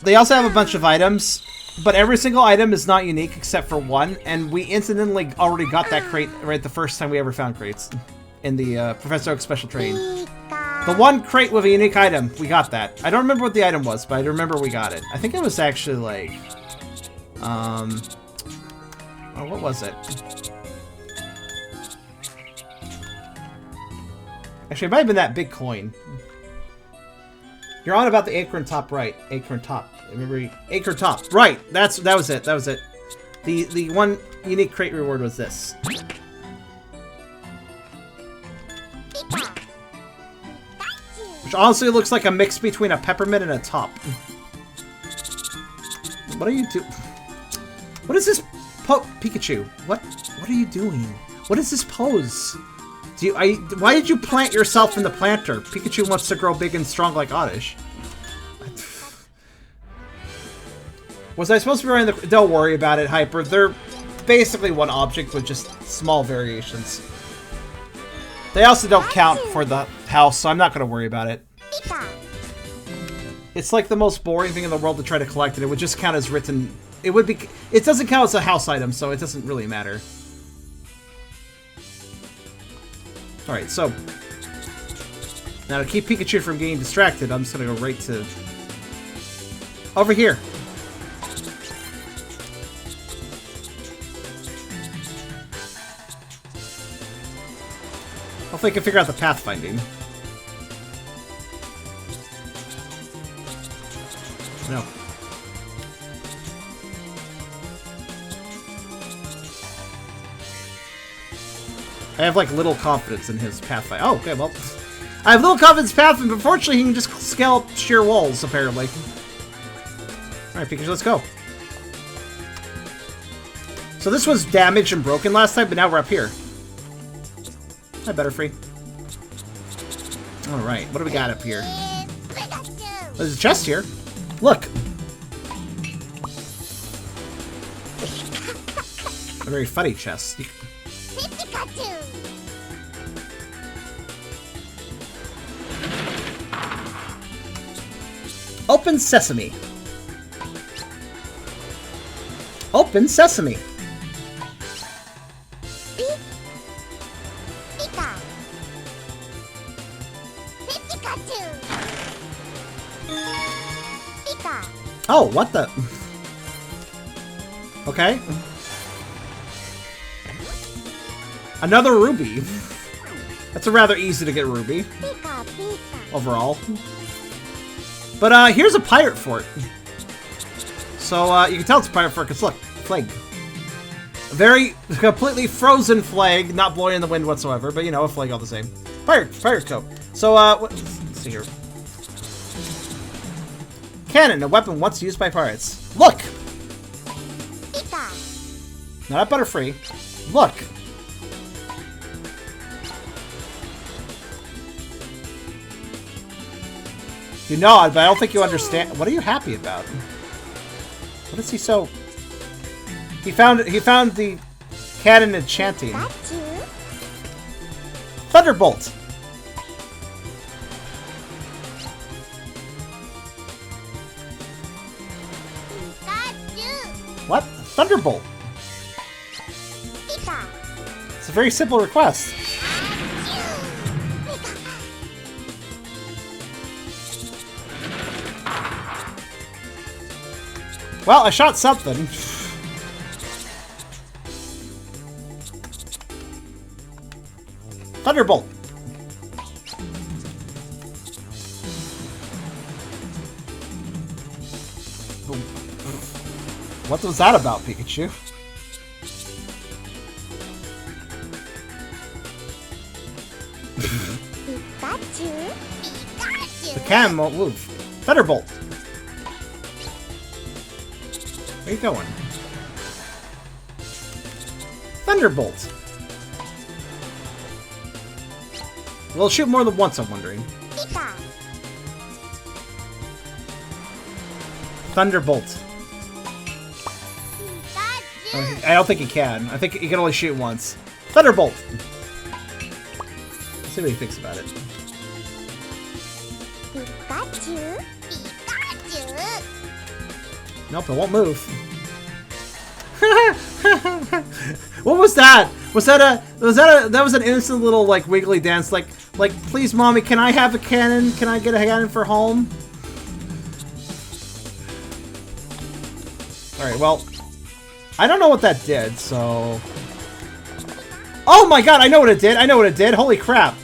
They also have a bunch of items. But every single item is not unique except for one. And we incidentally already got that crate right the first time we ever found crates. In the Professor Oak Special Train. Pika. The one crate with a unique item, we got that. I don't remember what the item was, but I remember we got it. I think it was actually like... oh, what was it? Actually, it might have been that big coin. You're on about the acorn top right. Acorn top. Remember, acorn top. Right. That was it. That was it. The one unique crate reward was this. Pika. Which honestly looks like a mix between a peppermint and a top. What are you doing? What is this Pikachu? What are you doing? What is this pose? Why did you plant yourself in the planter? Pikachu wants to grow big and strong like Oddish. Was I supposed to be wearing the... Don't worry about it, Hyper. They're basically one object with just small variations. They also don't count for the house, so I'm not going to worry about it. Pika. It's like the most boring thing in the world to try to collect, and it would just count as written... It would be... It doesn't count as a house item, so it doesn't really matter. Alright, so... Now to keep Pikachu from getting distracted, I'm just going to go right to... Over here. Hopefully I can figure out the pathfinding. No. I have, like, little confidence in his pathfind. Oh, okay, well... I have little confidence in pathfind, but fortunately he can just scale up sheer walls, apparently. Alright, Pikachu, let's go. So this was damaged and broken last time, but now we're up here. Hi, Butterfree. Alright, what do we got up here? Pikachu. There's a chest here. Look! A very funny chest. Pikachu. Open sesame. Open sesame. Pika. Pikachu. Pika. Oh, what the? Okay. Another ruby. That's a rather easy to get ruby Pika. Pika. overall. But here's a pirate fort. So you can tell it's a pirate fort because look, flag. A very completely frozen flag, not blowing in the wind whatsoever, but you know, a flag all the same. Pirate coat. So let's see here. Cannon, a weapon once used by pirates. Look! Pika. Not Butterfree. Look! You nod, but I don't think you understand. What are you happy about? What is he so... He found the cannon enchanting. Pikachu. Thunderbolt! Pikachu. What? Thunderbolt! Pika. It's a very simple request. Well, I shot something. Thunderbolt! What was that about, Pikachu? Pikachu. Pikachu. The cannon won't move. Thunderbolt! Where are you going? Thunderbolt! Well, shoot more than once, I'm wondering. Pika. Thunderbolt. Pikachu. I don't think he can. I think he can only shoot once. Thunderbolt! Let's see what he thinks about it. Pikachu. Pikachu. Nope, it won't move. What was that? That was an innocent little like wiggly dance, like please mommy, can I have a cannon? Can I get a cannon for home? Alright, well, I don't know what that did, so... Oh my god, I know what it did! I know what it did! Holy crap!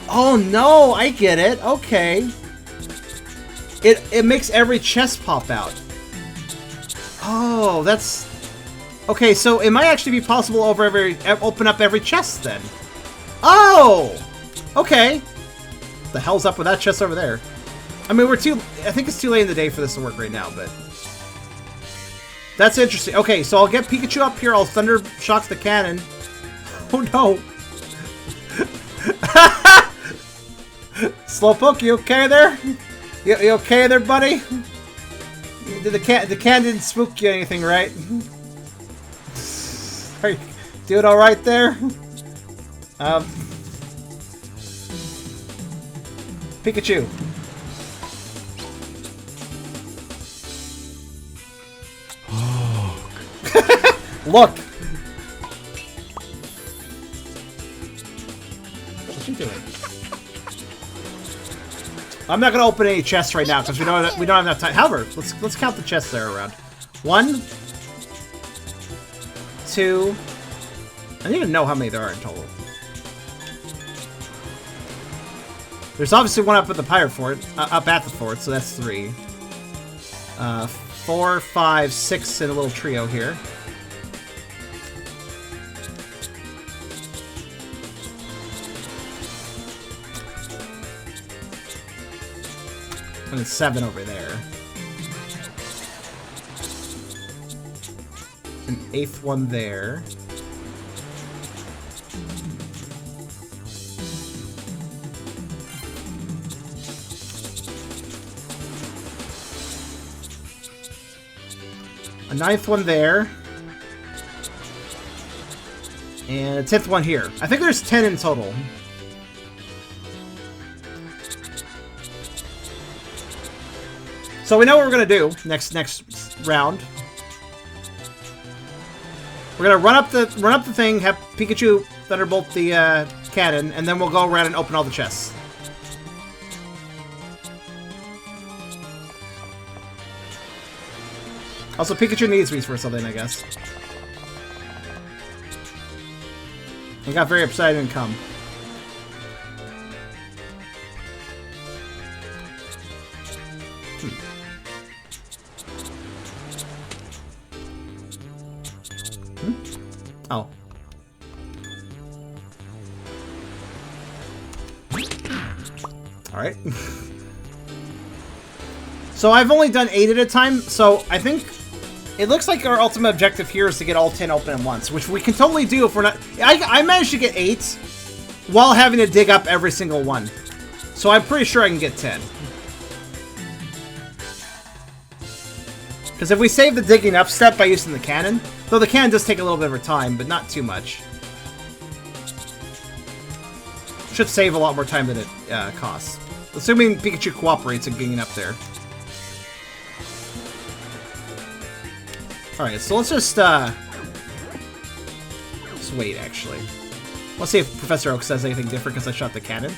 Oh no, I get it! Okay. It makes every chest pop out. Oh, that's... Okay, so it might actually be possible open up every chest then. Oh! Okay. The hell's up with that chest over there? I mean, I think it's too late in the day for this to work right now, but... That's interesting. Okay, so I'll get Pikachu up here, I'll Thunder Shock the cannon. Oh no! Slowpoke, you okay there? You okay there, buddy? The can didn't spook you or anything, right? Are you doing alright there? Pikachu. Look! What's he doing? I'm not gonna open any chests right now because we don't have enough time. However, let's count the chests that are around. 1, 2. I don't even know how many there are in total. There's obviously one up at the pirate fort, up at the fort, so that's 3. 4, 5, 6 in a little trio here. And it's 7 over there. an 8th one there. A 9th one there. And a 10th one here. I think there's 10 in total. So we know what we're gonna do next round. We're gonna run up the thing, have Pikachu thunderbolt the cannon, and then we'll go around and open all the chests. Also, Pikachu needs me for something, I guess. He got very upset I didn't come. Oh. Alright. So I've only done 8 at a time, so I think it looks like our ultimate objective here is to get all 10 open at once, which we can totally do if we're not... I managed to get 8 while having to dig up every single one. So I'm pretty sure I can get 10. Because if we save the digging up step by using the cannon, though the cannon does take a little bit of time, but not too much. Should save a lot more time than it costs. Assuming Pikachu cooperates in getting up there. Alright, so let's just wait, actually. Let's see if Professor Oak says anything different because I shot the cannon.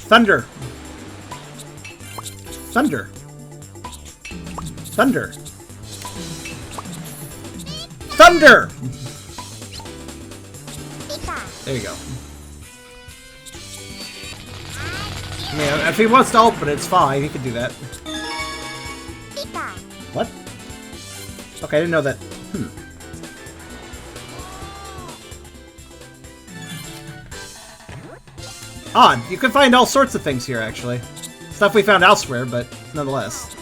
Thunder! Thunder! Thunder! Thunder! There you go. Yeah, if he wants to open it, it's fine. He can do that. What? Okay, I didn't know that. Odd. You can find all sorts of things here, actually. Stuff we found elsewhere, but nonetheless.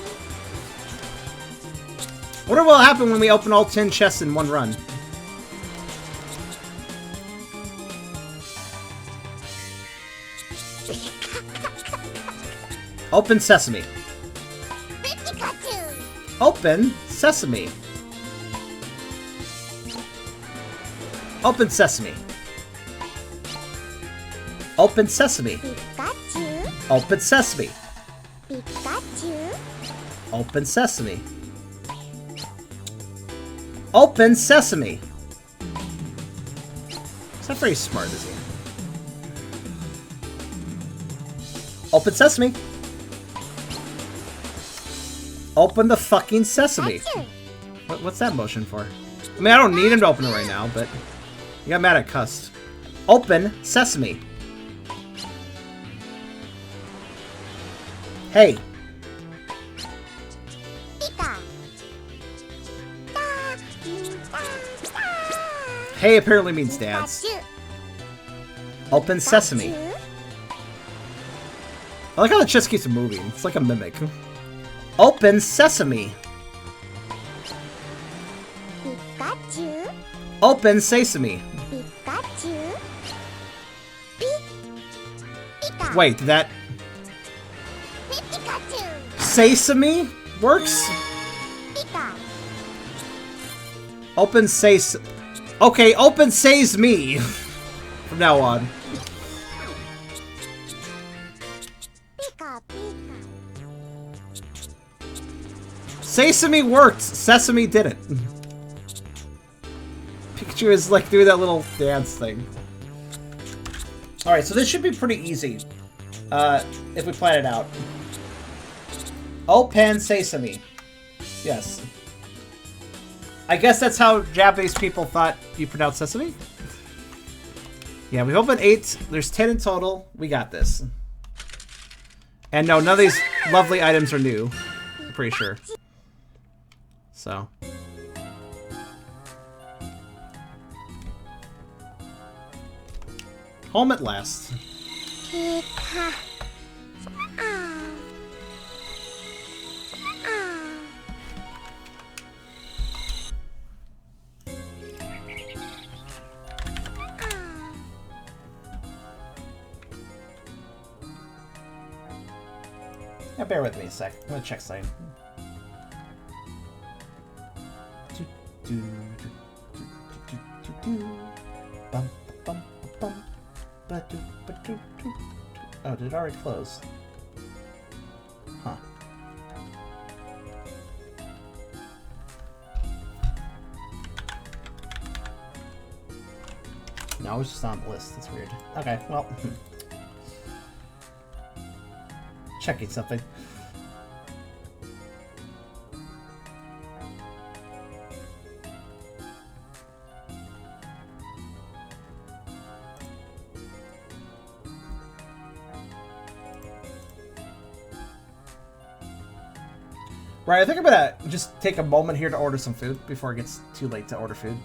Wonder what will happen when we open all 10 chests in one run. Open sesame. Pikachu. Open sesame. Open sesame. Open sesame. Pikachu. Open sesame. Pikachu. Open sesame. Open sesame. He's not very smart, is he? Open sesame. Open the fucking sesame. What's that motion for? I mean, I don't need him to open it right now, but you got mad at cussed. Open sesame. Hey. Hey apparently means dance. Open sesame. I like how the chest keeps moving. It's like a mimic. Open sesame. Pikachu. Open sesame. Pikachu. Pika. Wait, that Pikachu. sesame works? Pika. Open ses. Okay, open says me. From now on. Pika. Pika. Sesame worked. Sesame didn't. Pikachu is like doing that little dance thing. Alright, so this should be pretty easy. If we plan it out. Open sesame. Yes. I guess that's how Japanese people thought you pronounce sesame? Yeah, we opened 8. There's 10 in total. We got this. And no, none of these lovely items are new. I'm pretty sure. So. Home at last. Pika. Yeah, bear with me a sec. I'm gonna check something. Oh, did it already close? Huh. No, it's just on the list. That's weird. Okay, well. Checking something. Right, I think I'm gonna just take a moment here to order some food before it gets too late to order food.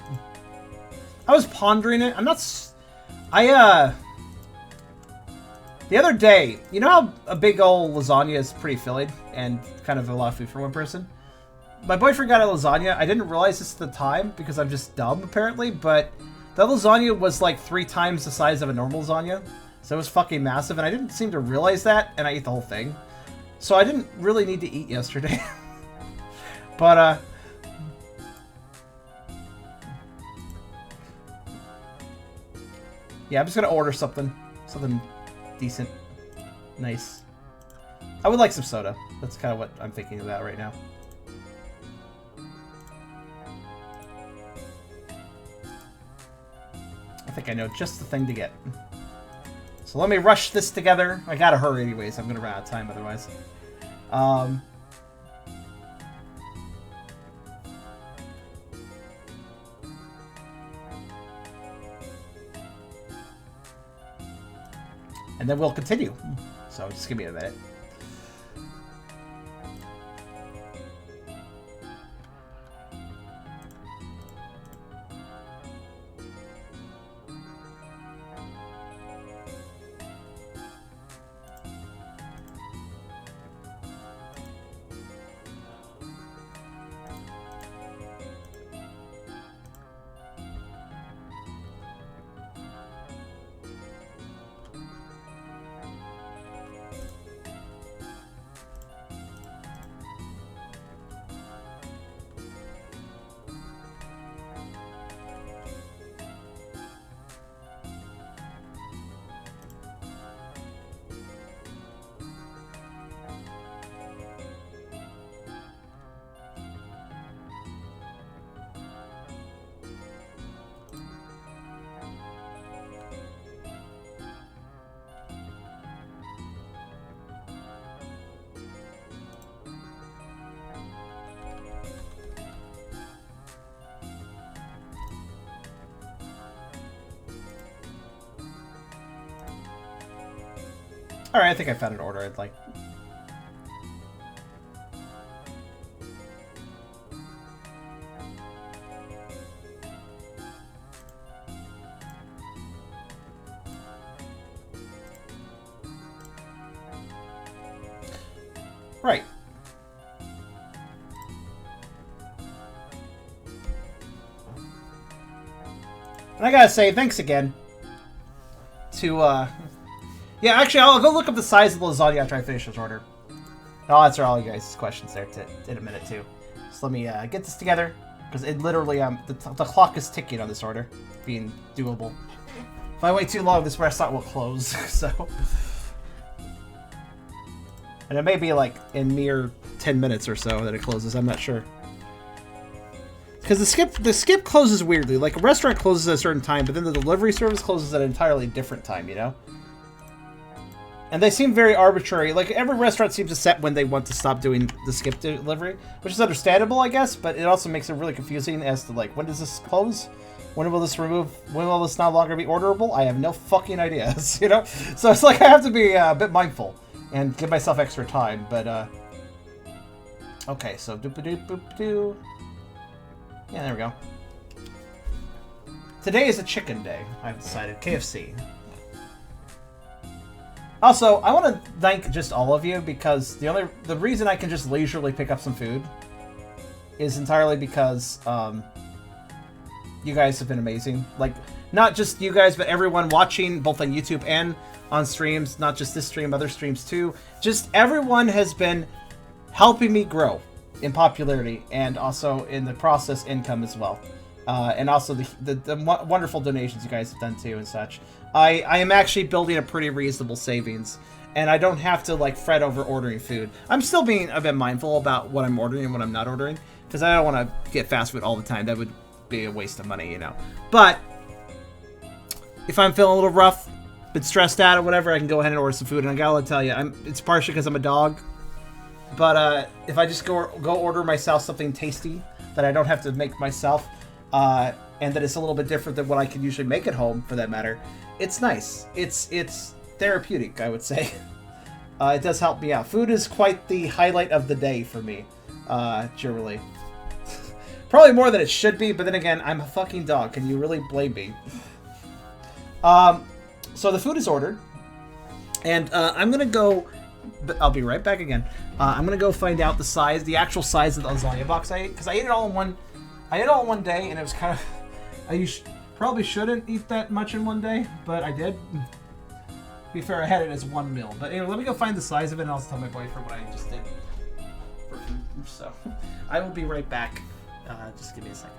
I was pondering it. I'm not... The other day, you know how a big old lasagna is pretty filling and kind of a lot of food for one person? My boyfriend got a lasagna. I didn't realize this at the time because I'm just dumb, apparently, but that lasagna was like 3 times the size of a normal lasagna. So it was fucking massive, and I didn't seem to realize that, and I ate the whole thing. So I didn't really need to eat yesterday. But, yeah, I'm just gonna order something. Something decent. Nice. I would like some soda. That's kind of what I'm thinking about right now. I think I know just the thing to get. So let me rush this together. I gotta hurry anyways. I'm gonna run out of time otherwise. And then we'll continue. So just give me a minute. Alright, I think I found an order I'd like. Right. And I gotta say, thanks again to, yeah, actually, I'll go look up the size of the lasagna after I finish this order. I'll answer all you guys' questions there in a minute, too. So let me get this together, because it literally, the clock is ticking on this order, being doable. If I wait too long, this restaurant will close, so... And it may be, like, in mere 10 minutes or so that it closes, I'm not sure. Because the skip closes weirdly. Like, a restaurant closes at a certain time, but then the delivery service closes at an entirely different time, you know? And they seem very arbitrary. Like, every restaurant seems to set when they want to stop doing the skip delivery, which is understandable, I guess, but it also makes it really confusing as to, like, when does this close? When will this when will this no longer be orderable? I have no fucking ideas, you know? So it's like I have to be a bit mindful and give myself extra time, but, okay, so doop-a-doop-boop-doo. Yeah, there we go. Today is a chicken day, I've decided. KFC. Also, I want to thank just all of you because the reason I can just leisurely pick up some food is entirely because You guys have been amazing. Like, not just you guys, but everyone watching, both on YouTube and on streams. Not just this stream, other streams too. Just everyone has been helping me grow in popularity and also in the process income as well. And also the wonderful donations you guys have done too and such. I am actually building a pretty reasonable savings. And I don't have to, like, fret over ordering food. I'm still being a bit mindful about what I'm ordering and what I'm not ordering. Because I don't want to get fast food all the time. That would be a waste of money, you know. But if I'm feeling a little rough, bit stressed out or whatever, I can go ahead and order some food. And I gotta tell you, it's partially because I'm a dog. But if I just go order myself something tasty that I don't have to make myself, and that it's a little bit different than what I can usually make at home, for that matter, it's nice. It's therapeutic, I would say. It does help me out. Food is quite the highlight of the day for me, generally. Probably more than it should be, but then again, I'm a fucking dog. Can you really blame me? So the food is ordered, and I'm gonna go. I'll be right back again. I'm gonna go find out the actual size of the lasagna box I ate, because I ate it all in one. I ate it all in one day, and it was kind of. Probably shouldn't eat that much in one day, but I did. To be fair, I had it as one meal. But anyway, let me go find the size of it, and I'll tell my boyfriend what I just did for food. So I will be right back. Just give me a second.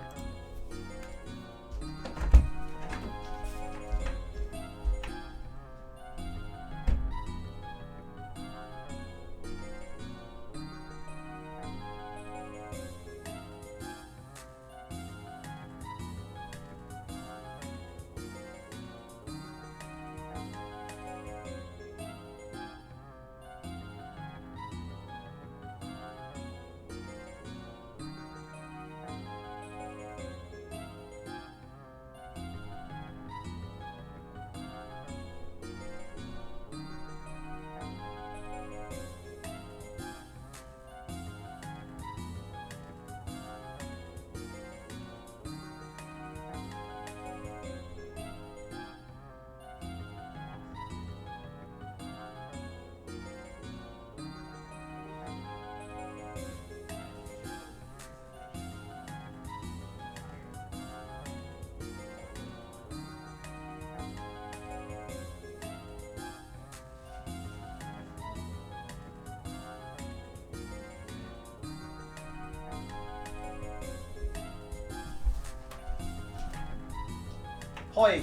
Hoi!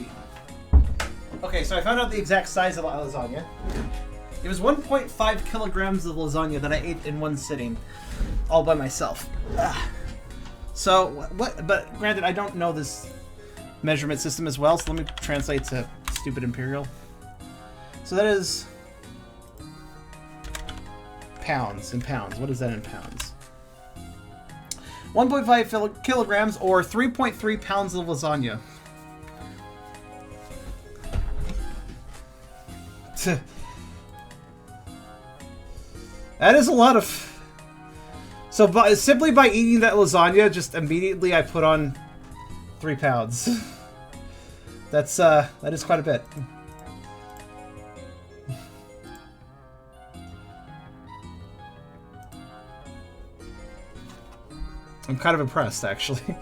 Okay, so I found out the exact size of the lasagna. It was 1.5 kilograms of lasagna that I ate in one sitting, all by myself. So, what? But granted, I don't know this measurement system as well, so let me translate to stupid imperial. So that is pounds in pounds. What is that in pounds? 1.5 kilograms or 3.3 pounds of lasagna. That is a lot of... So simply by eating that lasagna, just immediately I put on 3 pounds. That is quite a bit. I'm kind of impressed, actually.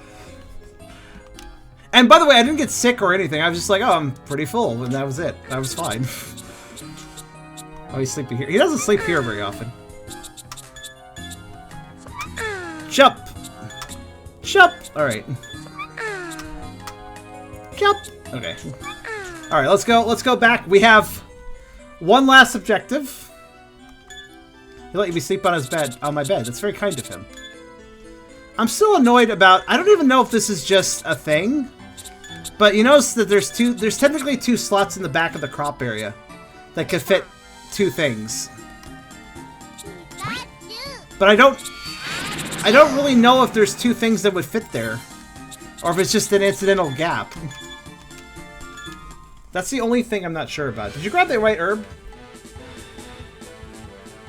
And by the way, I didn't get sick or anything. I was just like, oh, I'm pretty full, and that was it. I was fine. Oh, he's sleeping here. He doesn't sleep here very often. Jump! Jump! Alright. Jump! Okay. Alright, let's go back. We have one last objective. He let me sleep on his bed, on my bed. That's very kind of him. I'm still annoyed about... I don't even know if this is just a thing. But you notice that there's technically 2 slots in the back of the crop area that could fit 2 things. But I don't really know if there's 2 things that would fit there. Or if it's just an incidental gap. That's the only thing I'm not sure about. Did you grab that right herb?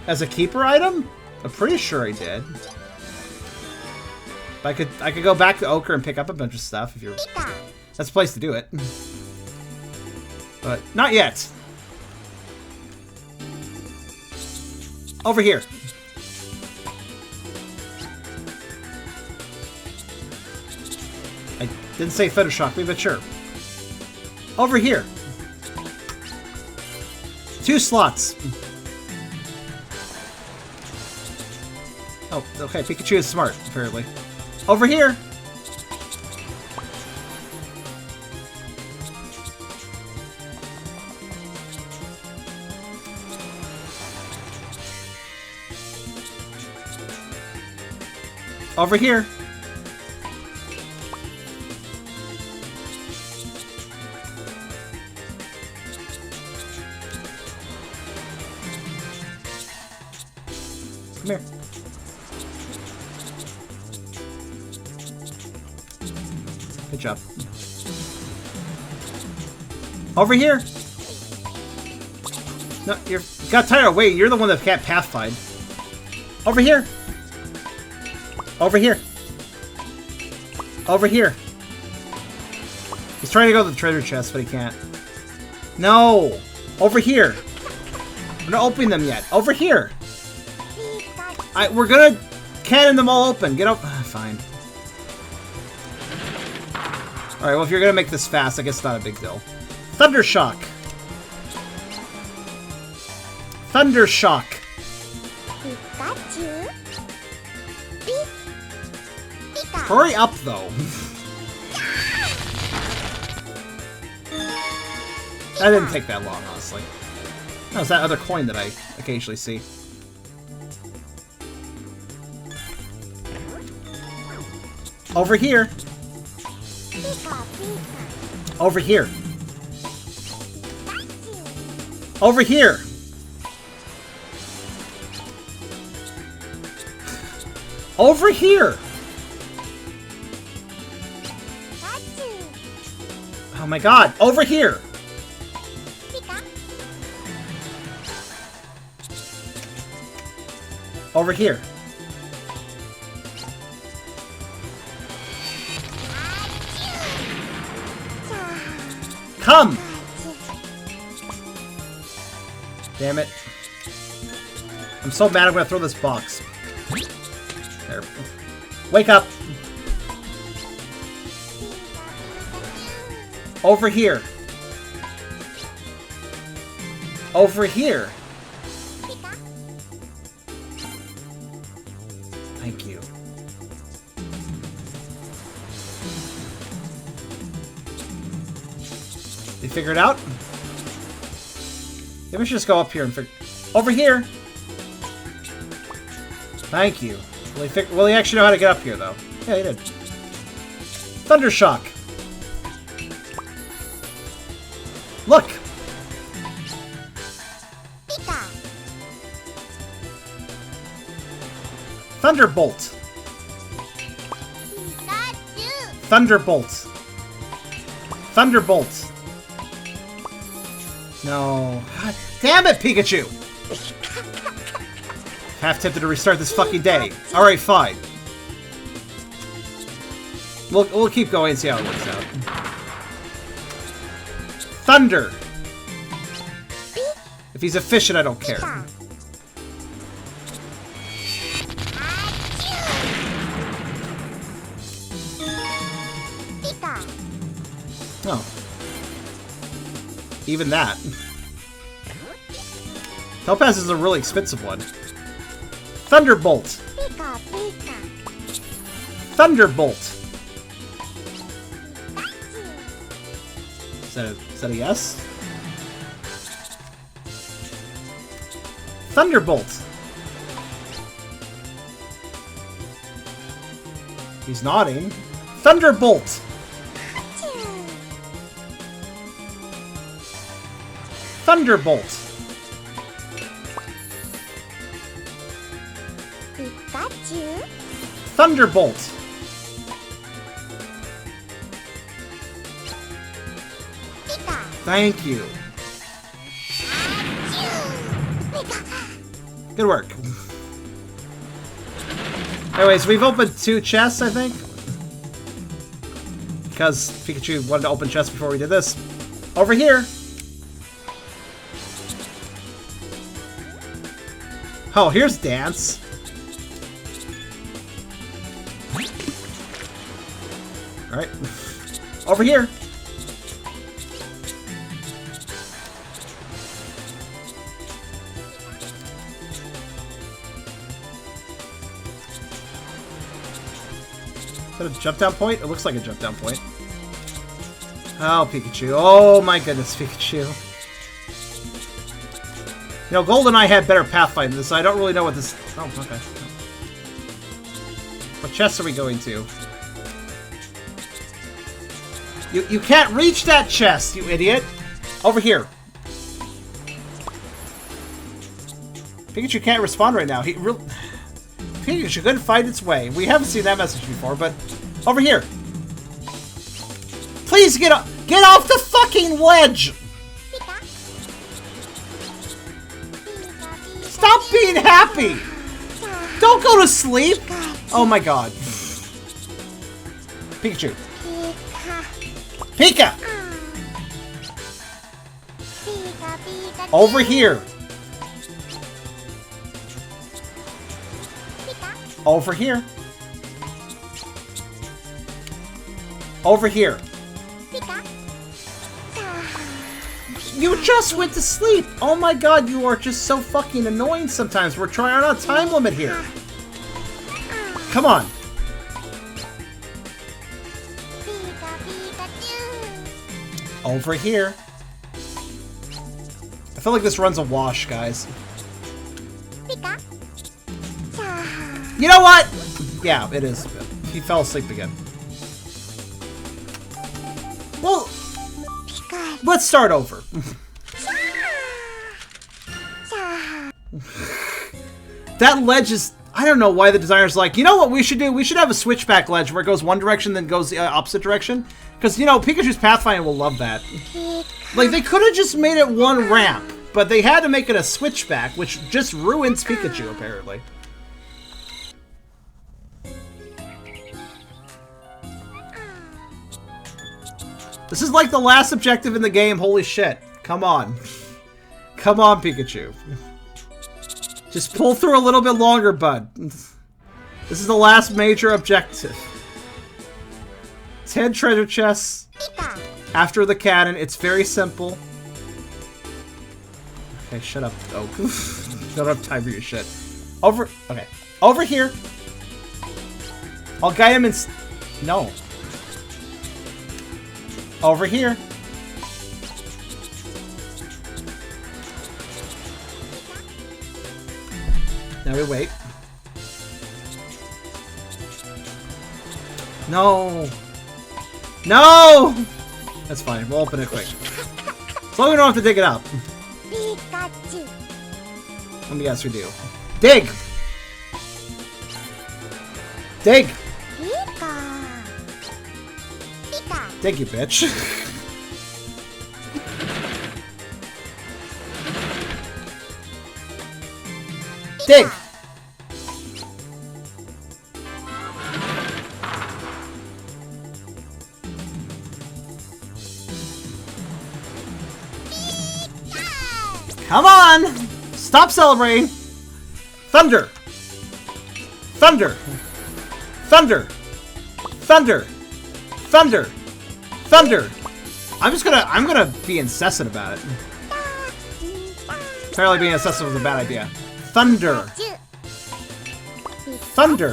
As a keeper item? I'm pretty sure I did. But I could go back to Ochre and pick up a bunch of stuff if you're... That's the place to do it. But not yet. Over here. Didn't say Thundershock me, but sure. Over here. 2 slots. Oh, okay. Pikachu is smart, apparently. Over here. Over here. Come here. Good job. Over here. No, you got tired of waiting. You're the one that can't pathfind. Over here. Over here. Over here. He's trying to go to the treasure chest, but he can't. No! Over here. We're not opening them yet. Over here. We're gonna cannon them all open. Get up. Fine. Alright, well, if you're gonna make this fast, I guess it's not a big deal. Thundershock. Thundershock. Pikachu. Pika. Hurry up, though. That didn't take that long, honestly. That was that other coin that I occasionally see. Over here. Pika, Pika. Over here. Over here. Over here. Pikachu. Oh my god. Over here. Pika. Over here. Come! Damn it. I'm so mad I'm gonna throw this box. There. Wake up! Over here. Over here. Pika. Thank you. You figure it out? Maybe we should just go up here and figure... Over here! Thank you. Will he actually know how to get up here, though? Yeah, he did. Thundershock! Look! Pika. Thunderbolt! Pikachu. Thunderbolt! Thunderbolt! No. God damn it, Pikachu! Half tempted to restart this fucking day. Alright, fine. We'll keep going and see how it works out. Thunder! If he's efficient, I don't care. Pika. Pika. Oh. Even that. Topaz is a really expensive one. Thunderbolt! Pika, Pika. Thunderbolt! Pikachu. Is that a yes? Thunderbolt! He's nodding. Thunderbolt! Pikachu. Thunderbolt! Pikachu. Thunderbolt! Pika. Thank you. Pika. Good work. Anyways, we've opened 2 chests, I think. Because Pikachu wanted to open chests before we did this. Over here! Oh, here's Dance. Alright. Over here. Is that a jump down point? It looks like a jump down point. Oh, Pikachu. Oh my goodness, Pikachu. You know, GoldenEye had better pathfinding than this, so I don't really know what this... Oh, okay. What chest are we going to? You can't reach that chest, you idiot! Over here. Pikachu can't respond right now. Pikachu couldn't find its way. We haven't seen that message before, but... Over here. Please get off the fucking ledge! Stop being happy! Don't go to sleep! Oh my god. Pikachu. Pika! Over here. Over here. Over here. You just went to sleep! Oh my god, you are just so fucking annoying sometimes. We're trying on a time limit here. Come on. Over here. I feel like this runs a wash, guys. You know what? Yeah, it is. He fell asleep again. Well, let's start over. That ledge is... I don't know why the designer's like, you know what we should do? We should have a switchback ledge where it goes one direction, then goes the opposite direction. Because, you know, Pikachu's Pathfinder will love that. Like, they could have just made it one ramp, but they had to make it a switchback, which just ruins Pikachu, apparently. This is like the last objective in the game, holy shit. Come on. Come on, Pikachu. Just pull through a little bit longer, bud. This is the last major objective. 10 treasure chests after the cannon. It's very simple. Okay, shut up. Oh, I don't have time for your shit. Over. Okay. Over here. I'll guide him in. No. Over here. Now we wait. No! No! That's fine. We'll open it quick. As long as we don't have to dig it up. Pikachu. Let me guess we do. Dig! Dig! Pika. Pika. Dig, you bitch. Dig! Come on! Stop celebrating! Thunder! Thunder! Thunder! Thunder! Thunder! Thunder! I'm gonna be incessant about it. Apparently being incessant was a bad idea. Thunder! Thunder!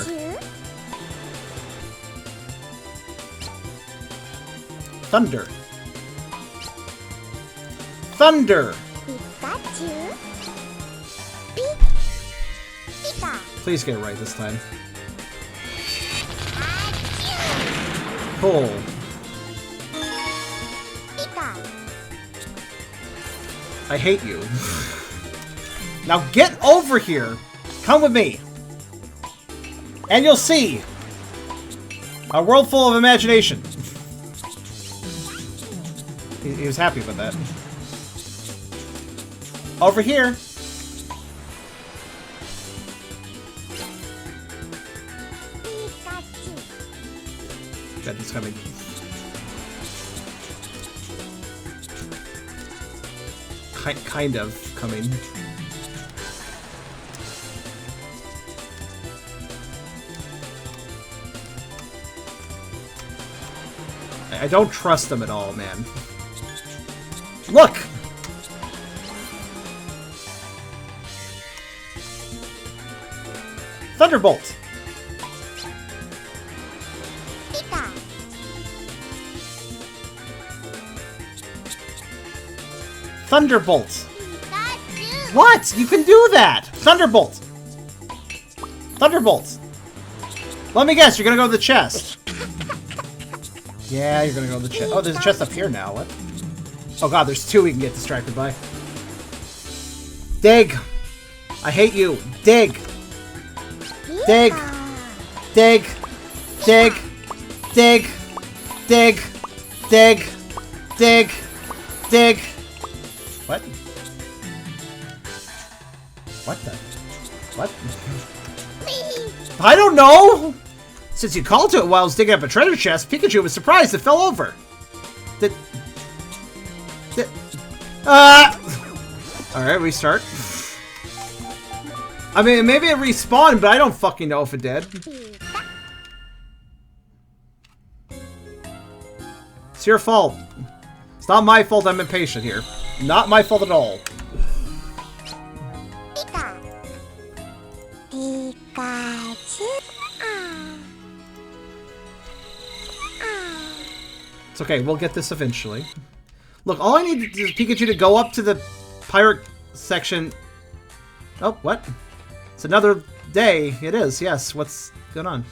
Thunder! Thunder! Pikachu. Pika. Please get it right this time. Cool. Pika. I hate you. Now get over here. Come with me. And you'll see. A world full of imagination. He was happy with that. Over here. Pikachu. God, he's coming. Kind of coming. I don't trust them at all, man. Look! Thunderbolt! Pika. Thunderbolt! Pikachu. What? You can do that! Thunderbolt! Thunderbolt! Let me guess, you're gonna go to the chest. Yeah, you're gonna go to the chest. Oh, there's a chest up here now. What? Oh god, there's two we can get distracted by. Dig! I hate you. Dig! Dig! Dig! Dig! Dig! Dig! Dig! Dig! Dig! What? What the? What? Please. I don't know! Since you called to it while I was digging up a treasure chest, Pikachu was surprised it fell over. Alright, restart. I mean, maybe it respawned, but I don't fucking know if it did. It's your fault. It's not my fault I'm impatient here. Not my fault at all. Pika. Pikachu. It's okay, we'll get this eventually. Look, all I need is Pikachu to go up to the pirate section. Oh, what? It's another day. It is, yes. What's going on?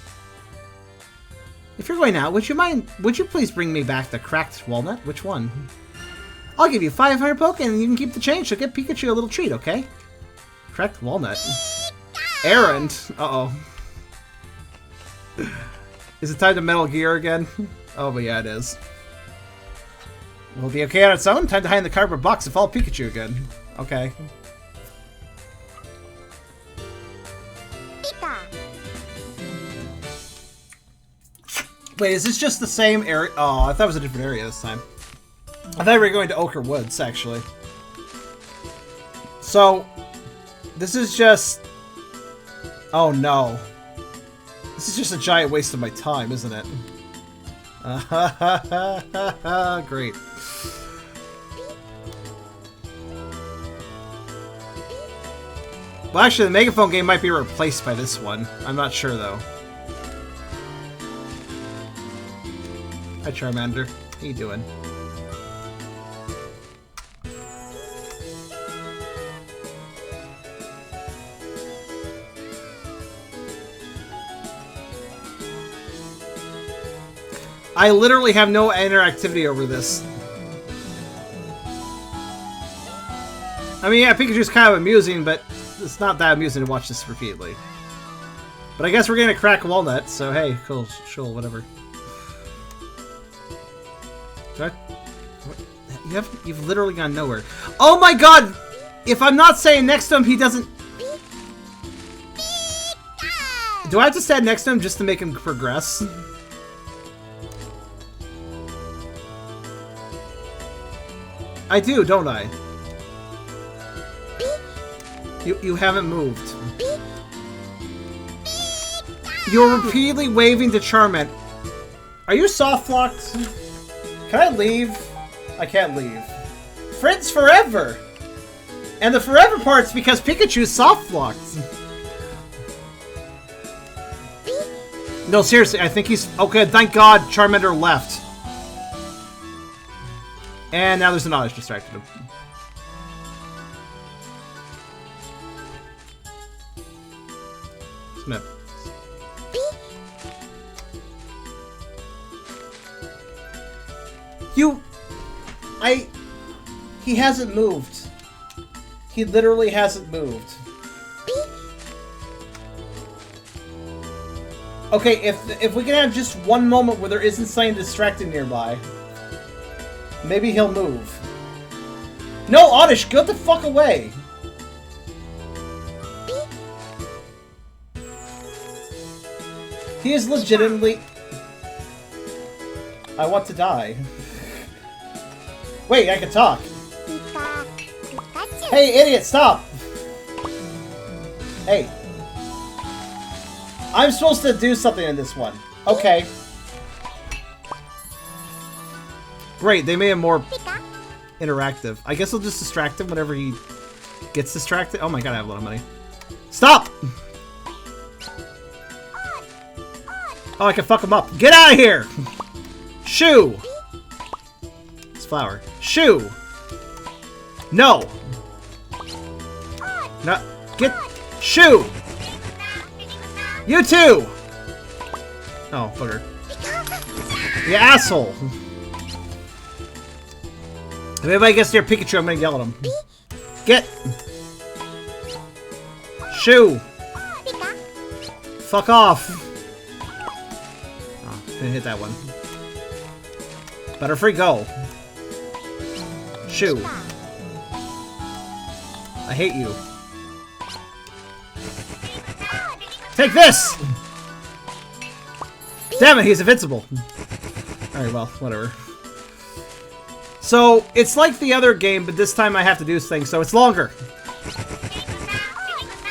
If you're going out, would you please bring me back the cracked walnut? Which one? I'll give you 500 poke and you can keep the change, so get Pikachu a little treat, okay? Cracked walnut. Errand? Uh-oh. Is it time to Metal Gear again? Oh, but yeah, it is. Will it be okay on its own? Time to hide in the cardboard box and follow Pikachu again. Okay. Pika. Wait, is this just the same area? Oh, I thought it was a different area this time. I thought we were going to Ochre Woods, actually. So, this is just... Oh, no. This is just a giant waste of my time, isn't it? Great. Well, actually, the Megaphone game might be replaced by this one. I'm not sure, though. Hi, Charmander. How you doing? I literally have no interactivity over this. I mean, yeah, Pikachu's kind of amusing, but it's not that amusing to watch this repeatedly. But I guess we're getting a crack walnut, so hey, cool, sure, whatever. You've literally gone nowhere. Oh my god! If I'm not saying next to him, he doesn't... Do I have to stand next to him just to make him progress? I do, don't I? You haven't moved. You're repeatedly waving to Charmander. Are you soft-locked? Can I leave? I can't leave. Friends forever! And the forever part's because Pikachu's soft-locked. No, seriously, I think he's... Okay, thank God Charmander left. And now there's an Oddish distracted him. Snip. He hasn't moved. He literally hasn't moved. Okay, if we can have just one moment where there isn't something distracting nearby, maybe he'll move. No, Oddish, get the fuck away! He is legitimately... I want to die. Wait, I can talk. Pikachu. Hey, idiot, stop! Hey. I'm supposed to do something in this one. Okay. Great, they made him more Pika. interactive. I guess I'll just distract him whenever he gets distracted. Oh my god, I have a lot of money. Stop! Oh, I can fuck him up. Get out of here! Shoo! It's flower. Shoo! No! No. Get... Shoo! You too! Oh, bugger. You asshole! If anybody gets near Pikachu, I'm gonna yell at him. Get! Shoo! Fuck off! Oh, didn't hit that one. Butterfree, go! Shoo! I hate you. Take this! Damn it, he's invincible. Alright, well, whatever. So, it's like the other game, but this time I have to do things, so it's longer.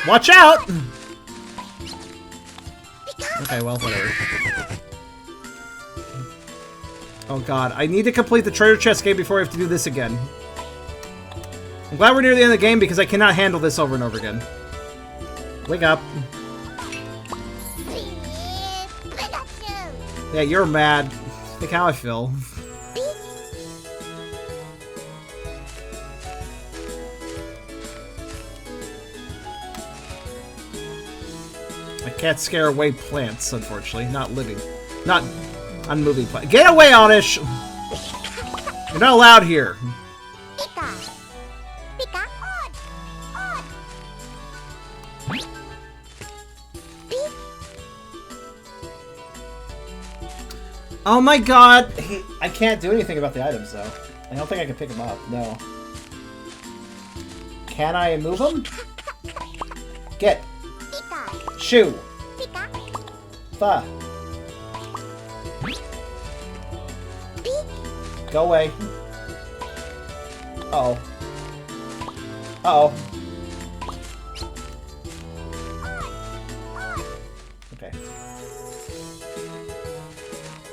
Watch out! Okay, well, whatever. Oh god, I need to complete the treasure chest game before I have to do this again. I'm glad we're near the end of the game because I cannot handle this over and over again. Wake up. Yeah, you're mad. Think how I feel. I can't scare away plants, unfortunately. Not living. Not unmoving plants. Get away, Oddish! You're not allowed here. Pika. Pika. On. Oh my god! I can't do anything about the items, though. I don't think I can pick them up. No. Can I move them? Get. Pika. Shoo. Pika. Fa. Go away. Uh-oh. Uh-oh. Okay.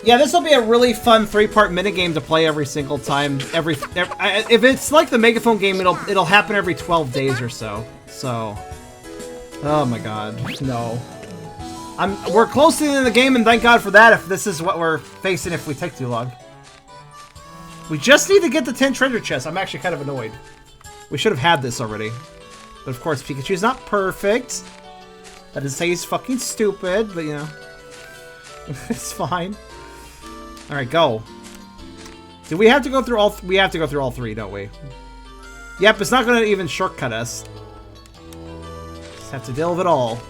Yeah, this will be a really fun 3-part minigame to play every single time. If it's like the Megaphone game, it'll happen every 12 days or so. So, oh my god, no. We're close to the end of the game, and thank God for that. If this is what we're facing, if we take too long, we just need to get the 10 treasure chests. I'm actually kind of annoyed. We should have had this already, but of course, Pikachu's not perfect. That doesn't say he's fucking stupid, but you know, it's fine. All right, go. Do we have to go through all? We have to go through all 3, don't we? Yep, it's not going to even shortcut us. Just have to deal with it all.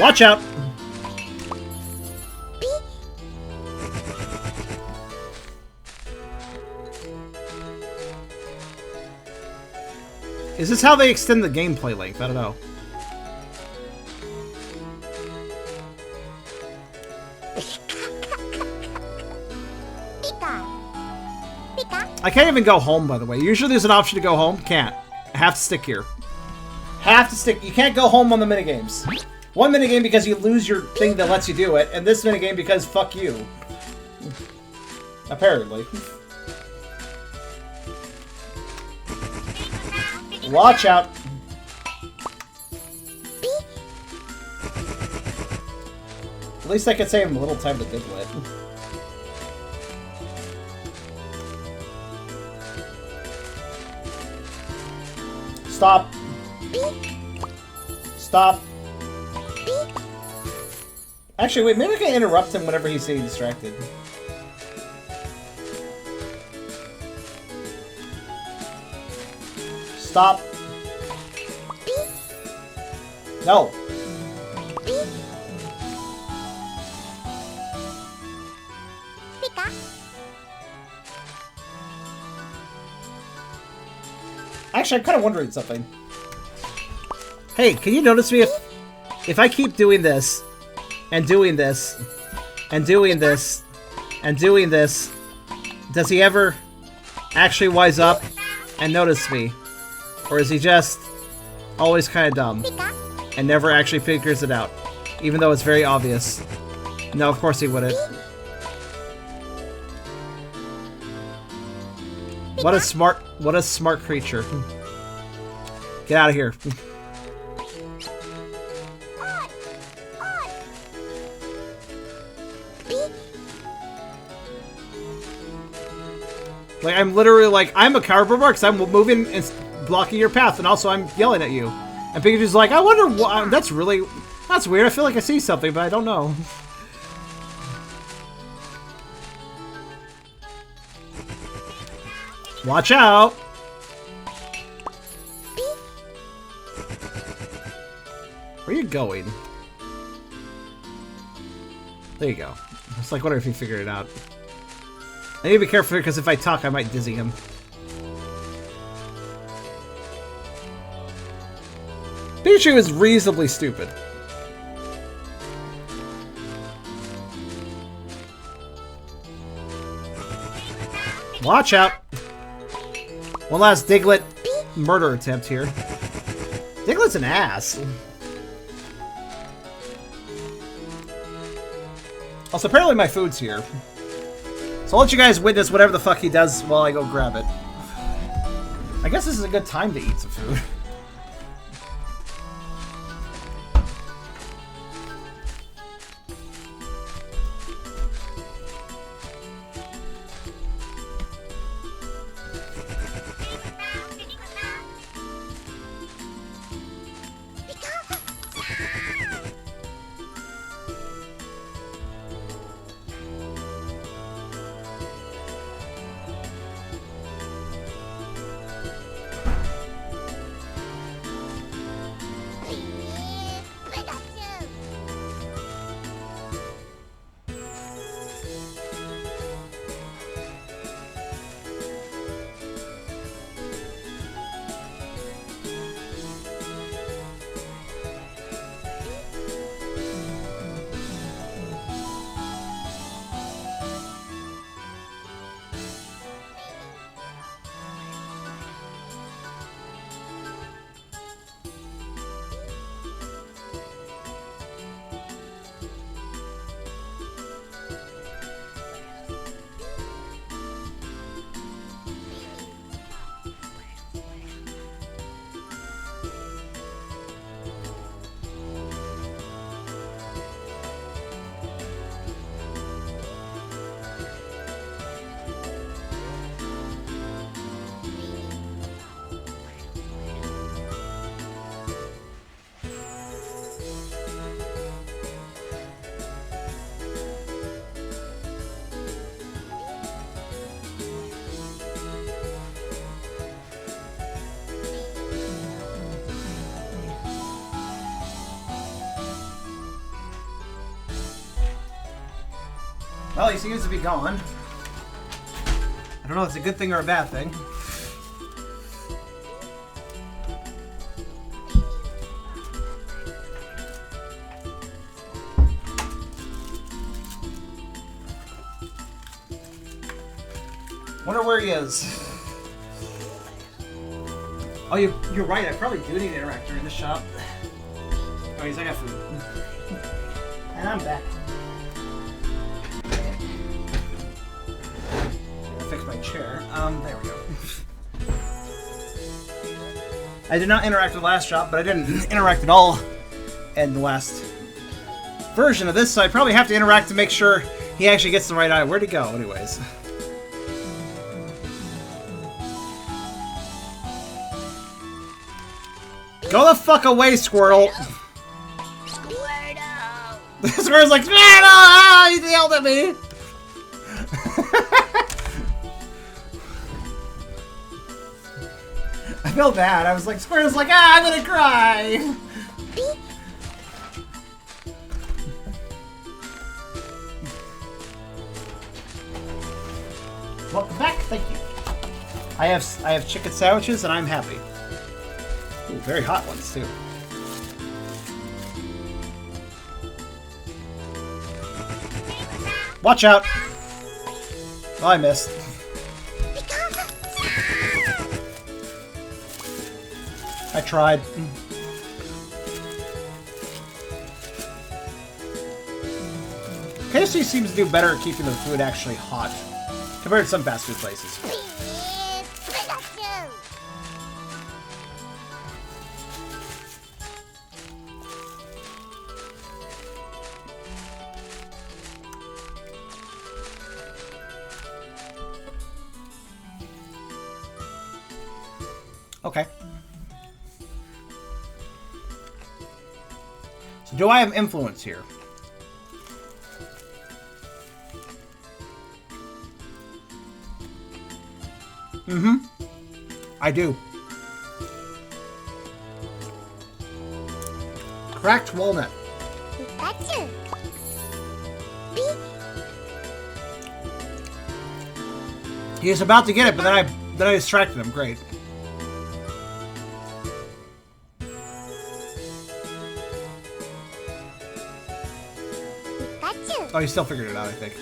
Watch out! Is this how they extend the gameplay length? I don't know. I can't even go home, by the way. Usually there's an option to go home. Can't. I have to stick here. Have to stick. You can't go home on the minigames. One minigame because you lose your thing that lets you do it, and this minigame because fuck you. Apparently. Watch out. At least I could save him a little time to Diglett. Stop. Stop. Actually, wait, maybe I can interrupt him whenever he's getting distracted. Stop. No. Actually, I'm kind of wondering something. Hey, can you notice me if I keep doing this, and doing this, and doing this, and doing this, does he ever actually wise up and notice me? Or is he just always kind of dumb and never actually figures it out? Even though it's very obvious. No, of course he wouldn't. What a smart creature. Get out of here. Like, I'm literally like, I'm a coward because I'm moving and blocking your path, and also I'm yelling at you. And Pikachu's like, I wonder what. That's weird. I feel like I see something, but I don't know. Watch out! Where are you going? There you go. I was like, wondering if you figured it out. I need to be careful here because if I talk, I might dizzy him. Pikachu is reasonably stupid. Watch out! One last Diglett murder attempt here. Diglett's an ass. Also, apparently my food's here. So I'll let you guys witness whatever the fuck he does while I go grab it. I guess this is a good time to eat some food. Well, he seems to be gone. I don't know if it's a good thing or a bad thing. Wonder where he is. Oh, you're right. I probably do need an interactor in the shop. Oh, I got food. And I'm back. Fix my chair. There we go. I did not interact with the last shop, but I didn't interact at all in the last version of this, so I probably have to interact to make sure he actually gets the right eye. Where'd he go, anyways? Go the fuck away, Squirtle! Squirtle! Squirtle's like, Squirtle! He yelled at me! I felt bad. I was like, Squirtle's like, I'm gonna cry! Welcome back, thank you. I have chicken sandwiches and I'm happy. Ooh, very hot ones too. Watch out! Oh, I missed. I tried. KFC seems to do better at keeping the food actually hot compared to some fast food places. Pikachu. Okay. So do I have influence here? Mm-hmm. I do. Cracked walnut. Pikachu. He was about to get it, but then I distracted him. Great. Pikachu. Oh, he still figured it out, I think.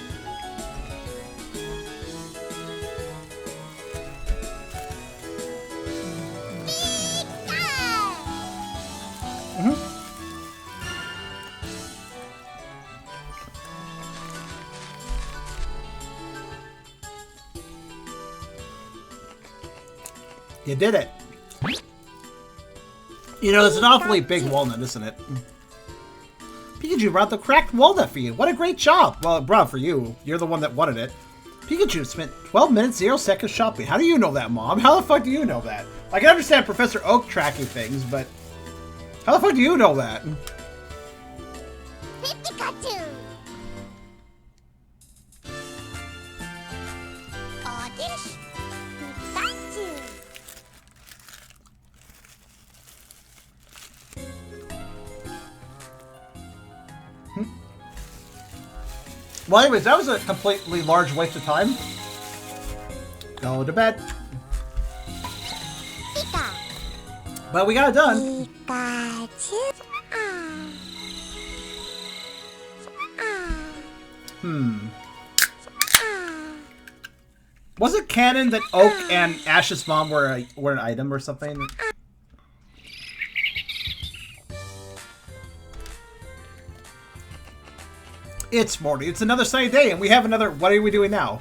You did it. You know, it's an awfully big walnut, isn't it? Pikachu brought the cracked walnut for you. What a great job. Well, it brought for you. You're the one that wanted it. Pikachu spent 12 minutes, 0 seconds shopping. How do you know that, Mom? How the fuck do you know that? I can understand Professor Oak tracking things, but how the fuck do you know that? Pikachu. Oddish. Pikachu. Well, anyways, that was a completely large waste of time. Go to bed. Pika. But we got it done. Pikachu. Was it canon that Oak and Ash's mom were an item or something? It's morning. It's another sunny day, and we have another. What are we doing now?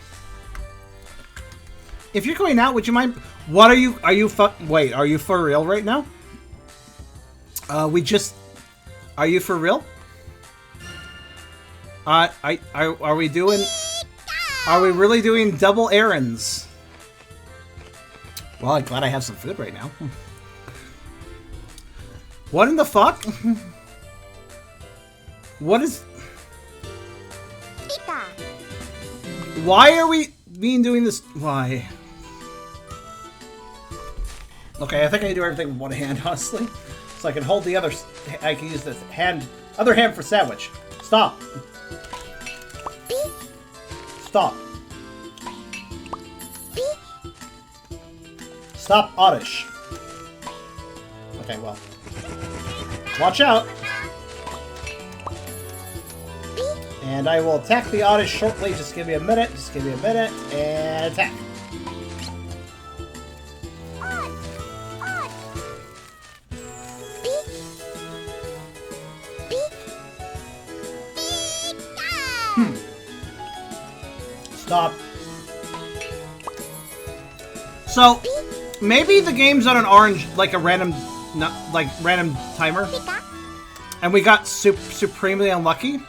If you're going out, would you mind? What are you? Are you wait? Are you for real right now? We just. Are you for real? Are we doing? Are we really doing double errands? Well, I'm glad I have some food right now. What in the fuck? What is? Pika. Why are we doing this? Why? Okay, I think I can do everything with one hand, honestly. So I can hold the other. I can use the other hand for sandwich. Stop. Stop. Stop, Oddish. Okay, well. Watch out. And I will attack the Oddish shortly. Just give me a minute. Just give me a minute. And attack. Stop. So, maybe the game's on an orange, like a random, random timer, and we got supremely unlucky.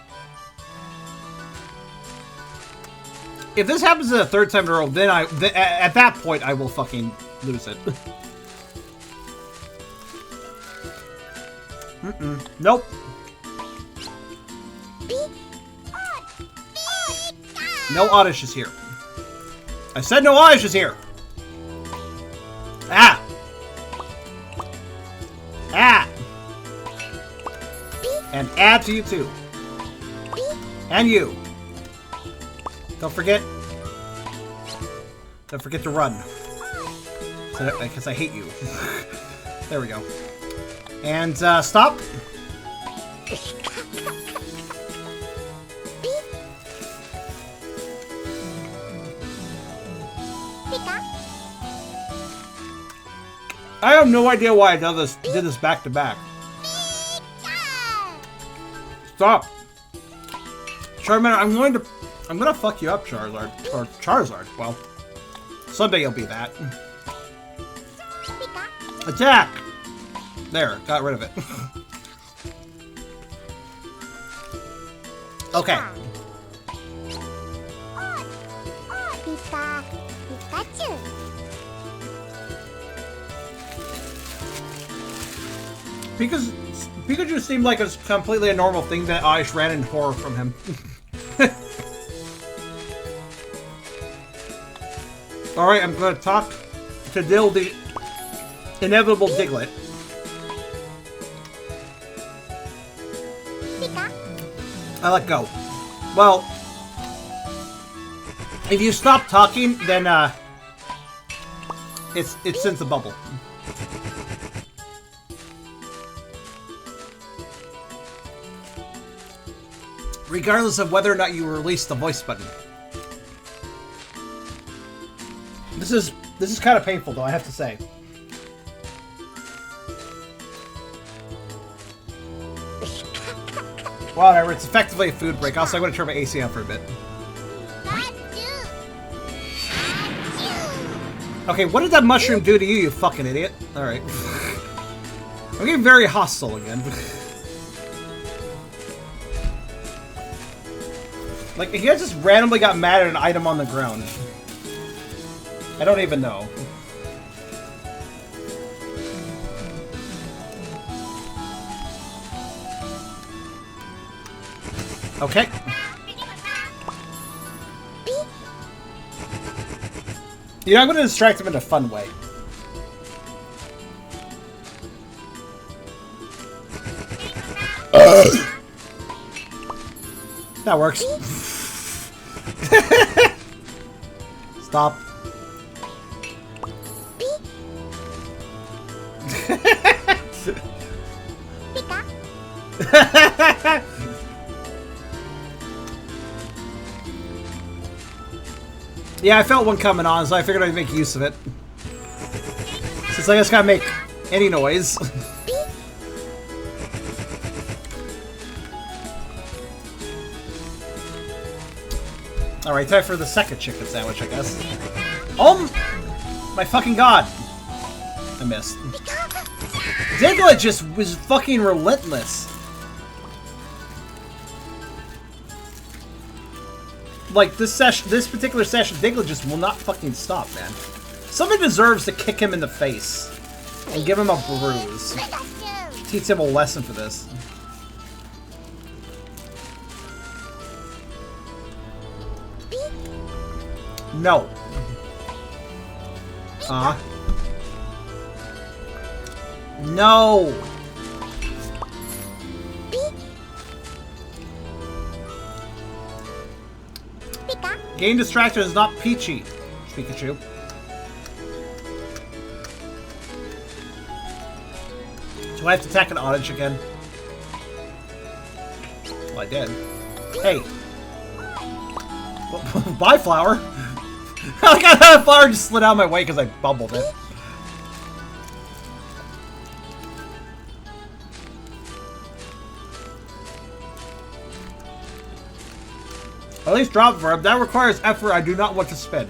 If this happens a third time in a row, then at that point I will fucking lose it. Nope. No Oddish is here. I said no Oddish is here. Ah! Ah! And add to you too. And you. Don't forget. Don't forget to run. Because I hate you. There we go. And stop. I have no idea why I did this back to back. Stop. Charmander, I'm gonna fuck you up, Charizard. Or Charizard. Well, someday you'll be that. Attack! There, got rid of it. Okay. Pikachu. Because Pikachu seemed like a completely a normal thing that I just ran in horror from him. Alright, I'm gonna talk to Dill the inevitable Diglett. I let go. Well, if you stop talking, then it sends a bubble. Regardless of whether or not you release the voice button. This is kind of painful, though, I have to say. Whatever, it's effectively a food break. Also, I'm going to turn my AC on for a bit. Okay, what did that mushroom do to you, you fucking idiot? Alright. I'm getting very hostile again. Like, he just randomly got mad at an item on the ground. I don't even know. Okay. You know, I'm going to distract him in a fun way. That works. Stop. Yeah, I felt one coming on, so I figured I'd make use of it. Since I just gotta make any noise. Alright, time for the second chicken sandwich, I guess. Oh my fucking god! I missed. Diglett just was fucking relentless. Like, this particular session, Diglett just will not fucking stop, man. Somebody deserves to kick him in the face. And give him a bruise. Teach him a lesson for this. No. No! Game distraction is not peachy, Pikachu. Do I have to attack an orange again? Well, I did. Hey. Bye, flower. I got that flower just slid out of my way because I bubbled it. At least drop verb. That requires effort I do not want to spend.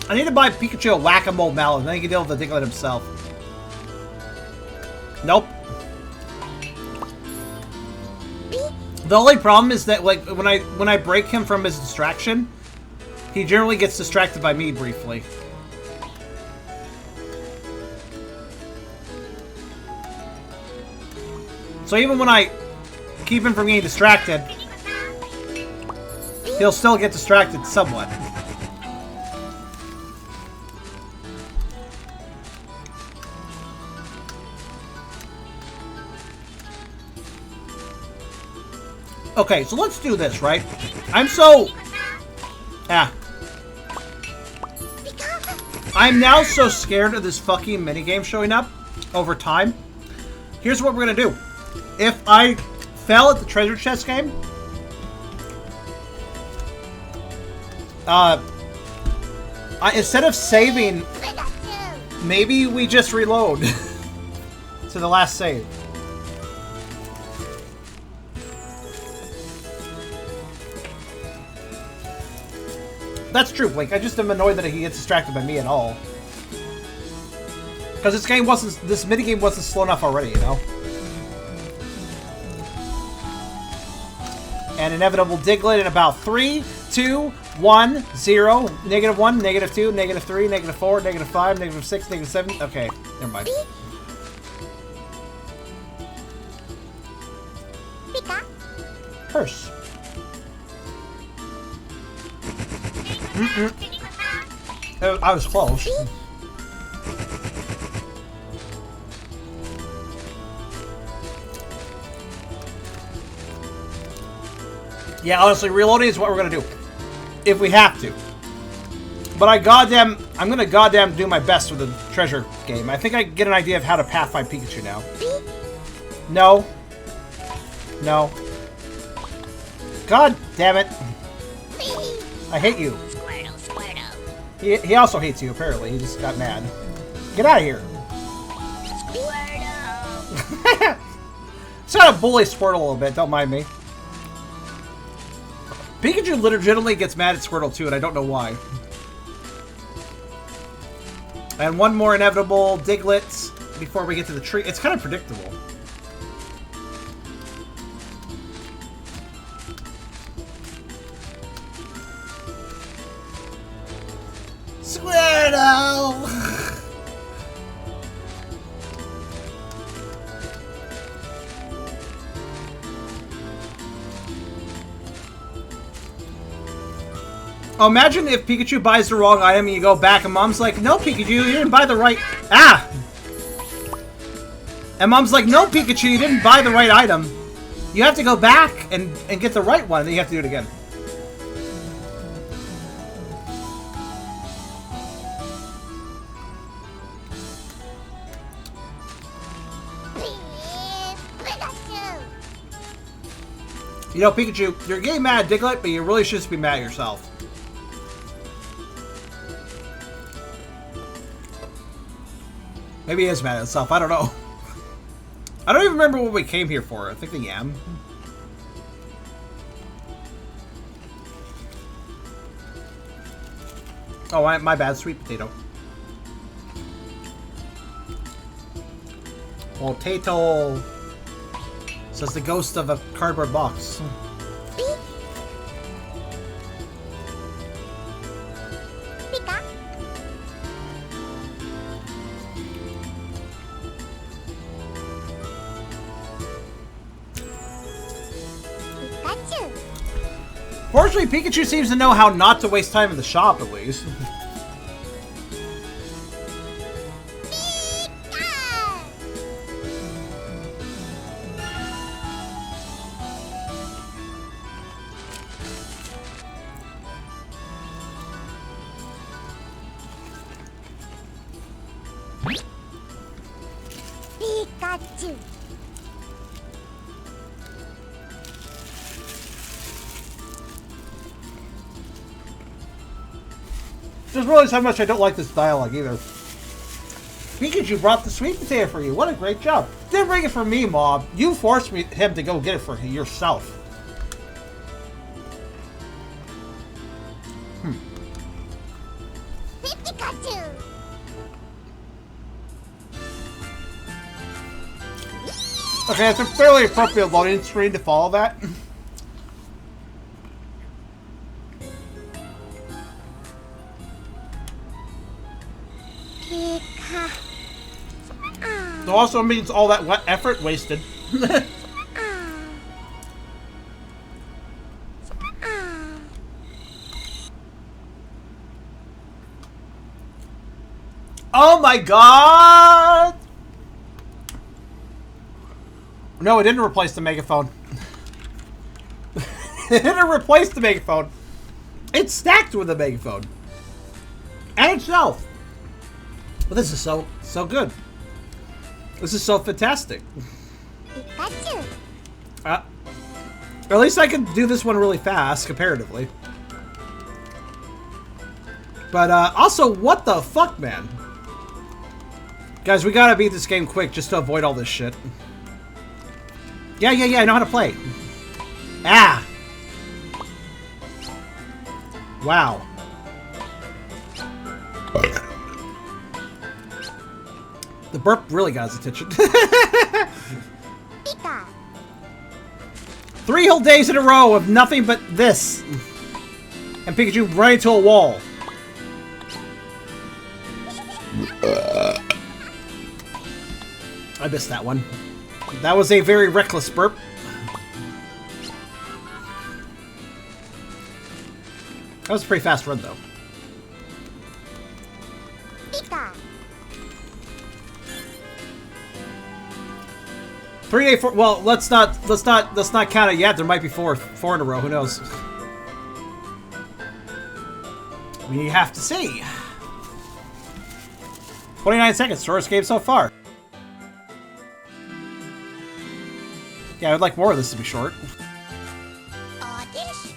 I need to buy Pikachu a whack-a-mole mallet, then he can deal with the Diglett himself. Nope. The only problem is that, like, when I break him from his distraction, he generally gets distracted by me briefly. So even when I keep him from getting distracted, he'll still get distracted somewhat. Okay, so let's do this, right? I'm now so scared of this fucking minigame showing up over time. Here's what we're gonna do. If I fail at the treasure chest game, instead of saving Maybe we just reload to the last save. That's true, Blink. I just am annoyed that he gets distracted by me at all. Because this minigame wasn't slow enough already, you know? And inevitable Diglett in about 3, 2, 1, 0, -1, -2, -3, -4, -5, -6, -7. Okay, never mind. Pika. Purse. I was close. Yeah, honestly, reloading is what we're gonna do. If we have to. But I'm gonna goddamn do my best with the treasure game. I think I get an idea of how to pathfind Pikachu now. No. No. God damn it. I hate you. Squirtle, Squirtle. He also hates you, apparently. He just got mad. Get out of here. Squirtle. Just gotta bully Squirtle a little bit, don't mind me. Pikachu legitimately gets mad at Squirtle too, and I don't know why. And one more inevitable Diglett before we get to the tree. It's kind of predictable. Squirtle! Oh, imagine if Pikachu buys the wrong item and you go back and Mom's like, no, Pikachu, you didn't buy the right... Ah! And Mom's like, no, Pikachu, you didn't buy the right item. You have to go back and get the right one, and then you have to do it again. Pikachu. You know, Pikachu, you're getting mad at Diglett, but you really should just be mad at yourself. Maybe he is mad at himself. I don't know. I don't even remember what we came here for. I think the yam. Oh, my bad. Sweet potato. Potato. Says the ghost of a cardboard box. Pika. Pikachu. Fortunately, Pikachu seems to know how not to waste time in the shop, at least. Pikachu. Just realized how much I don't like this dialogue either. Pikachu brought the sweet potato for you. What a great job. Didn't bring it for me, Mom. You forced him to go get it for yourself. Pikachu. Okay, it's a fairly appropriate loading screen to follow that. Pika. It also means all that effort wasted. Oh my god! No, it didn't replace the megaphone. It didn't replace the megaphone. It's stacked with the megaphone. And itself. But this is so good. This is so fantastic. Pikachu. At least I can do this one really fast, comparatively. But, also, what the fuck, man? Guys, we gotta beat this game quick just to avoid all this shit. Yeah, I know how to play. Ah! Wow. The burp really got his attention. Pika. 3 whole days in a row of nothing but this. And Pikachu right into a wall. I missed that one. That was a very reckless burp. That was a pretty fast run, though. Pika. 3 day 4. Well, let's not count it yet. There might be four in a row. Who knows? We have to see. 29 seconds. Shortest game so far. Yeah, I'd like more of this to be short. Oddish.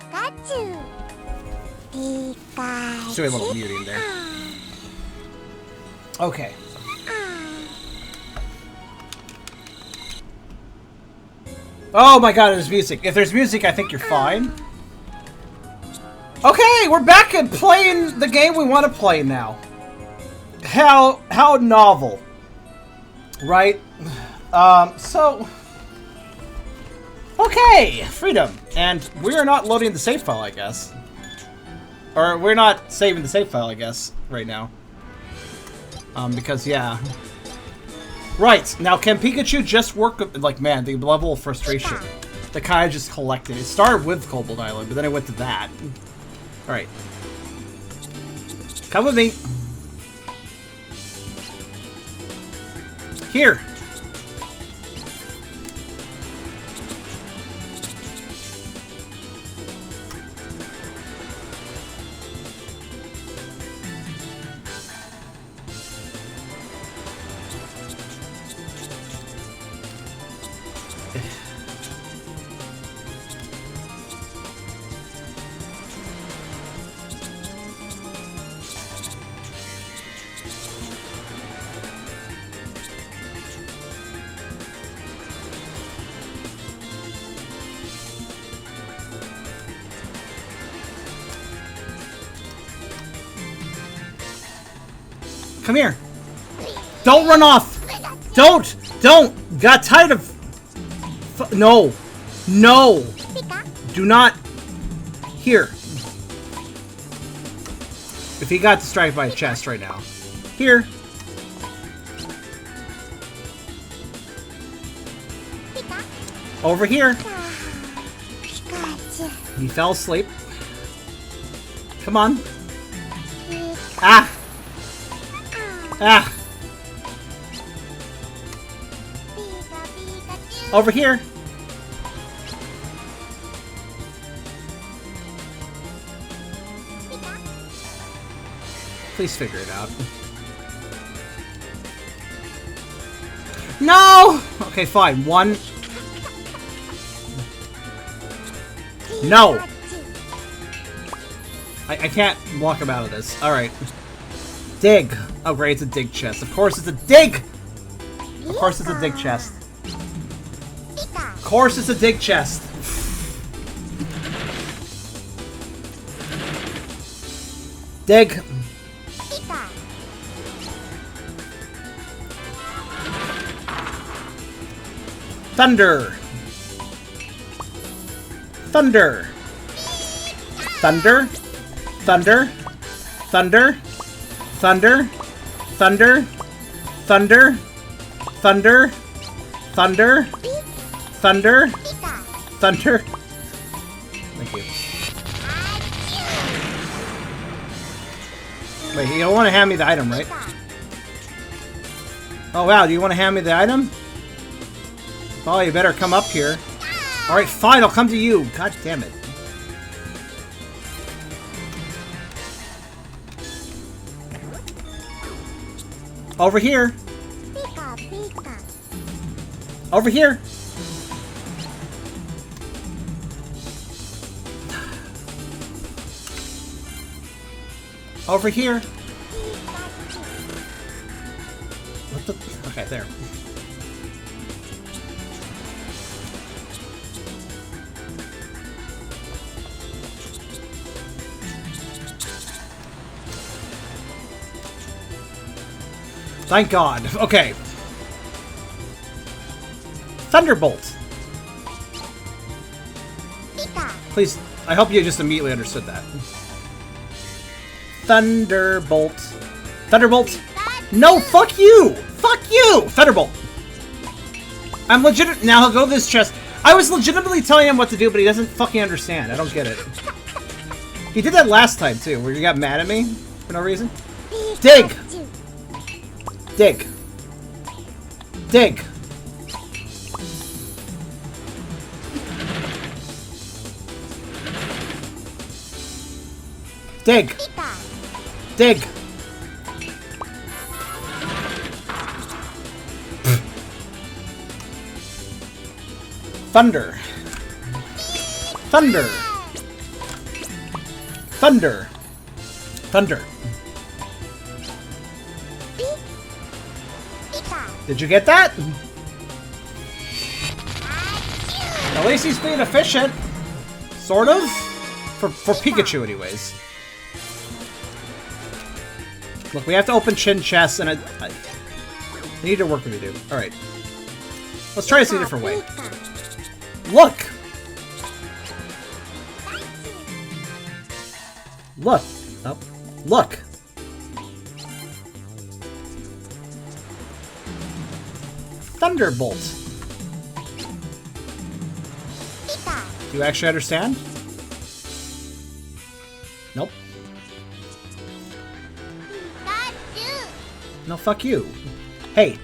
Pikachu. Pikachu. Just do a little muting there. Okay. Oh my god, there's music. If there's music, I think you're fine. Okay, we're back and playing the game we want to play now. How novel. Right? So... Okay, freedom. And we're not loading the save file, I guess. Or we're not saving the save file, I guess, right now. Because, yeah. Right, now can Pikachu just work with, like, man, the level of frustration that kind of just collected. It started with Cobalt Island, but then it went to that. Alright. Come with me. Here. Come here. Don't run off. Don't. Got tired of... No. No. Do not. Here. If he got distracted by a chest right now. Here. Over here. He fell asleep. Come on. Ah. Ah! Over here! Please figure it out. No! Okay, fine. One. No! I can't walk him out of this. Alright. Dig! Oh great, it's a dig chest. Of course it's a dig! Of course it's a dig chest. Of course it's a dig chest. Dig. Thunder. Thunder. Thunder. Thunder. Thunder. Thunder, thunder, thunder, thunder, thunder, thunder, thunder. Thank you. Wait, you don't want to hand me the item, right? Oh wow, do you want to hand me the item? Oh, you better come up here. Alright, fine, I'll come to you. God damn it. Over here. Over here. Over here. What the? Okay, there. Thank God. Okay. Thunderbolt. Pika. Please, I hope you just immediately understood that. Thunderbolt. Thunderbolt. No, fuck you! Fuck you! Thunderbolt. I'm legit. Now he'll go to this chest. I was legitimately telling him what to do, but he doesn't fucking understand. I don't get it. He did that last time, too, where you got mad at me for no reason. Dig! Pikachu. Dig. Dig. Dig. Pika. Dig. Thunder. Thunder. Thunder. Thunder. Pika. Did you get that? At least he's being efficient. Sort of. For Pikachu, anyways. Look, we have to open chin chests, and I need to work with you, dude. Alright. Let's try this a different way. Look! Look! Oh. Look! Thunderbolt. Pika. Do you actually understand? Nope. Pikachu. No, fuck you. Hey.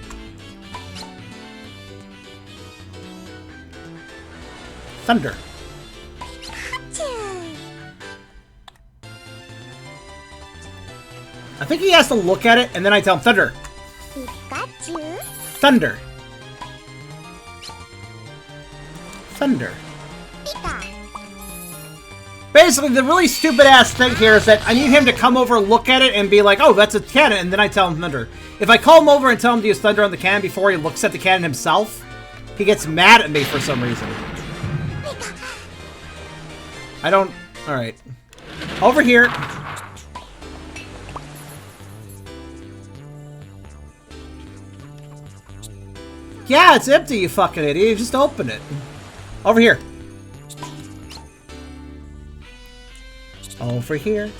Thunder. Pikachu. I think he has to look at it, and then I tell him Thunder. Pikachu. Thunder. Thunder. Pika. Basically, the really stupid-ass thing here is that I need him to come over, look at it, and be like, oh, that's a cannon, and then I tell him Thunder. If I call him over and tell him to use Thunder on the cannon before he looks at the cannon himself, he gets mad at me for some reason. I don't... Alright. Over here. Yeah, it's empty, you fucking idiot. You just open it. Over here. Over here.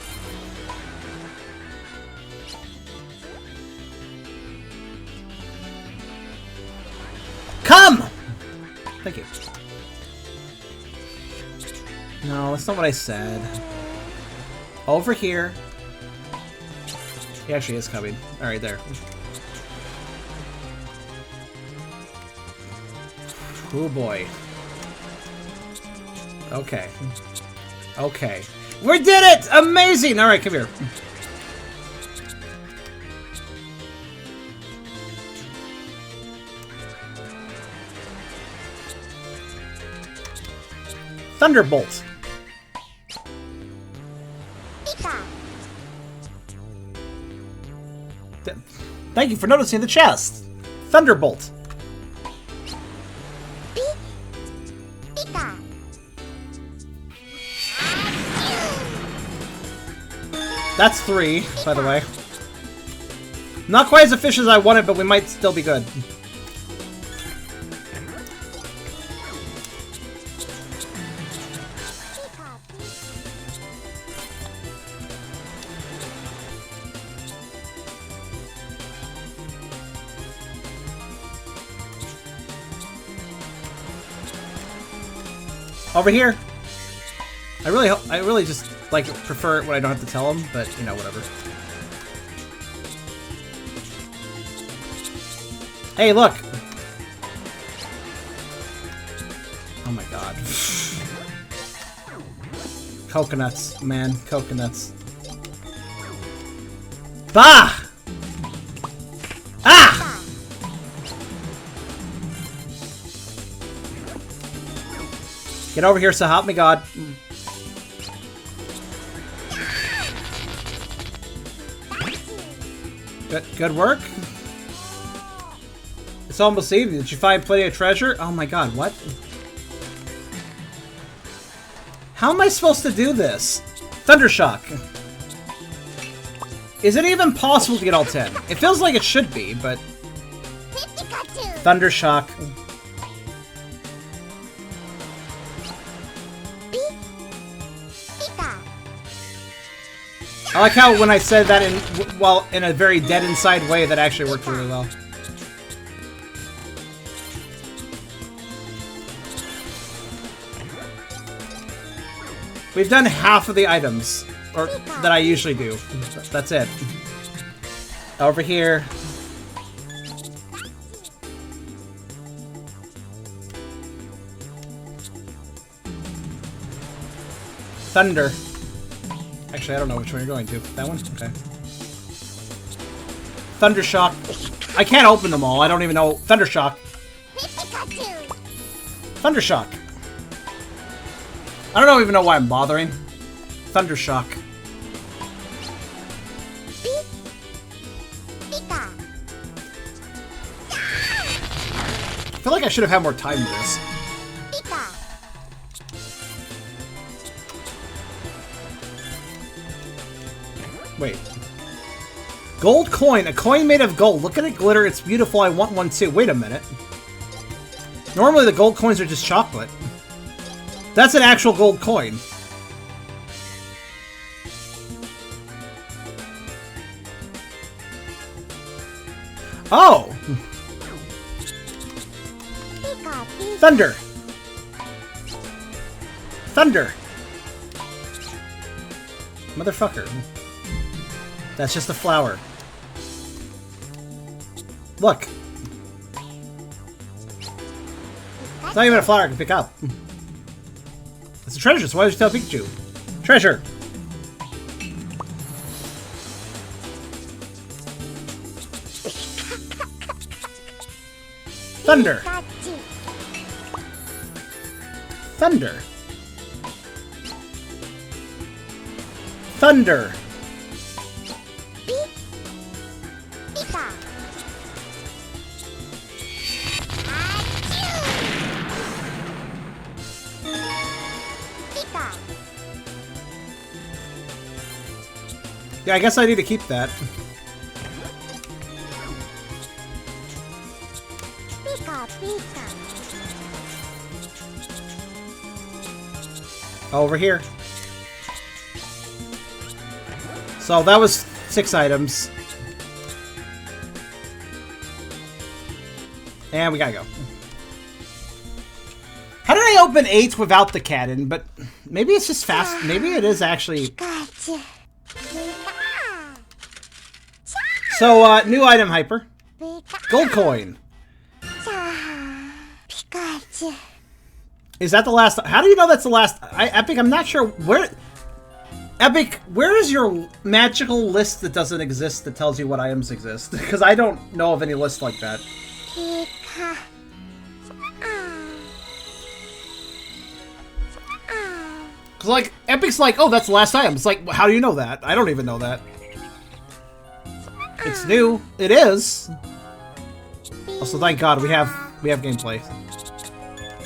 Come! Thank you. No, that's not what I said. Over here. He actually is coming. Alright, there. Oh boy. Okay. Okay. We did it! Amazing! Alright, come here. Thunderbolt. Pika. Thank you for noticing the chest. Thunderbolt. Pika. That's 3, by the way. Not quite as efficient as I wanted, but we might still be good. Over here. I really just prefer it when I don't have to tell him, but you know, whatever. Hey, look. Oh my god. Coconuts, man, coconuts. Bah! Ah! Get over here, so help me God. Good work. It's almost evening. Did you find plenty of treasure? Oh my god, what? How am I supposed to do this? Thundershock. Is it even possible to get all 10? It feels like it should be, but... Pikachu. Thundershock. Pika. I like how when I said that in a very dead inside way, that actually worked really well. We've done half of the items, or that I usually do. That's it. Over here. Thunder. Actually, I don't know which one you're going to. That one? Okay. Thundershock. I can't open them all. I don't even know. Thundershock. Pikachu. Thundershock. I don't even know why I'm bothering. Thundershock. Pika. I feel like I should have had more time to this. Pika. Wait. Gold coin. A coin made of gold. Look at it glitter. It's beautiful. I want one too. Wait a minute. Normally the gold coins are just chocolate. That's an actual gold coin. Oh! Pika. Thunder! Thunder! Motherfucker. That's just a flower. Look. It's not even a flower I can pick up. It's a treasure, so why did you tell Pikachu? Treasure! Thunder! Pikachu. Thunder! Thunder! Pika. Pika. Yeah, I guess I need to keep that. Pika. Pika. Over here. So that was 6 items. And we gotta go. How did I open 8 without the cannon? But maybe it's just fast. Maybe it is actually... Pikachu. Pika. So, new item, Hyper. Pika. Gold coin. Pikachu. Is that the last... How do you know that's the last... Epic, I'm not sure where... Epic, where is your magical list that doesn't exist that tells you what items exist? Because I don't know of any list like that. Pika. Because, like, Epic's like, oh, that's the last item. It's like, how do you know that? I don't even know that. It's new. It is. Also, thank God we have gameplay.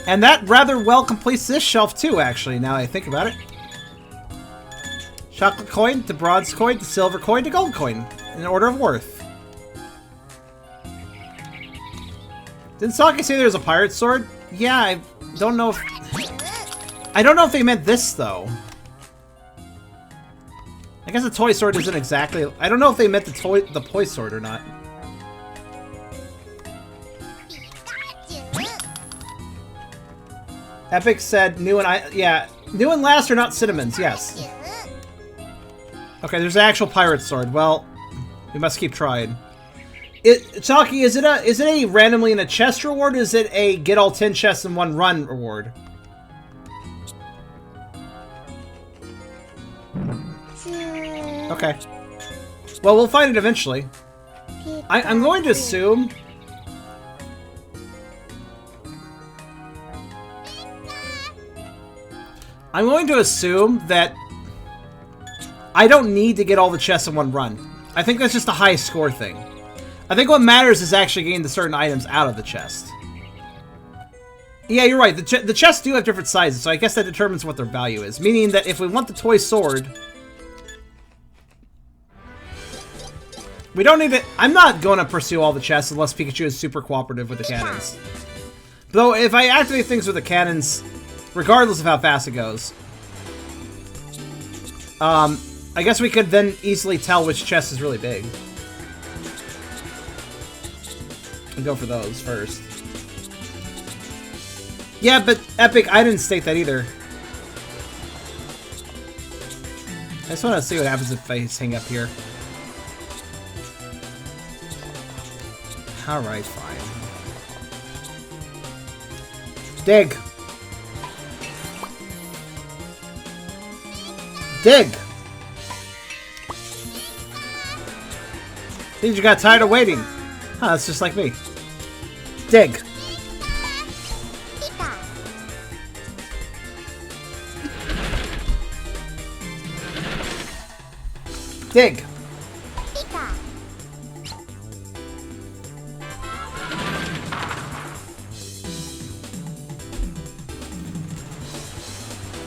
And that rather well completes this shelf too, actually, now I think about it. Chocolate coin to bronze coin to silver coin to gold coin. In order of worth. Didn't Saki say there was a pirate sword? Yeah, I don't know if... I don't know if they meant this, though. I guess the toy sword isn't exactly... I don't know if they meant the toy sword or not. Epic said new and yeah, new and last are not cinnamons, yes. Okay, there's an actual pirate sword. Well, we must keep trying. Saki, is it a randomly in a chest reward, or is it a get all 10 chests in one run reward? Okay. Well, we'll find it eventually. I'm going to assume... I'm going to assume that I don't need to get all the chests in one run. I think that's just the highest score thing. I think what matters is actually getting the certain items out of the chest. Yeah, you're right. The chests do have different sizes, so I guess that determines what their value is. Meaning that if we want the toy sword... We don't need it. I'm not going to pursue all the chests unless Pikachu is super cooperative with the cannons. Though, if I activate things with the cannons, regardless of how fast it goes... I guess we could then easily tell which chest is really big. And go for those first. Yeah, but Epic, I didn't state that either. I just want to see what happens if I hang up here. Alright, fine. Dig! Dig! You got tired of waiting. Huh, that's just like me. Dig! Dig!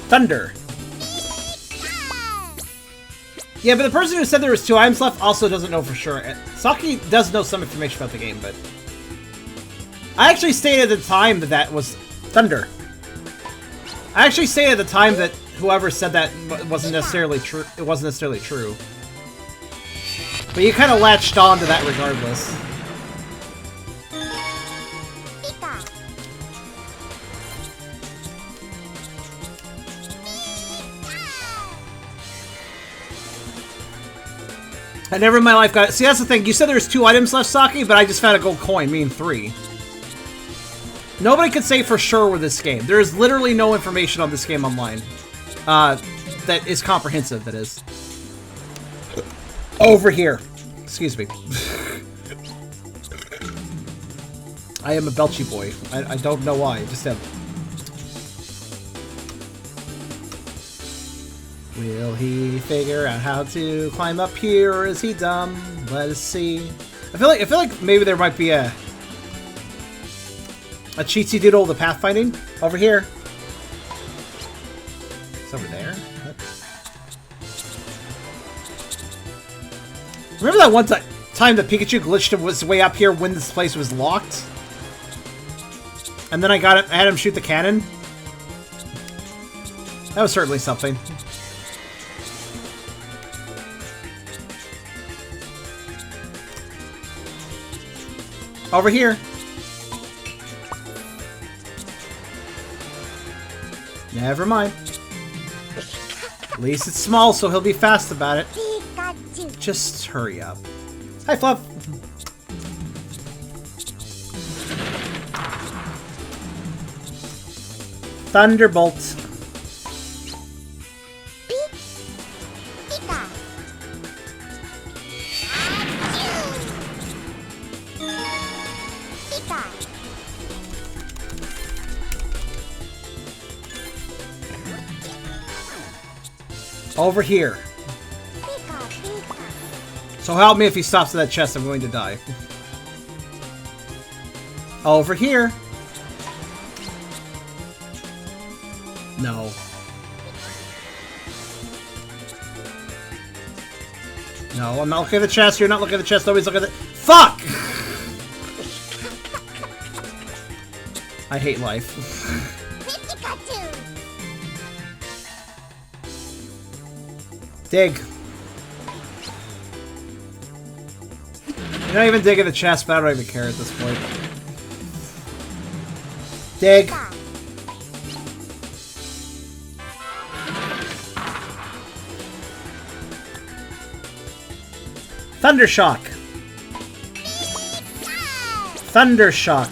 Thunder! Yeah, but the person who said there was 2 items left also doesn't know for sure. Saki does know some information about the game, but... I actually stated at the time that that was Thunder. I actually stated at the time that whoever said that wasn't necessarily true. It wasn't necessarily true. But you kind of latched on to that regardless. I never in my life got it. See, that's the thing. You said there's 2 items left, Saki, but I just found a gold coin, meaning 3. Nobody could say for sure with this game. There is literally no information on this game online. That is comprehensive, that is. Over here. Excuse me. I am a Belchy boy. I don't know why. I just am. Will he figure out how to climb up here, or is he dumb? Let us see. I feel like maybe there might be a cheatsy doodle of the pathfinding over here. It's over there. What? Remember that one time that Pikachu glitched his way up here when this place was locked? And then I had him shoot the cannon? That was certainly something. Over here. Never mind. At least it's small, so he'll be fast about it. Pikachu. Just hurry up. Hi, Fluff. Thunderbolt. Over here. So help me if he stops at that chest, I'm going to die. Over here. No. No, I'm not looking at the chest. You're not looking at the chest. Nobody's looking at the... Fuck! I hate life. Dig. You're not even digging the chest, but I don't even care at this point. Dig. Thundershock. Thundershock.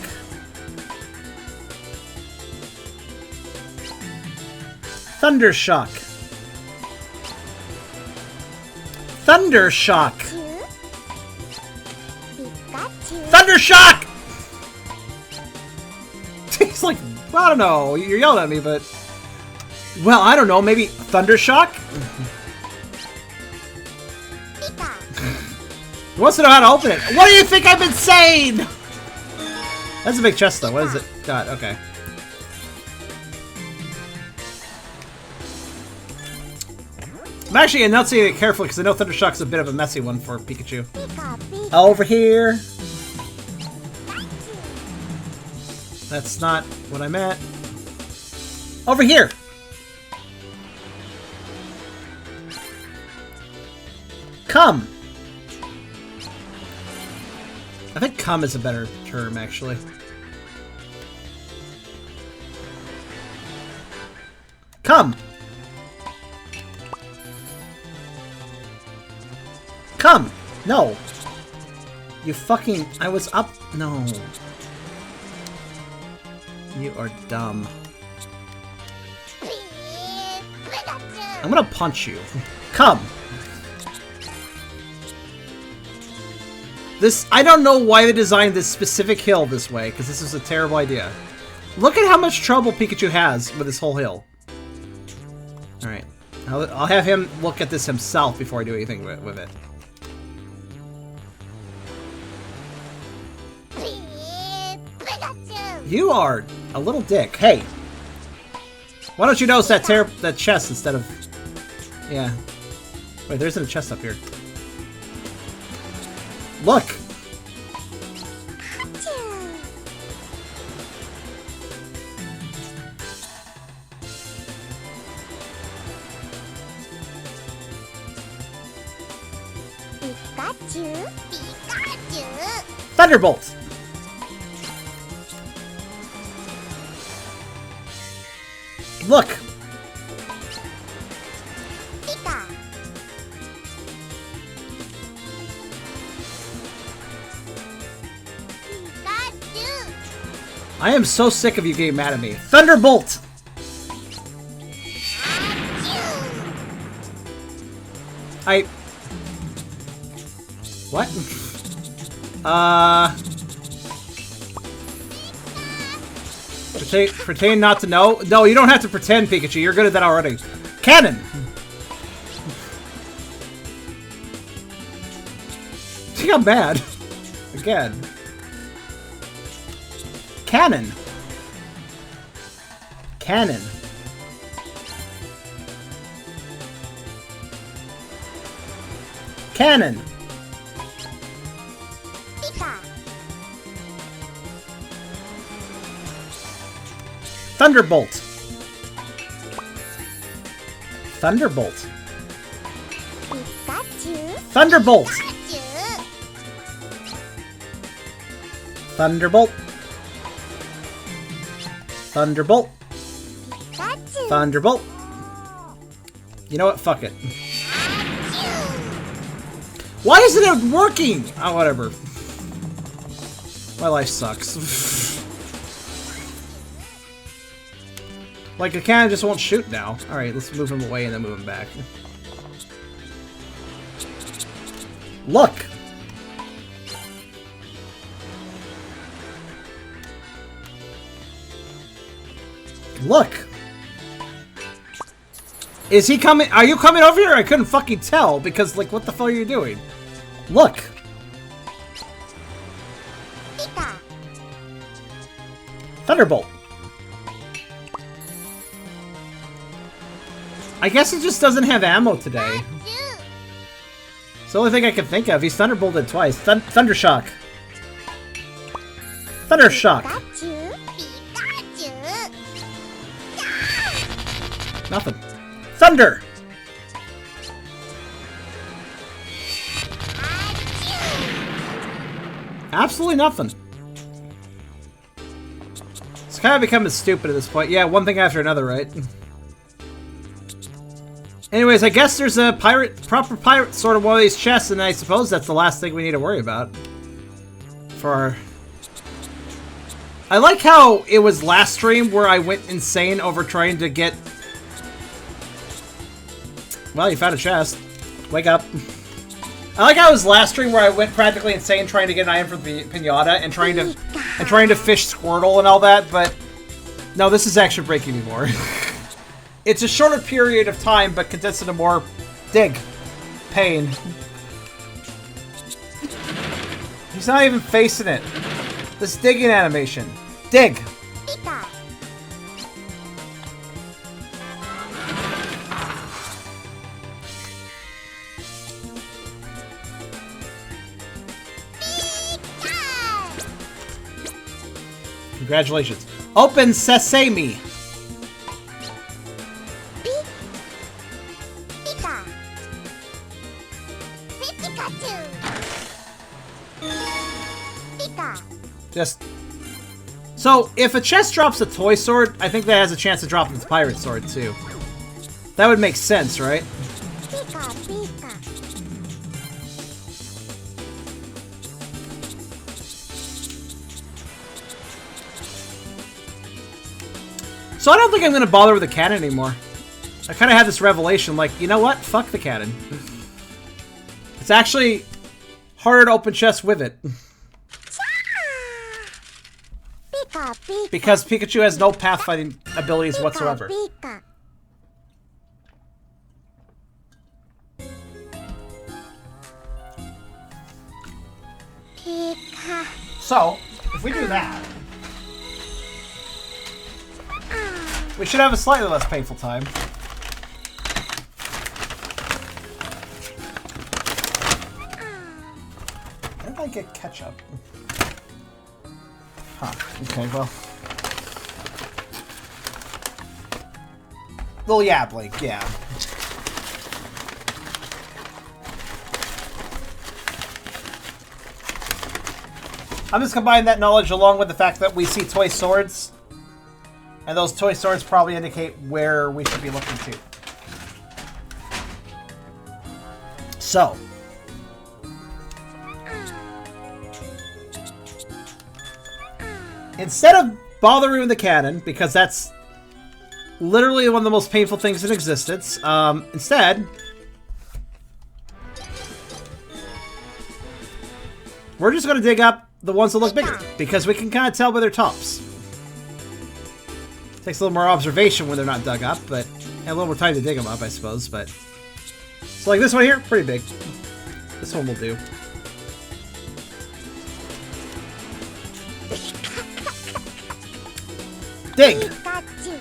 Thundershock. Thundershock. Thundershock! He's like, I don't know, you're yelling at me, but... Well, I don't know, maybe Thundershock? He wants to know how to open it. What do you think I've been saying? That's a big chest, though. What is it? God, okay. I'm actually enunciating it carefully because I know Thundershock's a bit of a messy one for Pikachu. Over here. That's not what I meant. Over here. Come. I think come is a better term, actually. Come. Come. No. You fucking... I was up... No. You are dumb. I'm gonna punch you. Come. This... I don't know why they designed this specific hill this way, because this is a terrible idea. Look at how much trouble Pikachu has with this whole hill. Alright. I'll have him look at this himself before I do anything with it. You are a little dick. Hey. Why don't you notice that chest instead of... Yeah. Wait, there isn't a chest up here. Look! Pikachu, Pikachu. Thunderbolt! Look! Pika. Pikachu. I am so sick of you getting mad at me. Thunderbolt! What? Pretend not to know? No, you don't have to pretend, Pikachu. You're good at that already. Cannon! He got mad. Again. Cannon! Cannon. Cannon! Pika. Thunderbolt! Thunderbolt! Pikachu. Thunderbolt! Pikachu. Thunderbolt! Thunderbolt! Pikachu. Thunderbolt! You know what? Fuck it. Why isn't it working? Oh, whatever. My life sucks. Like, the cannon just won't shoot now. Alright, let's move him away and then move him back. Look! Look! Is he coming? Are you coming over here? I couldn't fucking tell because, like, what the fuck are you doing? Look! Pika. Thunderbolt! I guess it just doesn't have ammo today. Pikachu. It's the only thing I can think of. He's Thunderbolted twice. Thundershock! Thundershock! Pikachu. Pikachu. Nothing. Thunder! Absolutely nothing. It's kind of becoming stupid at this point. Yeah, one thing after another, right? Anyways, I guess there's a proper pirate sort of one of these chests, and I suppose that's the last thing we need to worry about. For our... I like how it was last stream where I went insane over trying to get... Well, you found a chest. Wake up. I like how it was last stream where I went practically insane trying to get an item from the pinata and trying to fish Squirtle and all that, but no, this is actually breaking me more. It's a shorter period of time, but condensed into more pain. He's not even facing it. This digging animation. Dig! Pika. Congratulations. Open sesame! Pika. Pikachu. Pika. Just... So, if a chest drops a toy sword, I think that has a chance to drop the pirate sword, too. That would make sense, right? Pika. Pika. So I don't think I'm going to bother with the cannon anymore. I kind of had this revelation, like, you know what? Fuck the cannon. It's actually harder to open chests with it. Pika. Pika. Because Pikachu has no pathfinding abilities whatsoever. Pika. Pika. So, if we do that, we should have a slightly less painful time. Where did I get ketchup? Huh. Okay, well. Well, yeah, Blake, yeah. I'm just combining that knowledge along with the fact that we see toy swords. And those toy swords probably indicate where we should be looking to. So. Instead of bothering with the cannon, because that's literally one of the most painful things in existence, instead, we're just going to dig up the ones that look bigger, because we can kind of tell by their tops. Takes a little more observation when they're not dug up, but and a little more time to dig them up, I suppose, but... So like this one here, pretty big. This one will do. Dig! Pikachu.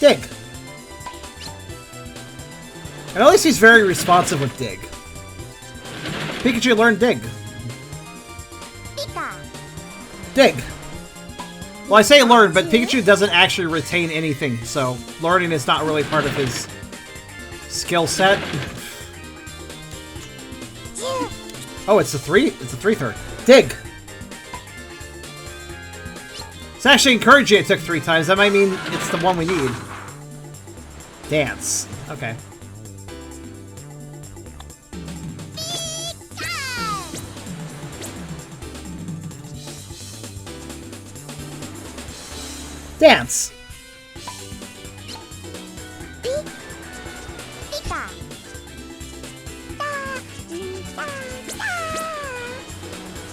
Dig! And at least he's very responsive with dig. Pikachu learned dig. Pika. Dig! Well, I say learn, but Pikachu doesn't actually retain anything, so learning is not really part of his skill set. Oh, it's a 3? It's a 3-third. Dig! It's actually encouraging it took 3 times. That might mean it's the one we need. Dance. Okay. Dance! Pika.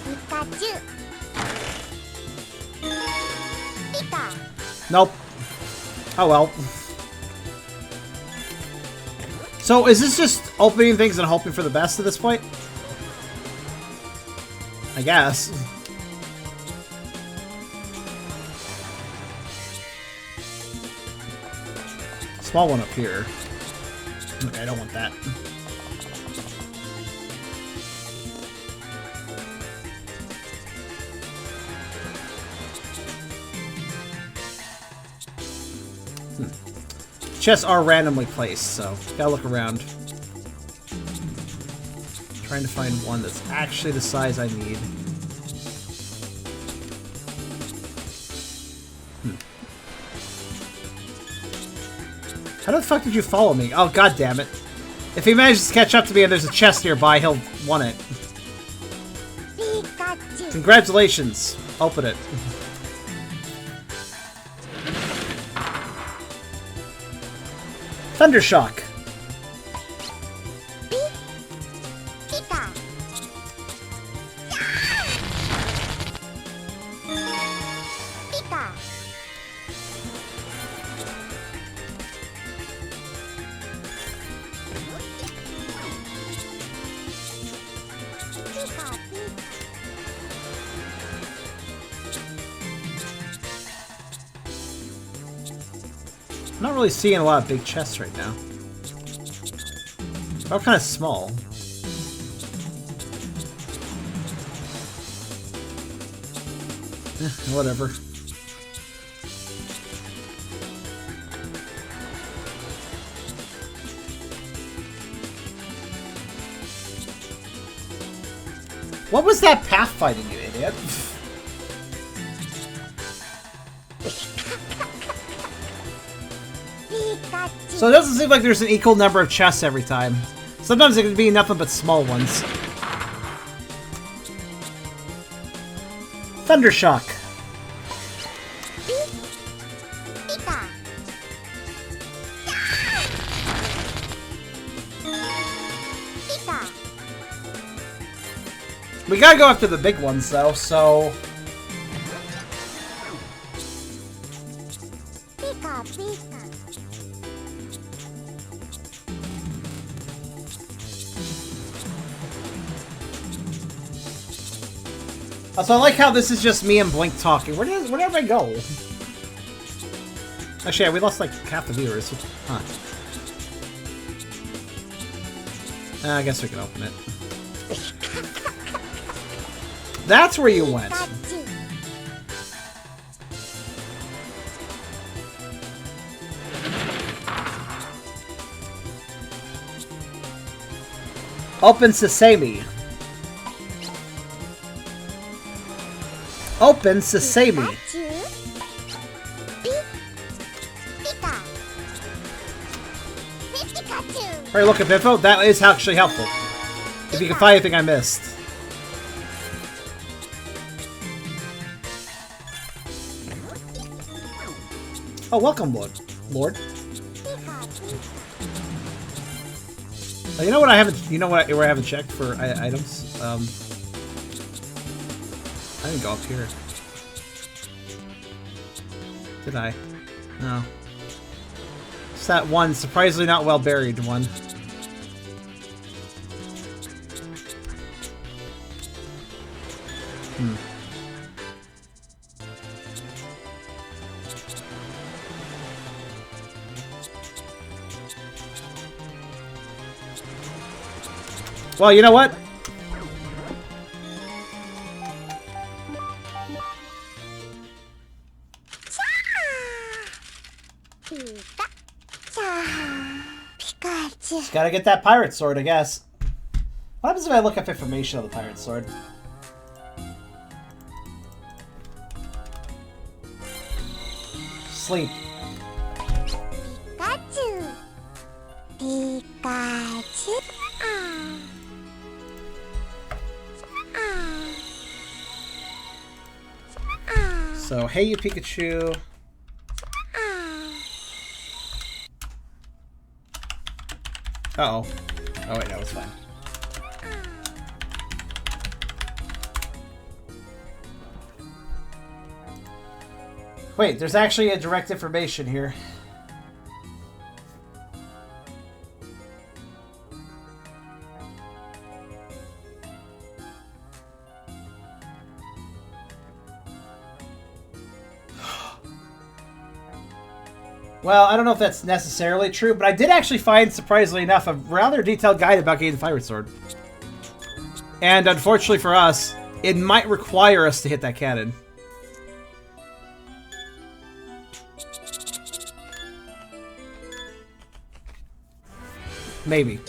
Pikachu. Pika. Nope. Oh well. So, is this just opening things and hoping for the best at this point? I guess. Small one up here. Okay, I don't want that. Chests are randomly placed, so gotta look around. Trying to find one that's actually the size I need. How the fuck did you follow me? Oh, god damn it. If he manages to catch up to me and there's a chest nearby, he'll want it. Pikachu. Congratulations. Open it. Thundershock. Pika. Pika. I'm not really seeing a lot of big chests right now. They're all kind of small. Whatever. What was that pathfinding, you idiot? So it doesn't seem like there's an equal number of chests every time. Sometimes it can be nothing but small ones. Thundershock. Pika. Pika. We gotta go after the big ones though, so... Pika, Pika. So I like how this is just me and Blink talking. Where did I go? Actually, yeah, we lost like half the viewers. Huh. I guess we can open it. That's where you went. Pikachu. Open Sesame. Open Sesame. Pikachu. Pika. Pikachu. Alright, look at info. That is actually helpful. If you can find anything I missed. Oh, welcome, Lord. Oh, you know what I haven't? You know what? Where I haven't checked for items. I didn't go up here. Did I? No. It's that one surprisingly not well buried one. Well, you know what? Pikachu. Just gotta get that pirate sword, I guess. What happens if I look up information on the pirate sword? Sleep. Pikachu. Pikachu. So, hey you Pikachu. Uh-oh. Oh wait, no, it's fine. Wait, there's actually a direct information here. Well, I don't know if that's necessarily true, but I did actually find, surprisingly enough, a rather detailed guide about getting the pirate sword. And unfortunately for us, it might require us to hit that cannon. Maybe.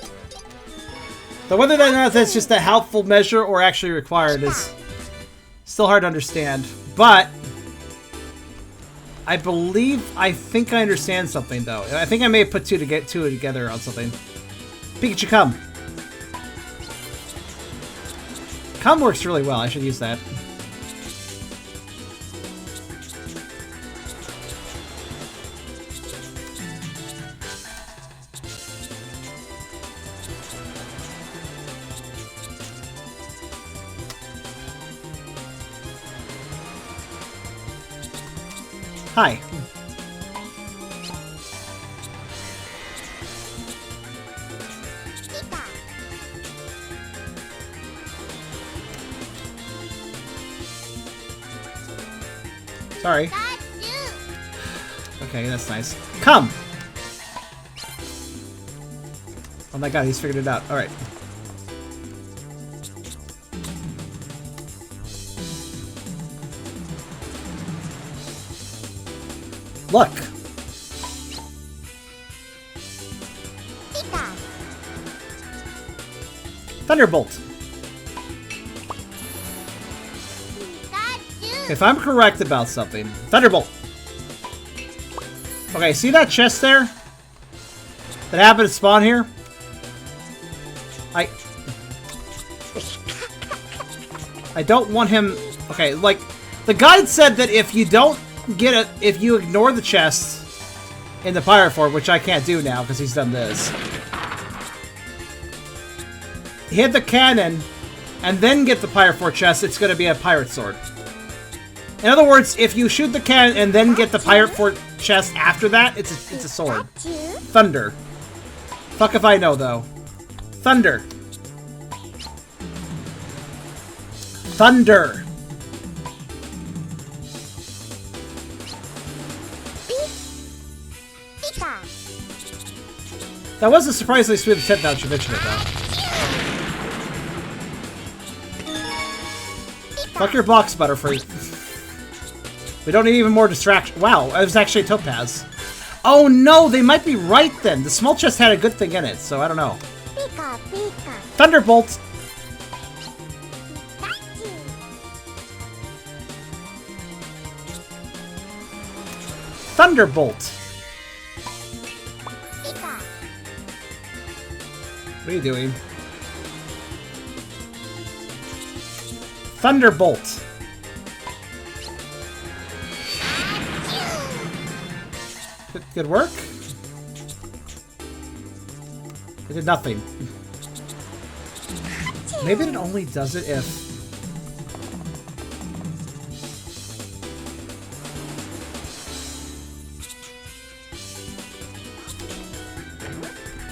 Though whether or not that's just a helpful measure or actually required is still hard to understand. But I think I understand something, though. I think I may have put two together on something. Pikachu, come. Come works really well. I should use that. Hi. Pika. Sorry. Pikachu. Okay, that's nice. Come! Oh my god, he's figured it out. Alright. Look! Pika. Thunderbolt! Pikachu. If I'm correct about something... Thunderbolt! Okay, see that chest there? That happened to spawn here? I don't want him... Okay, like... The guide said that if you don't get it... If you ignore the chest in the pirate fort, which I can't do now because he's done this. Hit the cannon and then get the pirate fort chest, it's going to be a pirate sword. In other words, if you shoot the cannon and then get the pirate fort chest after that, it's a sword. Thunder. Fuck if I know, though. Thunder. Thunder. Pika. That was a surprisingly smooth attempt now that you mention it, though. Fuck your box, Butterfree. We don't need even more distraction. Wow, it was actually a topaz. Oh no, they might be right then. The small chest had a good thing in it, so I don't know. Pika. Pika. Thunderbolt! Pikachu. Thunderbolt! Pika. What are you doing? Thunderbolt! Good work? It did nothing. Maybe it only does it if...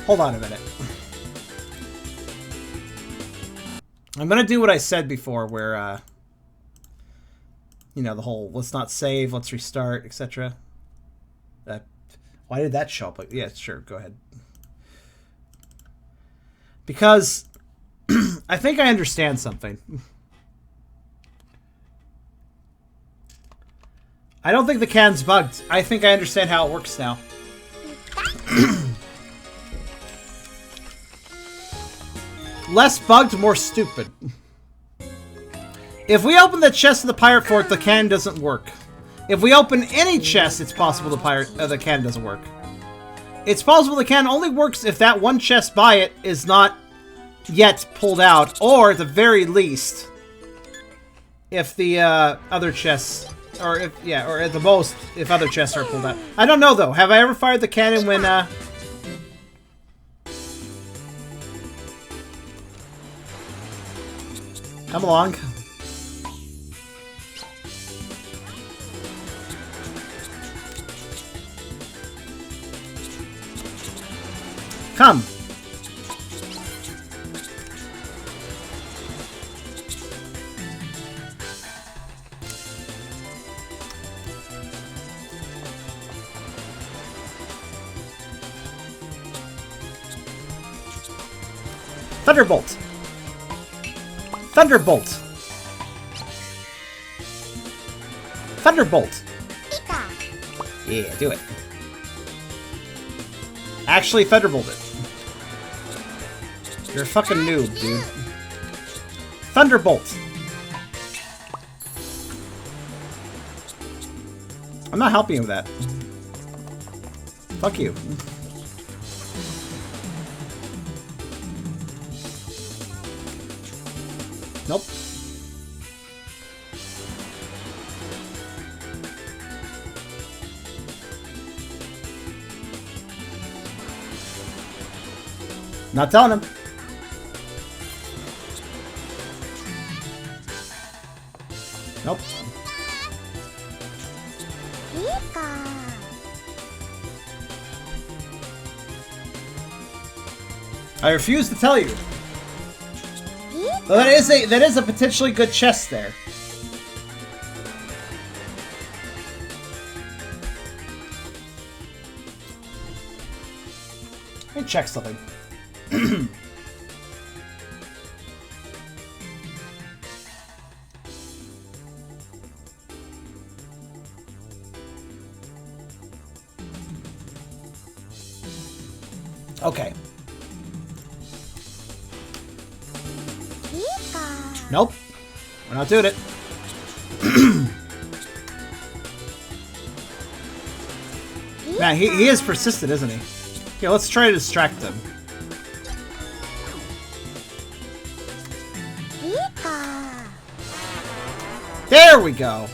Hold on a minute. I'm gonna do what I said before, where, you know, the whole let's not save, let's restart, etc. Why did that show up? Yeah, sure, go ahead. Because I think I understand something. I don't think the can's bugged. I think I understand how it works now. Less bugged, more stupid. If we open the chest of the pirate fort, the cannon doesn't work. If we open any chest, it's possible the cannon doesn't work. It's possible the cannon only works if that one chest by it is not yet pulled out, or at the very least, if the other chests, or if or at the most, if other chests are pulled out. I don't know though. Have I ever fired the cannon when? Come along. Come. Thunderbolt. Thunderbolt. Thunderbolt. Pika. Yeah, do it. Actually, Thunderbolt it. You're a fucking noob, dude. Thunderbolt! I'm not helping you with that. Fuck you. Nope. Not telling him. Nope. Pika. I refuse to tell you. Pika. Though that is a potentially good chest there. Let me check something. Okay. Pika. Nope. We're not doing it. Man, he is persistent, isn't he? Okay, let's try to distract him. Pika. There we go.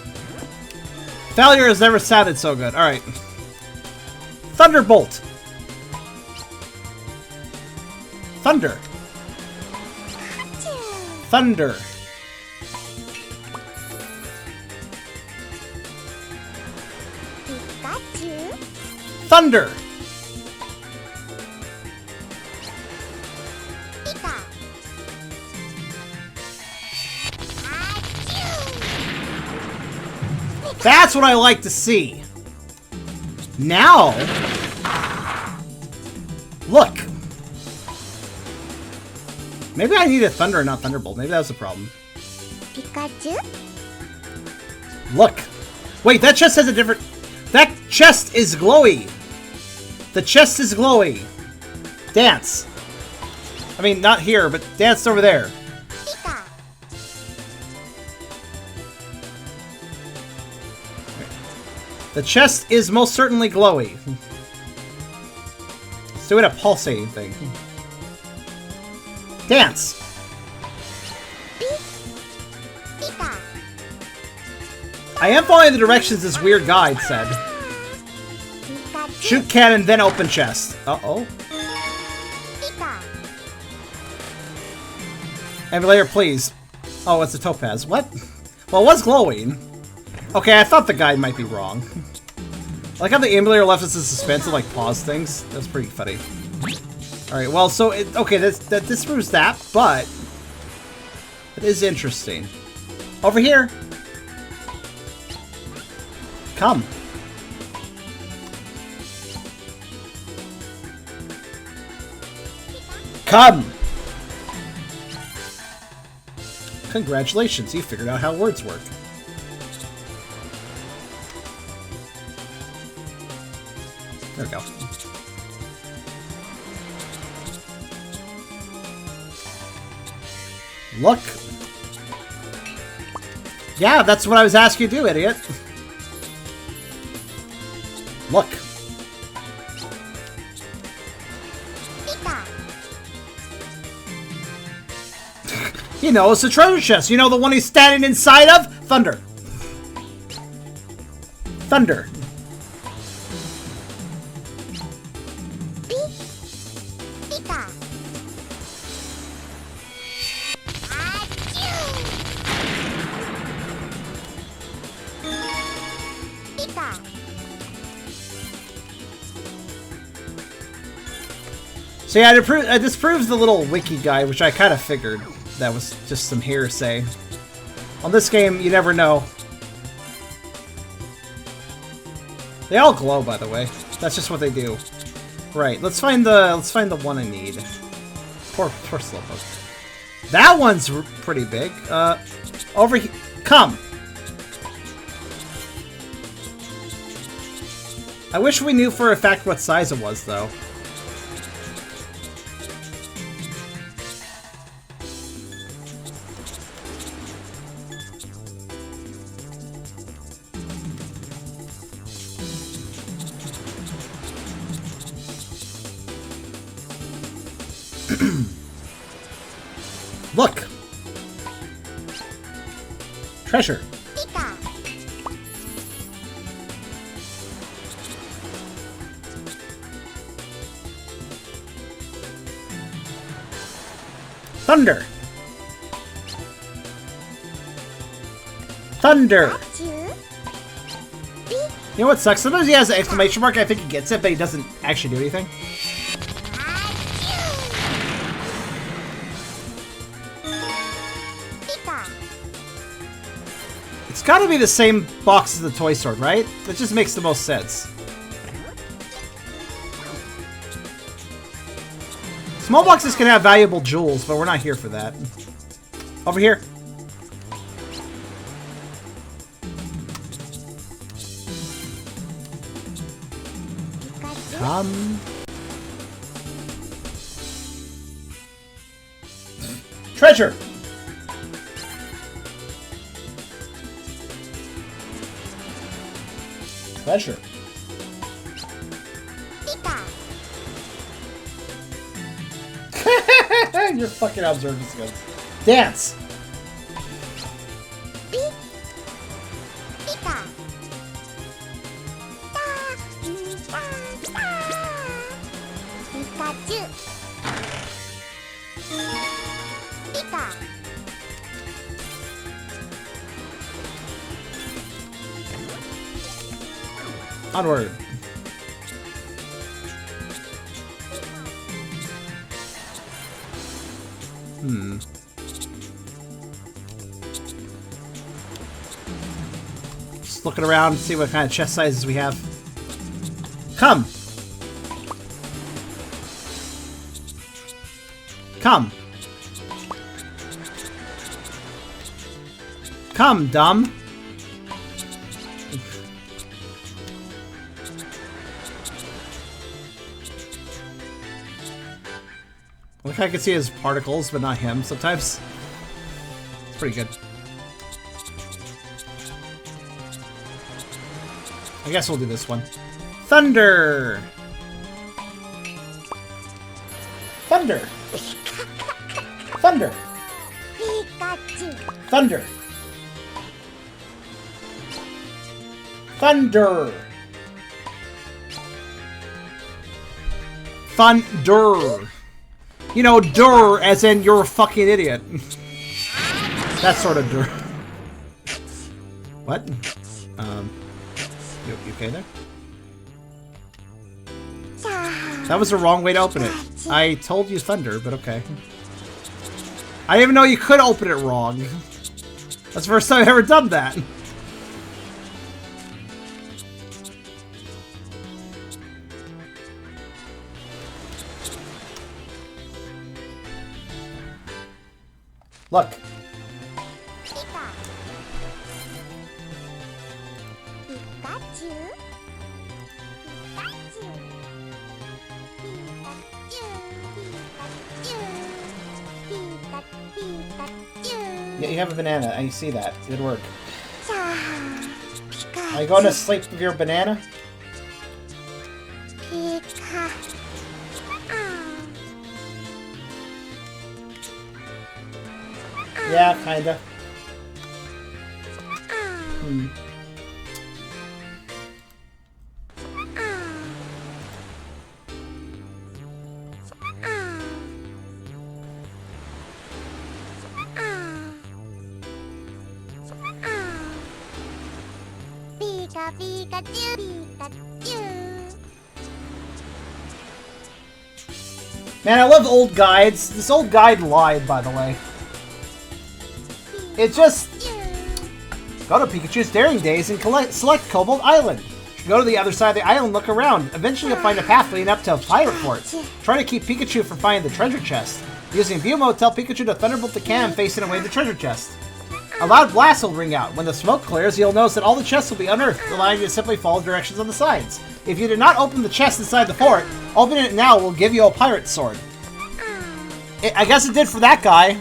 Failure has never sounded so good. Alright. Thunderbolt. Thunder. Thunder. Pikachu. Thunder. Pika. That's what I like to see. Now, look. Maybe I need a thunder and not thunderbolt. Maybe that was the problem. Pikachu. Look. Wait, that chest has a different... That chest is glowy. The chest is glowy. Dance. I mean, not here, but dance over there. Pika. The chest is most certainly glowy. Let's do it a pulsating thing. Dance. Pika. I am following the directions this weird guide said. Pikachu. Shoot cannon, then open chest. Uh-oh. Pika. Emulator, please. Oh, it's a topaz. What? Well, it was glowing. Okay, I thought the guide might be wrong. I like how the emulator left us in suspense and like pause things. That's pretty funny. Alright, well, so, okay, this disproves that, but it is interesting. Over here. Come. Come! Congratulations, you figured out how words work. There we go. Look. Yeah, that's what I was asking you to do, idiot. Look. Pika. You know, it's a treasure chest. You know the one he's standing inside of? Thunder. Thunder. Pika. Pika. So yeah, it disproves the little wiki guide, which I kind of figured that was just some hearsay. On this game, you never know. They all glow, by the way. That's just what they do. Right. Let's find the one I need. Poor Slowpoke. That one's pretty big. Over here. Come. I wish we knew for a fact what size it was, though. Look! Treasure. Pika. Thunder. Thunder. Pikachu. You know what sucks? Sometimes he has an exclamation mark, I think he gets it, but he doesn't actually do anything. Pika. It's gotta be the same box as the toy sword, right? That just makes the most sense. Small boxes can have valuable jewels, but we're not here for that. Over here. Come. Treasure! Treasure. Pika. You're fucking observant skills. Dance! Pika. Pikachu. Pika. Onward. Just looking around to see what kind of chest sizes we have. Come! Come! Come, dumb! Like I can see his particles, but not him sometimes. It's pretty good. I guess we'll do this one. Thunder! Thunder! Thunder! Pikachu. Thunder! Thunder! Thunder! You know, dur, as in you're a fucking idiot. That sort of dur. What? You okay there? That was the wrong way to open it. I told you thunder, but okay. I didn't even know you could open it wrong. That's the first time I've ever done that. Look. Pika. Pikachu. Pikachu. Pikachu. Pikachu. Yeah, you have a banana. I see that. Good work. Pikachu. Are you going to sleep with your banana? Pika. Yeah, kinda. Pika, Pikachu, Pikachu. Man, I love old guides. This old guide lied, by the way. It just... Go to Pikachu's Daring Days and select Cobalt Island. Go to the other side of the island, look around. Eventually you'll find a path leading up to a pirate fort. Try to keep Pikachu from finding the treasure chest. Using View Mode, tell Pikachu to Thunderbolt the cannon facing away the treasure chest. A loud blast will ring out. When the smoke clears, you'll notice that all the chests will be unearthed, allowing you to simply follow directions on the sides. If you did not open the chest inside the fort, opening it now will give you a pirate sword. I guess it did for that guy.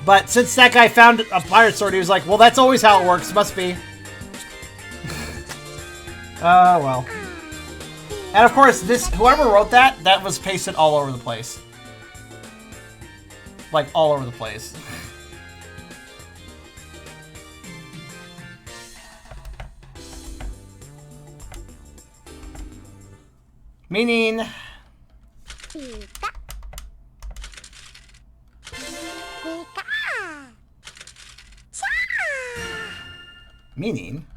But since that guy found a pirate sword, he was like, well, that's always how it works. Must be. Oh, well. And of course, whoever wrote that was pasted all over the place. Like, all over the place. Meaning... Pika. Pika. Cha. Meaning...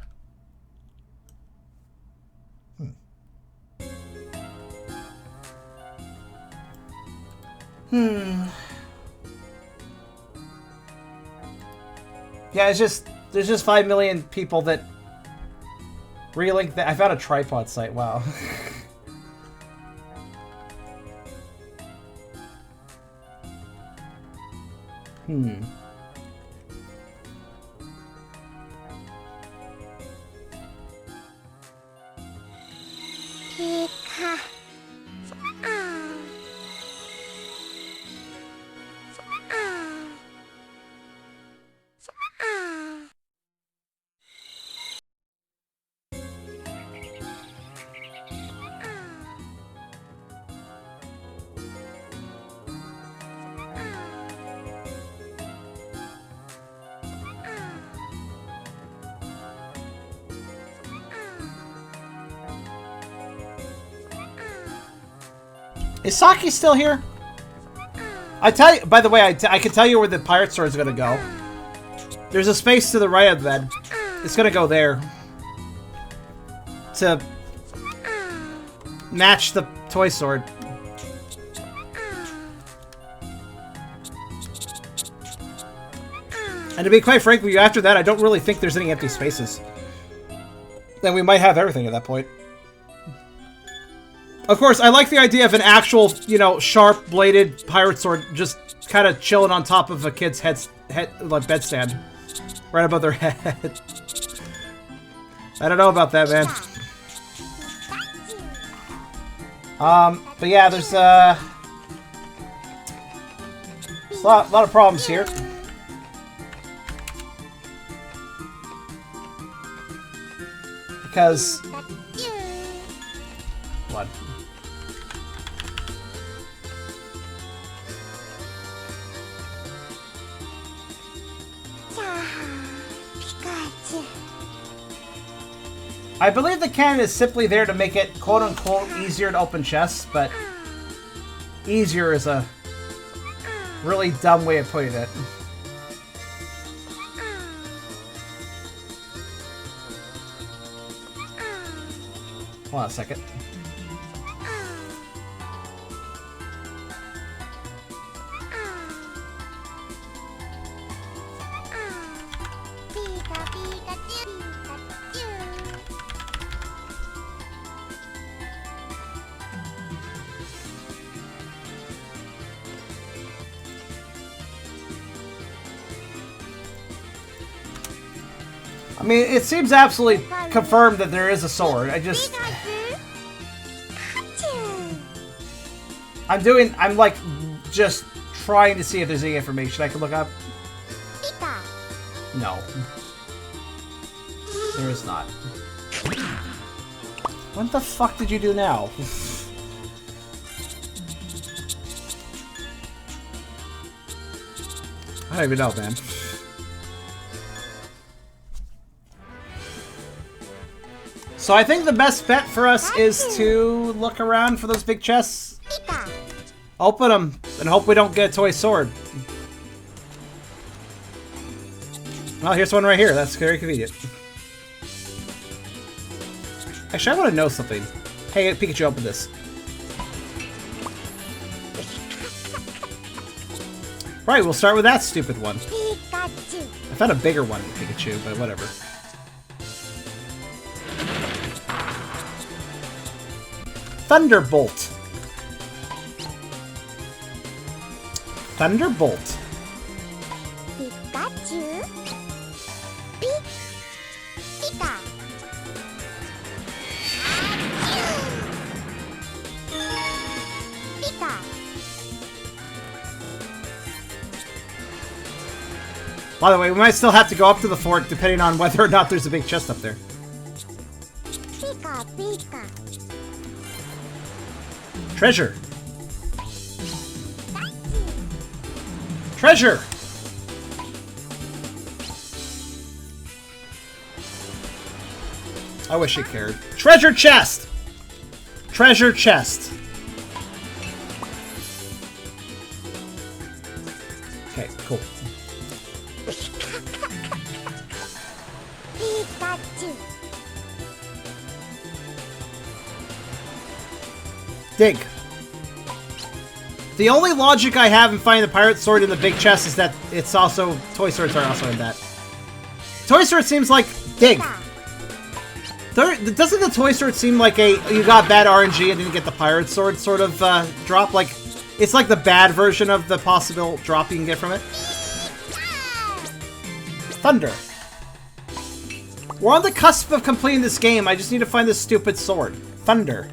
Yeah, there's just 5 million people that relink that. I found a tripod site, wow. Pika. Is Saki still here? I tell you, by the way, I can tell you where the pirate sword is gonna go. There's a space to the right of the bed. It's gonna go there. To match the toy sword. And to be quite frank with you, after that, I don't really think there's any empty spaces. Then we might have everything at that point. Of course, I like the idea of an actual, you know, sharp-bladed pirate sword just kind of chilling on top of a kid's head like bedstand. Right above their head. I don't know about that, man. But yeah, there's a lot of problems here. Because... What? Pikachu. I believe the cannon is simply there to make it quote-unquote easier to open chests, but easier is a really dumb way of putting it. Hold on a second. I mean, it seems absolutely confirmed that there is a sword. I just... I'm like, just trying to see if there's any information I can look up. No. There is not. What the fuck did you do now? I don't even know, man. So I think the best bet for us is to look around for those big chests. Open them and hope we don't get a toy sword. Well, here's one right here. That's very convenient. Actually, I want to know something. Hey, Pikachu, open this. Right, we'll start with that stupid one. Pikachu. I found a bigger one, Pikachu, but whatever. Thunderbolt. Thunderbolt. Pikachu. Pika. Pika. By the way, we might still have to go up to the fort depending on whether or not there's a big chest up there. Pika. Pika. Treasure. Treasure! I wish it cared. Treasure chest! Treasure chest. Okay, cool. Pikachu. Dig. The only logic I have in finding the pirate sword in the big chest is that it's also... Toy swords are also in that. Toy sword seems like... Dig. Doesn't the toy sword seem like a... You got bad RNG and didn't get the pirate sword sort of drop? Like, it's like the bad version of the possible drop you can get from it. Thunder. We're on the cusp of completing this game. I just need to find this stupid sword. Thunder.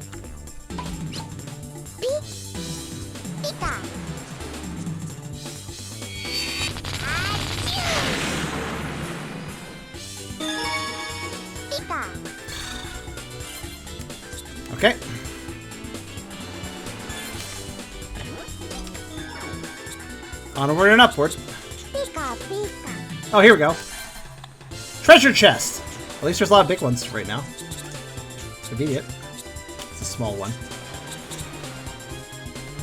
Pika. Pika. Okay. Onward and upward. Pika. Pika. Oh, here we go. Treasure chest. At least there's a lot of big ones right now. Convenient. It's a small one.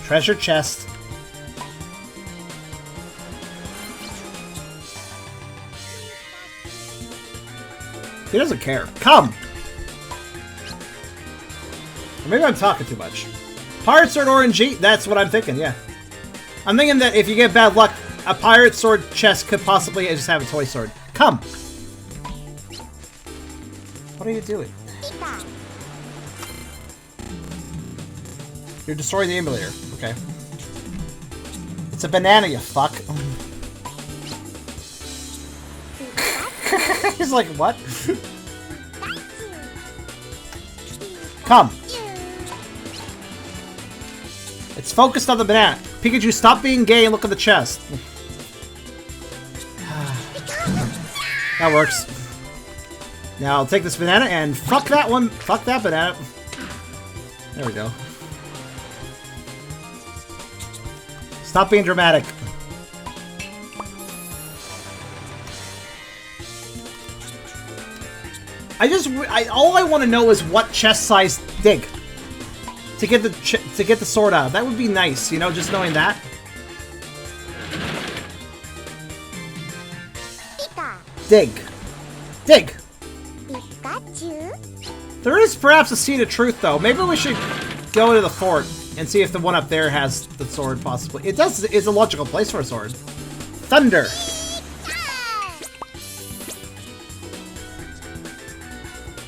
Treasure chest. He doesn't care. Come! Or maybe I'm talking too much. Pirate Sword RNG? That's what I'm thinking, yeah. I'm thinking that if you get bad luck, a Pirate Sword chest could possibly just have a toy sword. Come! What are you doing? Pika. You're destroying the emulator. Okay. It's a banana, you fuck. He's like, what? Come. It's focused on the banana. Pikachu, stop being gay and look at the chest. That works. Now I'll take this banana and fuck that one. Fuck that banana. There we go. Stop being dramatic. All I want to know is what chest size dig to get the sword out. That would be nice, you know, just knowing that. Pika. Dig. Dig. Pikachu. There is perhaps a seed of truth, though. Maybe we should go to the fort and see if the one up there has the sword, possibly. It does. It's a logical place for a sword. Thunder.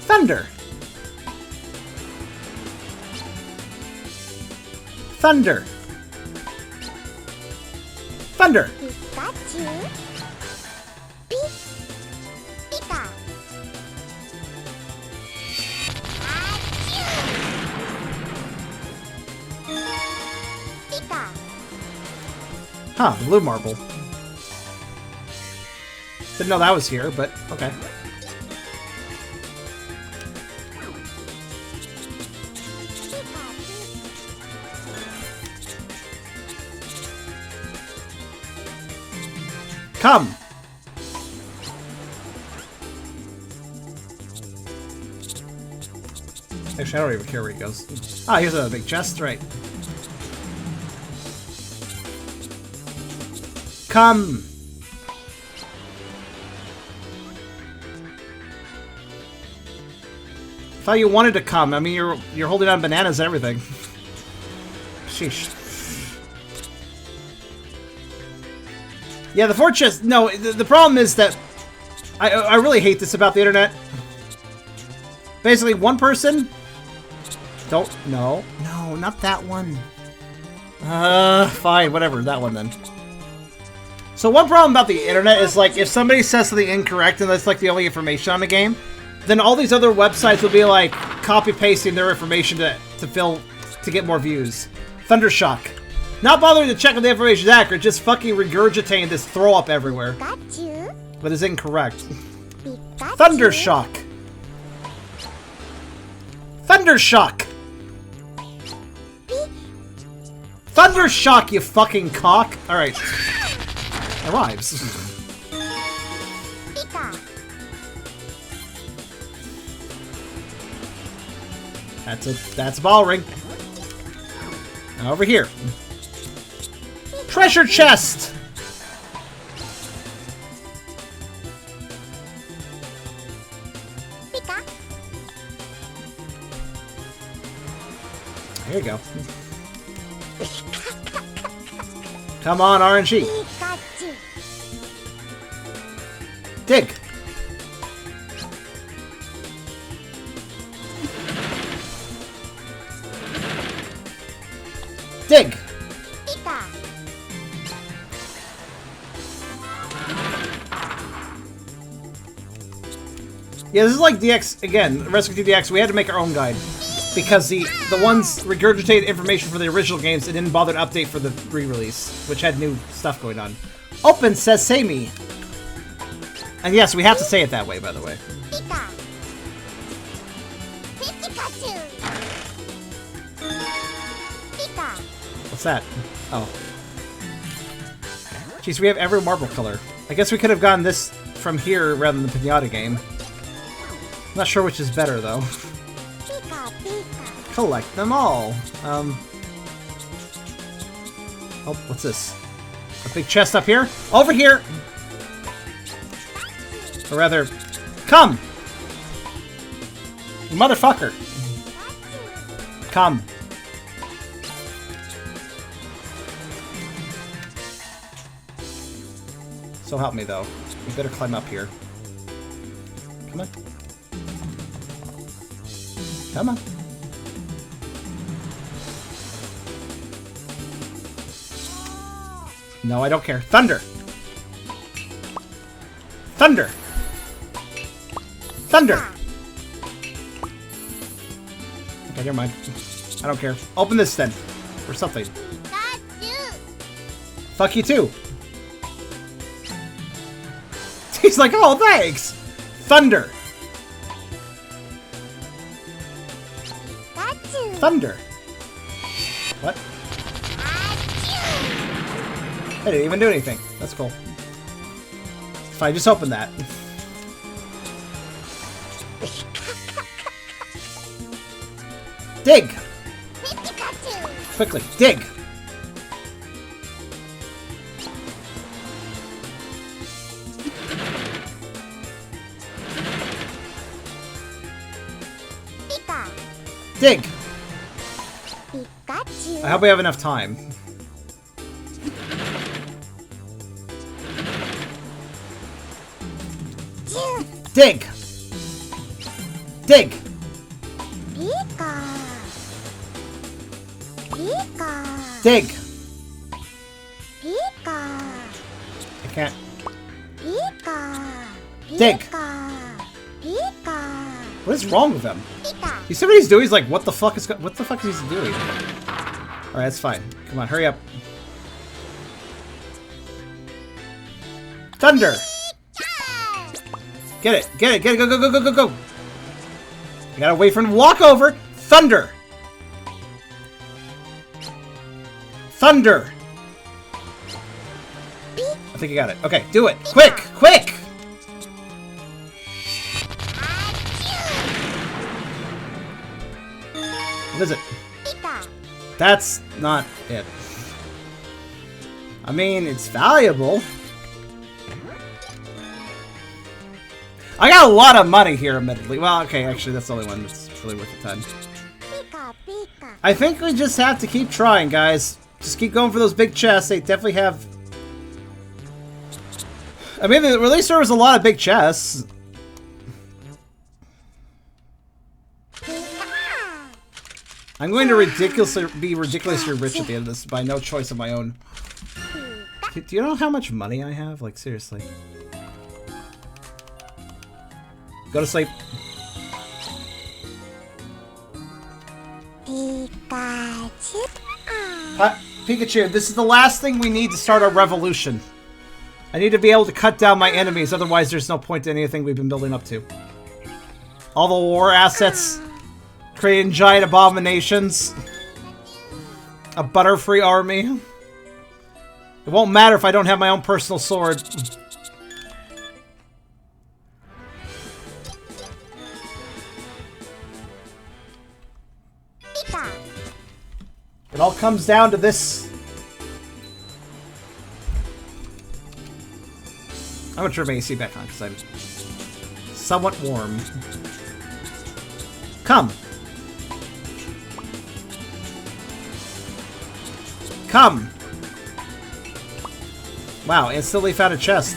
Thunder. Thunder. Thunder. Pikachu. Pika. Pika. Huh, blue marble. Didn't know that was here, but okay. Come! Actually, I don't even care where he goes. Ah, here's a big chest, right. Come! Thought you wanted to come. I mean, you're holding on bananas and everything. Sheesh. Yeah, the fort chest. No, the problem is that I really hate this about the internet. Basically, one person. No, not that one. Fine, whatever, that one then. So one problem about the internet is, like, if somebody says something incorrect and that's like the only information on the game, then all these other websites will be like copy pasting their information to get more views. Thundershock. Not bothering to check if the information is accurate, just fucking regurgitating this throw up everywhere. Pikachu. But is incorrect. Pikachu. Thundershock. Thundershock. Thundershock, you fucking cock. Alright. Arrives. Pika. That's a ball ring. Now over here. Treasure chest! Pika. There you go. Come on, RNG. Pikachu. Dig. Dig. Pika. Yeah, this is like DX again. Rescue DX. We had to make our own guide because the ones regurgitated information for the original games and didn't bother to update for the re-release, which had new stuff going on. Open says Sami. And yes, we have to say it that way, by the way. Pika. Pikachu. Pika. What's that? Oh. Jeez, we have every marble color. I guess we could have gotten this from here rather than the Pinata game. Not sure which is better, though. Pika, Pika. Collect them all. Oh, what's this? A big chest up here? Over here! Or rather, come! You motherfucker! Come. So help me, though. We better climb up here. Come on. Come on. No, I don't care. Thunder! Thunder! Thunder! Okay, never mind. I don't care. Open this then. Or something. Pikachu. Fuck you too. He's like, oh, thanks! Thunder! Pikachu. Thunder! What? I didn't even do anything. That's cool. Fine, just open that. Dig! Pikachu. Quickly, dig! Pika. Dig! Pikachu. I hope we have enough time. Dig! Dig! Pika. Pika. Dig! Pika. I can't. Pika. Dig. Pika. Pika. What is wrong with him? Pika. You see what he's doing? He's like, what the fuck is he doing? Alright, that's fine. Come on, hurry up. Thunder! Get it! Get it! Get it! Go, go, go, go, go, go! I gotta wait for him to walk over! Thunder! Thunder! I think you got it. Okay, do it! Quick! Quick! What is it? Pika. That's not it. I mean, it's valuable. I got a lot of money here, admittedly. Well, okay, actually, that's the only one that's really worth a ton. Pika. Pika. I think we just have to keep trying, guys. Just keep going for those big chests. They definitely have... I mean, at least there was a lot of big chests. I'm going to be ridiculously rich at the end of this by no choice of my own. Do you know how much money I have? Like, seriously. Go to sleep. Pikachu. Pikachu, this is the last thing we need to start our revolution. I need to be able to cut down my enemies, otherwise there's no point to anything we've been building up to. All the war assets, creating giant abominations, a Butterfree army. It won't matter if I don't have my own personal sword. Pika. It all comes down to this. I'm gonna turn my AC back on because I'm somewhat warm. Come. Come. Wow, instantly found a chest.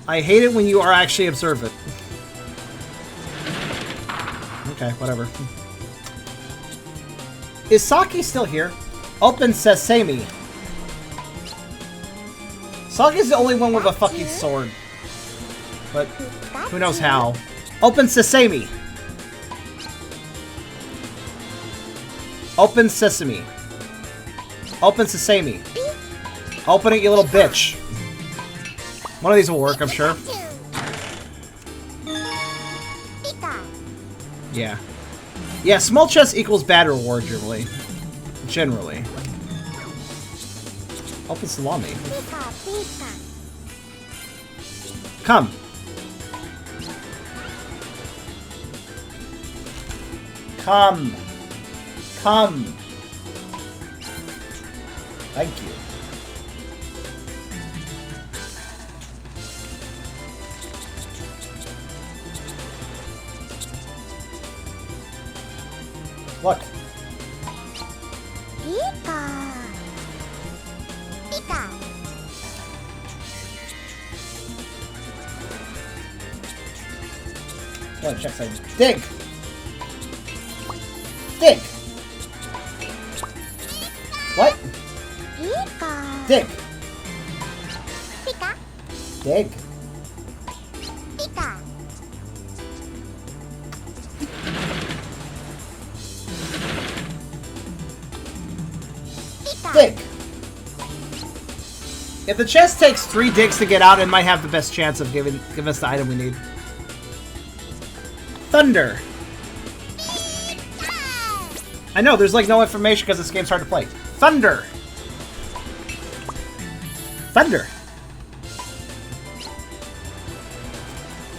I hate it when you are actually observant. Okay, whatever. Is Saki still here? Open Sesame. Saki's the only one with a fucking sword. but who knows how. Open sesame. Open sesame. Open sesame. Open it, you little bitch. One of these will work, I'm sure. Yeah. Yeah, small chest equals bad reward, generally. Generally. Open salami. Come. Come. Come. Thank you. Look. Pika. Pika. What? Check side. Dig. Dig. What? Pika. Dig. Pika. Dig. Pika. Dig. If the chest takes 3 digs to get out, it might have the best chance of giving us the item we need. Thunder. I know, there's like no information because this game's hard to play. Thunder. Thunder.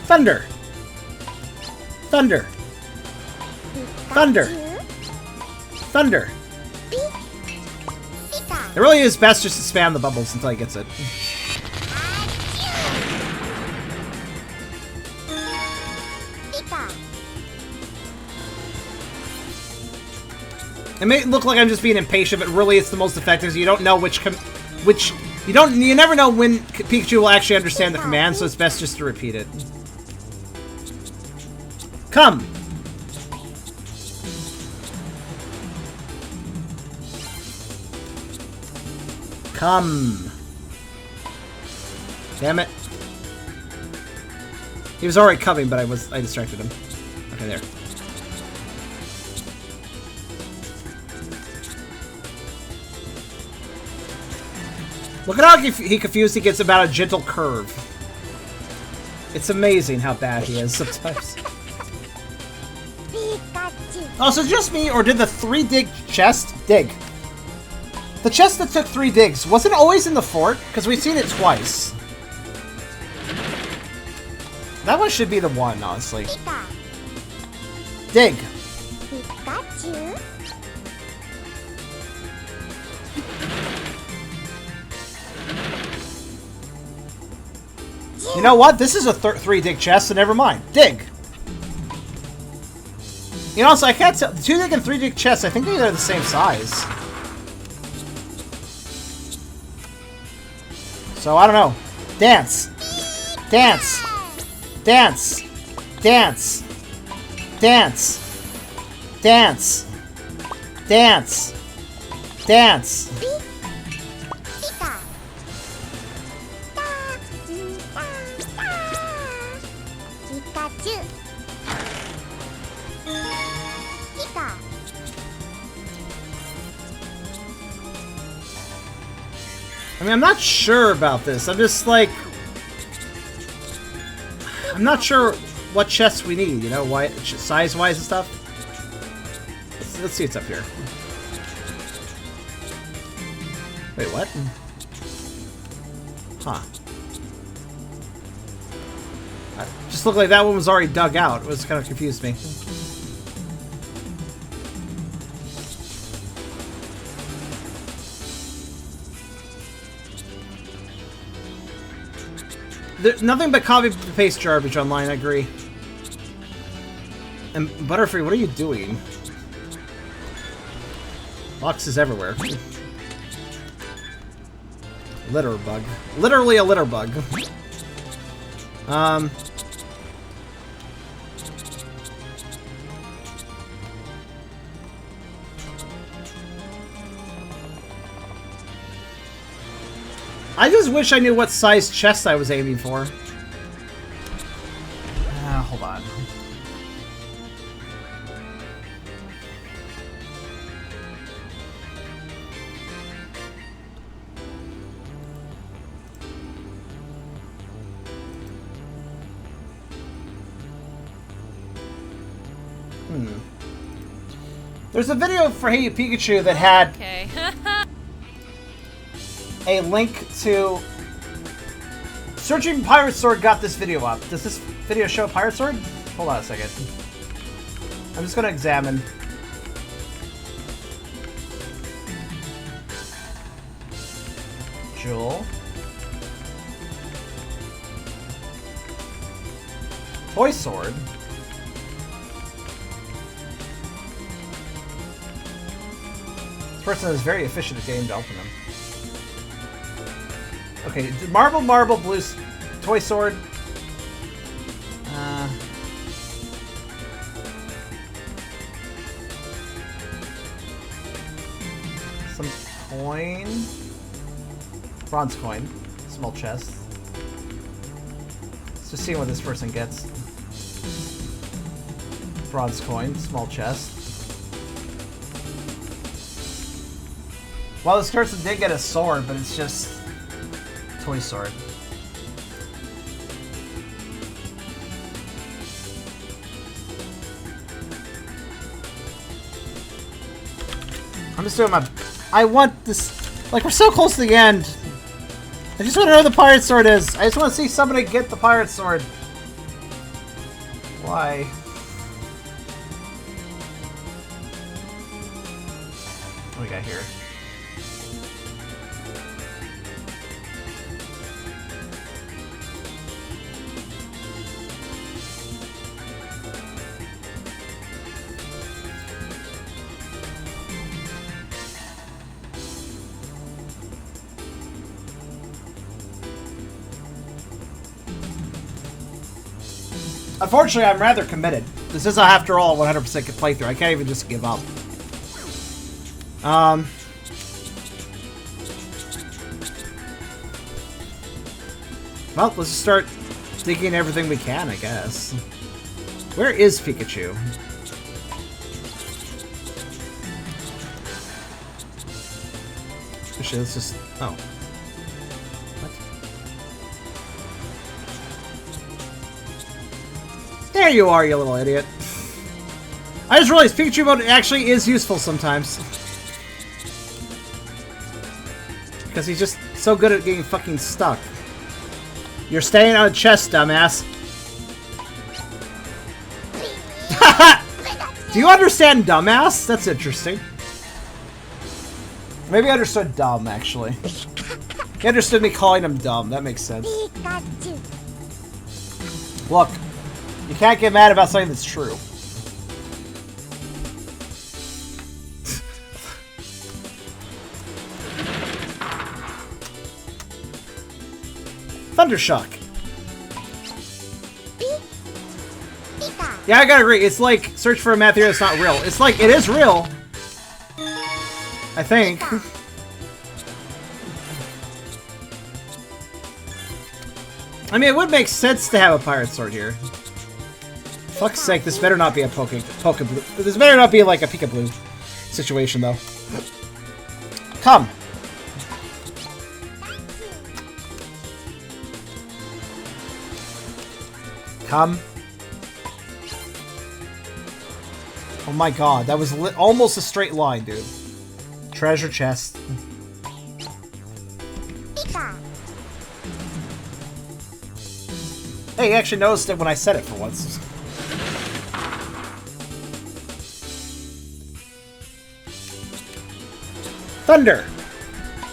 Thunder. Thunder. Thunder. Thunder. It really is best just to spam the bubbles until he gets it. It may look like I'm just being impatient, but really it's the most effective. So you don't know you never know when Pikachu will actually understand the command, so it's best just to repeat it. Come. Come. Damn it. He was already coming, but I distracted him. Okay, there. Look at how confused he gets about a gentle curve. It's amazing how bad he is sometimes. Oh, so just me, or did the 3 dig chest dig? The chest that took 3 digs, was it always in the fort? Because we've seen it twice. That one should be the one, honestly. Dig. Pikachu. You know what? This is a 3 dig chest, so never mind. Dig. You know, so I can't tell. 2 dig and 3 dig chests, I think they're the same size. So, I don't know. Dance. Dance. Dance. Dance. Dance. Dance. Dance. Dance. Pikachu. Pika. I mean, I'm not sure about this. I'm just like... I'm not sure what chests we need, you know, size-wise and stuff. Let's see what's up here. Wait, what? Huh. Just looked like that one was already dug out. It was kind of confused me. There's nothing but copy-paste garbage online, I agree. And Butterfree, what are you doing? Boxes everywhere. Litter bug. Literally a litter bug. I just wish I knew what size chest I was aiming for. There's a video for Hey You Pikachu that had Okay. a link to... Searching Pirate Sword got this video up. Does this video show Pirate Sword? Hold on a second. I'm just gonna examine. Jewel. Toy Sword. This person is very efficient at getting to open them. Okay, marble, blue, toy sword. Some coin. Bronze coin. Small chest. Let's just see what this person gets. Bronze coin, small chest. Well, this person did get a sword, but it's just toy sword. I'm just doing my... I want this... Like, we're so close to the end. I just want to know who the pirate sword is. I just want to see somebody get the pirate sword. Why? What do we got here? Unfortunately, I'm rather committed. This is, after all, 100% playthrough. I can't even just give up. Well, let's just start digging everything we can, I guess. Where is Pikachu? Actually, let's just... Oh. There you are, you little idiot. I just realized Pikachu mode actually is useful sometimes. Because he's just so good at getting fucking stuck. You're staying on a chest, dumbass. Do you understand dumbass? That's interesting. Maybe I understood dumb, actually. He understood me calling him dumb. That makes sense. Pikachu. Look. You can't get mad about something that's true. Thundershock. Pika. Yeah, I gotta agree. It's like search for a math theory that's not real. It's like it is real. I think. I mean, it would make sense to have a pirate sword here. Fuck's sake, this better not be a Pokeblue. This better not be like a Pikachu situation, though. Come. Come. Oh my god, that was almost a straight line, dude. Treasure chest. Pika. Hey, you actually noticed it when I said it for once. Thunder!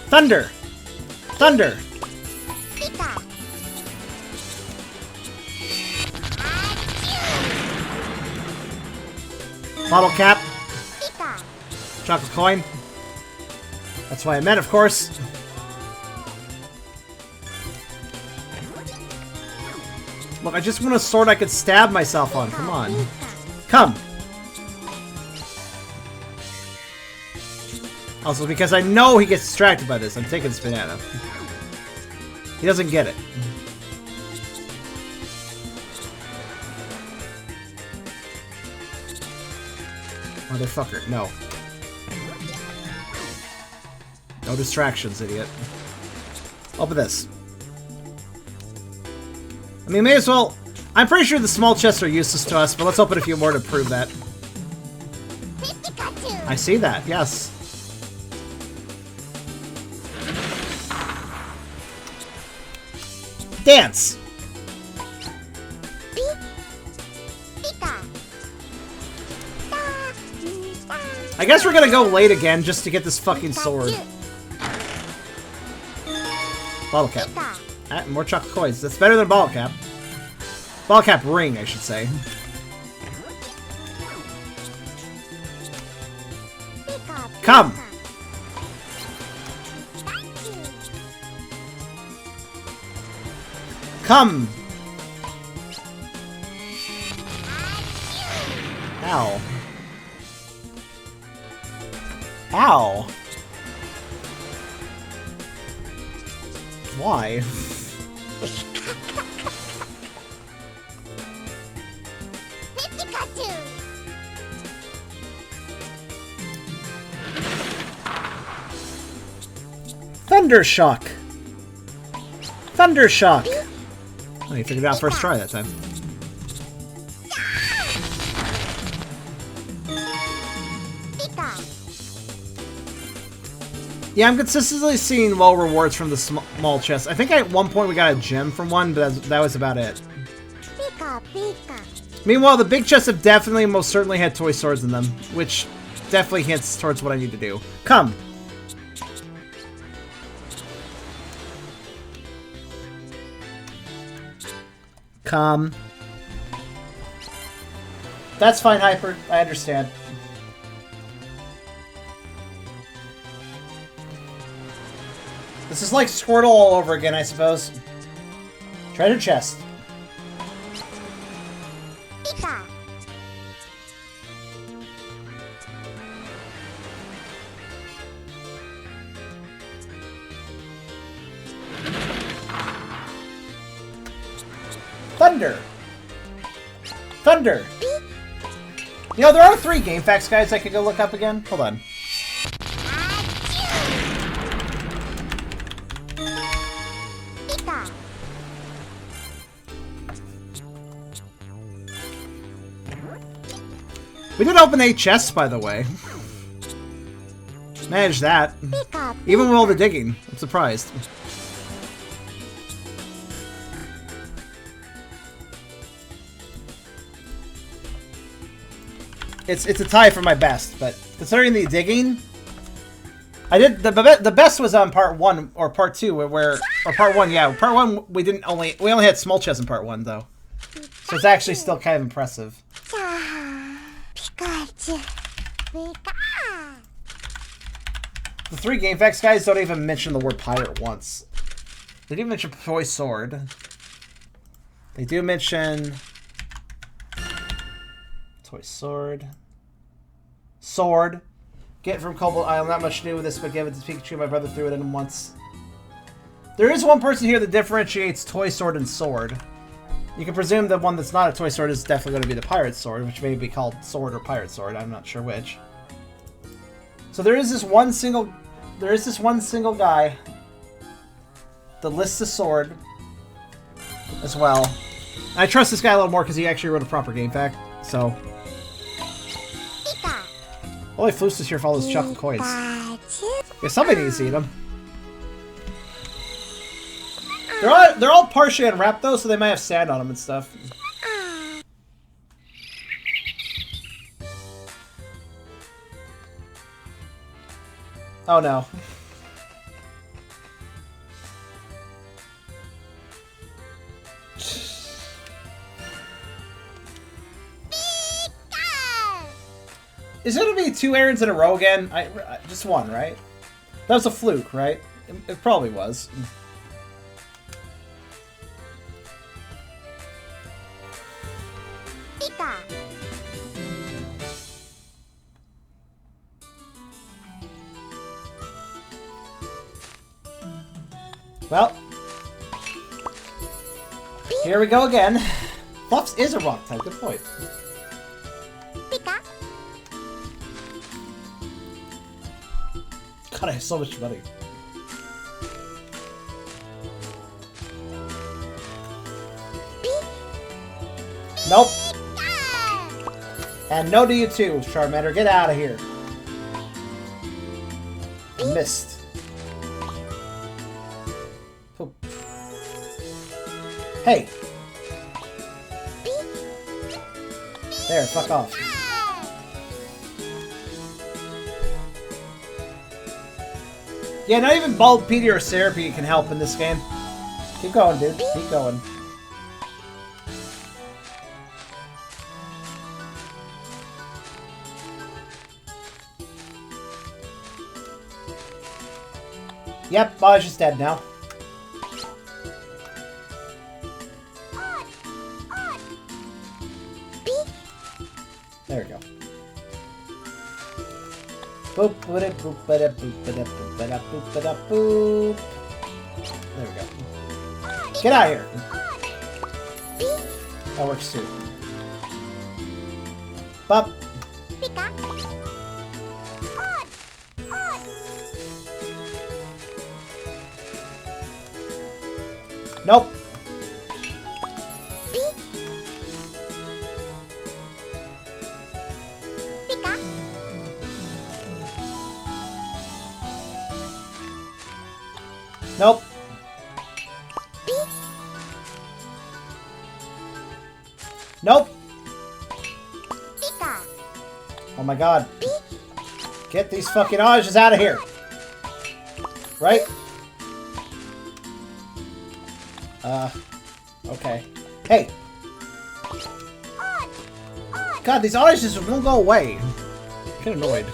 Thunder! Thunder! Pika. Bottle cap. Pika. Chocolate coin. That's what I meant, of course. Look, I just want a sword I could stab myself on. Come on. Come! Also, because I know he gets distracted by this, I'm taking this banana. He doesn't get it. Motherfucker, no. No distractions, idiot. Open this. I mean, may as well... I'm pretty sure the small chests are useless to us, but let's open a few more to prove that. Pikachu. I see that, yes. Dance! I guess we're gonna go late again just to get this fucking sword. Bottle cap. More chocolate coins. That's better than bottle cap. Bottle cap ring, I should say. Come! Come! Ow. Ow. Why? Pikachu. Thundershock! Thundershock! Oh, you figured it out first try that time. Yeah, I'm consistently seeing low rewards from the small chests. I think at one point we got a gem from one, but that was about it. Meanwhile, the big chests have definitely, most certainly had toy swords in them, which definitely hints towards what I need to do. Come! Come. That's fine, Hyper. I understand. This is like Squirtle all over again, I suppose. Treasure chest. Thunder. Thunder. You know, there are 3 game facts, guys, I could go look up again. Hold on. We did open 8 chests, by the way. Managed that. Even with all the digging. I'm surprised. It's a tie for my best, but considering the digging, I did the best was on part 1 or part 2 or part 1. Yeah, part 1 we only had small chests in part 1 though, so it's actually still kind of impressive. The 3 game facts guys don't even mention the word pirate once. They do mention toy sword. They do mention toy sword. Sword. Get from Cobalt Isle. Not much to do with this, but give it to Pikachu. My brother threw it in once. There is one person here that differentiates toy sword and sword. You can presume the one that's not a toy sword is definitely going to be the pirate sword, which may be called sword or pirate sword. I'm not sure which. So there is this one single guy that lists the sword as well. And I trust this guy a little more because he actually wrote a proper game fact. So. Holy Floos is here for all those chocolate coins. Yeah, somebody needs to eat them. They're all partially unwrapped though, so they might have sand on them and stuff. Oh no. Is it gonna be 2 errands in a row again? Just one, right? That was a fluke, right? It probably was. Well, here we go again. Fluffs is a rock type, good point. God, I have so much money. Nope. And no to you too, Charmander. Get out of here. I missed. Poop. Hey! There, fuck off. Yeah, not even Bald Petey or Therapy can help in this game. Keep going, dude. Keep going. Yep, Baj is dead now. There we go. Boop, boop, boop, boop, boop, boop, boop, boop. There we go. Get out of here. That works too. Bop. Nope. Nope. Nope. Oh my god. Get these fucking oranges out of here. Right? Okay. Hey! God, these oranges won't go away. I'm kinda annoyed.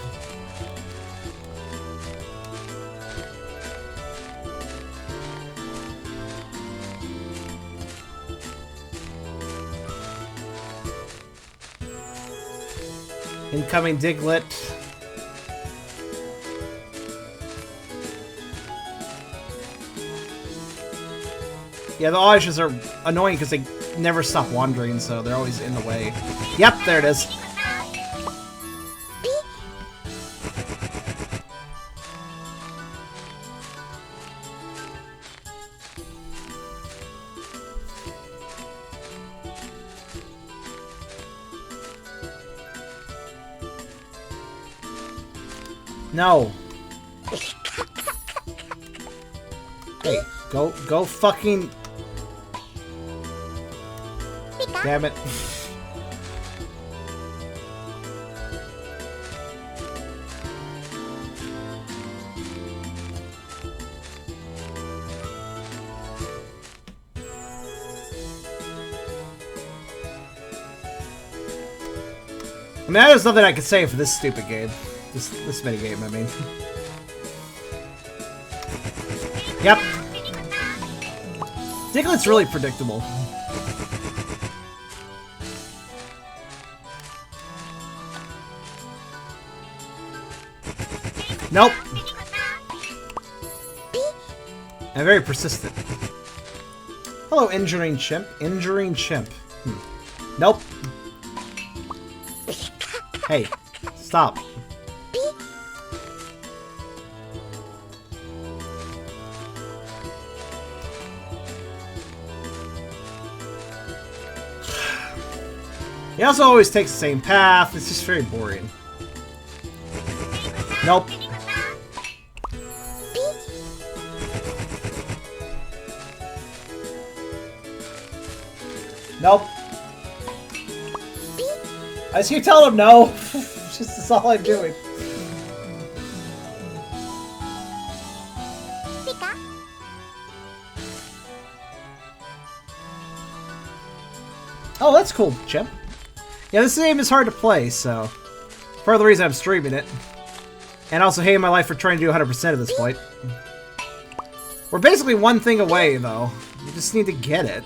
Incoming Diglett. Yeah, the oranges are annoying because they never stop wandering, so they're always in the way. Yep, there it is. No. Hey, go fucking... Damn it. I mean, there's nothing I could say for this stupid game. This mini game, I mean. Yep. Diglett's really predictable. Nope. And very persistent. Hello, injuring chimp. Injuring chimp. Nope. Hey, stop. He also always takes the same path. It's just very boring. Nope. Nope. I just keep telling him no. Just that's all I'm doing. Oh, that's cool, Chimp. Yeah, this game is hard to play, so part of the reason I'm streaming it. And also hating my life for trying to do 100% of this fight. We're basically one thing away, though. We just need to get it.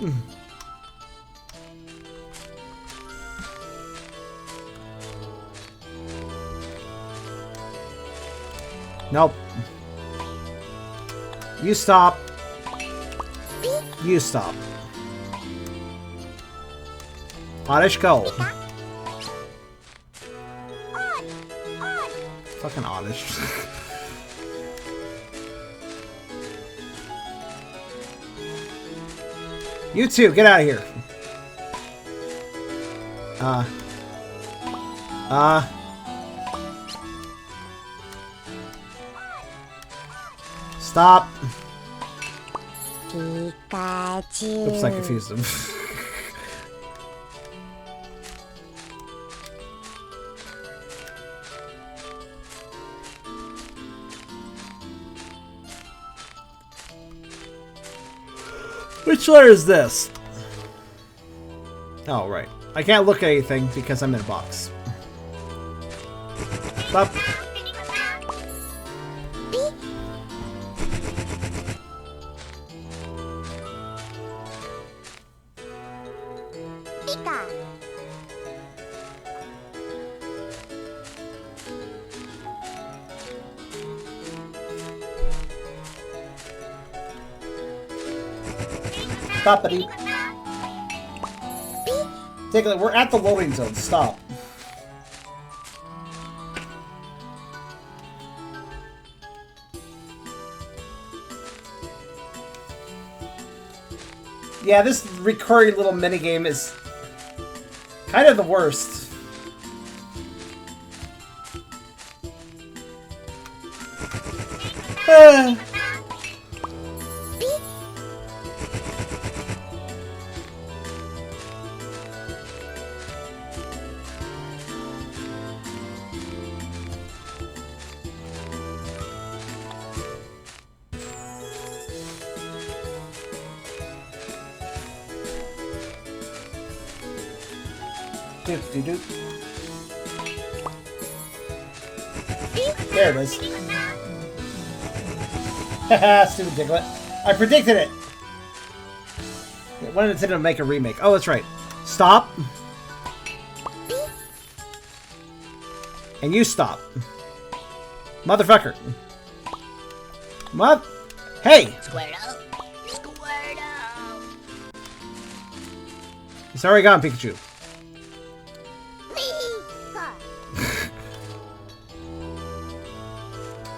Nope. You stop. You stop. Oddish, go. Fucking Oddish. You two, get out of here. Stop. Pikachu. Oops, I confused him. Which letter is this? Oh, right. I can't look at anything because I'm in a box. Stop. Pika. Stop it. Take a look. We're at the loading zone. Stop. Yeah, this recurring little minigame is kind of the worst. Doop-de-doop. There it is. Haha, stupid Diglett. I predicted it! When intended to make a remake. Oh, that's right. Stop. And you stop. Motherfucker. Hey! Squirtle. Squirtle. It's already gone, Pikachu.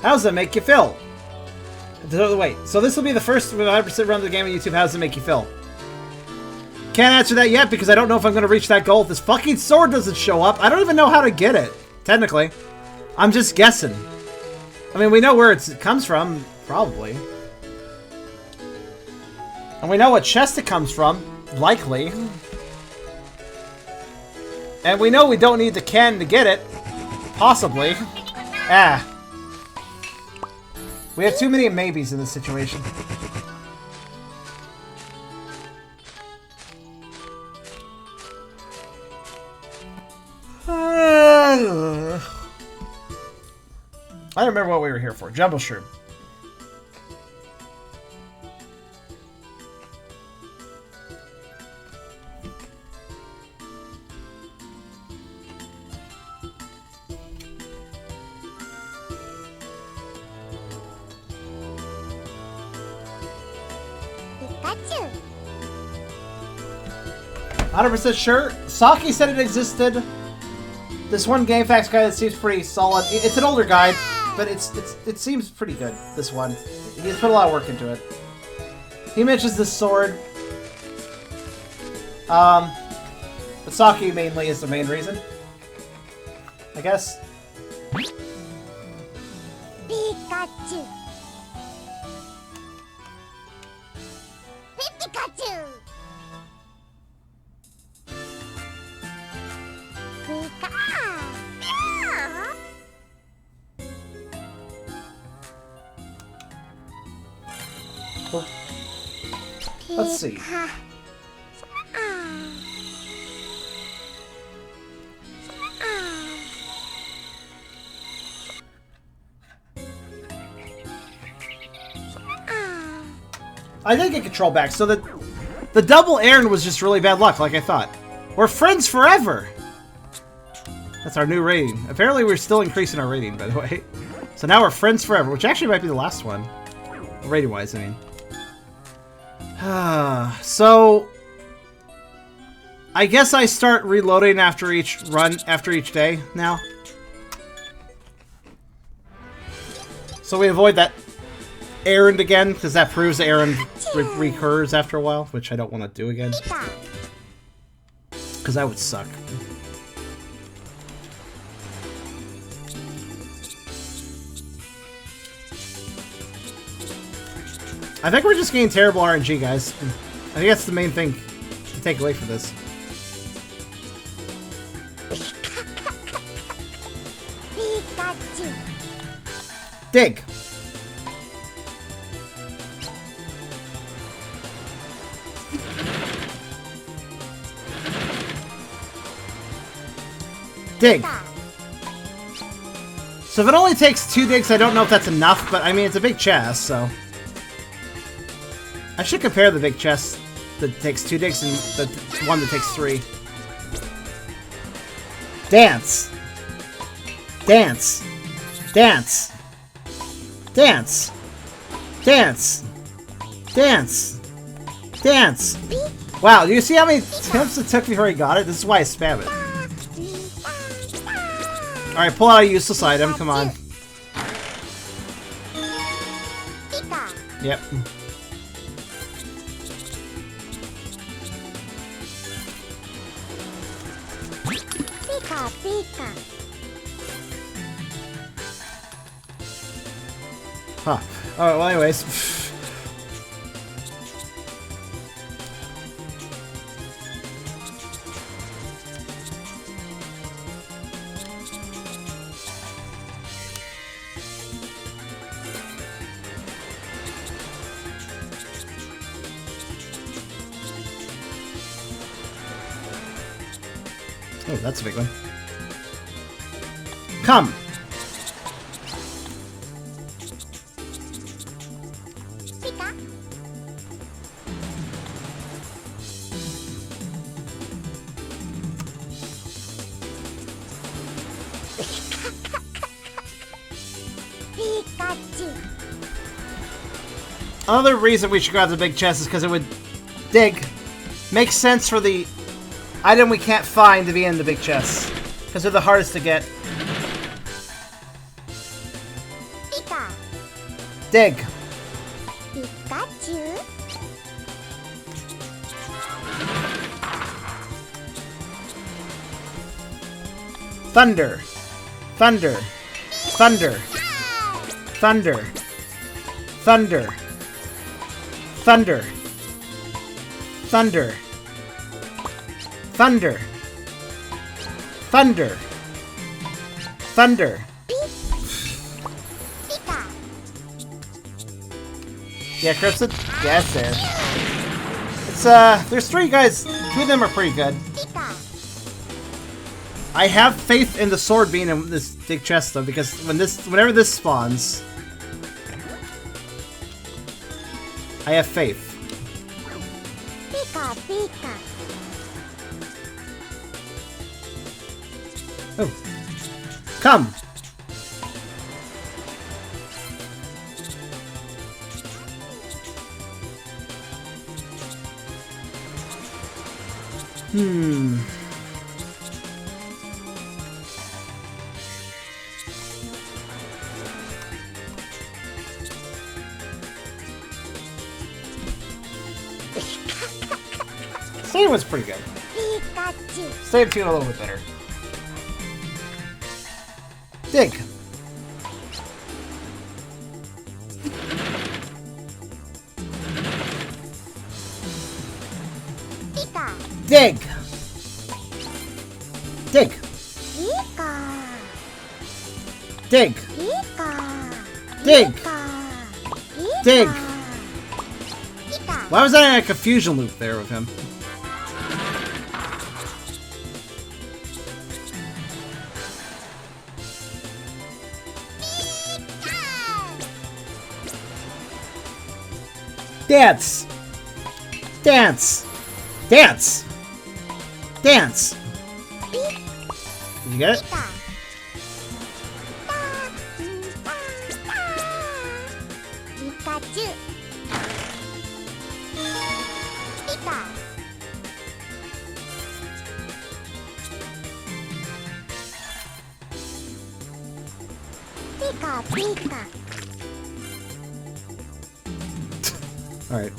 How does that make you feel? Wait, so this will be the first 100% run of the game on YouTube. How does it make you feel? Can't answer that yet because I don't know if I'm going to reach that goal if this fucking sword doesn't show up. I don't even know how to get it, technically. I'm just guessing. I mean, we know where it comes from, probably. And we know what chest it comes from, likely. And we know we don't need the cannon to get it, possibly. Ah. We have too many maybes in this situation. I don't remember what we were here for. Jumbo Shroom. Pikachu. 100% sure. Saki said it existed. This one GameFAQs guide that seems pretty solid. It's an older guide, but it seems pretty good. This one, he's put a lot of work into it. He mentions this sword. But Saki mainly is the main reason, I guess. Pikachu. Pikachu. Pika. Cool. Let's see. I did get control back, so the double Aaron was just really bad luck, like I thought. We're friends forever! That's our new rating. Apparently we're still increasing our rating, by the way. So now we're friends forever, which actually might be the last one. Rating-wise, I mean. So... I guess I start reloading after each run, after each day, now. So we avoid that errand again, because that proves the errand recurs after a while, which I don't want to do again. Because that would suck. I think we're just getting terrible RNG, guys. I think that's the main thing to take away from this. Pikachu. Dig! Dig! So if it only takes 2 digs, I don't know if that's enough, but I mean, it's a big chest, so... I should compare the big chest that takes 2 digs and the one that takes 3. Dance! Dance! Dance! Dance! Dance! Dance! Dance! Wow, do you see how many attempts it took before he got it? This is why I spam it. Alright, pull out a useless item, come on. Yep. Pika, Pika. Huh. Alright, well anyways. Oh, that's a big one. Come! Pika. Pikachu. Another reason we should grab the big chest is because it would dig. Makes sense for the item we can't find to be in the big chest. Because they're the hardest to get. Pika. Dig. Pikachu. Thunder. Thunder. Thunder. Thunder. Thunder. Thunder. Thunder. Thunder. Thunder. Thunder. Pika. Yeah, Cryptid? Yeah, it's there. It's, there's 3 guys. 2 of them are pretty good. Pika. I have faith in the sword being in this big chest, though, because whenever this spawns, I have faith. Pika, Pika. Oh. Come! Hmm. Stadium was pretty good. Pikachu. Stadium 2 a little bit better. Dig. Pika. Dig. Dig. Pika. Dig. Pika. Dig. Pika. Dig. Pika. Why was I in a confusion loop there with him? Dance! Dance! Dance! Dance! Did you get it? Pika. Pikachu. Pika. Pika, Pika. Alright.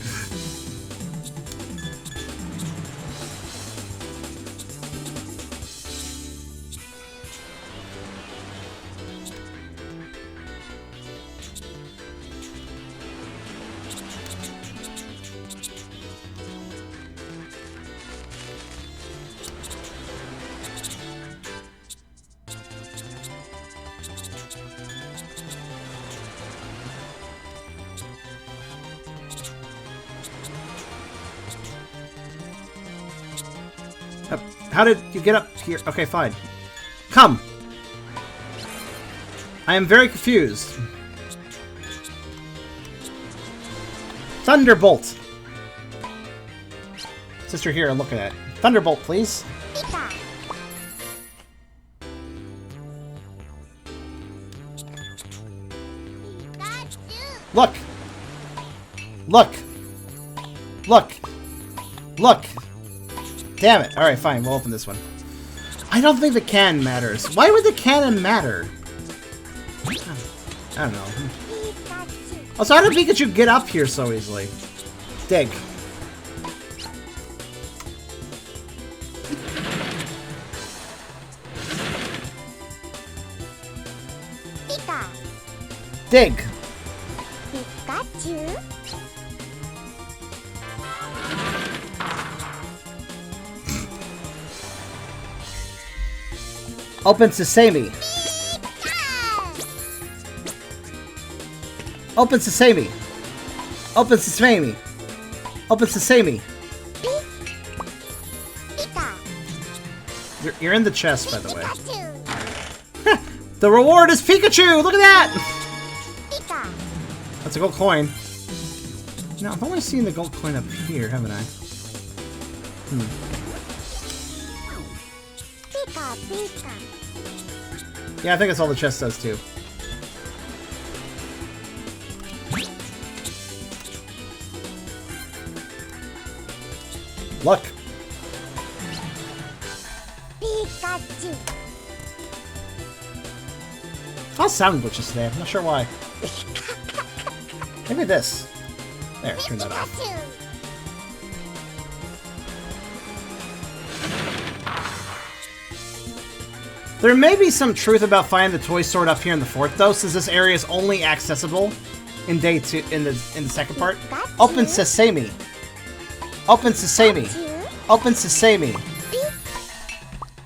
How did you get up here? Okay, fine. Come! I am very confused. Thunderbolt! Since you're here, I'm looking at it. Thunderbolt, please. Pika. Pikachu. Look! Look! Look! Look! Damn it. Alright, fine. We'll open this one. I don't think the cannon matters. Why would the cannon matter? I don't know. Pikachu. Also, how did Pikachu get up here so easily? Dig. Pika. Dig. Pikachu. Open Sesame. Open Sesame. Open Sesame. Open Sesame. Pika. You're in the chest, by the way. Pikachu. The reward is Pikachu! Look at that! Pika. That's a gold coin. No, I've only seen the gold coin up here, haven't I? Pika. Pika. Yeah, I think that's all the chest does, too. Look! Pikachu. I'll sound glitches today, I'm not sure why. Maybe this. There, turn that off. Pikachu. There may be some truth about finding the toy sword up here in the fort, though, since this area is only accessible in day 2 in the second part. Open Sesame. Open Sesame. Pikachu. Open Sesame.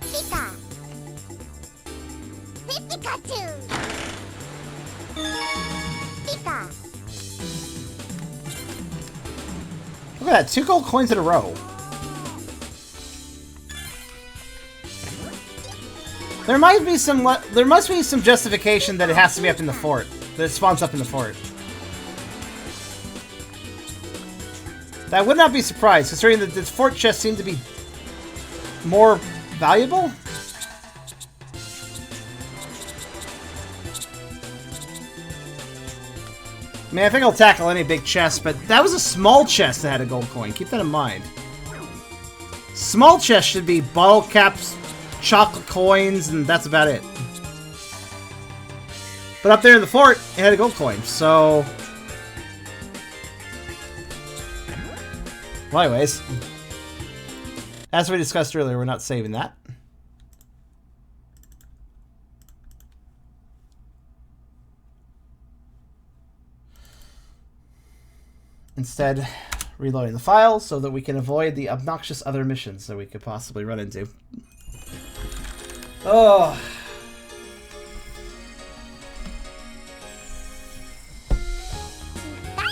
Pika. Pikachu. Pika. Look at that, 2 gold coins in a row. There must be some justification that it has to be up in the fort. That it spawns up in the fort. That would not be surprised, considering that the fort chests seem to be more valuable. I mean, I think I'll tackle any big chest, but that was a small chest that had a gold coin. Keep that in mind. Small chests should be bottle caps, chocolate coins, and that's about it. But up there in the fort, it had a gold coin, so... Well, anyways. As we discussed earlier, we're not saving that. Instead, reloading the file so that we can avoid the obnoxious other missions that we could possibly run into. Oh.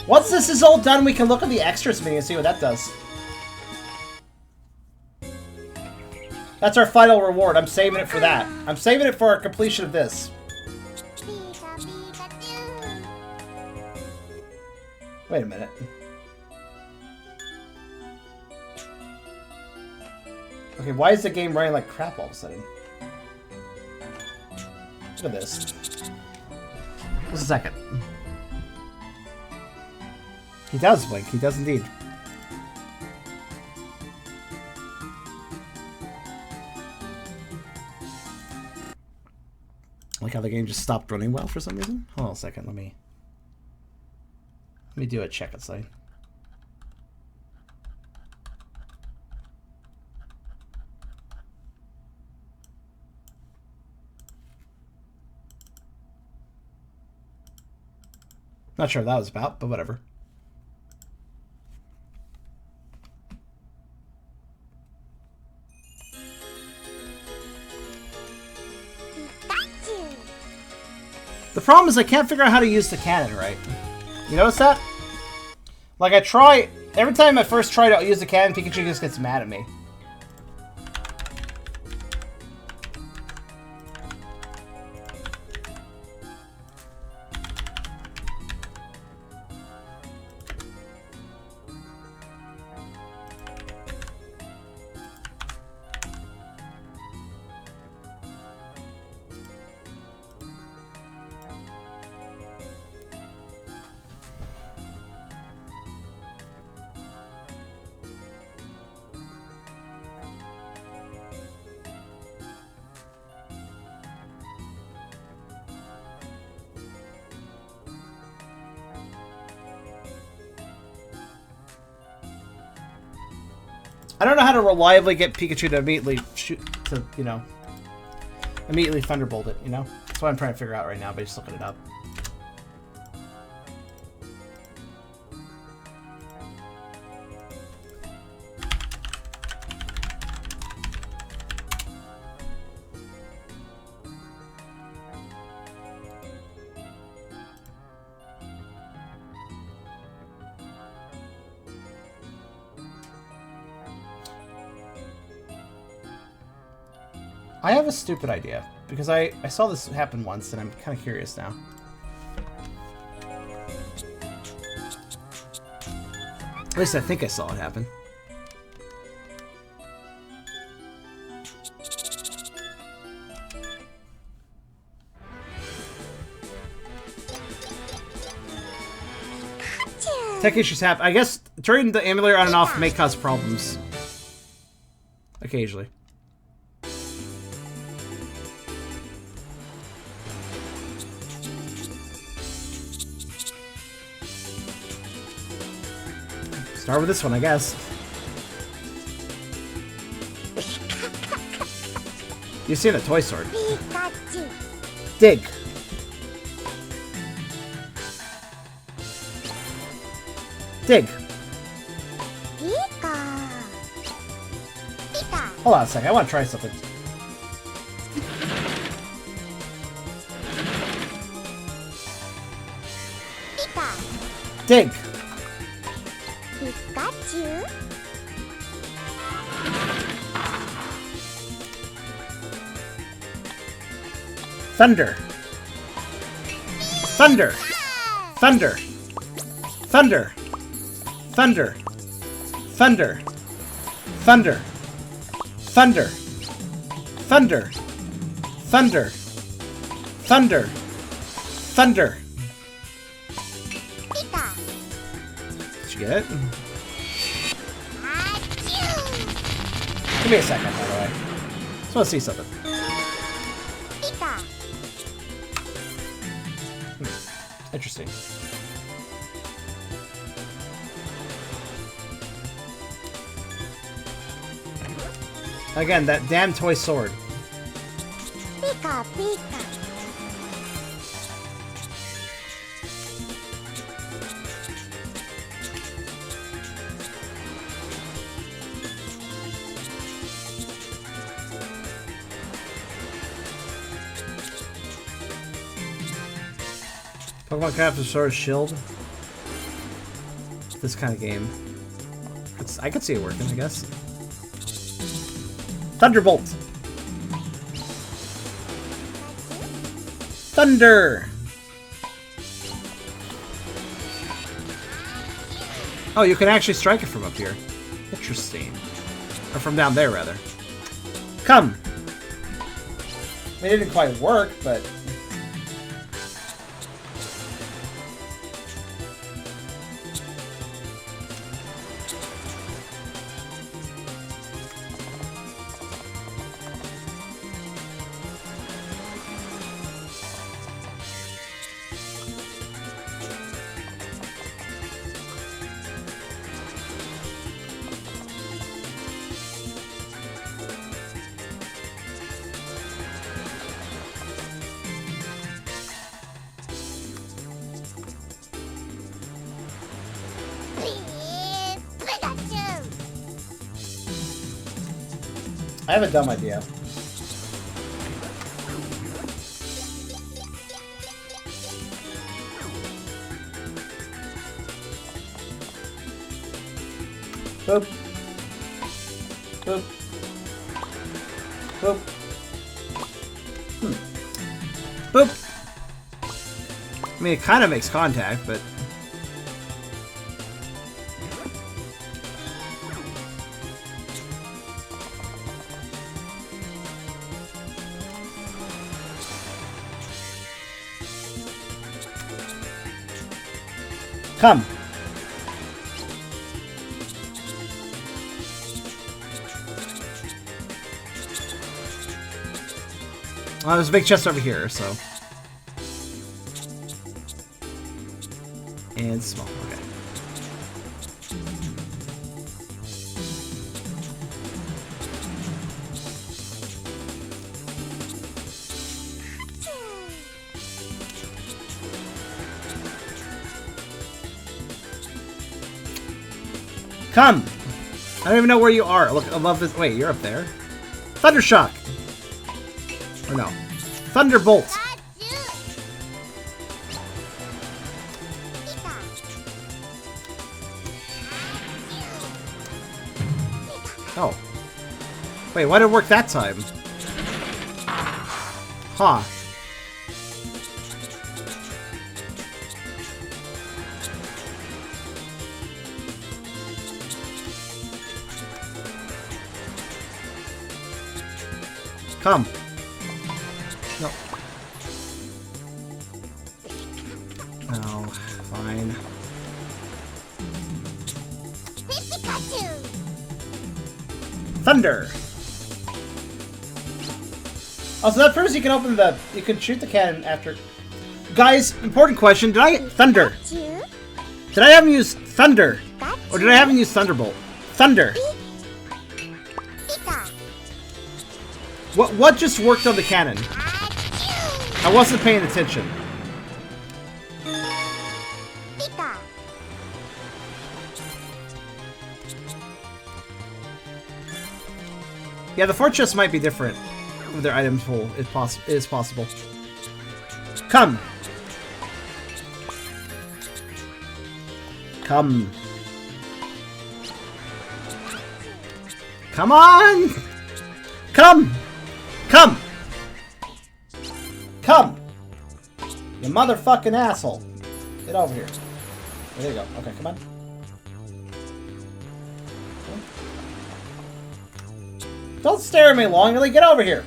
Once this is all done, we can look at the extras menu and see what that does. That's our final reward. I'm saving it for that. I'm saving it for our completion of this. Wait a minute. Okay, why is the game running like crap all of a sudden? Look at this. Just a second. He does blink. He does indeed. I like how the game just stopped running well for some reason. Hold on a second. Let me do a check outside. Not sure what that was about, but whatever. The problem is I can't figure out how to use the cannon right. You notice that? Like I try, every time I first try to use the cannon, Pikachu just gets mad at me. I don't know how to reliably get Pikachu to immediately shoot, to, you know, immediately Thunderbolt it, you know? That's what I'm trying to figure out right now by just looking it up. I have a stupid idea, because I saw this happen once, and I'm kind of curious now. At least I think I saw it happen. Tech issues happen. I guess turning the emulator on and off may cause problems. Occasionally. Start with this one, I guess. You've seen a toy sword. Pikachu. Dig. Dig. Pika. Pika. Hold on a second, I want to try something. Pika. Dig. Pikachu. Thunder. Thunder. Thunder. Thunder. Thunder. Thunder. Thunder. Thunder. Thunder. Thunder. Thunder. Thunder. Pika. Did you get it? Achoo. Give me a second, by the way. Just want to see something. Pika. Interesting. Again, that damn toy sword. Pika. Pika. Pokemon Craft is sort of shield. This kind of game. I could see it working, I guess. Thunderbolt! Thunder! Oh, you can actually strike it from up here. Interesting. Or from down there, rather. Come! I mean, it didn't quite work, but... Pikachu. I have a dumb idea. Boop. Boop. Boop. Boop. I mean, it kind of makes contact, but... Come. Oh, there's a big chest over here, so. And small, okay. Come! I don't even know where you are. Look, above this. Wait, you're up there. Thundershock! Or no. Thunderbolt! Oh. Wait, why did it work that time? Huh. Come. No. No, fine. Pikachu. Thunder! Also, that proves you can open the... You can shoot the cannon after... Guys, important question. Did I... Thunder. Pikachu. Did I have him use Thunder? Or did I have him use Thunderbolt? Thunder. Pika. What just worked on the cannon? Achoo. I wasn't paying attention. Pika. Yeah, the fort chest might be different with their item pool. It is possible. Come. Come. Come on! Come! Come! Come! You motherfucking asshole. Get over here. There you go. Okay, come on. Don't stare at me long, really. Get over here.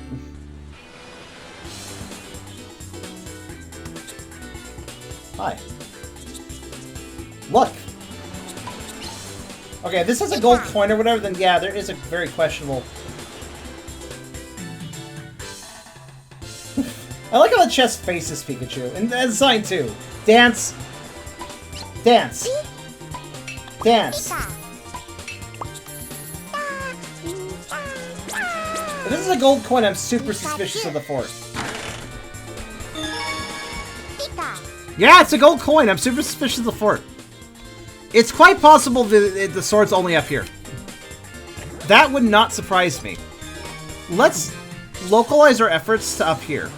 Hi. Look. Okay, if this has a gold coin or whatever, then yeah, there is a very questionable... I like how the chest faces Pikachu. And the design too. Dance. Dance. Dance. If this is a gold coin, I'm super suspicious of the fort. Yeah, it's a gold coin. I'm super suspicious of the fort. It's quite possible that the sword's only up here. That would not surprise me. Let's localize our efforts to up here.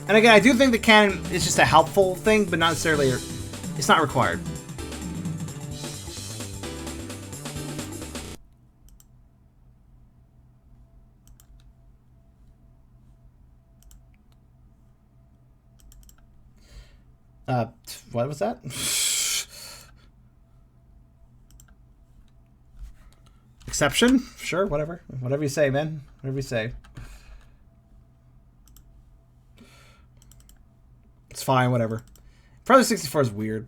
And again, I do think the cannon is just a helpful thing, but not necessarily... It's not required. What was that? Exception? Sure, whatever. Whatever you say, man. Whatever you say. It's fine, whatever. Probably 64 is weird.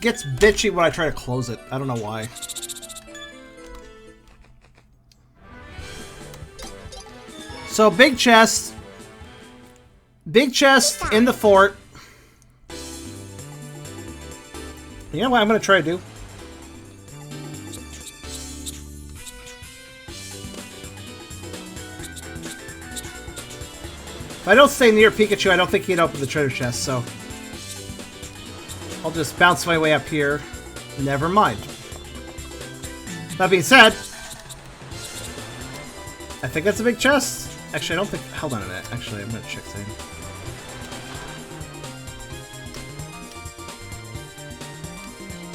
Gets bitchy when I try to close it. I don't know why. So big chest. Big chest in the fort. You know what I'm gonna try to do? If I don't stay near Pikachu, I don't think he'd open the treasure chest, so I'll just bounce my way up here. Never mind. That being said, I think that's a big chest. Actually, I don't think... Hold on a minute. Actually, I'm going to check something.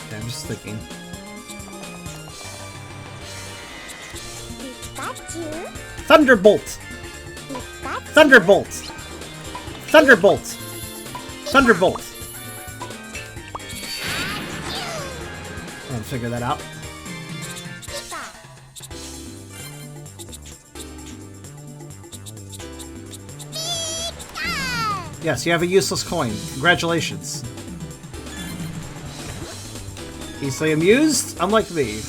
Okay, I'm just thinking. Pikachu. Thunderbolt! Thunderbolt! Thunderbolt! Thunderbolt! And figure that out. Yes, you have a useless coin. Congratulations. Easily amused? Unlike me.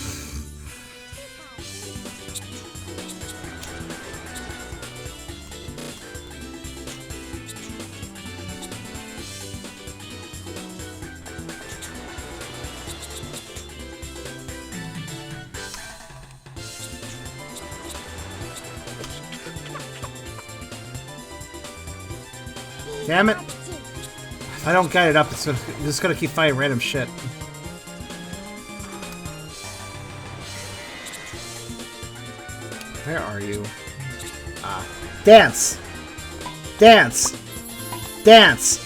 Damn it. If I don't get it up, it's just gonna keep fighting random shit. Where are you? Ah. Dance! Dance! Dance!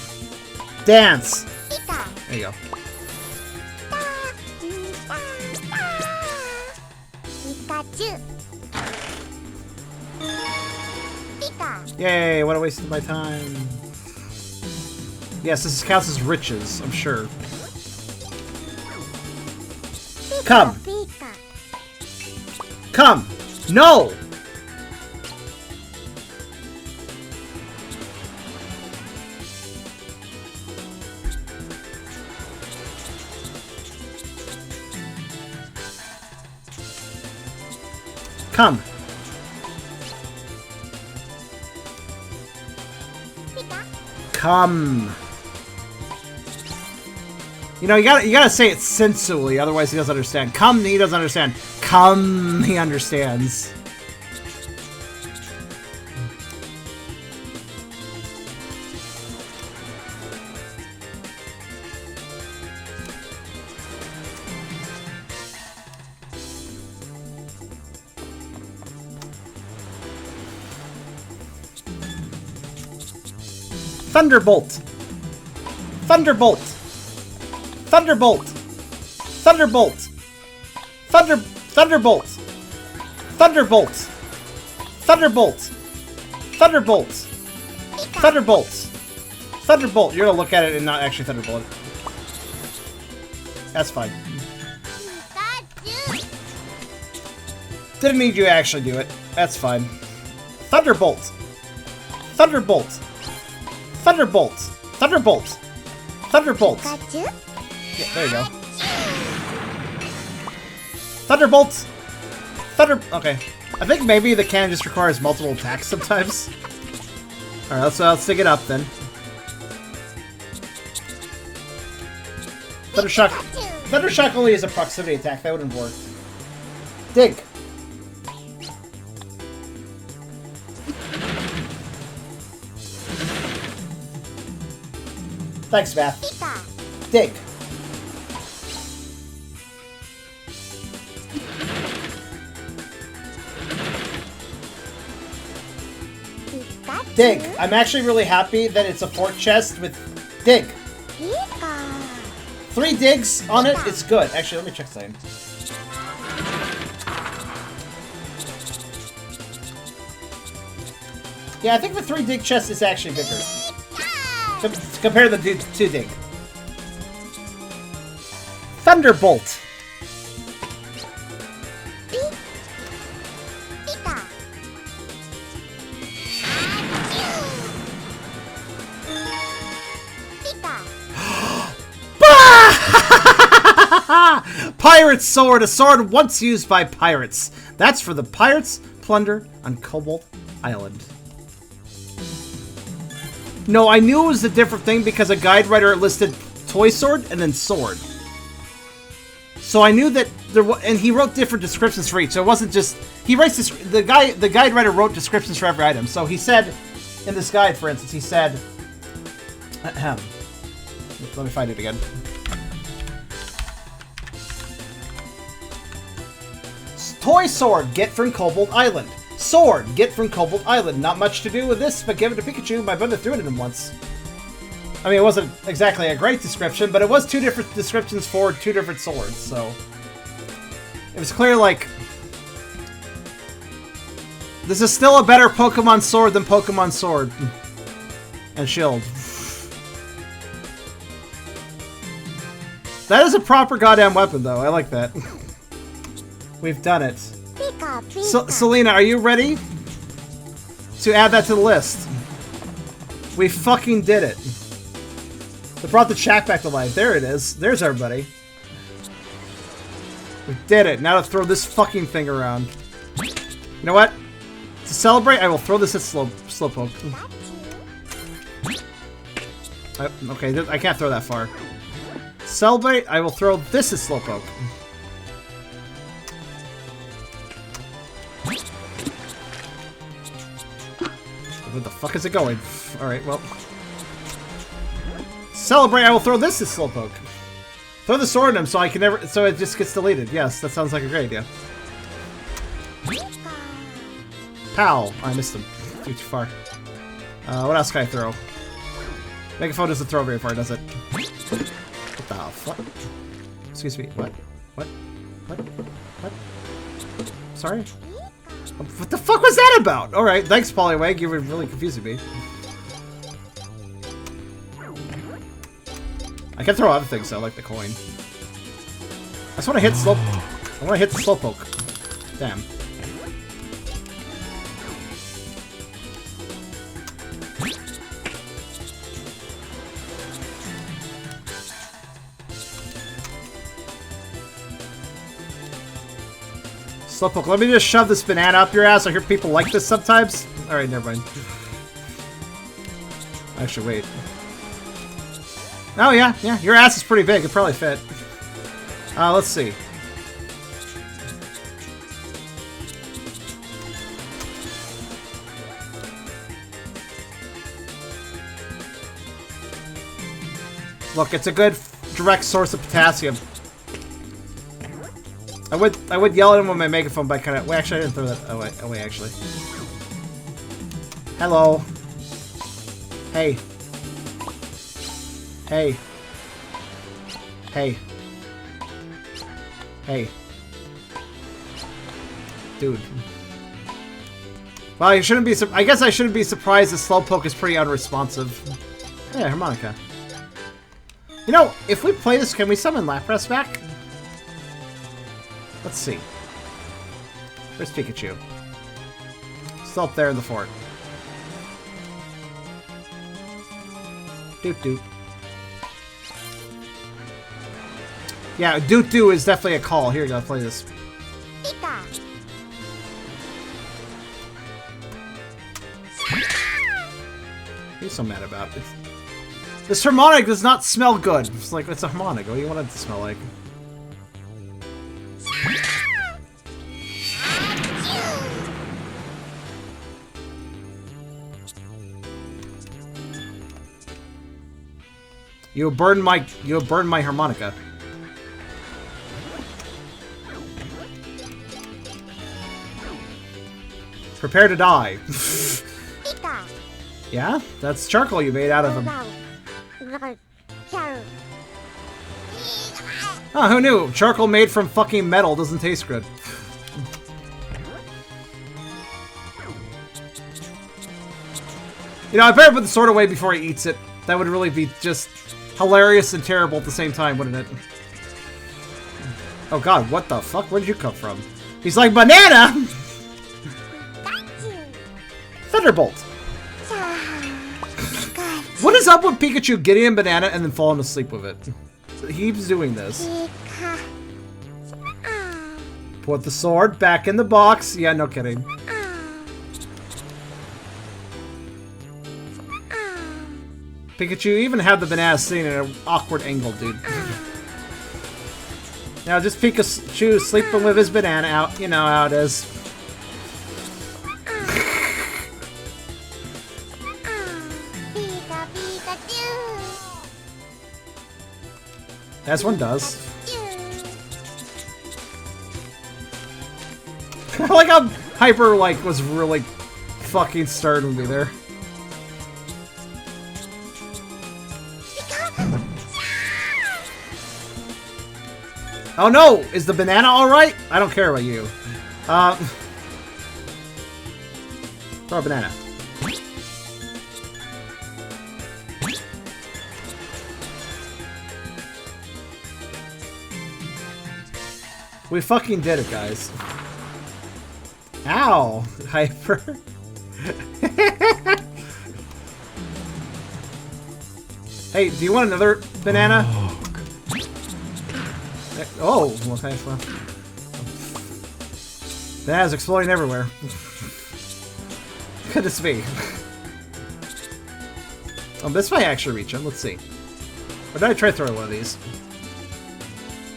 Dance! Pika. There you go. Pikachu. Pika. Yay, what a waste of my time. Yes, this counts as riches, I'm sure. Come! Pika. Come! No! Come! Pika. Come! You know, you gotta say it sensually, otherwise he doesn't understand. Come, he doesn't understand. Come, he understands. Thunderbolt! Thunderbolt! Thunderbolt! Thunderbolt! Thunderbolt! Thunderbolt! Thunderbolt! Thunderbolt! Thunderbolt! Thunderbolt! You're gonna look at it and not actually thunderbolt it. That's fine. Pikachu. Didn't need you to actually do it. That's fine. Thunderbolt! Thunderbolt! Thunderbolt! Thunderbolt! Thunderbolt! Pikachu. Yeah, there you go. Thunderbolt! Okay. I think maybe the cannon just requires multiple attacks sometimes. Alright, let's stick it up then. Thundershock. Thundershock only is a proximity attack. That wouldn't work. Dig! Thanks, Math. Pika. Dig! Pikachu. Dig! I'm actually really happy that it's a fort chest with dig. Pika. 3 digs on it, it's good. Actually, let me check something. Yeah, I think the 3 dig chest is actually bigger. Compare the 2 dig. Thunderbolt! Pika. Pika. Pirate sword! A sword once used by pirates. That's for the pirates' plunder on Cobalt Island. No, I knew it was a different thing because a guide writer listed toy sword and then sword. So I knew that there was, and he wrote different descriptions for each. So it wasn't just he writes this. The guide writer wrote descriptions for every item. So he said in this guide, for instance, he said, let me find it again. Toy sword, get from Cobalt Island. Sword, get from Cobalt Island. Not much to do with this, but give it to Pikachu. My brother threw it at him once. I mean, it wasn't exactly a great description, but it was 2 different descriptions for 2 different swords, so... It was clear, like... This is still a better Pokemon Sword than Pokemon Sword. And Shield. That is a proper goddamn weapon, though. I like that. We've done it. Pika. Pika. Selena, are you ready to add that to the list? We fucking did it. They brought the chat back to life. There it is. There's everybody. We did it. Now to throw this fucking thing around. You know what? To celebrate, I will throw this at Slowpoke. Okay, I can't throw that far. Celebrate, I will throw this at Slowpoke. Where the fuck is it going? Alright, well. celebrate, I will throw this at Slowpoke. Throw the sword at him so I can never, so it just gets deleted. Yes, that sounds like a great idea. Pow! I missed him. Too far. What else can I throw? Megaphone doesn't throw very far, does it? What the fuck? Excuse me. What? What? What? What? Sorry? What the fuck was that about? Alright, thanks, Poliwag. You were really confusing me. I can throw other things though, like the coin. I just want to hit I want to hit the Slowpoke. Damn. Slowpoke, let me just shove this banana up your ass. I hear people like this sometimes. Alright, never mind. Actually, wait. Oh, yeah, yeah. Your ass is pretty big. It'd probably fit. Let's see. Look, it's a good direct source of potassium. I would yell at him with my megaphone, but I kind of... Well, actually, I didn't throw that away, actually. Hello. Hey. Hey. Hey. Hey. Dude. Well, you shouldn't be... I guess I shouldn't be surprised that Slowpoke is pretty unresponsive. Yeah, harmonica. You know, if we play this, can we summon Lapras back? Let's see. Where's Pikachu? Still up there in the fort. Doot doot. Yeah, doot doot is definitely a call. Here you go, play this. Pika. What are you so mad about? This harmonic does not smell good. It's like, it's a harmonic. What do you want it to smell like? You have burned my harmonica. Prepare to die. Pika. Yeah? That's charcoal you made out of them. Oh, who knew? Charcoal made from fucking metal doesn't taste good. You know, I better put the sword away before he eats it. That would really be just hilarious and terrible at the same time, wouldn't it? Oh god, what the fuck? Where did you come from? He's like, banana! Thunderbolt! What is up with Pikachu getting a banana and then falling asleep with it? He keeps doing this. Put the sword back in the box. Yeah, no kidding. Pikachu even had the banana sitting at an awkward angle, dude. Now just Pikachu sleeping with his banana out. You know how it is. As one does. I like how Hyper, like, was really fucking starting me there. Oh no! Is the banana alright? I don't care about you. Throw a banana. We fucking did it, guys. Ow! Hyper. Hey, do you want another banana? Oh, okay, well. Bananas exploding everywhere. Goodness me. Oh, this might actually reach him. Let's see. Or did I try throwing one of these?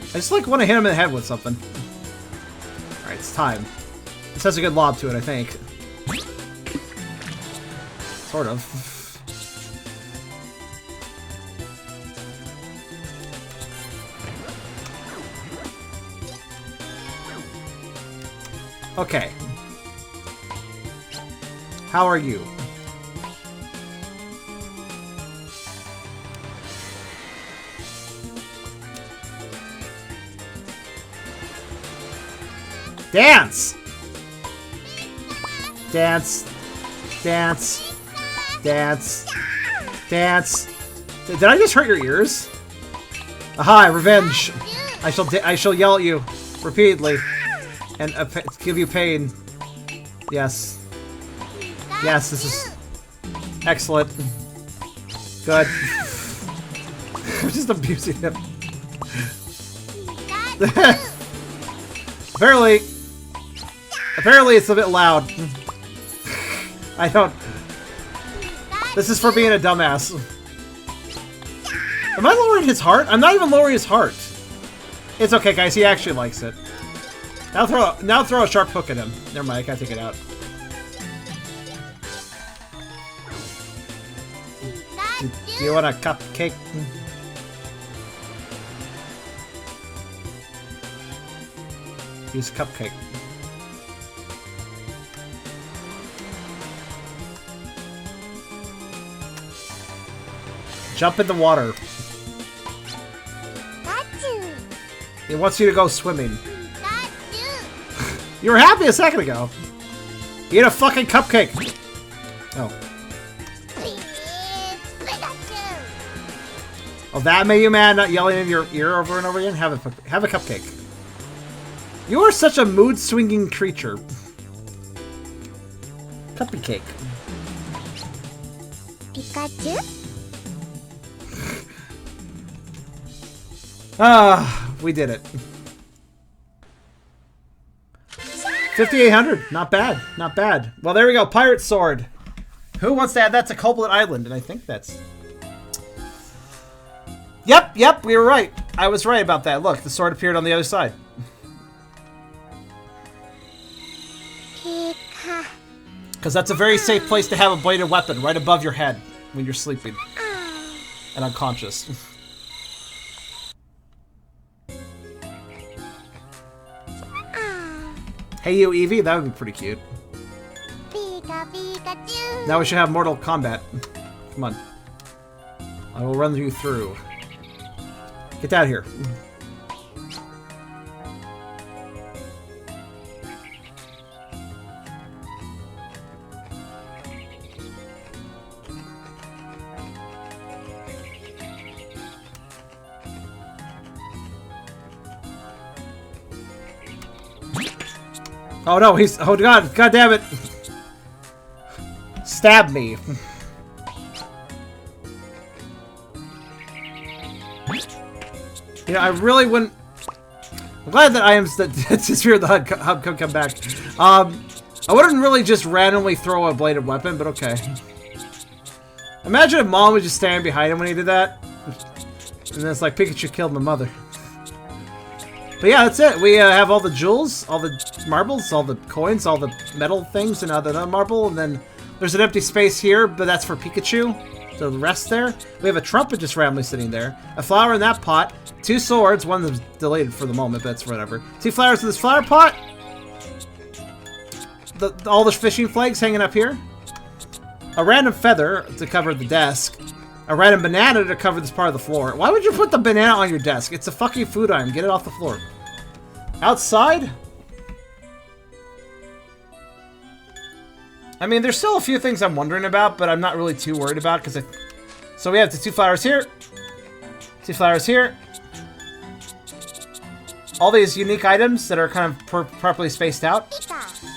I just like want to hit him in the head with something. Alright, it's time. This has a good lob to it, I think. Sort of. Okay. How are you? Dance! Dance. Dance. Dance. Dance. Did I just hurt your ears? Aha, revenge. I shall yell at you repeatedly and give you pain. Yes. Yes, this is excellent. Good. I'm just abusing him. Apparently it's a bit loud. I don't... This is for being a dumbass. Am I lowering his heart? I'm not even lowering his heart. It's okay, guys. He actually likes it. Now throw a sharp hook at him. Never mind. I can't take it out. Do you want a cupcake? Use cupcake. Jump in the water. He wants you to go swimming. You were happy a second ago. Eat a fucking cupcake. Oh. Oh, that made you mad, not yelling in your ear over and over again? Have a cupcake. You are such a mood-swinging creature. Cupcake. Pikachu? Ah, we did it. 5,800. Not bad. Not bad. Well, there we go. Pirate Sword. Who wants to add that to Copeland Island? And I think that's... Yep, we were right. I was right about that. Look, the sword appeared on the other side. Because that's a very safe place to have a bladed weapon, right above your head when you're sleeping. And unconscious. Hey you, Eevee, that would be pretty cute. Pikachu. Now we should have Mortal Kombat. Come on. I will run you through. Get out of here. Oh no, he's... Oh god, god damn it! Stab me. You know, I really wouldn't... I'm glad that I am... Sphere of the Hub could come back. I wouldn't really just randomly throw a bladed weapon, but okay. Imagine if Mom was just standing behind him when he did that. And then it's like, Pikachu killed my mother. But yeah, that's it. We have all the jewels, all the marbles, all the coins, all the metal things, and another marble. And then there's an empty space here, but that's for Pikachu. So the rest there. We have a trumpet just randomly sitting there. A flower in that pot. 2 swords. One that's deleted for the moment, but that's whatever. 2 flowers in this flower pot. All the fishing flags hanging up here. A random feather to cover the desk. A random banana to cover this part of the floor. Why would you put the banana on your desk? It's a fucking food item. Get it off the floor. Outside? I mean, there's still a few things I'm wondering about, but I'm not really too worried about because So we have the 2 flowers here. 2 flowers here. All these unique items that are kind of properly spaced out.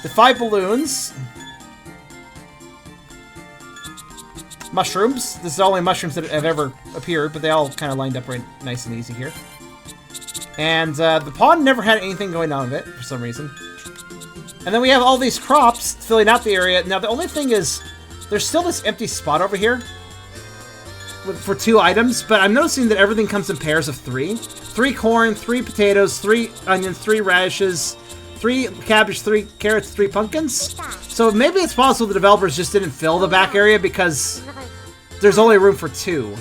The 5 balloons. Mushrooms. This is the only mushrooms that have ever appeared, but they all kind of lined up right nice and easy here. And the pond never had anything going on with it for some reason. And then we have all these crops filling out the area. Now the only thing is, there's still this empty spot over here for 2 items, but I'm noticing that everything comes in pairs of 3. 3 corn, 3 potatoes, 3 onions, 3 radishes, 3 cabbage, 3 carrots, 3 pumpkins. So maybe it's possible the developers just didn't fill the back area because there's only room for 2.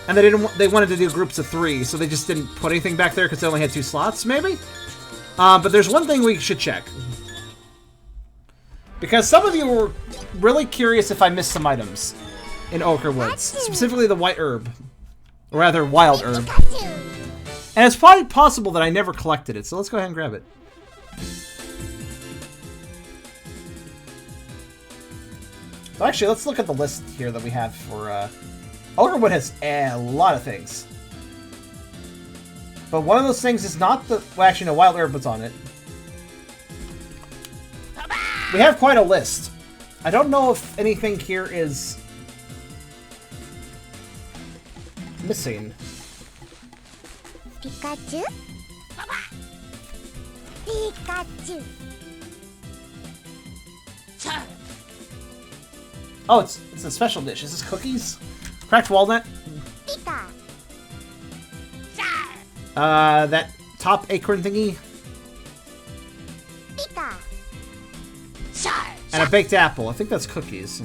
And they wanted to do groups of 3, so they just didn't put anything back there because they only had 2 slots, maybe? But there's one thing we should check. Because some of you were really curious if I missed some items in Ochre Woods. Specifically the white herb. Or rather, wild herb. Pikachu. And it's probably possible that I never collected it, so let's go ahead and grab it. Well, actually, let's look at the list here that we have for... Ochrewood has a lot of things. But one of those things is not the... Well, actually, no, wild herb was on it. We have quite a list. I don't know if anything here is... missing. Pikachu. Pikachu. Oh, it's a special dish. Is this cookies? Cracked walnut? Pika. That top acorn thingy? Pika. And a baked apple. I think that's cookies.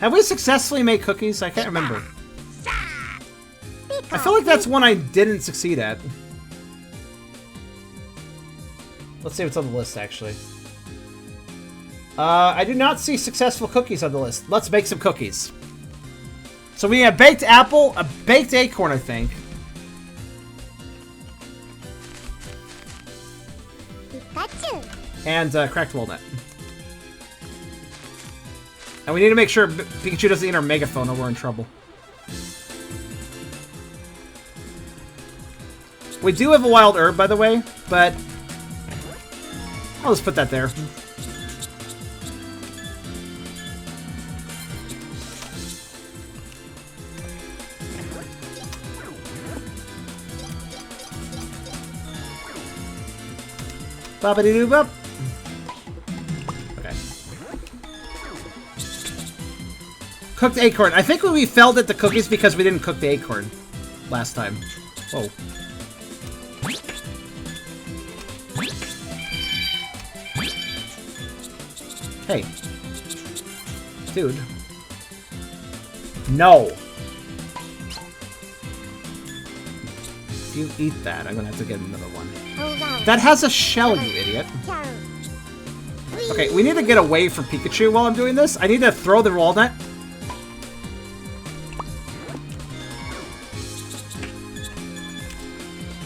Have we successfully made cookies? I can't remember. I feel like that's one I didn't succeed at. Let's see what's on the list, actually. I do not see successful cookies on the list. Let's make some cookies. So we have baked apple, a baked acorn, I think. Pikachu. And cracked walnut. And we need to make sure Pikachu doesn't eat our megaphone or we're in trouble. We do have a wild herb, by the way, but I'll just put that there. Bop-a-dee-doo-bop. Okay. Cooked acorn. I think we failed at the cookies because we didn't cook the acorn last time. Whoa. Hey. Dude. No. If you eat that, I'm gonna have to get another one. That has a shell, you idiot. Okay, we need to get away from Pikachu while I'm doing this. I need to throw the walnut.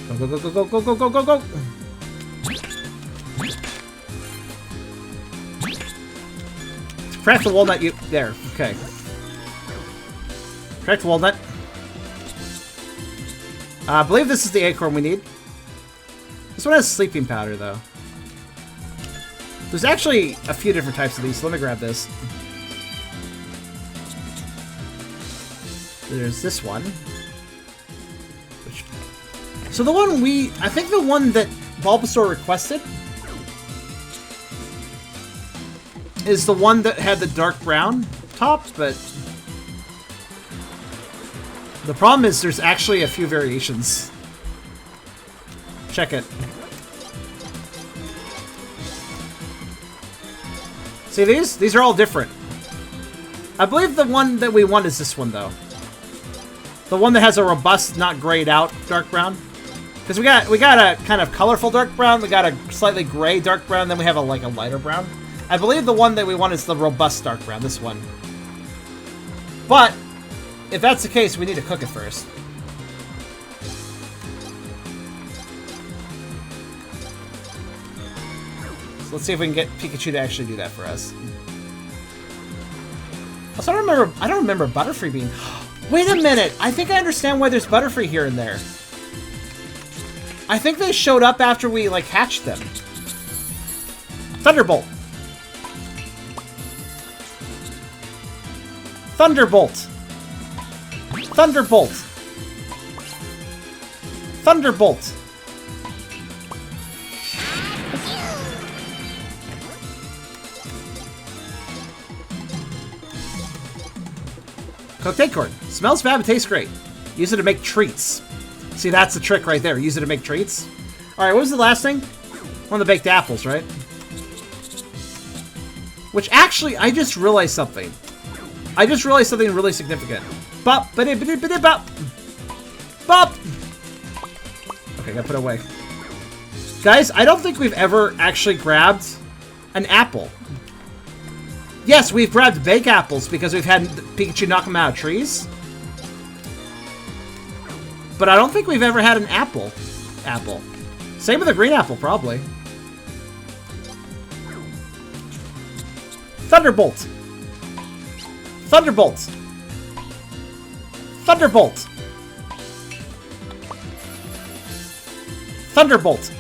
Go, go, go, go, go, go, go, go, go, go. Crack the walnut, you... There, okay. Crack the walnut. I believe this is the acorn we need. This one has sleeping powder, though. There's actually a few different types of these, so let me grab this. There's this one. So the one I think the one that Bulbasaur requested is the one that had the dark brown top, but the problem is there's actually a few variations. Check it. See these? These are all different. I believe the one that we want is this one, though. The one that has a robust, not grayed out dark brown. Because we got a kind of colorful dark brown, we got a slightly gray dark brown, then we have a lighter brown. I believe the one that we want is the robust dark brown, this one. But if that's the case, we need to cook it first. So let's see if we can get Pikachu to actually do that for us. Also, I don't remember Butterfree being... Wait a minute! I think I understand why there's Butterfree here and there. I think they showed up after we, like, hatched them. Thunderbolt! Thunderbolt! Thunderbolt! Thunderbolt! Cooked acorn. Smells bad but tastes great. Use it to make treats. See, that's the trick right there. Use it to make treats. Alright, what was the last thing? One of the baked apples, right? Which actually, I just realized something. I just realized something really significant. Bop, ba-dee-ba-dee-ba-dee-bop. Bop! Okay, gotta put it away. Guys, I don't think we've ever actually grabbed an apple. Yes, we've grabbed bake apples because we've had Pikachu knock them out of trees. But I don't think we've ever had an apple. Same with the green apple, probably. Thunderbolt! Thunderbolt! Thunderbolt! Thunderbolt!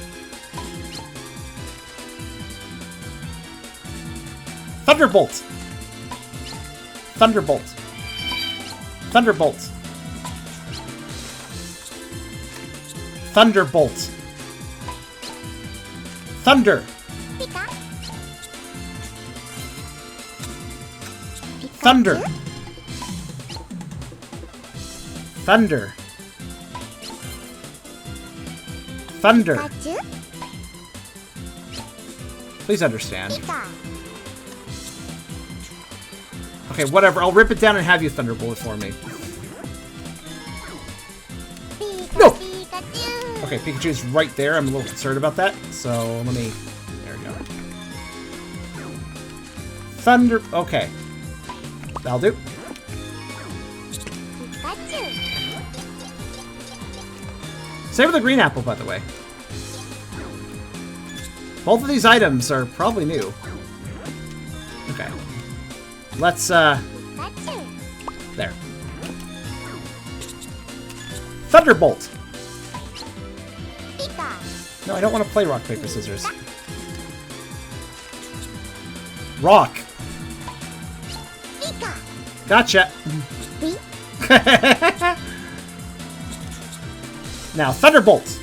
Thunderbolt! Thunderbolt! Thunderbolt! Thunderbolt! Thunder! Pika. Thunder! Thunder! Thunder! Pikachu. Please understand. Pika. Okay, whatever. I'll rip it down and have you thunderbolt it for me. Pika. No! Pikachu. Okay, Pikachu's right there. I'm a little concerned about that. So, let me... There we go. Thunder... Okay. That'll do. Pikachu. Same with the green apple, by the way. Both of these items are probably new. Okay. Let's, Pikachu. there. Thunderbolt! Pika. No, I don't want to play rock, paper, scissors. Rock! Pika. Gotcha! Pi. Now, Thunderbolt!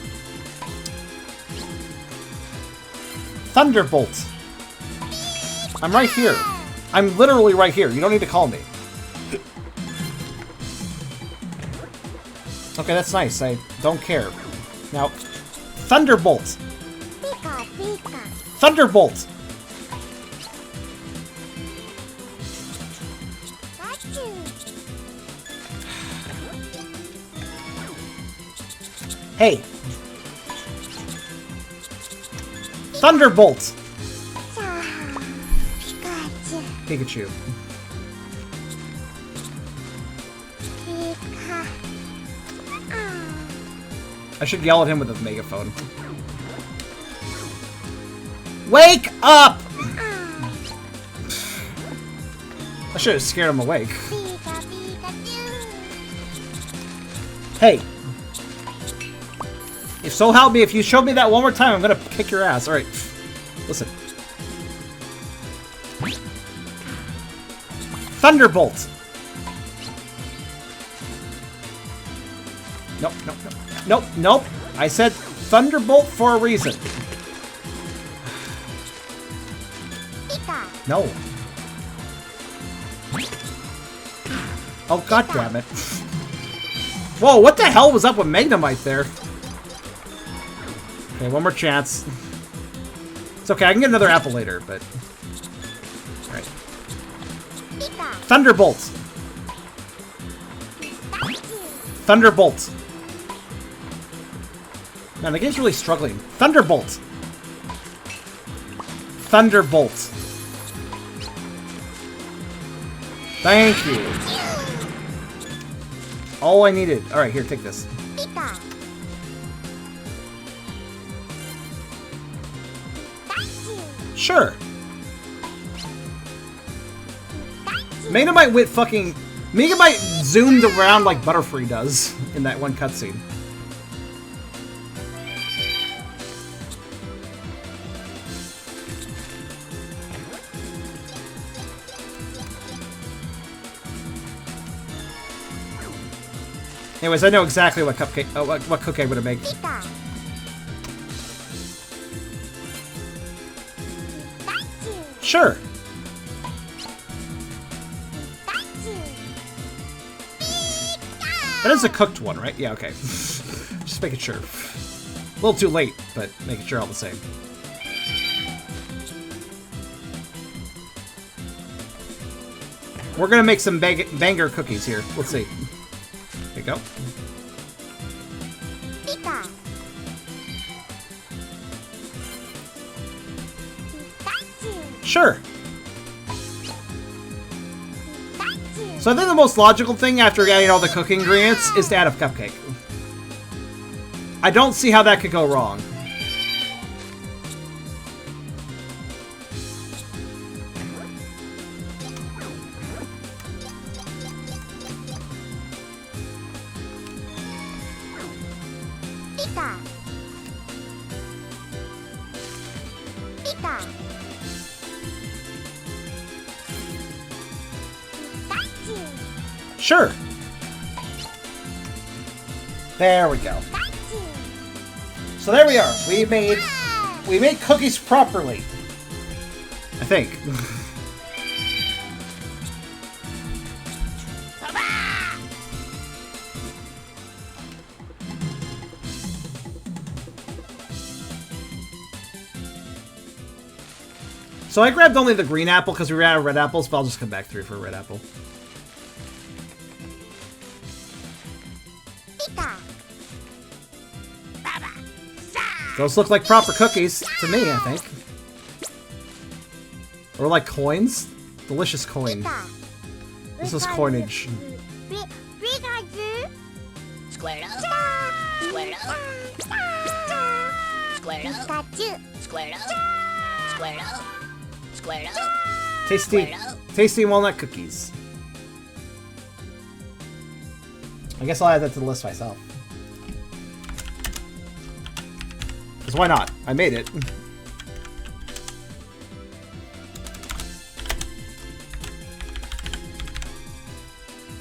Thunderbolt! I'm right here. I'm literally right here. You don't need to call me. Okay, that's nice. I don't care. Now, Thunderbolt! Pika. Pika. Thunderbolt! Pikachu. Hey! Thunderbolt! Sa. Pikachu. Pikachu. Pika. Ah. I should yell at him with a megaphone. Wake up! Ah. I should have scared him awake. Pika. Pikachu. Hey! If so help me, if you show me that one more time, I'm gonna kick your ass. Alright. Listen. Thunderbolt! Nope, nope, nope. Nope, nope. I said Thunderbolt for a reason. Pika. No. Oh, god damn it. Whoa, what the hell was up with Magnemite there? Okay, one more chance. It's okay, I can get another apple later, but... Alright. Pika. Thunderbolt! Pikachu. Thunderbolt! Man, the game's really struggling. Thunderbolt! Thunderbolt! Thank you! All I needed. Alright, here, take this. Pika. Pikachu. Sure! Pikachu. Magnemite went fucking... Magnemite zoomed around like Butterfree does in that one cutscene. Anyways, I know exactly what cupcake, what cookie I'm gonna make. Pika. Pikachu. Sure. Pikachu. That is a cooked one, right? Yeah, okay. Just making sure. A little too late, but making sure all the same. We're gonna make some banger cookies here. Let's see. There you go. Pika. Pikachu. Sure. So I think the most logical thing after adding all the cooking ingredients is to add a cupcake. I don't see how that could go wrong. Pika. Pika. Pikachu. Sure. There we go. Pikachu. So there we are. We made cookies properly. I think. So I grabbed only the green apple because we ran out of red apples, but I'll just come back through for a red apple. Pika. Those look like proper cookies to me, I think. Or like coins. Delicious coin. Pika. This is coinage. Pikachu. Squirtle, Squirtle, Squirtle, Pikachu. Squirtle, Squirtle, Squirtle, Tasty, tasty walnut cookies. I guess I'll add that to the list myself. Because why not? I made it.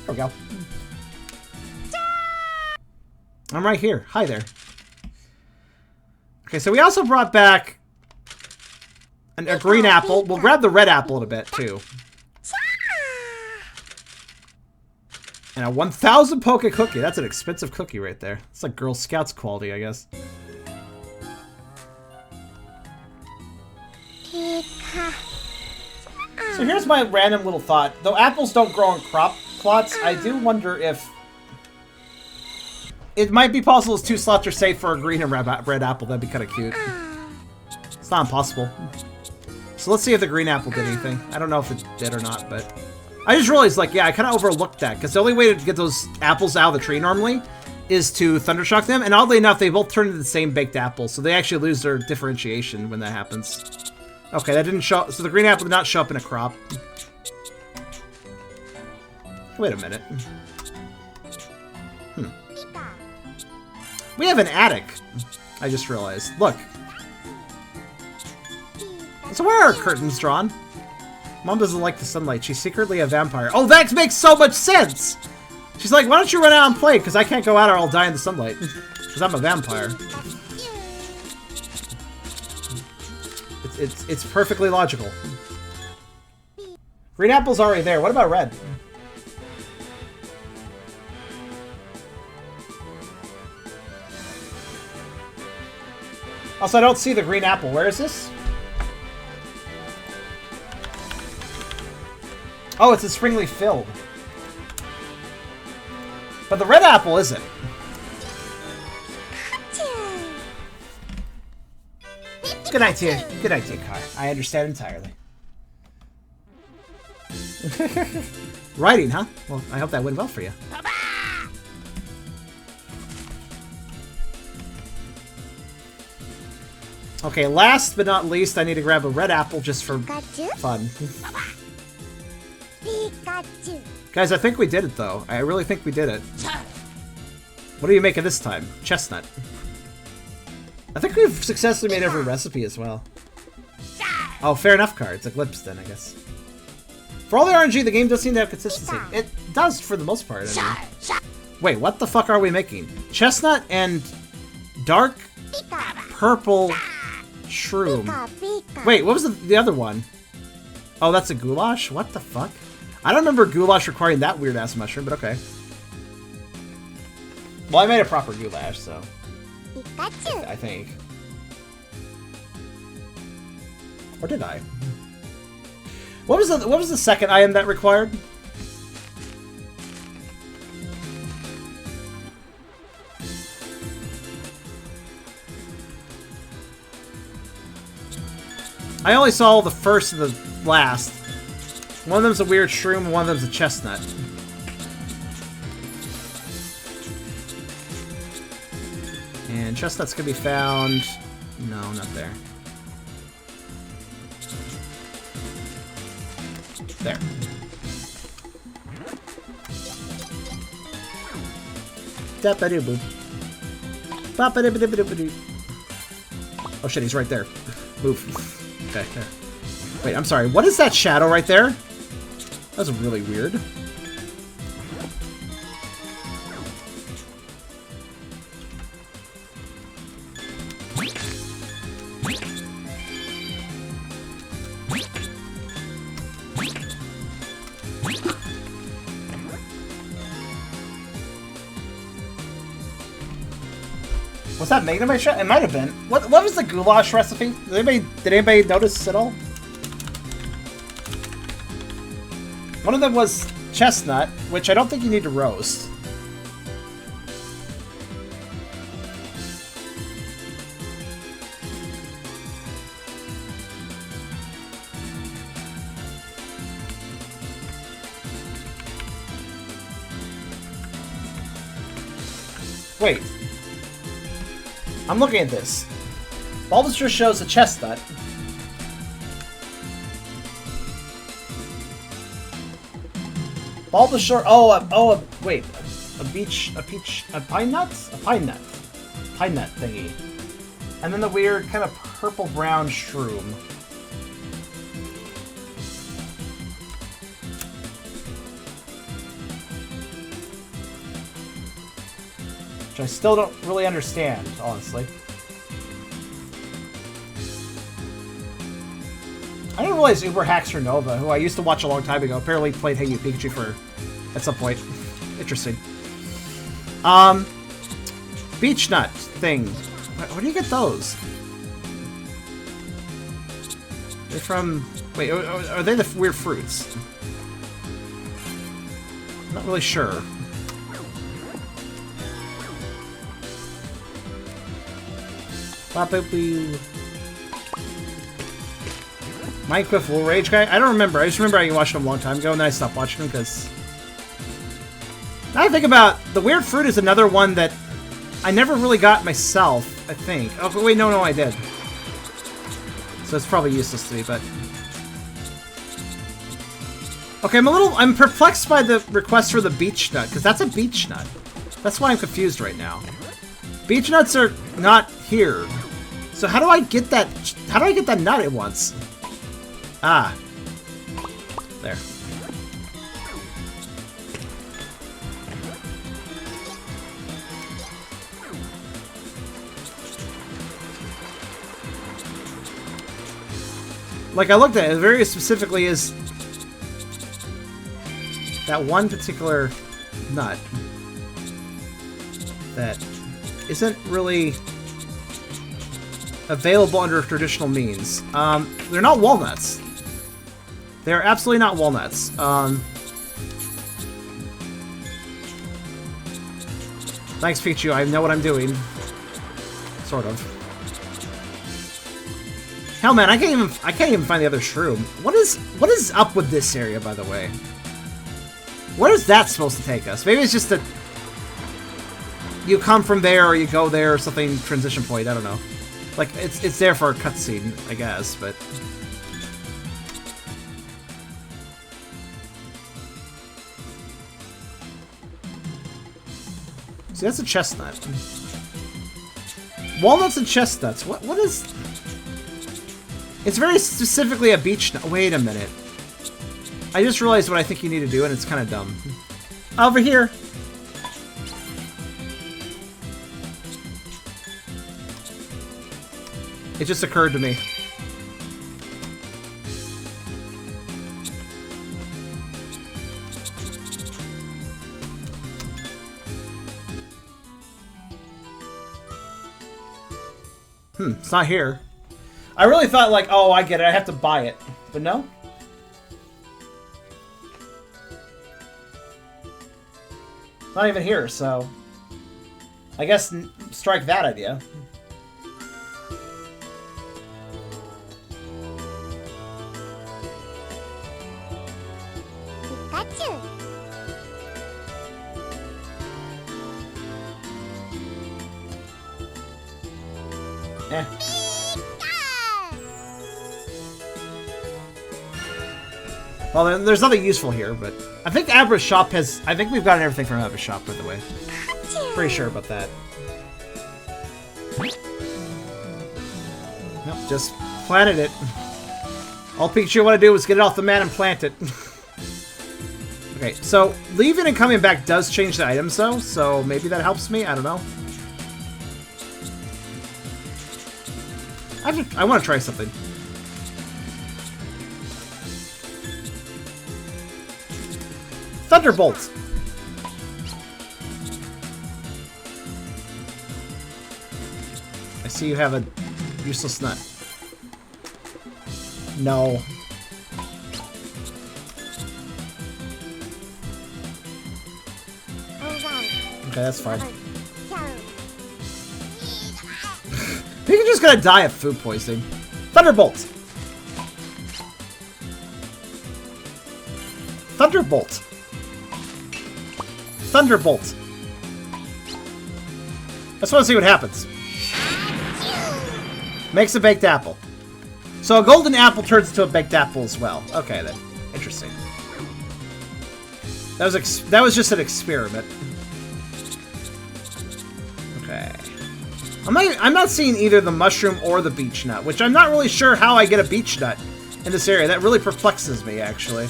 There we go. I'm right here. Hi there. Okay, so we also brought back a green apple. We'll grab the red apple in a bit, too. And a 1,000 poke cookie. That's an expensive cookie right there. It's like Girl Scouts quality, I guess. Pika. So here's my random little thought. Though apples don't grow on crop plots, I do wonder if it might be possible as 2 slots are safe for a green and red apple. That'd be kind of cute. It's not impossible. So let's see if the green apple did anything. I don't know if it did or not, but I just realized, like, yeah, I kind of overlooked that because the only way to get those apples out of the tree normally is to thundershock them. And oddly enough, they both turn into the same baked apple, so they actually lose their differentiation when that happens. Okay, that didn't show. So the green apple did not show up in a crop. Wait a minute. Pika. We have an attic. I just realized. Look. So where are our curtains drawn? Mom doesn't like the sunlight. She's secretly a vampire. Oh, that makes so much sense! She's like, why don't you run out and play? Because I can't go out or I'll die in the sunlight. Because I'm a vampire. It's perfectly logical. Green apple's already there. What about red? Also, I don't see the green apple. Where is this? Oh, it's a springly filled. But the red apple isn't. Good idea. Good idea, Car. I understand entirely. Writing, huh? Well, I hope that went well for you. Okay, last but not least, I need to grab a red apple just for fun. Pikachu. Guys, I think we did it, though. I really think we did it. What are you making this time? Chestnut. I think we've successfully made every recipe as well. Oh, fair enough, Car. It's like lips then, I guess. For all the RNG, the game does seem to have consistency. It does, for the most part, I mean. Wait, what the fuck are we making? Chestnut and dark purple shroom. Pika. Wait, what was the other one? Oh, that's a goulash? What the fuck? I don't remember goulash requiring that weird-ass mushroom, but okay. Well, I made a proper goulash, so... Pikachu. I think. Or did I? What was the second item that required? I only saw the first and the last. One of them's a weird shroom, and one of them's a chestnut. Chestnuts can be found... No, not there. There. Da-ba-doo-boo. Ba-ba-doo-ba-doo-ba-doo. Oh shit, he's right there. Move. Okay, there. Wait, I'm sorry. What is that shadow right there? That was really weird. Was that Magnemite shot? It might have been. What was the goulash recipe? Did anybody notice at all? One of them was chestnut, which I don't think you need to roast. Wait. I'm looking at this. Bulbous just shows a chestnut. Bulbous short. Wait. A pine nut thingy. And then the weird kind of purple brown shroom. Which I still don't really understand, honestly. I didn't realize Uber Hackster Nova, who I used to watch a long time ago, apparently played Hey You Pikachu for at some point. Interesting. Beech nut thing. Where do you get those? They're from... Wait, are they the weird fruits? I'm not really sure. Minecraft Will Rage guy? I don't remember. I just remember I watched him a long time ago, and then I stopped watching him because... Now I think about the weird fruit is another one that I never really got myself, I think. Oh, but wait, no, I did. So it's probably useless to me, but... Okay, I'm perplexed by the request for the beech nut, because that's a beech nut. That's why I'm confused right now. Beech nuts are not here. So how do I get that nut at once? Ah. There. Like, I looked at it very specifically as that one particular nut that isn't really available under traditional means. They're not walnuts. They're absolutely not walnuts. Thanks, Pikachu. I know what I'm doing. Sort of. Hell, man, I can't even find the other shroom. What is up with this area, by the way? Where is that supposed to take us? Maybe it's just that you come from there or you go there or something. Transition point. I don't know. Like it's there for a cutscene, I guess, but. See, that's a chestnut. Walnuts and chestnuts. What is? It's very specifically a beech nut. Wait a minute. I just realized what I think you need to do, and it's kind of dumb. Over here. It just occurred to me. It's not here. I really thought, like, oh, I get it, I have to buy it. But no. It's not even here, so... I guess strike that idea. Pikachu. Eh. Well, then, there's nothing useful here, but I think Abra's shop has. I think we've gotten everything from Abra's shop, by the way. Pretty sure about that. Nope, just planted it. All Pikachu want to do is get it off the mat and plant it. Okay, so leaving and coming back does change the items, though, so maybe that helps me. I don't know. I want to try something. Thunderbolt! I see you have a useless nut. No. Okay, that's fine. Pikachu's gonna die of food poisoning. Thunderbolt! Thunderbolt! Thunderbolt! I just want to see what happens. Makes a baked apple. So a golden apple turns into a baked apple as well. Okay then. Interesting. That was just an experiment. Okay. I'm not seeing either the mushroom or the beech nut, which I'm not really sure how I get a beech nut in this area. That really perplexes me, actually.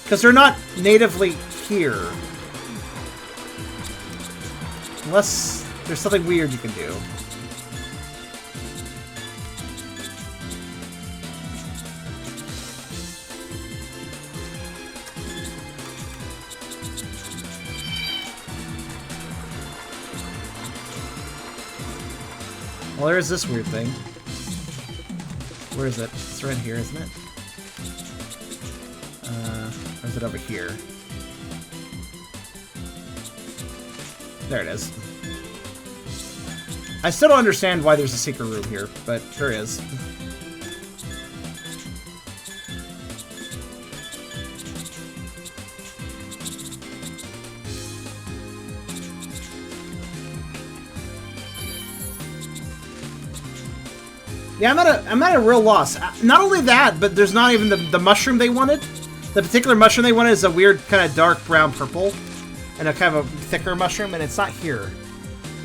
Because they're not natively here. Unless there's something weird you can do. Well, there's this weird thing. Where is it? It's right here, isn't it? Or is it over here? There it is. I still don't understand why there's a secret room here, but there is. Yeah, I'm at a real loss. Not only that, but there's not even the mushroom they wanted. The particular mushroom they wanted is a weird kind of dark brown purple. And a kind of a thicker mushroom, and it's not here.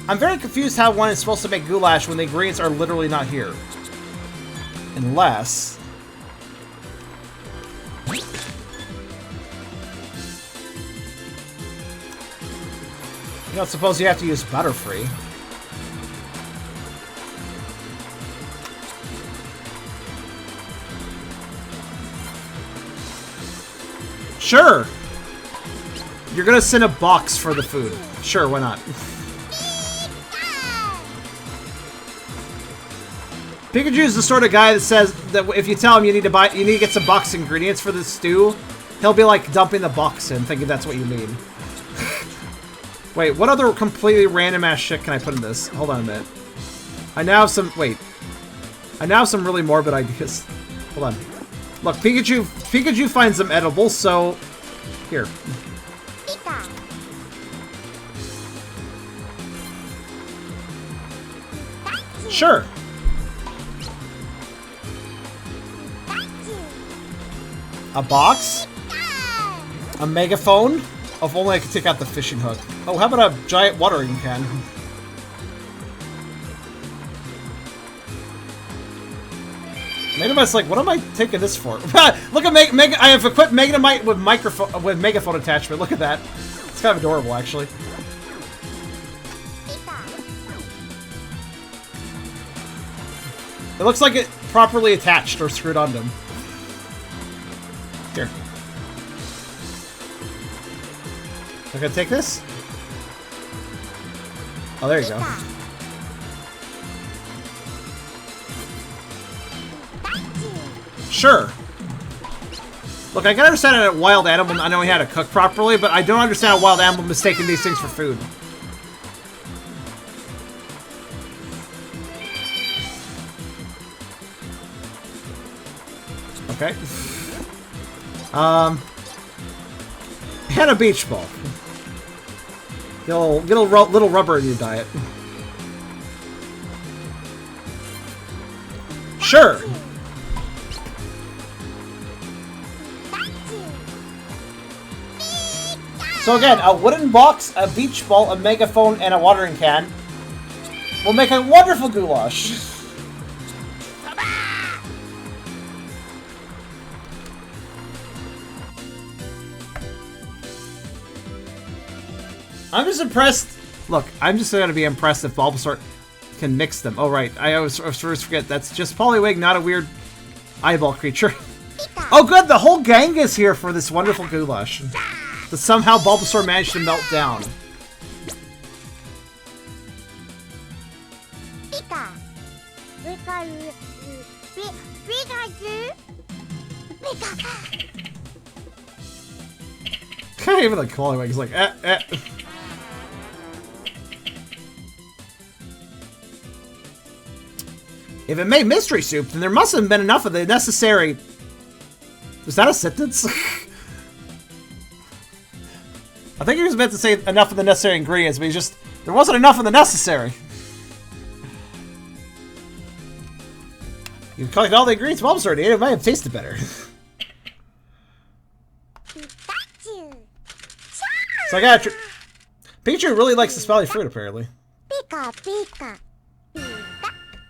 I'm very confused how one is supposed to make goulash when the ingredients are literally not here. Unless... You don't suppose you have to use Butterfree. Sure! You're gonna send a box for the food. Sure, why not? Pikachu's the sort of guy that says that if you tell him you need to get some box ingredients for the stew, he'll be like dumping the box in, thinking that's what you mean. Wait, what other completely random ass shit can I put in this? Hold on a minute. I now have some really morbid ideas. Hold on. Look, Pikachu finds them edible, so here. Sure. A box? A megaphone? If only I could take out the fishing hook. Oh, how about a giant watering can? Megamite's like, what am I taking this for? Look at I have equipped Megamite with megaphone attachment. Look at that. It's kind of adorable, actually. It looks like it properly attached or screwed onto him. Here. I'm gonna take this. Oh, there you go. Sure. Look, I can understand that a wild animal I know he had to cook properly, but I don't understand a wild animal mistaking these things for food. Okay. And a beach ball. Get a little rubber in your diet. Sure. So again, a wooden box, a beach ball, a megaphone, and a watering can will make a wonderful goulash. I'm just impressed. Look, I'm just going to be impressed if Bulbasaur can mix them. Oh, right. I always first forget. That's just Poliwag, not a weird eyeball creature. Oh, good. The whole gang is here for this wonderful goulash that somehow Bulbasaur managed to melt down. Pika. Pikachu. Pikachu. Even the Poliwag is like, eh. If it made mystery soup, then there must have been enough of the necessary... Was that a sentence? I think he was meant to say enough of the necessary ingredients, but there wasn't enough of the necessary. You collected all the ingredients Bulbasaur ate, it might have tasted better. Pikachu. So I got Pikachu really likes the smelly fruit, apparently. Pika, Pika.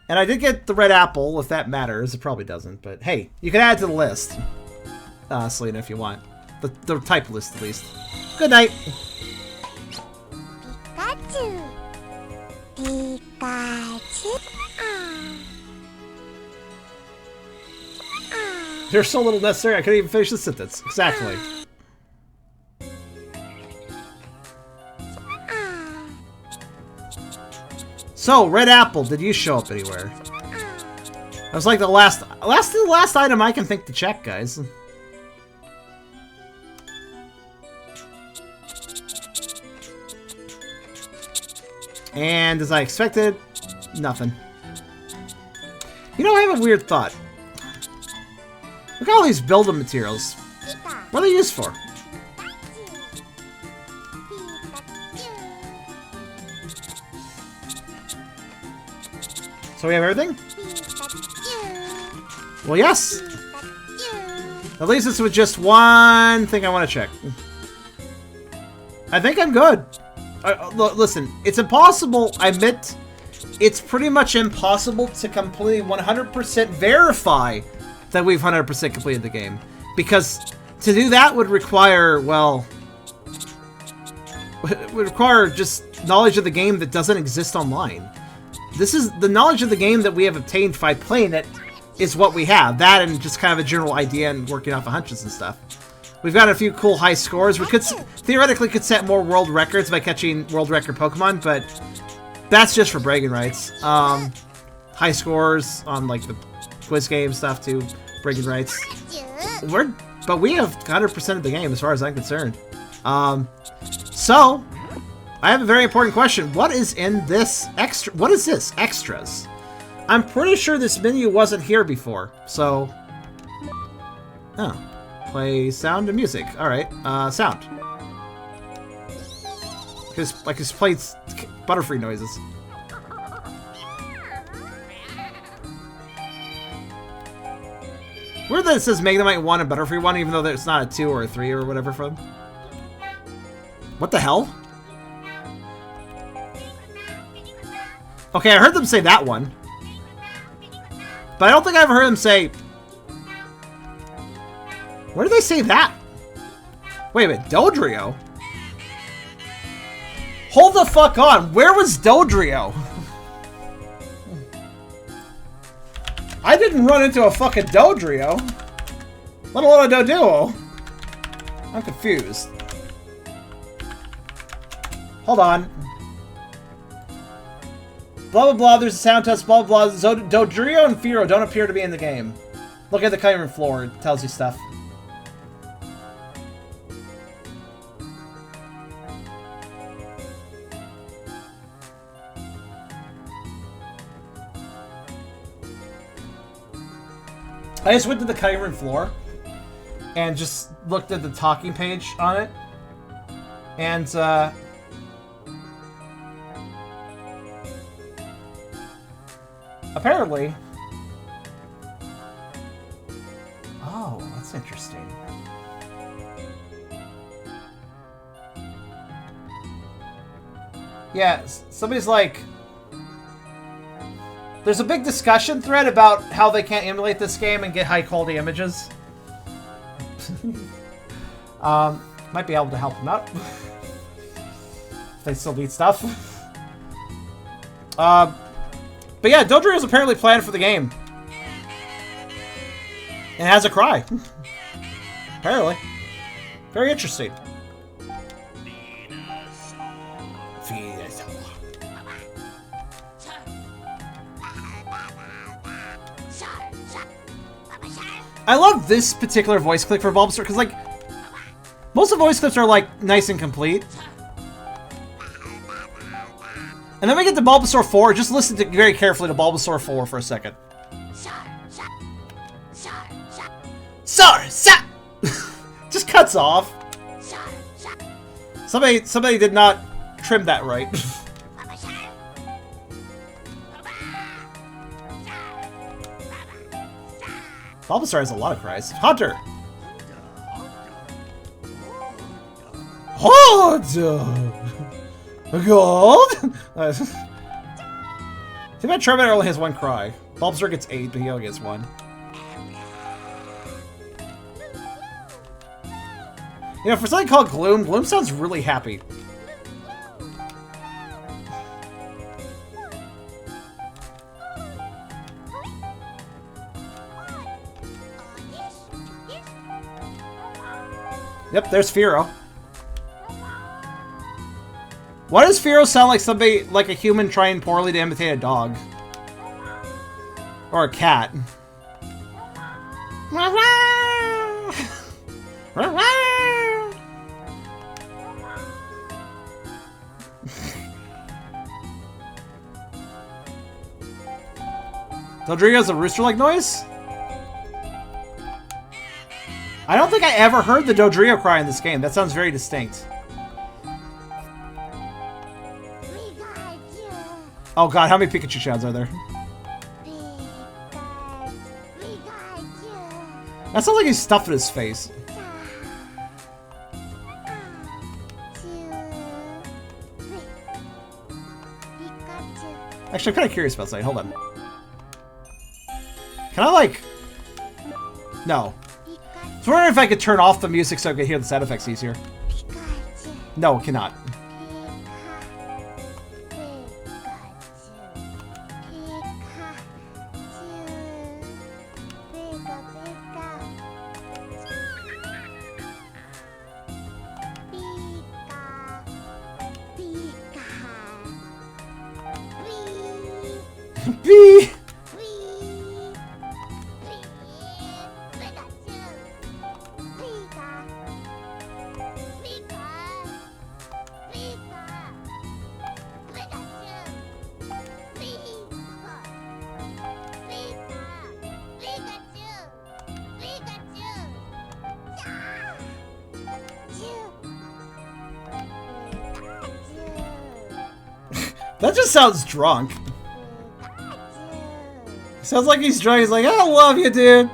And I did get the red apple, if that matters. It probably doesn't, but hey, you can add it to the list. Selena, if you want. The type list, at least. Good night. Pikachu. Pikachu. There's so little necessary, I couldn't even finish the sentence. Exactly. So, red apple, did you show up anywhere? That was like the last item I can think to check, guys. And as I expected, nothing. You know, I have a weird thought. Look at all these building materials. What are they used for? So we have everything? Well, yes. At least this was just one thing I want to check. I think I'm good. Listen, it's impossible. I admit, it's pretty much impossible to completely 100% verify that we've 100% completed the game. Because to do that would require, well... would require just knowledge of the game that doesn't exist online. This is the knowledge of the game that we have obtained by playing it is what we have. That and just kind of a general idea and working off of hunches and stuff. We've got a few cool high scores. We could theoretically could set more world records by catching world record Pokemon, but that's just for bragging rights. High scores on like the quiz game stuff too, bragging rights. But we have 100% of the game as far as I'm concerned. So I have a very important question. What is in this extra? What is this? Extras. I'm pretty sure this menu wasn't here before. So, oh, play sound and music. All right, sound. Like it's played Butterfree noises. Weird that it says Magnemite 1 and Butterfree 1, even though it's not a 2 or a 3 or whatever from. What the hell? Okay, I heard them say that one. But I don't think I ever heard them say... Where did they say that? Wait a minute, Dodrio? Hold the fuck on, where was Dodrio? I didn't run into a fucking Dodrio. Let alone a Doduo. I'm confused. Hold on. Blah blah blah, there's a sound test, blah blah blah. Dodrio and Firo don't appear to be in the game. Look at the cutting room floor, it tells you stuff. I just went to the cutting room floor and just looked at the talking page on it. And, apparently, Yeah, somebody's like... There's a big discussion thread about how they can't emulate this game and get high-quality images. Might be able to help them out. If they still need stuff. But yeah, Dodrio is apparently planned for the game. And has a cry. Apparently. Very interesting. I love this particular voice clip for Bulbasaur, because, like, most of the voice clips are, like, nice and complete. And then we get to Bulbasaur 4. Just listen very carefully to Bulbasaur 4 for a second. Sar! Just cuts off. Somebody did not trim that right. Bulbasaur has a lot of cries. Hunter! Gold! Too bad Charmander only has one cry. Bulbasaur gets 8, but he only gets 1. You know, for something called Gloom, Gloom sounds really happy. Yep, there's Firo. Why does Firo sound like somebody, like a human trying poorly to imitate a dog? Or a cat? Dodrio has a rooster-like noise? I don't think I ever heard the Dodrio cry in this game. That sounds very distinct. Oh god, how many Pikachu sounds are there? That sounds like he's stuffing his face. Actually, I'm kind of curious about something. Hold on. Can I, like... No. I was wondering if I could turn off the music so I could hear the sound effects easier. No, it cannot. B. That just sounds drunk. Sounds like he's drunk. He's like, I love you, dude.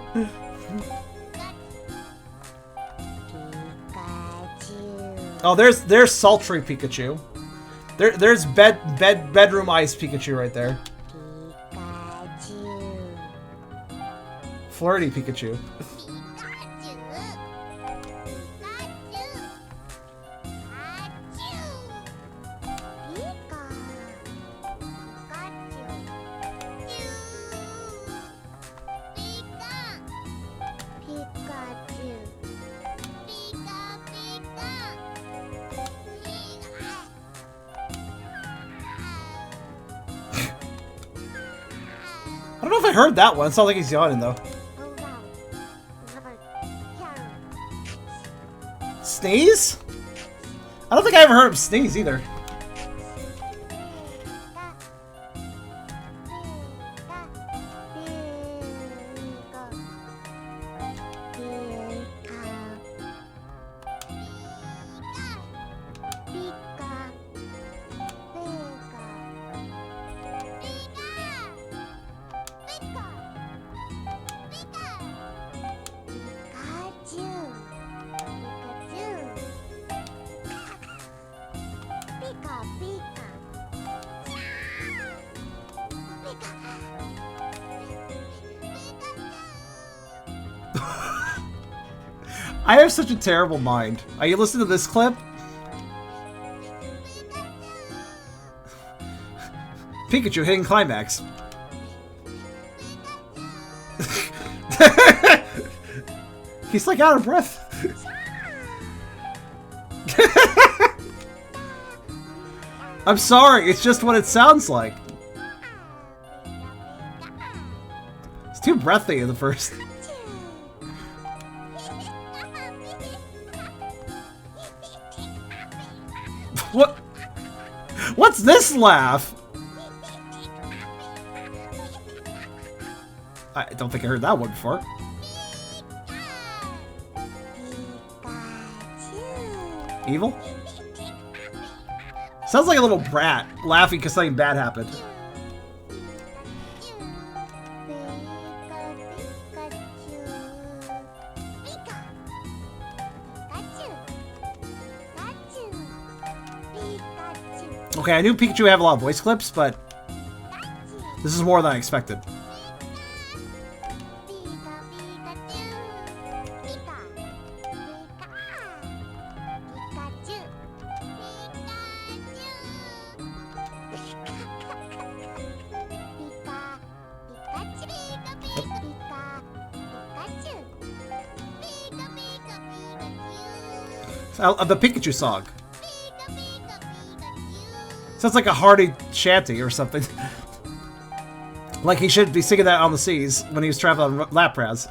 Oh, there's sultry Pikachu. There's bedroom ice Pikachu right there. Flirty Pikachu. I don't know if I heard that one. It sounds like he's yawning, though. Sneeze? I don't think I ever heard him sneeze, either. I have such a terrible mind. Are you listening to this clip? Pikachu hitting climax. He's like out of breath. I'm sorry, it's just what it sounds like. It's too breathy in the first. What? What's this laugh? I don't think I heard that one before. Evil? Sounds like a little brat laughing because something bad happened. Okay, I knew Pikachu would have a lot of voice clips, but this is more than I expected. The Pikachu song. Sounds like a hearty shanty or something. Like he should be singing that on the seas when he was traveling on Lapras.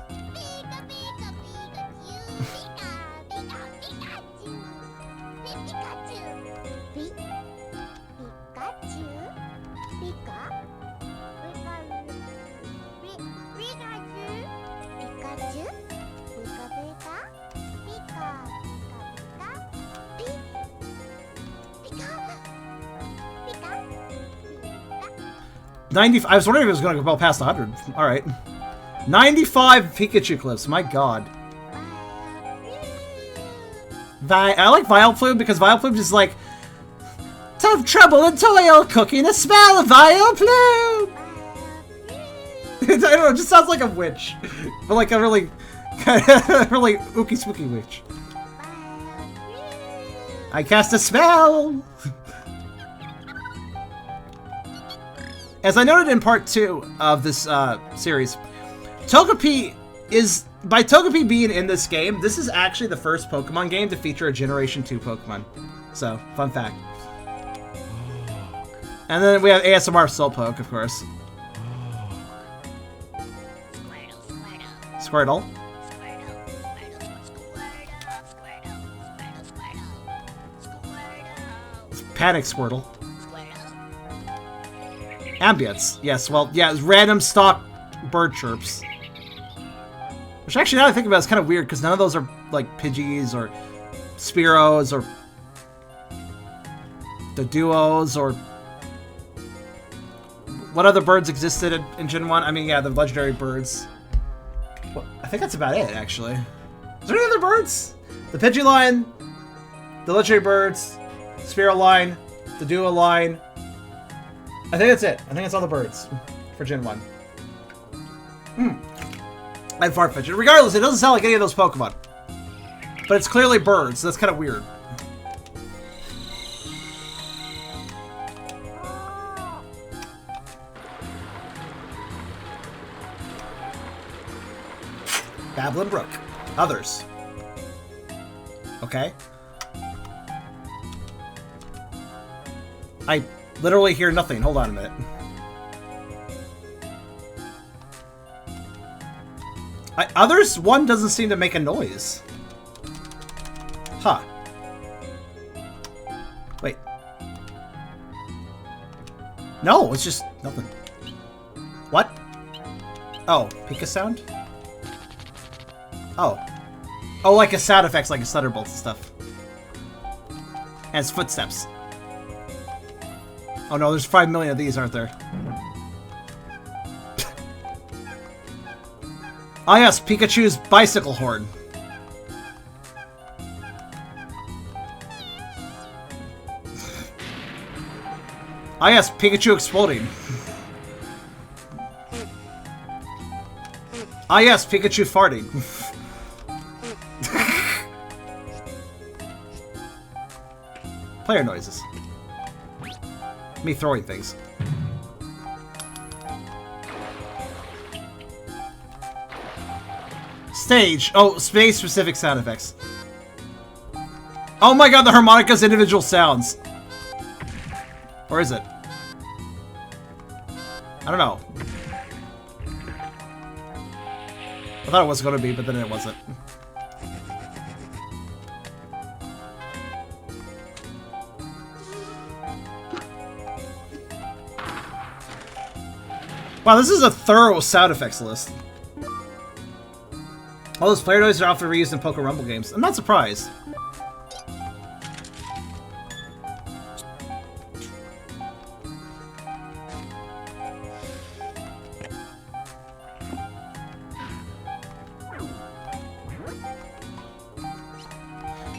I was wondering if it was going to go past 100. All right. 95 Pikachu clips. My God. I like Vileplume because Vileplume is like tough trouble and toil cooking a smell of Vileplume. I don't know. It just sounds like a witch, but like a really, really ooky spooky witch. I cast a spell. As I noted in part 2 of this series, Togepi is, by Togepi being in this game, this is actually the first Pokemon game to feature a Generation 2 Pokemon. So, fun fact. And then we have ASMR Slowpoke, of course. Squirtle. Panic Squirtle. Ambience. Yes, well, yeah, it's random stock bird chirps. Which actually, now that I think about it, is kind of weird, because none of those are, like, Pidgeys, or Spearows, or the Duos, or what other birds existed in Gen 1? I mean, yeah, the legendary birds. Well, I think that's about it, actually. Is there any other birds? The Pidgey line, the legendary birds, Spearow line, the Duo line. I think that's it. I think that's all the birds for Gen 1. And Farfetch'd. Regardless, it doesn't sound like any of those Pokemon. But it's clearly birds, so that's kind of weird. Babbling Brook. Others. Okay. I literally hear nothing. Hold on a minute. Others? One doesn't seem to make a noise. Huh. Wait. No, it's just nothing. What? Oh, Pika sound? Oh. Oh, like a sound effects, like a Thunderbolt and stuff. And it's footsteps. Oh no, there's 5 million of these, aren't there? Ah yes, Pikachu's bicycle horn. Ah yes, Pikachu exploding. Ah yes, Pikachu farting. Player noises. Me throwing things. Stage. Oh, space-specific sound effects. Oh my god, the harmonica's individual sounds. Or is it? I don't know. I thought it was going to be, but then it wasn't. Wow, this is a thorough sound effects list. All those player noises are often reused in Poker Rumble games. I'm not surprised.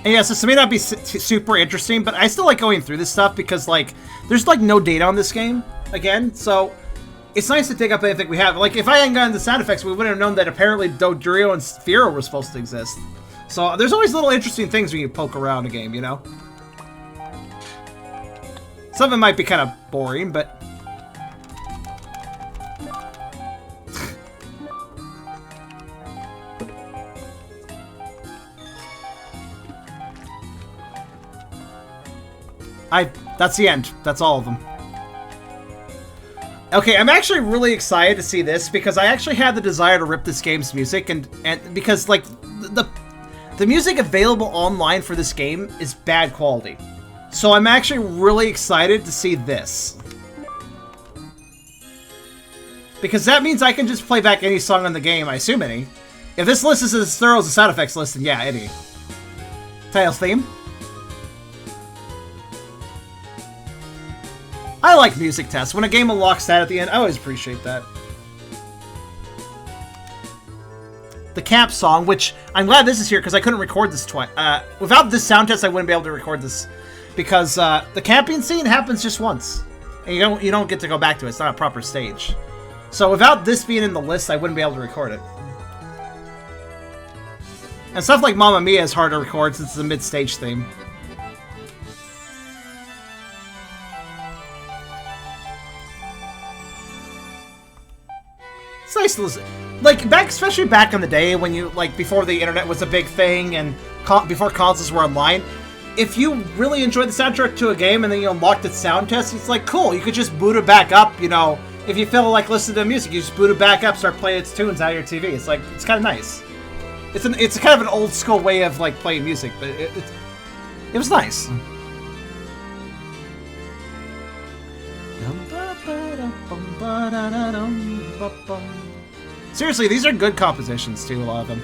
And yes, this may not be super interesting, but I still like going through this stuff because, like, there's, like, no data on this game, again, so it's nice to dig up anything we have. Like, if I hadn't gotten the sound effects, we wouldn't have known that apparently Dodrio and Sphero were supposed to exist. So there's always little interesting things when you poke around a game, you know? Some of it might be kind of boring, but... That's the end. That's all of them. Okay, I'm actually really excited to see this because I actually had the desire to rip this game's music and because like the music available online for this game is bad quality. So I'm actually really excited to see this. Because that means I can just play back any song on the game, I assume any. If this list is as thorough as the sound effects list, then yeah, any. Titles theme. I like music tests. When a game unlocks that at the end, I always appreciate that. The camp song, which I'm glad this is here because I couldn't record this twice. Without this sound test, I wouldn't be able to record this because the camping scene happens just once, and you don't get to go back to it. It's not a proper stage. So without this being in the list, I wouldn't be able to record it. And stuff like Mamma Mia is hard to record since it's a mid-stage theme. It's nice to listen. Like, especially back in the day when you, like, before the internet was a big thing and before consoles were online, if you really enjoyed the soundtrack to a game and then you unlocked its sound test, it's like, cool, you could just boot it back up, you know. If you feel like listening to music, you just boot it back up, start playing its tunes out of your TV. It's like, it's kind of nice. It's kind of an old school way of, like, playing music, but it was nice. Seriously, these are good compositions too, a lot of them.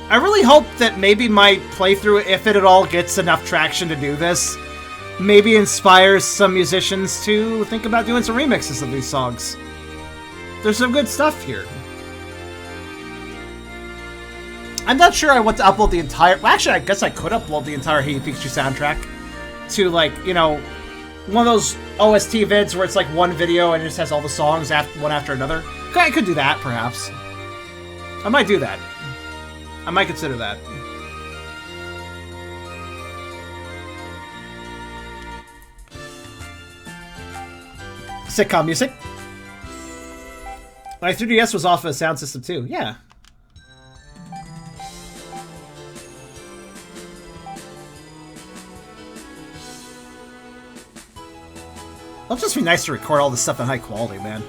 I really hope that maybe my playthrough, if it at all gets enough traction to do this, maybe inspires some musicians to think about doing some remixes of these songs. There's some good stuff here. I'm not sure I want to upload the entire... Well, actually, I guess I could upload the entire Hey You Pikachu soundtrack to, like, you know, one of those OST vids where it's like one video and it just has all the songs one after another. I could do that, perhaps. I might do that. I might consider that. Sitcom music. My 3DS was off of a sound system too. Yeah. It'll just be nice to record all this stuff in high quality, man.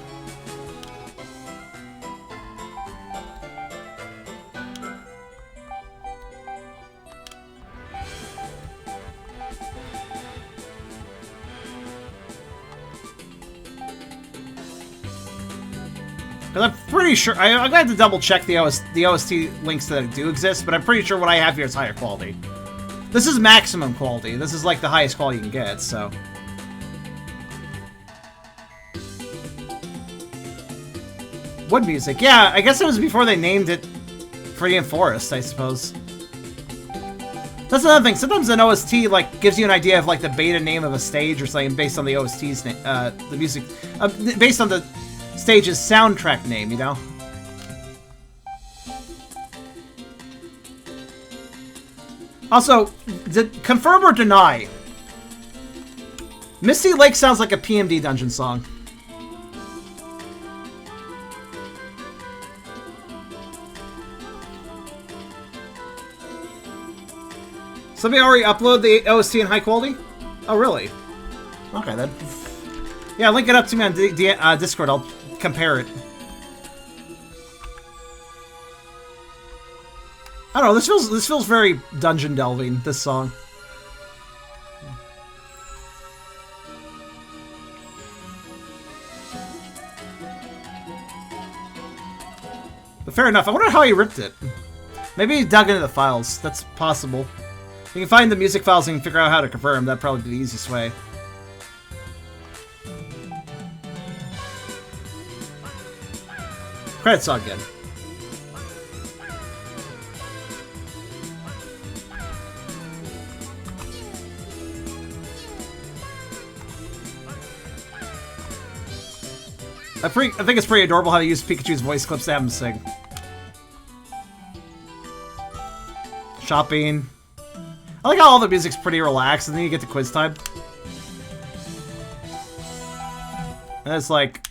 I'm pretty sure... I'm going to have to double check the OST links that do exist, but I'm pretty sure what I have here is higher quality. This is maximum quality. This is like the highest quality you can get, so... Wood music. Yeah, I guess it was before they named it Free and Forest, I suppose. That's another thing. Sometimes an OST like gives you an idea of like the beta name of a stage or something based on the OST's name, the music, based on the stage's soundtrack name. You know. Also, confirm or deny. Misty Lake sounds like a PMD dungeon song. Somebody already uploaded the OST in high quality? Oh, really? Okay, then. Yeah, link it up to me on Discord. I'll compare it. I don't know. This feels very dungeon delving. This song. But fair enough. I wonder how he ripped it. Maybe he dug into the files. That's possible. If you can find the music files and figure out how to confirm, that'd probably be the easiest way. Credit song again. I think it's pretty adorable how they use Pikachu's voice clips to have him sing. Shopping. I like how all the music's pretty relaxed, and then you get to quiz time. And it's like...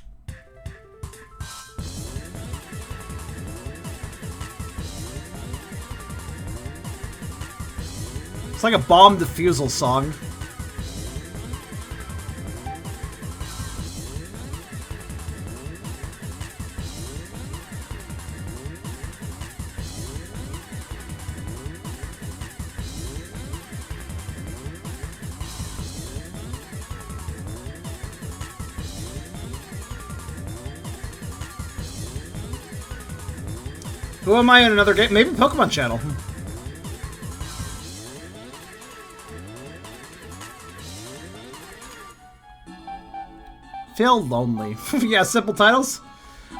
It's like a bomb defusal song. Who am I in another game? Maybe Pokemon Channel. Feel lonely. Yeah, simple titles.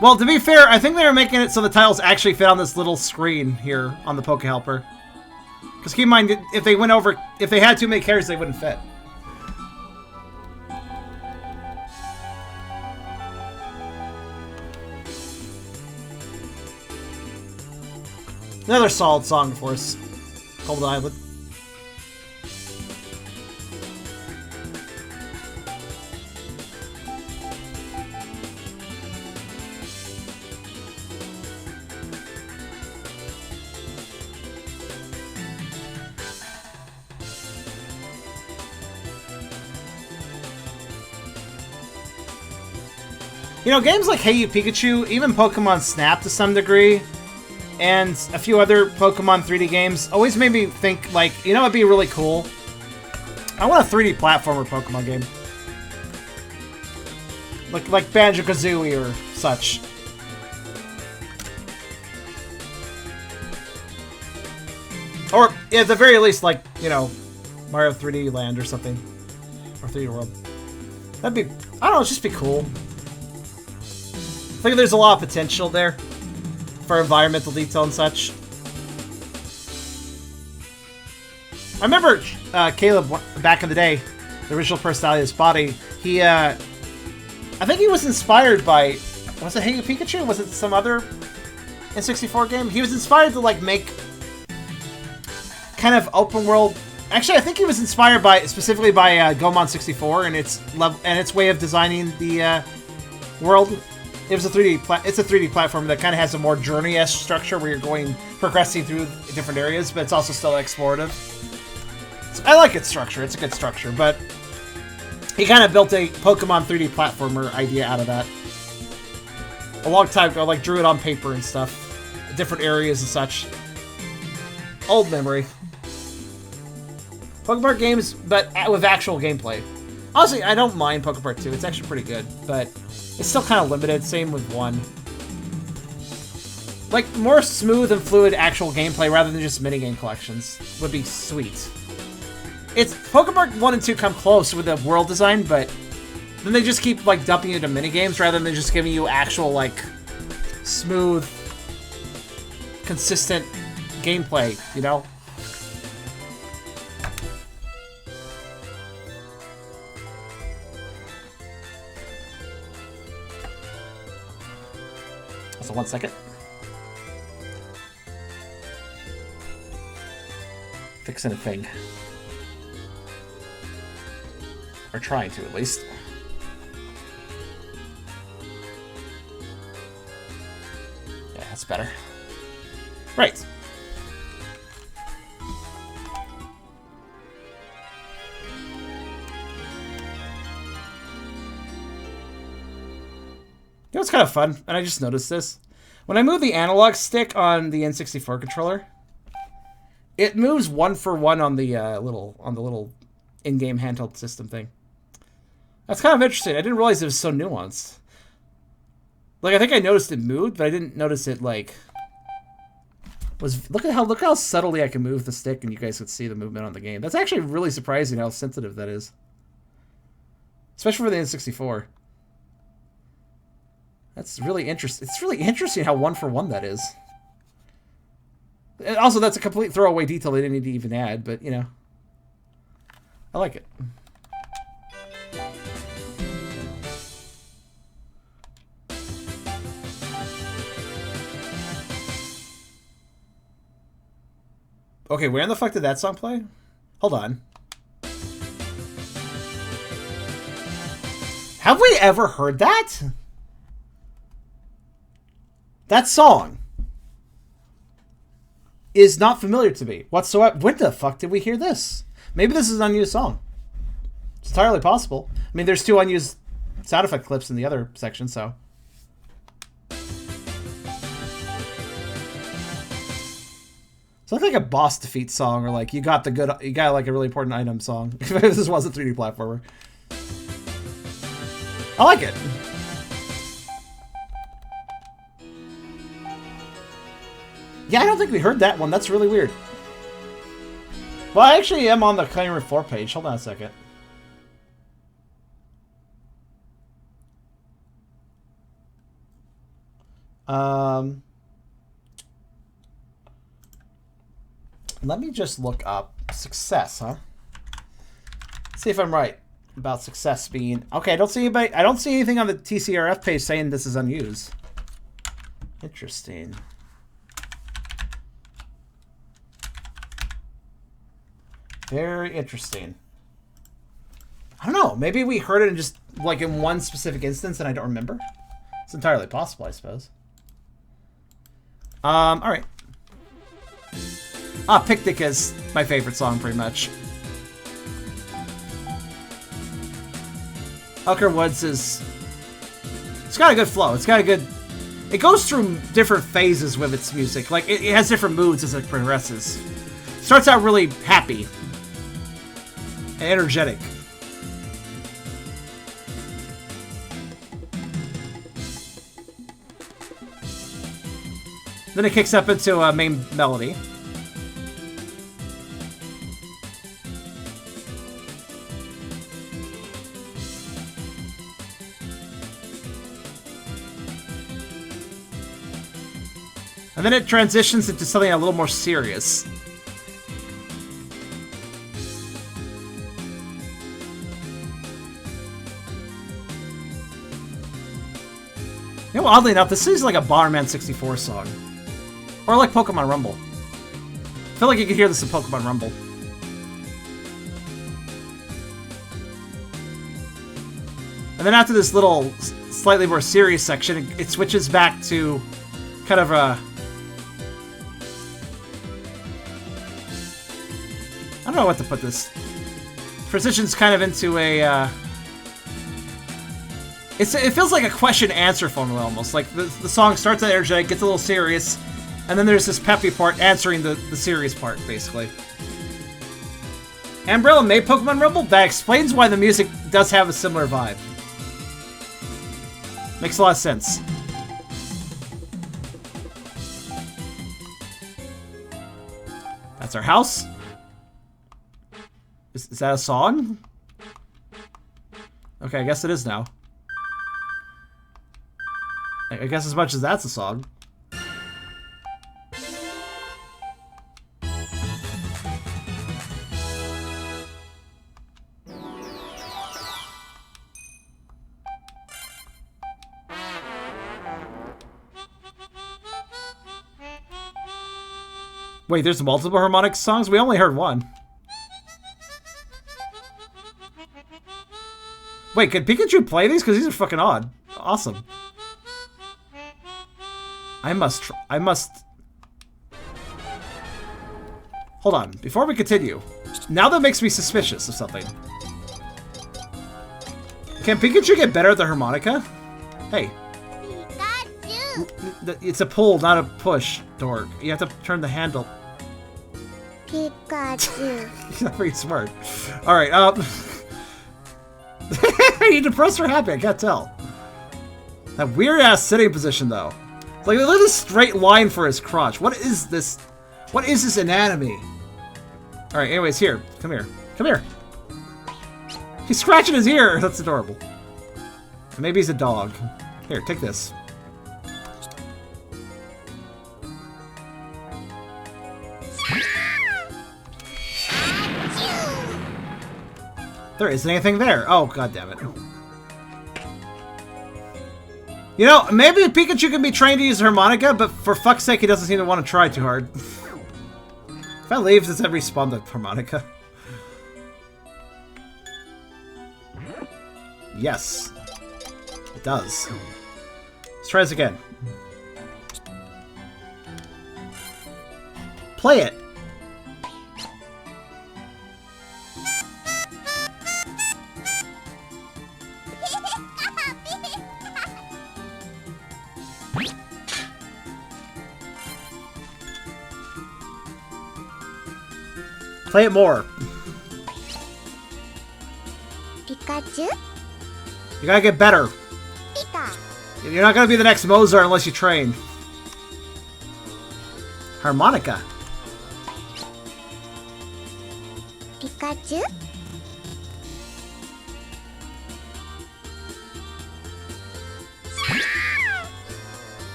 Well, to be fair, I think they were making it so the titles actually fit on this little screen here on the Poke Helper. Because keep in mind, if they had too many characters, they wouldn't fit. Another solid song for us. Golden Island. You know, games like Hey You Pikachu, even Pokemon Snap to some degree, and a few other Pokemon 3D games always made me think, like, you know what'd be really cool? I want a 3D platformer Pokemon game. Like Banjo-Kazooie or such. Or, at the very least, like, you know, Mario 3D Land or something. Or 3D World. That'd be, I don't know, it'd just be cool. I think there's a lot of potential there for environmental detail and such. I remember Caleb back in the day, the original personality of his body. He, I think he was inspired by, was it Hey You Pikachu? Was it some other N64 game? He was inspired to like make kind of open world. Actually, I think he was inspired by specifically by Gomon 64 and its level and its way of designing the world. It was a 3D. It's a 3D platform that kind of has a more journey-esque structure where you're progressing through different areas, but it's also still explorative. So I like its structure. It's a good structure, but he kind of built a Pokemon 3D platformer idea out of that a long time ago. Like drew it on paper and stuff, different areas and such. Old memory. Pokemon games, but with actual gameplay. Honestly, I don't mind Pokemon 2. It's actually pretty good, but it's still kind of limited. Same with 1. Like, more smooth and fluid actual gameplay rather than just minigame collections would be sweet. It's Pokemon 1 and 2 come close with the world design, but then they just keep, like, dumping you into minigames rather than just giving you actual, like, smooth, consistent gameplay, you know? So 1 second. Fixing a thing. Or trying to, at least. Yeah, that's better. Right. You know what's kind of fun, and I just noticed this? When I move the analog stick on the N64 controller, it moves 1 for 1 on the little in-game handheld system thing. That's kind of interesting. I didn't realize it was so nuanced. Like, I think I noticed it moved, but I didn't notice it like was. Look how subtly I can move the stick, and you guys could see the movement on the game. That's actually really surprising how sensitive that is, especially for the N64. That's really interesting. It's really interesting how 1 for 1 that is. And also, that's a complete throwaway detail they didn't need to even add, but, you know. I like it. Okay, where in the fuck did that song play? Hold on. Have we ever heard that? That song is not familiar to me whatsoever. When the fuck did we hear this? Maybe this is an unused song. It's entirely possible. I mean, there's 2 unused sound effect clips in the other section, so. So it's like a boss defeat song, or like you got like a really important item song. If this was a 3D platformer. I like it. Yeah, I don't think we heard that one. That's really weird. Well, I actually am on the Claim 4 page. Hold on a second. Let me just look up success, huh? See if I'm right about success being... Okay, I don't see anybody... I don't see anything on the TCRF page saying this is unused. Interesting. Very interesting. I don't know. Maybe we heard it in just like in one specific instance and I don't remember. It's entirely possible, I suppose. All right. Picnic is my favorite song, pretty much. Elker Woods is... It's got a good flow. It's got a good... It goes through different phases with its music. Like, it has different moods as it progresses. Starts out really happy. And energetic. Then it kicks up into a main melody. And then it transitions into something a little more serious. You know, oddly enough, this is like a Bomberman 64 song. Or like Pokemon Rumble. I feel like you could hear this in Pokemon Rumble. And then after this little, slightly more serious section, it switches back to kind of a... I don't know what to put this. Transitions kind of into a... It feels like a question-answer formula almost. Like the song starts out energetic, gets a little serious, and then there's this peppy part answering the serious part, basically. Umbrella made Pokemon Rumble? That explains why the music does have a similar vibe. Makes a lot of sense. That's our house. Is that a song? Okay, I guess it is now. I guess as much as that's a song. Wait, there's multiple harmonic songs? We only heard one. Wait, could Pikachu play these? Because these are fucking odd. Awesome. I must... Hold on. Before we continue. Now that makes me suspicious of something. Can Pikachu get better at the harmonica? Hey. Pikachu. It's a pull, not a push, Dork. You have to turn the handle. Pikachu. He's not very smart. Alright, you depressed or happy? I can't tell. That weird-ass sitting position, though. It's like, look at this straight line for his crotch. What is this? What is this anatomy? Alright, anyways, here. Come here. Come here. He's scratching his ear. That's adorable. Maybe he's a dog. Here, take this. There isn't anything there. Oh, god damn it. You know, maybe Pikachu can be trained to use harmonica, but for fuck's sake, he doesn't seem to want to try too hard. If I leave, does that respawn the harmonica? Yes. It does. Let's try this again. Play it. Play it more. Pikachu. You gotta get better. Pika. You're not gonna be the next Mozart unless you train. Harmonica. Pikachu.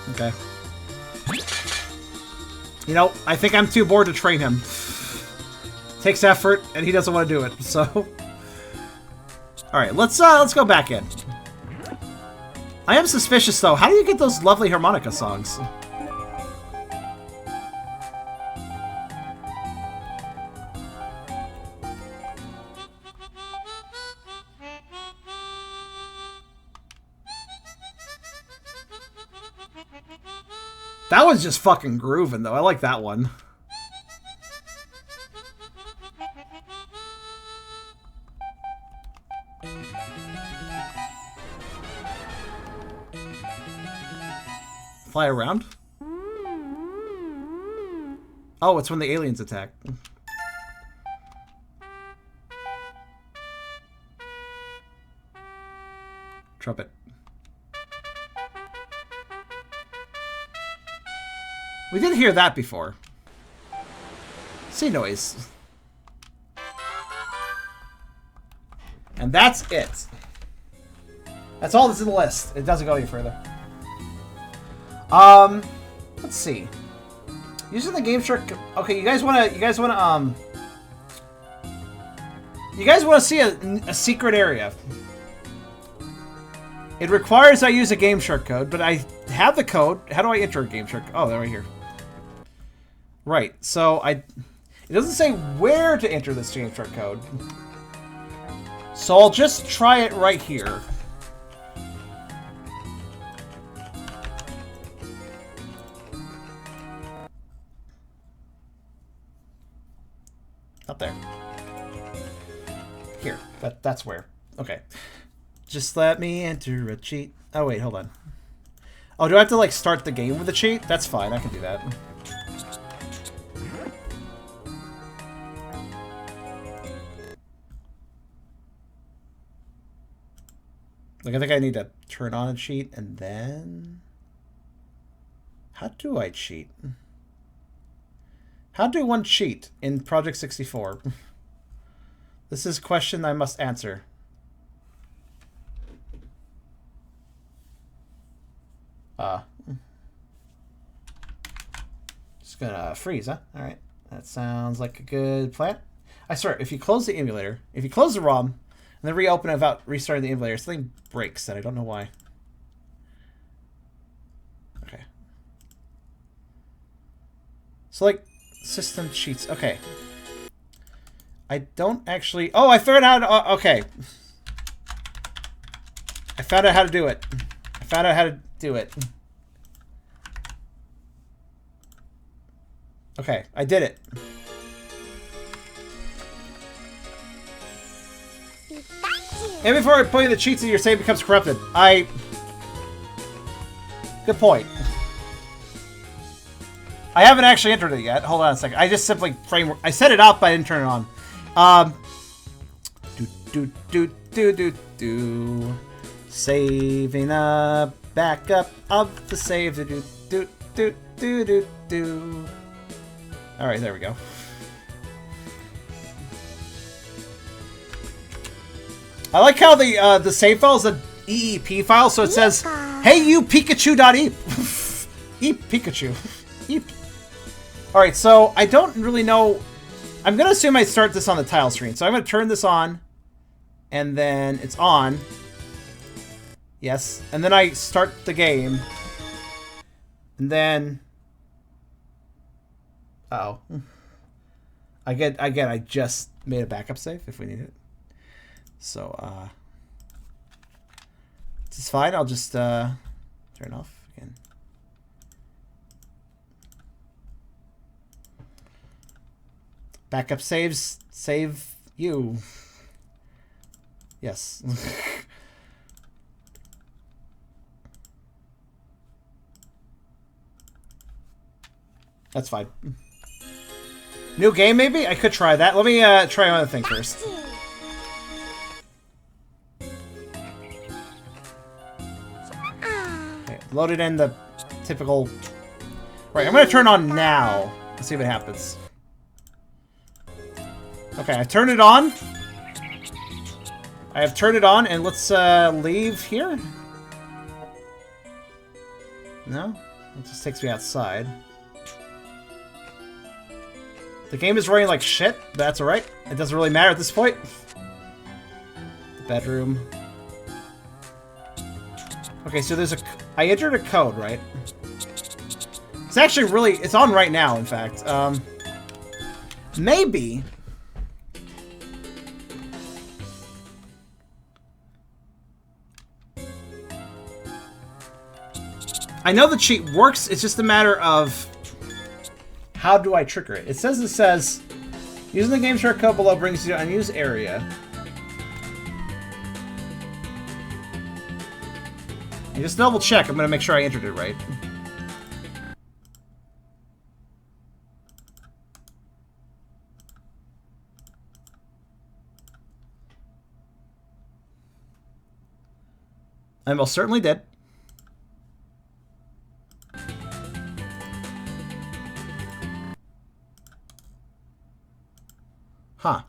Okay. You know, I think I'm too bored to train him. Takes effort, and he doesn't want to do it, so... Alright, let's go back in. I am suspicious, though. How do you get those lovely harmonica songs? That was just fucking grooving, though. I like that one. Fly around? Oh, it's when the aliens attack. Trumpet. We did hear that before. Sea noise. And that's it. That's all that's in the list. It doesn't go any further. Let's see. Using the game short. Okay, you guys wanna see a secret area. It requires I use a game short code, but I have the code. How do I enter a game short? Oh, they're right here. Right. So it doesn't say where to enter this game short code. So I'll just try it right here. Up there. Here. That's where. Okay. Just let me enter a cheat. Oh, wait, hold on. Oh, do I have to, like, start the game with a cheat? That's fine, I can do that. Like, I think I need to turn on a cheat, and then... How do I cheat? How do one cheat in Project 64? This is a question I must answer. Just gonna freeze, huh? Alright. That sounds like a good plan. I swear, if you close the emulator, if you close the ROM, and then reopen it without restarting the emulator, something breaks, and I don't know why. Okay. So, like, System cheats. Okay. I don't actually... Oh, I figured out... okay. I found out how to do it. I found out how to do it. Okay, I did it. And before I put in the cheats, your save becomes corrupted. Good point. I haven't actually entered it yet. Hold on a second. I just simply I set it up, but I didn't turn it on. Saving a backup of the save. All right, there we go. I like how the save file is an EEP file, so it says, "Hey you Pikachu.eep." Eep Pikachu. Eep. All right, so I don't really know. I'm gonna assume I start this on the tile screen, so I'm gonna turn this on, and then it's on. Yes, and then I start the game, and then. Uh oh. I just made a backup save if we need it. So, this is fine. I'll just, turn off again. Backup saves, save you. Yes. That's fine. New game, maybe? I could try that. Let me, try another thing first. Load it in the typical... Right, I'm going to turn on now. Let's see what happens. Okay, I turned it on. I have turned it on, and let's leave here. No? It just takes me outside. The game is running like shit. That's alright. It doesn't really matter at this point. The bedroom. Okay, so there's a... I entered a code, right? It's actually really... It's on right now, in fact. Maybe... I know the cheat works, it's just a matter of... How do I trigger it? It says... Using the game short code below brings you to an unused area. And just double check. I'm going to make sure I entered it right. I most certainly did. Huh.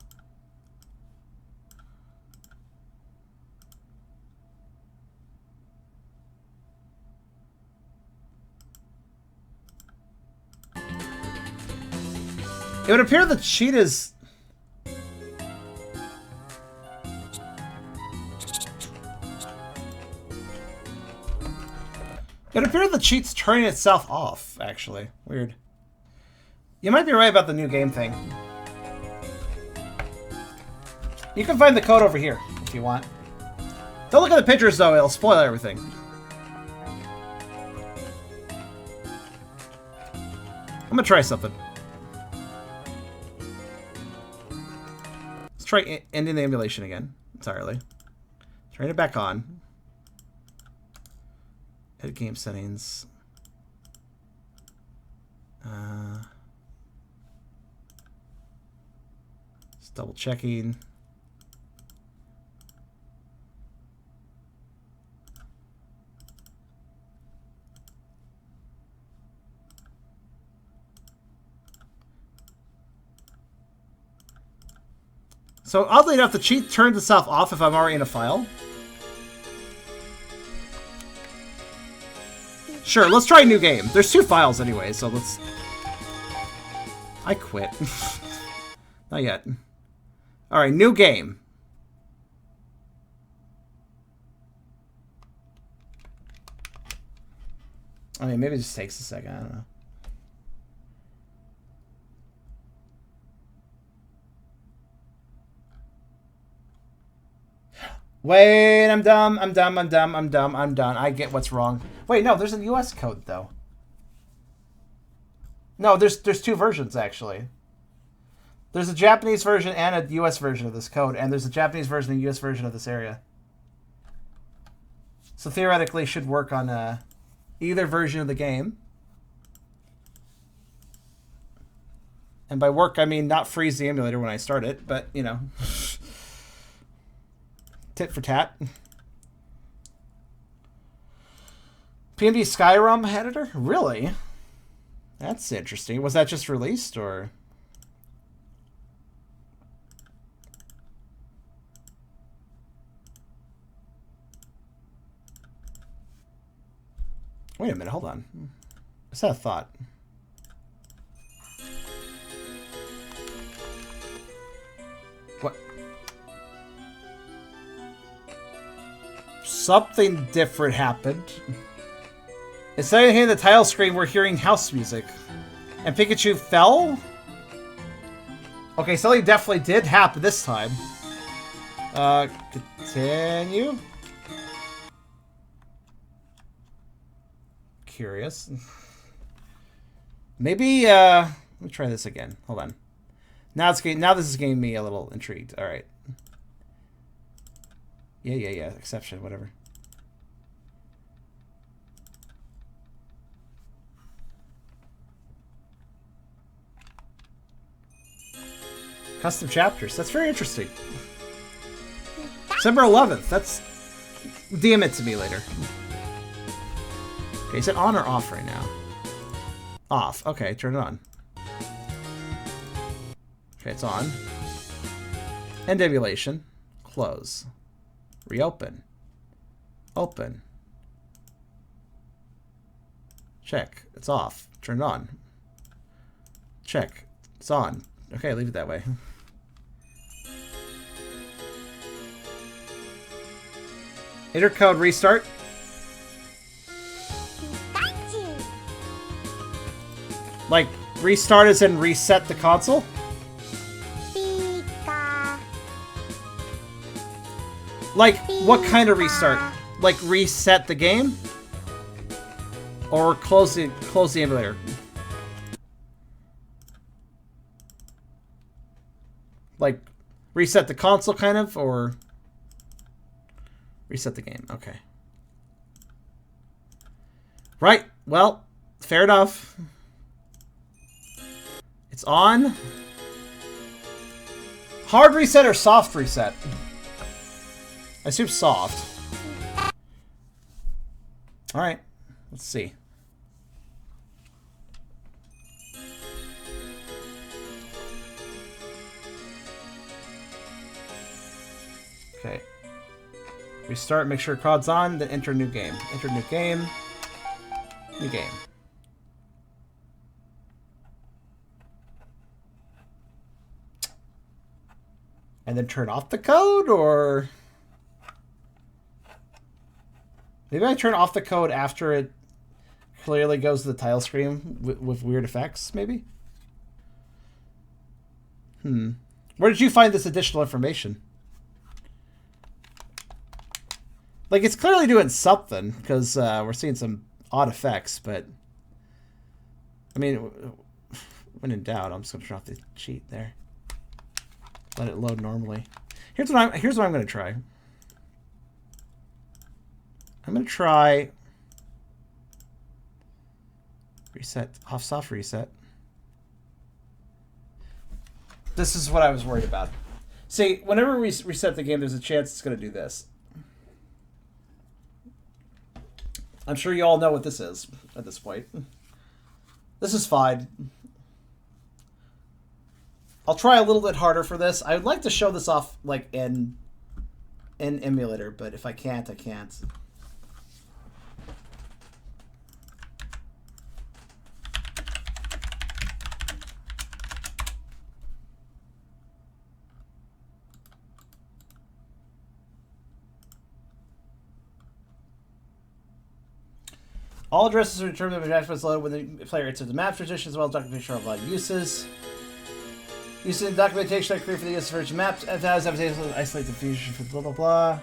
It would appear the cheat is... It would appear the cheat's turning itself off, actually. Weird. You might be right about the new game thing. You can find the code over here, if you want. Don't look at the pictures, though. It'll spoil everything. I'm gonna try something. Let's try ending the emulation again, entirely. Turn it back on. Edit game settings. Just double checking. So, oddly enough, the cheat turns itself off if I'm already in a file. Sure, let's try a new game. There's 2 files anyway, so let's... I quit. Not yet. Alright, new game. I mean, maybe it just takes a second, I don't know. Wait, I'm dumb. I'm dumb. I'm dumb. I'm dumb. I'm done. I get what's wrong. Wait, no, there's a US code though. No, there's two versions actually. There's a Japanese version and a US version of this code, and there's a Japanese version and US version of this area. So theoretically, should work on either version of the game. And by work, I mean not freeze the emulator when I start it, but you know, tit for tat. PMD Skyrim editor? Really? That's interesting. Was that just released or? Wait a minute, hold on. What's that thought? What? Something different happened. Instead of hearing the title screen, we're hearing house music. And Pikachu fell? Okay, something definitely did happen this time. Continue? Curious. Maybe, let me try this again. Hold on. Now this is getting me a little intrigued. Alright. Yeah. Exception, whatever. Custom chapters. That's very interesting. December 11th. That's... DM it to me later. Okay, is it on or off right now? Off. Okay, turn it on. Okay, it's on. End emulation. Close. Reopen. Open. Check. It's off. Turn it on. Check. It's on. Okay, leave it that way. Enter code restart. Pikachu. Like, restart as in reset the console? Pika. Like, what kind of restart? Like, reset the game? Or close the emulator? Like, reset the console, kind of? Or reset the game? Okay. Right. Well, fair enough. It's on. Hard reset or soft reset? I assume soft. Alright. Let's see. Okay. Restart, make sure COD's on, then enter new game. Enter new game. New game. And then turn off the code, or... Maybe I turn off the code after it clearly goes to the title screen with weird effects, maybe? Where did you find this additional information? Like, it's clearly doing something, because we're seeing some odd effects, but... I mean, when in doubt, I'm just going to turn off the cheat there. Let it load normally. Here's what I'm going to try. I'm going to try... Reset. Off soft reset. This is what I was worried about. See, whenever we reset the game, there's a chance it's going to do this. I'm sure you all know what this is at this point. This is fine. I'll try a little bit harder for this. I would like to show this off like in emulator, but if I can't, I can't. All addresses are determined by attachments loaded when the player enters the map transition, as well as documentation of uses. Using the documentation I create for the US version maps, as isolate the fusion for blah blah blah.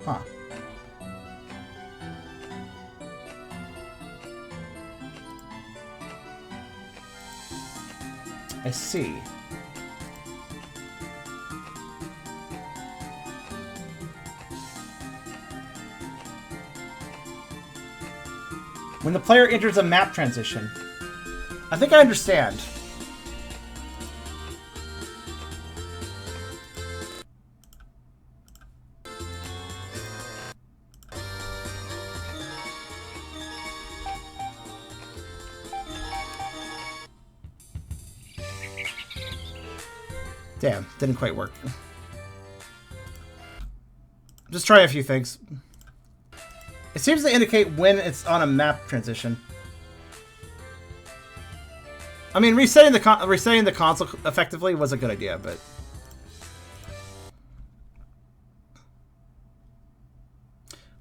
Huh. I see. When the player enters a map transition. I think I understand. Damn, didn't quite work. Just try a few things. It seems to indicate when it's on a map transition. I mean, resetting the console effectively was a good idea, but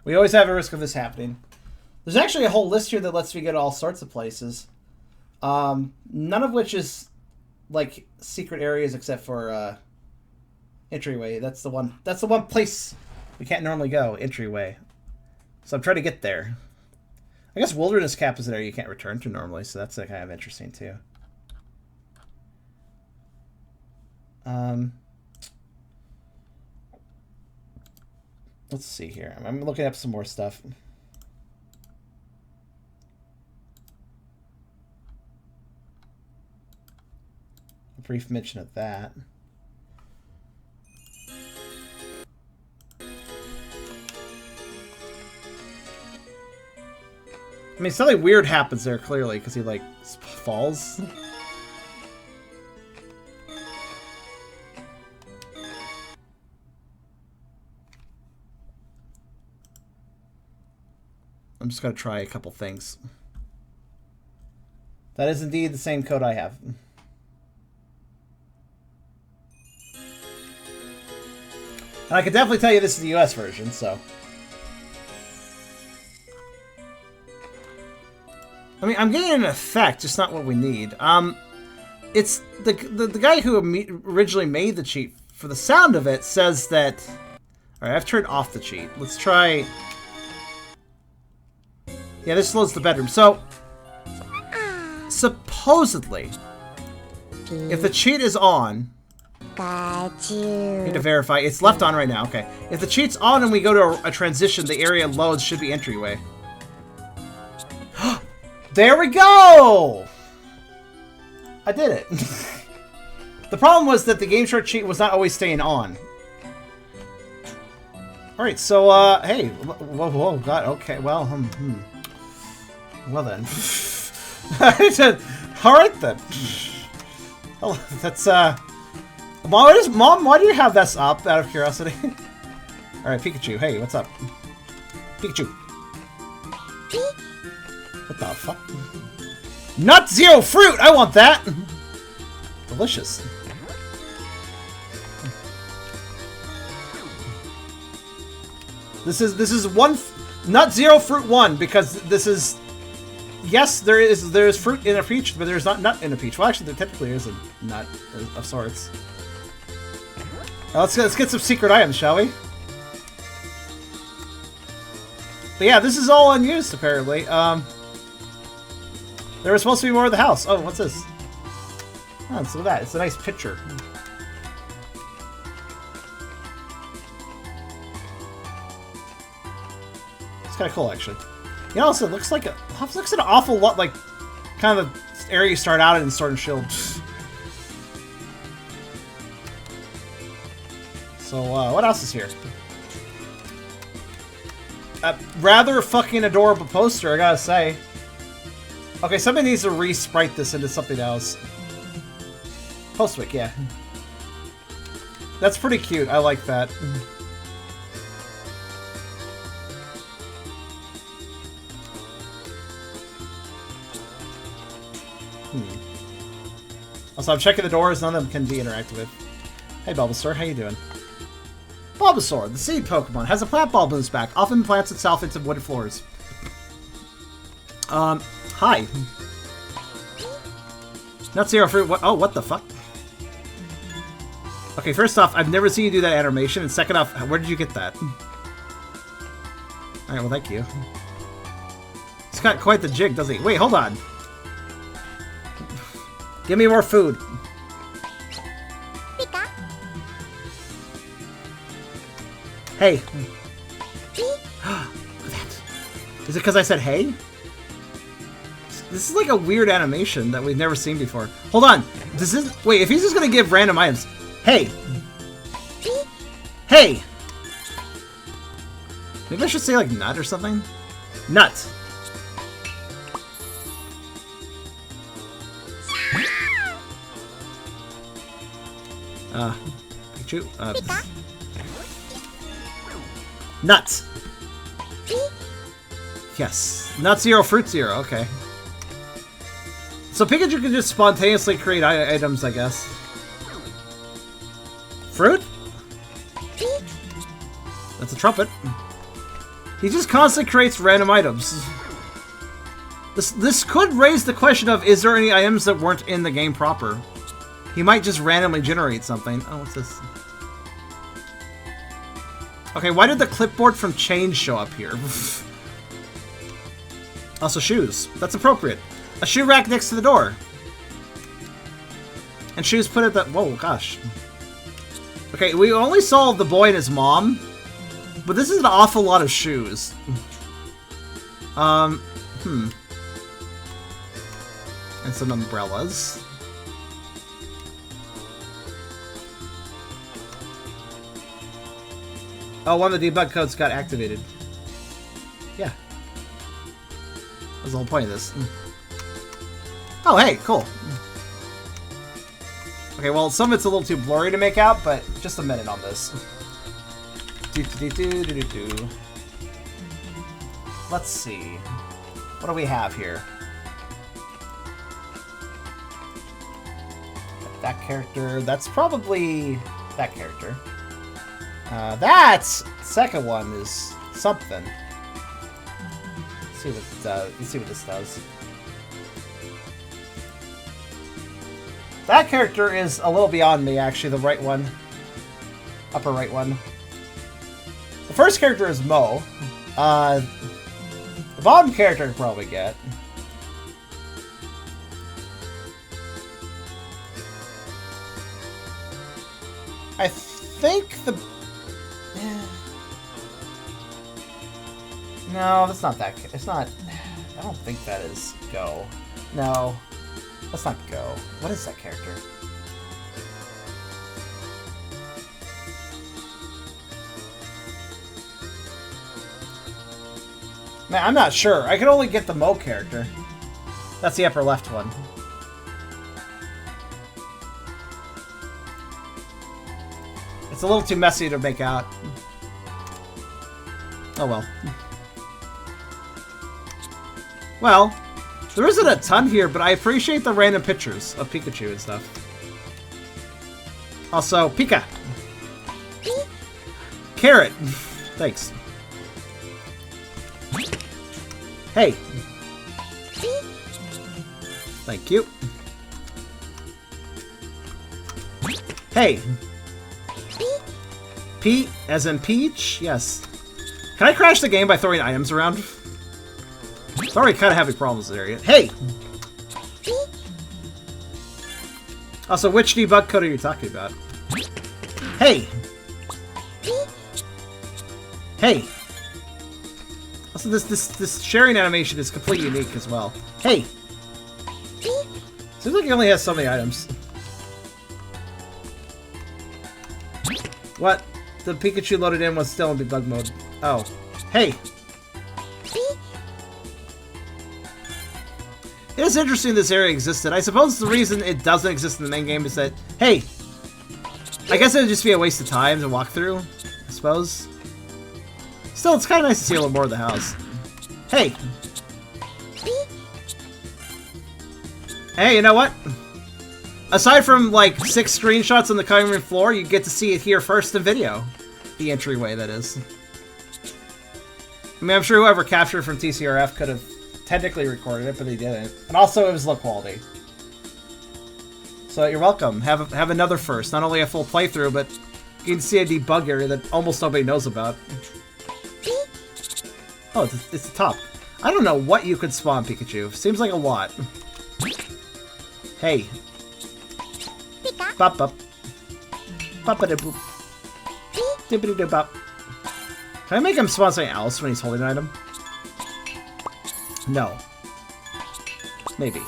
we always have a risk of this happening. There's actually a whole list here that lets me get all sorts of places. None of which is like secret areas except for entryway. That's the one place we can't normally go, entryway. So I'm trying to get there. I guess wilderness cap is an area you can't return to normally, so that's kind of interesting too. Let's see here. I'm looking up some more stuff. A brief mention of that. I mean, something weird happens there, clearly, because he, like, falls. I'm just going to try a couple things. That is indeed the same code I have. And I can definitely tell you this is the US version, so... I mean, I'm getting an effect, just not what we need. It's the guy who originally made the cheat, for the sound of it, says that... Alright, I've turned off the cheat. Let's try... Yeah, this loads the bedroom. So, supposedly, if the cheat is on... Need to verify. It's left on right now, okay. If the cheat's on and we go to a transition, the area loads should be entryway. There we go! I did it. The problem was that the game short cheat was not always staying on. Alright, so, hey. Whoa, God, okay, well, Well then. Alright then. Oh, that's, Mom, why do you have this up, out of curiosity? Alright, Pikachu, hey, what's up? Pikachu. What the fuck? Nut Zero fruit! I want that! Delicious. This is one Nut Zero Fruit 1 because this is yes, there is fruit in a peach, but there's not nut in a peach. Well, actually, there technically is a nut of sorts. Now, let's get some secret items, shall we? But yeah, this is all unused apparently. There was supposed to be more of the house. Oh, what's this? Oh, let's look at that. It's a nice picture. It's kind of cool, actually. You know, also, it looks like looks an awful lot like kind of the area you start out in Sword and Shield. So, what else is here? A rather fucking adorable poster, I gotta say. Okay, somebody needs to re-sprite this into something else. Postwick, yeah. That's pretty cute. I like that. Also, I'm checking the doors. None of them can be interacted with. Hey, Bulbasaur. How you doing? Bulbasaur, the seed Pokemon, has a plant bulb in its back. Often plants itself into wooded floors. Hi. Nut Zero Fruit. What? Oh, what the fuck? Okay, first off, I've never seen you do that animation, and second off, where did you get that? Alright, well, thank you. He's got quite the jig, doesn't he? Wait, hold on. Give me more food. Pika. Hey. Pi. That. Is it because I said hey? This is like a weird animation that we've never seen before. Hold on. Wait, if he's just gonna give random items. Hey. Pi. Hey. Maybe I should say like nut or something? Nut. Pikachu. Pika. Nuts. Pi. Yes. Nut zero, fruit zero. Okay. So Pikachu can just spontaneously create items, I guess. Fruit? Pi. That's a trumpet. He just constantly creates random items. This could raise the question of, is there any items that weren't in the game proper? He might just randomly generate something. Oh, what's this? Okay, why did the clipboard from Change show up here? Also, shoes. That's appropriate. A shoe rack next to the door. And shoes put at the... Whoa, gosh. Okay, we only saw the boy and his mom. But this is an awful lot of shoes. And some umbrellas. Oh, one of the debug codes got activated. Yeah. That's the whole point of this. Oh, hey, cool. Okay, well, some of it's a little too blurry to make out, but just a minute on this. Let's see. What do we have here? That character. That's probably that character. That second one is something. Let's see what it does. Let's see what this does. That character is a little beyond me, actually. The right one, upper right one. The first character is Mo. The bottom character I could probably get. I think the... No, that's not that... It's not... I don't think that is Go. No. That's not Go. What is that character? Man, I'm not sure. I could only get the Mo character. That's the upper left one. It's a little too messy to make out. Oh well. Well, there isn't a ton here, but I appreciate the random pictures of Pikachu and stuff. Also, Pika! Carrot! Thanks. Hey! Thank you. Hey! Pete, as in Peach? Yes. Can I crash the game by throwing items around? It's already kind of having problems in this area. Hey! Also, which debug code are you talking about? Hey! Hey! Also, this sharing animation is completely unique as well. Hey! Seems like he only has so many items. What? The Pikachu loaded in was still in debug mode. Oh. Hey! It is interesting this area existed. I suppose the reason it doesn't exist in the main game is that, hey! I guess it would just be a waste of time to walk through, I suppose. Still, it's kind of nice to see a little more of the house. Hey! Hey, you know what? Aside from, like, 6 screenshots on the cutting room floor, you get to see it here first in video. The entryway, that is. I mean, I'm sure whoever captured from TCRF could have technically recorded it, but they didn't. And also, it was low quality. So, you're welcome. Have another first. Not only a full playthrough, but you can see a debug area that almost nobody knows about. Oh, it's the top. I don't know what you could spawn, Pikachu. Seems like a lot. Hey. Pika. Bop bop. Bop-a-da-boop. Dibbity-da-bop. Can I make him spawn something else when he's holding an item? No. Maybe.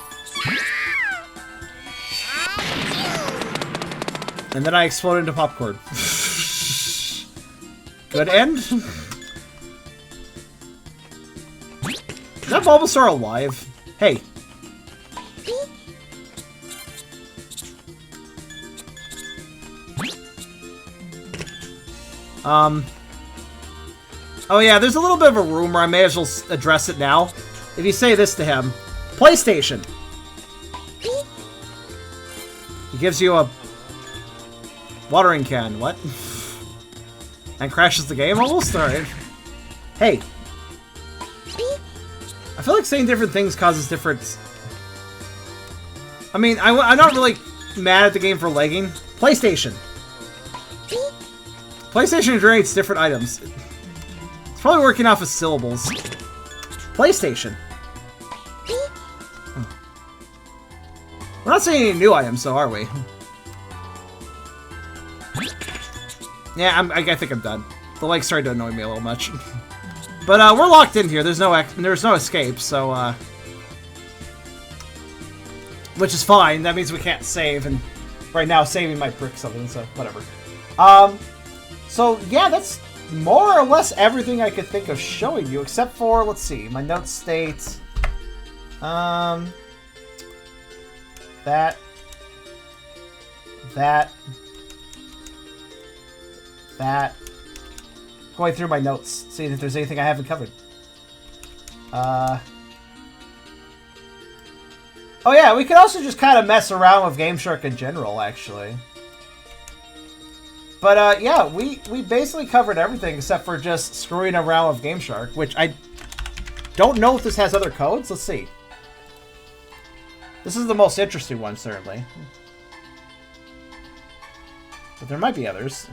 And then I explode into popcorn. Good end? Is that Bulbasaur alive? Hey. Oh yeah, there's a little bit of a rumor. I may as well address it now. If you say this to him, PlayStation. He gives you a watering can. What? And crashes the game almost? Alright. Hey. I feel like saying different things causes different... I mean, I'm not really mad at the game for lagging. PlayStation. PlayStation generates different items. It's probably working off of syllables. PlayStation. We're not saying any new items, though, are we? Yeah, I think I'm done. The leg started to annoy me a little much. But we're locked in here. There's no escape, so which is fine. That means we can't save, and right now saving might brick something, so whatever. So yeah, that's more or less everything I could think of showing you, except for, let's see, my notes state that going through my notes, seeing if there's anything I haven't covered. Oh yeah, we could also just kind of mess around with Game Shark in general, actually. But yeah, we basically covered everything except for just screwing around with Game Shark, which I don't know if this has other codes. Let's see. This is the most interesting one, certainly. But there might be others.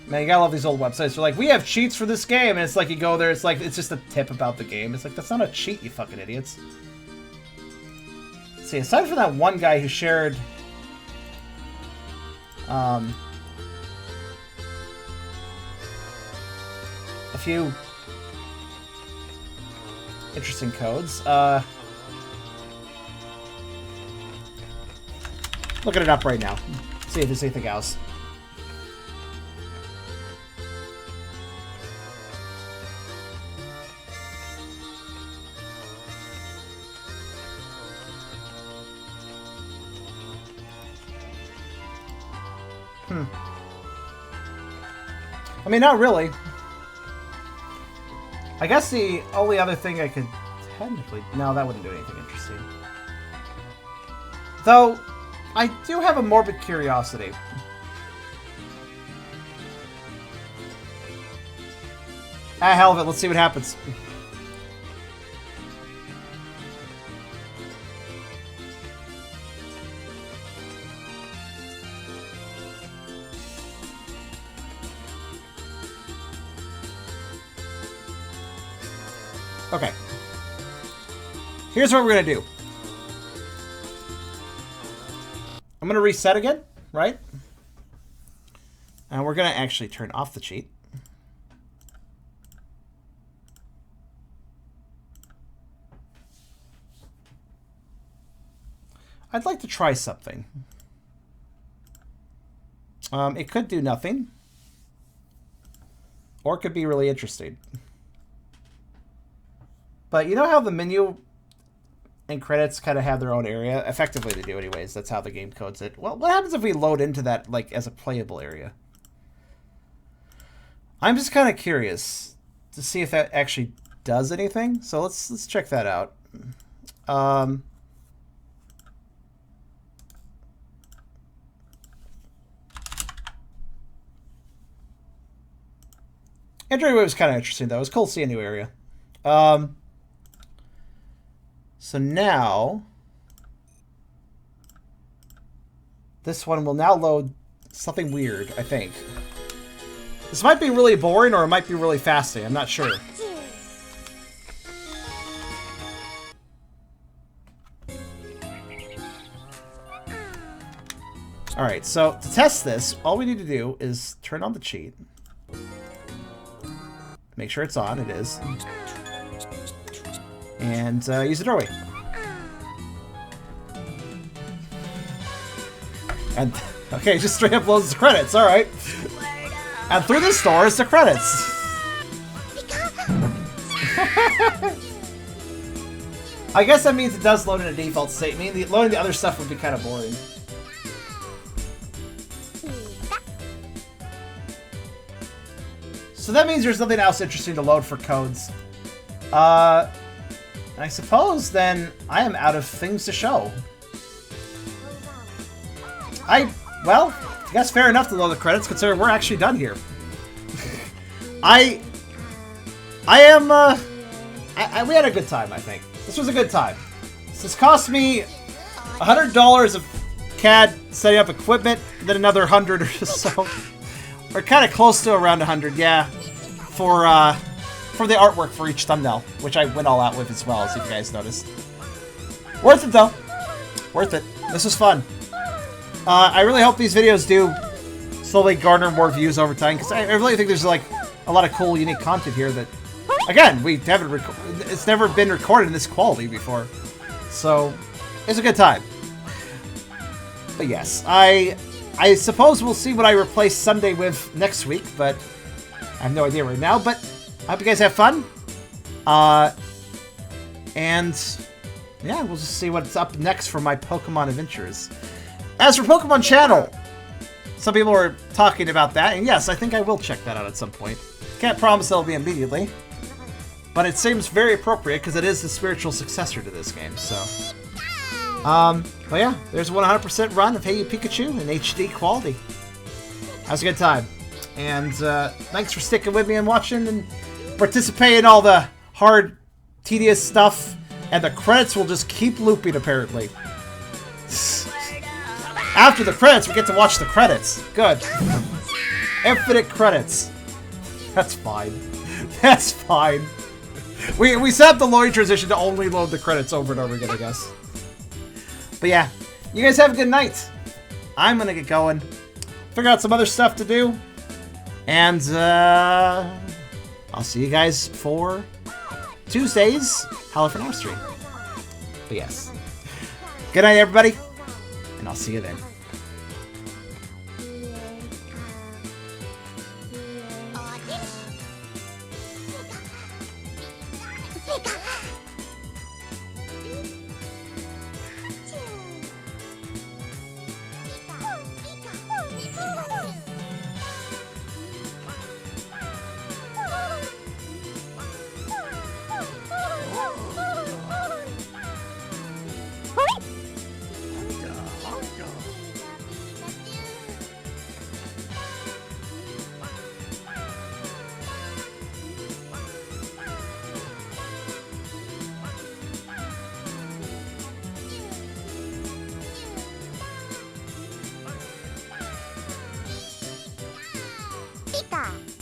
Man, you gotta love these old websites. They're like, we have cheats for this game, and it's like you go there, it's like, it's just a tip about the game. It's like, that's not a cheat, you fucking idiots. Let's see, aside from that one guy who shared... a few... interesting codes. Looking it up right now. See if there's anything else. I mean, not really. I guess the only other thing I could technically... No, that wouldn't do anything interesting. Though, I do have a morbid curiosity. Ah, hell of it. Let's see what happens. Okay. Here's what we're gonna do. I'm gonna reset again, right? And we're gonna actually turn off the cheat. I'd like to try something. It could do nothing. Or it could be really interesting. But you know how the menu and credits kind of have their own area? Effectively, they do anyways. That's how the game codes it. Well, what happens if we load into that, like, as a playable area? I'm just kind of curious to see if that actually does anything. So let's check that out. Entryway was kind of interesting, though. It was cool to see a new area. So now, this one will now load something weird, I think. This might be really boring or it might be really fascinating. I'm not sure. Alright, so to test this, all we need to do is turn on the cheat. Make sure it's on, it is. And use the doorway. And, okay, just straight up loads the credits, alright. And through this door is the credits. I guess that means it does load in a default state. I mean, loading the other stuff would be kind of boring. So that means there's nothing else interesting to load for codes. And I suppose then I am out of things to show. Well, I guess fair enough to load the credits considering we're actually done here. we had a good time, I think. This was a good time. This cost me $100 of CAD setting up equipment, then another 100 or so. We're kind of close to around 100, yeah, for the artwork for each thumbnail, which I went all out with as well, as you guys noticed. Worth it, though. Worth it. This was fun. I really hope these videos do slowly garner more views over time, because I really think there's, like, a lot of cool, unique content here that, again, it's never been recorded in this quality before. So, it's a good time. But yes, I suppose we'll see what I replace Sunday with next week, but I have no idea right now. But I hope you guys have fun. And yeah, we'll just see what's up next for my Pokemon adventures. As for Pokemon Channel, some people are talking about that, and yes, I think I will check that out at some point. Can't promise it'll be immediately, but it seems very appropriate because it is the spiritual successor to this game, so. But yeah, there's a 100% run of Hey You Pikachu in HD quality. That was a good time. And thanks for sticking with me and watching and participating in all the hard, tedious stuff. And the credits will just keep looping, apparently. After the credits, we get to watch the credits. Good. Infinite credits. That's fine. That's fine. We set up the loading transition to only load the credits over and over again, I guess. But yeah, you guys have a good night. I'm gonna get going, figure out some other stuff to do, and I'll see you guys for Tuesday's Hello for Now stream. But yes, good night, everybody, and I'll see you then. Pika.